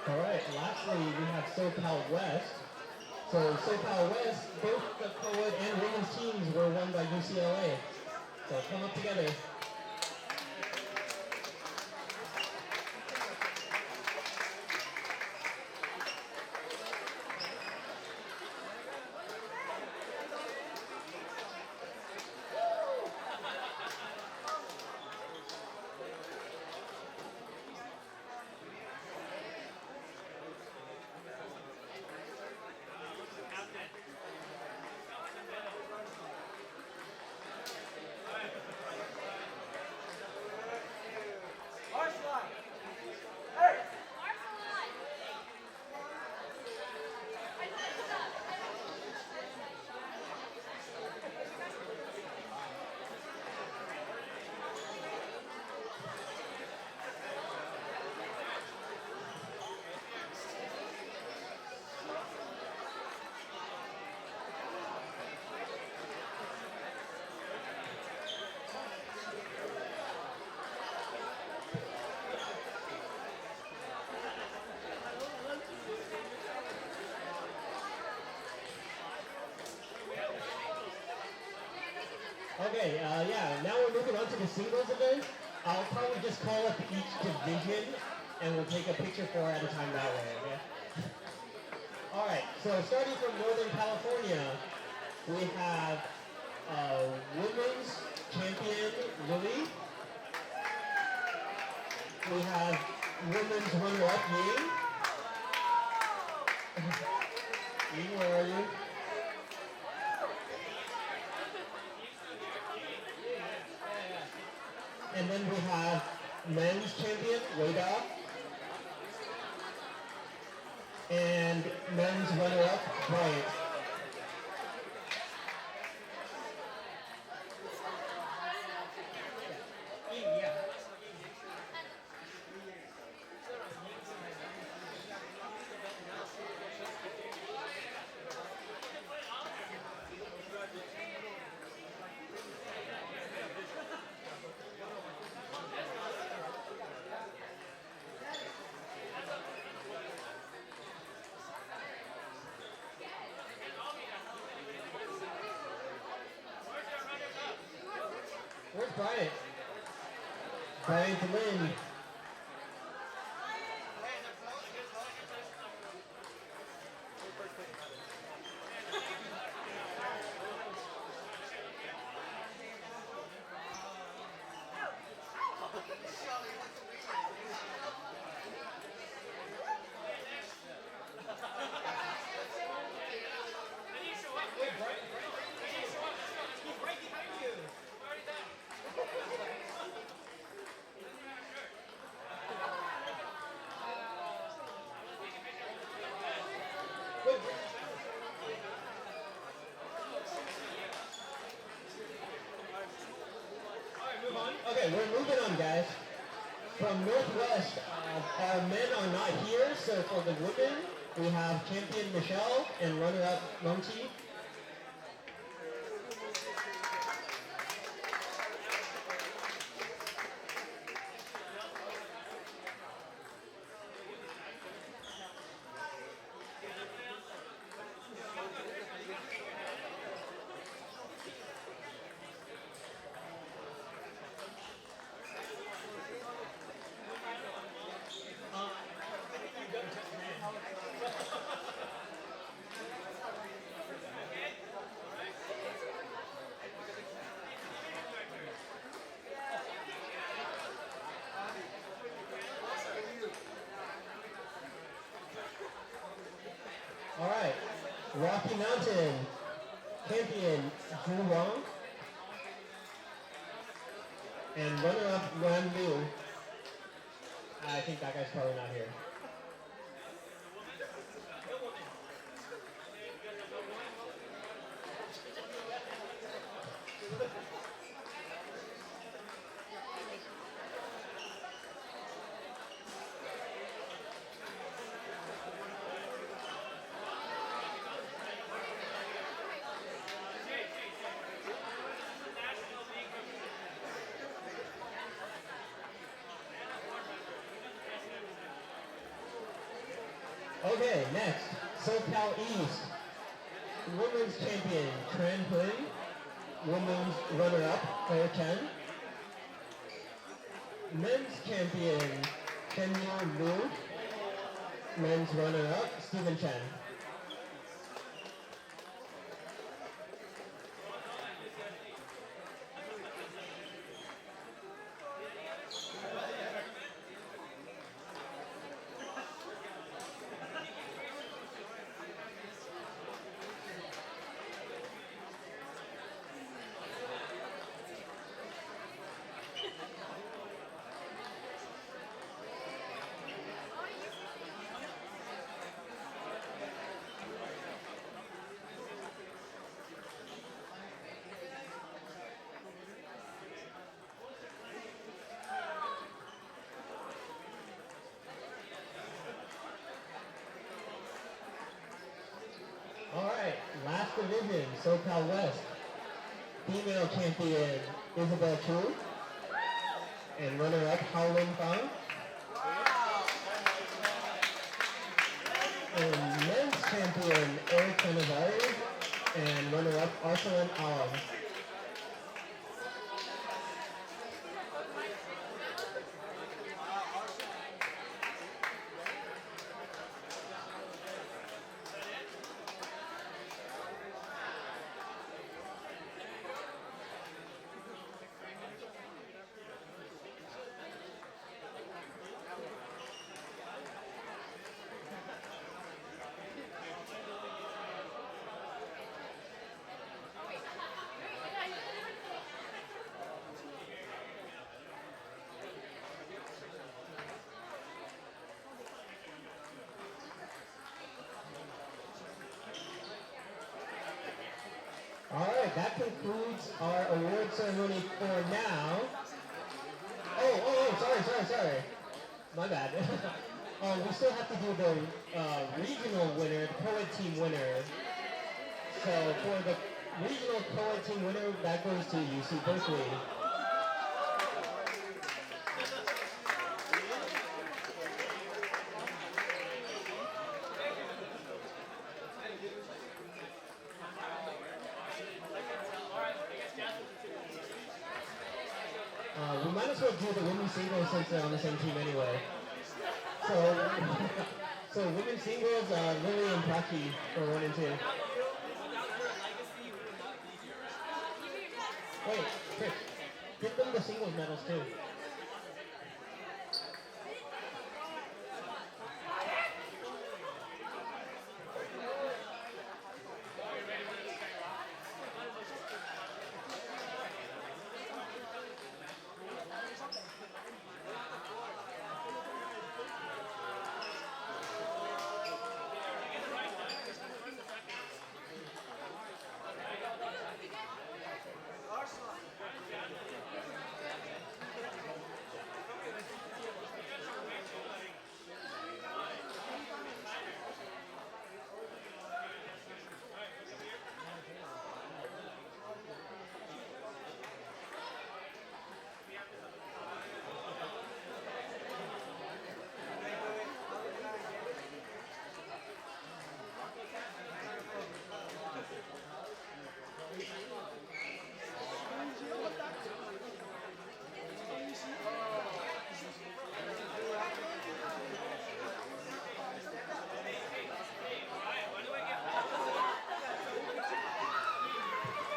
Alright, lastly we have SoCal West. So SoCal West, both the co-ed and women's teams were won by UCLA. So come up together. Okay, now we're moving on to the singles event. I'll probably just call up each division and we'll take a picture for at a time that way, okay? Alright, so starting from Northern California, we have women's champion Lily. We have women's runner-up Ying. Ying, where are you? And then we have men's champion, Weidao. And men's runner-up, Bryant. Bryant. Bryant to Lynn. Okay, we're moving on, guys. From Northwest, our men are not here, so for the women, we have champion Michelle and runner-up Monty. All right, Rocky Mountain champion Drew Wong and runner-up Wan Liu. I think that guy's probably not here. Okay, next, SoCal East. Women's champion, Tran. Women's runner-up, Claire Chen. Men's champion, Kenya Liu. Men's runner-up, Stephen Chen. All right, last division, SoCal West. Female champion, Isabel Chu. And runner-up, Howlin Fang. And men's champion, Eric Canavari. And runner-up, Arsalan Alam. All right, that concludes our award ceremony for now. Sorry. My bad. We still have to do the regional winner, the co-ed team winner. So for the regional co-ed team winner, that goes to UC Berkeley. to do the women's singles since they're on the same team anyway. So, so women's singles, Lily and Pachi for 1 and 2. Wait, Chris, give them the singles medals too.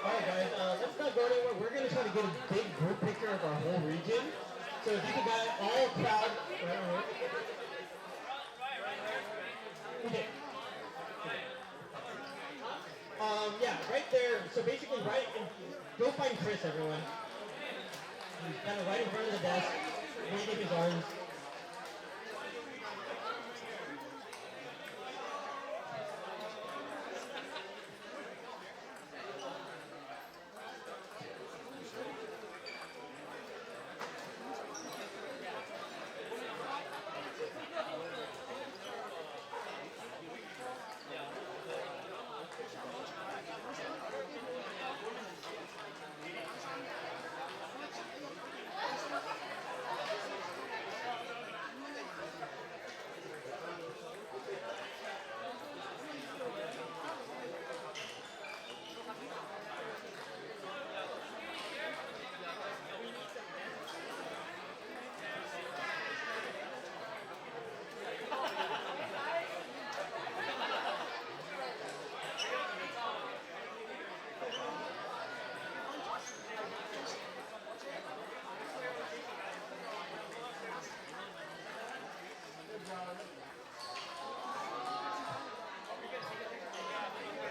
Alright guys, let's not go anywhere. We're going to try to get a big group picture of our whole region. So if you could guys all crowd right over here. Okay. Yeah, right there. So basically right in, go find Chris, everyone. He's kind of right in front of the desk, waving his arms.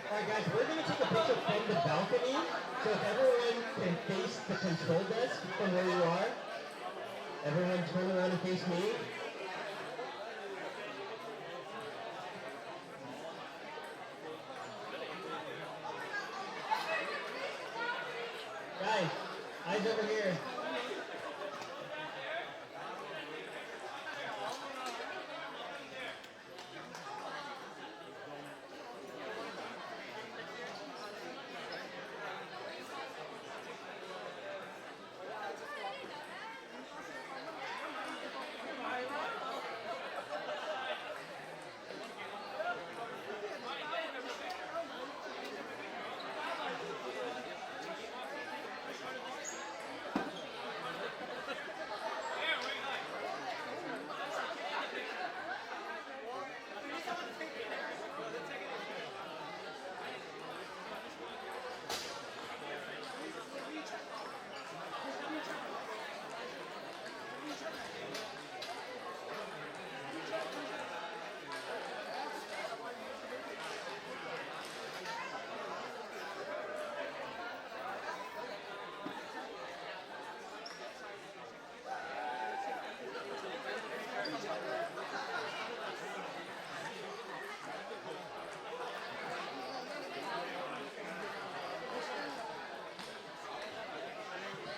Alright guys, we're going to take a picture from the balcony, so if everyone can face the control desk from where you are. Everyone turn around and face me. Guys, eyes over here.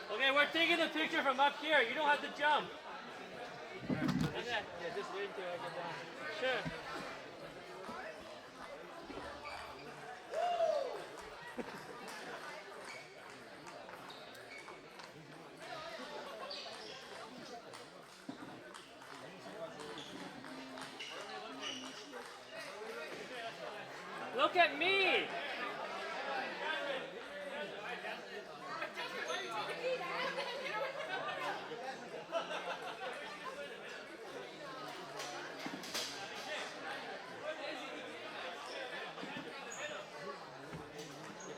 Okay, we're taking the picture from up here. You don't have to jump. Okay. Yeah, just wait until I get down. Sure. Look at me!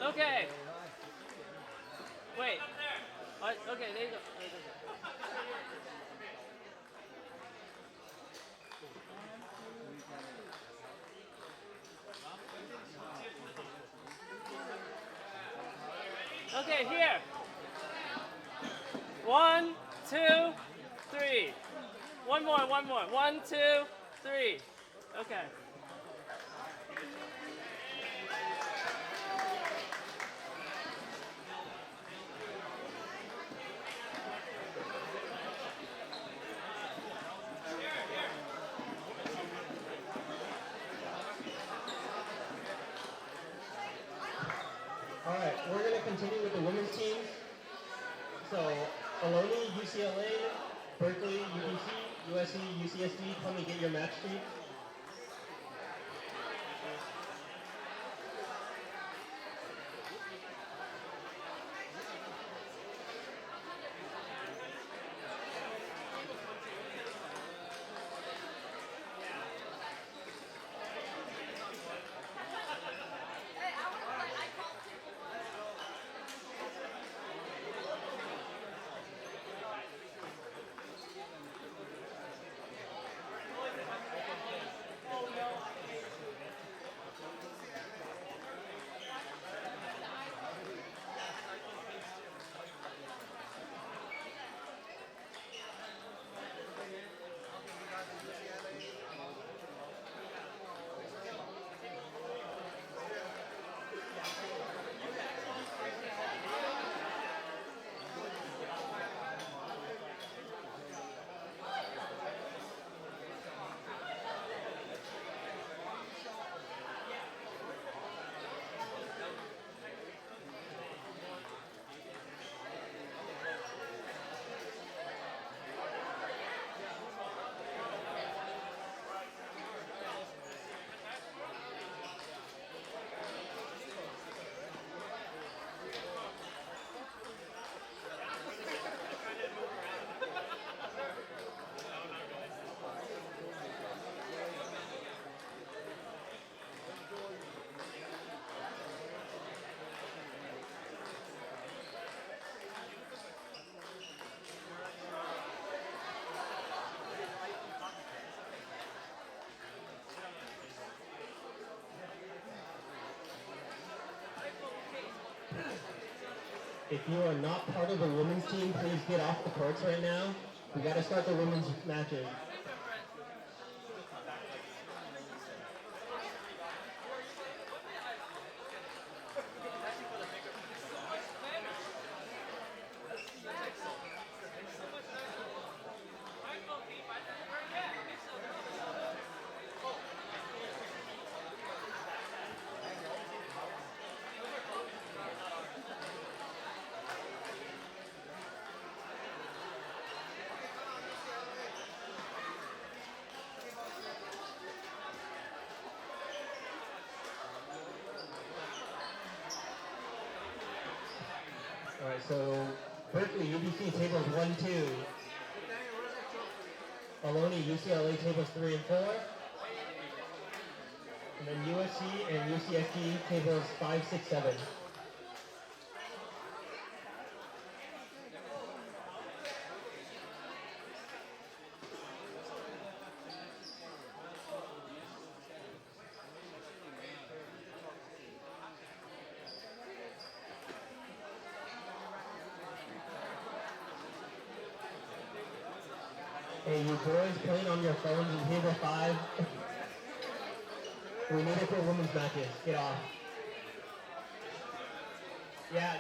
Okay. Wait. Okay, there you go. Okay, here. 1, 2, 3. One more. 1, 2, 3. Okay. All right, we're going to continue with the women's teams. So, Aloney, UCLA, Berkeley, UBC, USC, UCSD, come and get your match sheet. If you are not part of the women's team, please get off the courts right now. We got to start the women's matches. All right, so Berkeley, UBC tables 1, 2. Aloney, UCLA tables 3 and 4. And then USC and UCSD tables 5, 6, 7. Hey, you boys playing on your phones in table 5. We need it for women's matches. Get off. Yeah.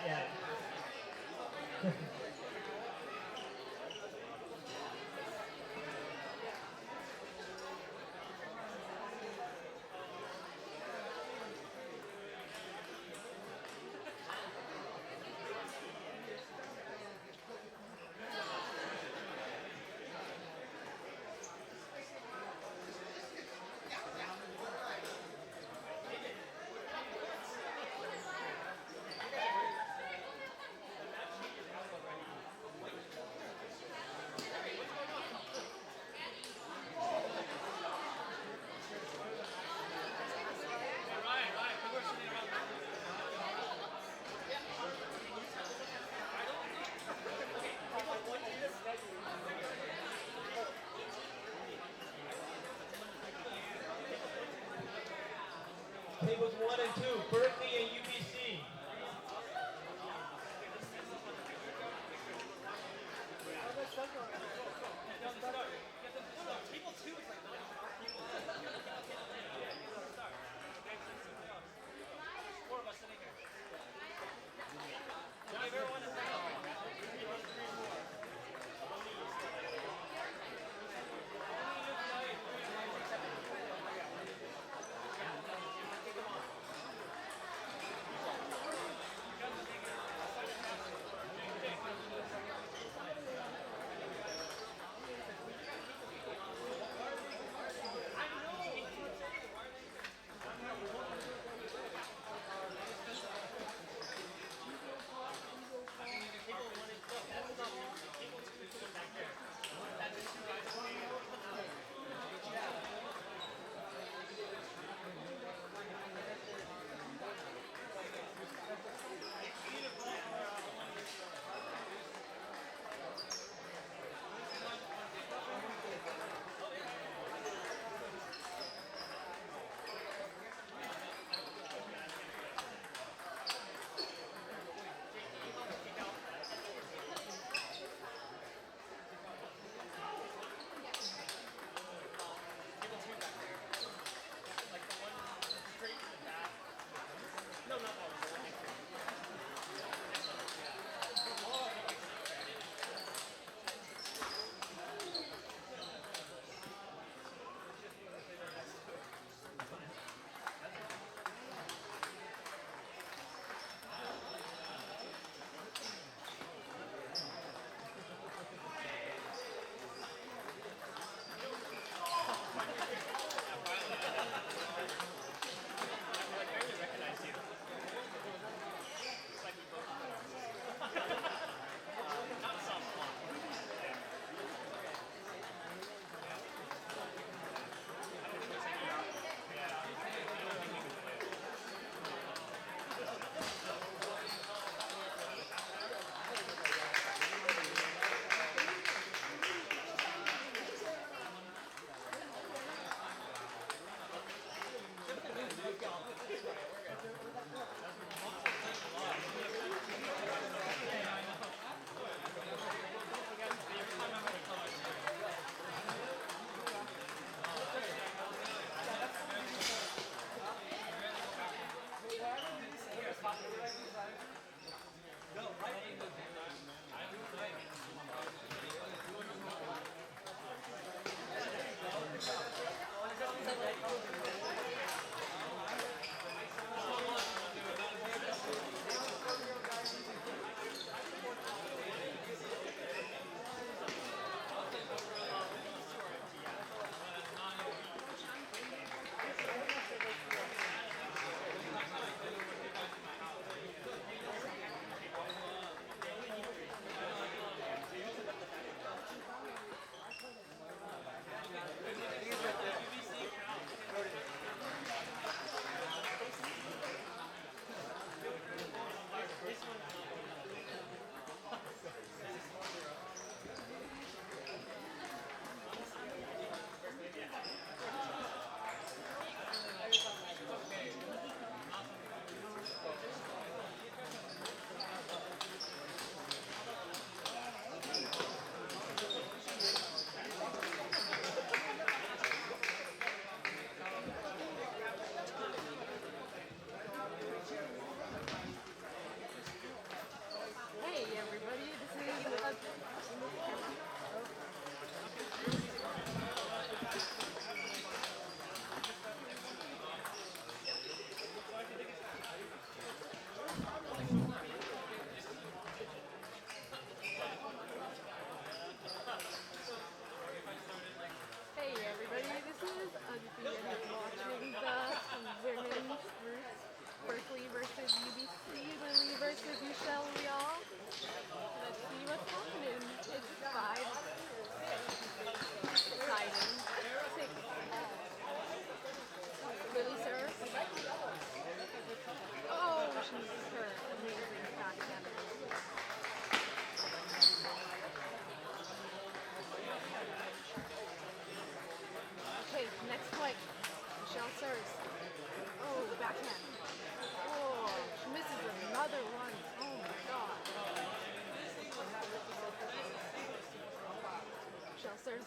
Tables 1 and 2, Berkeley and UBC.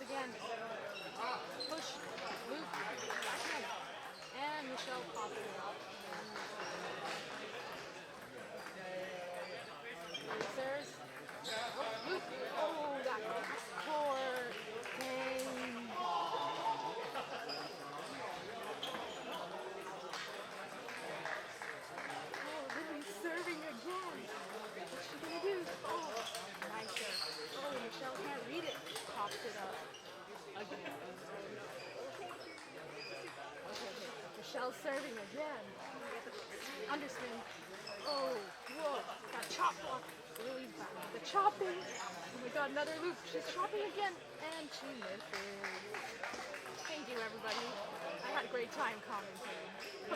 again. Push. Loop. Backhand. And Michelle popped it up. Serves. Oh, loop. Oh, that last court. Dang. Oh, Lily's serving again. What's she gonna do? Oh, nice serve. Oh, Michelle can't read it. Pops it up again. Okay. Michelle's serving again. Underspin. Oh, whoa. Got chop block. Lily's back. The chopping. Oh my god, another loop. She's chopping again. And she misses. Thank you, everybody. I had a great time commentating.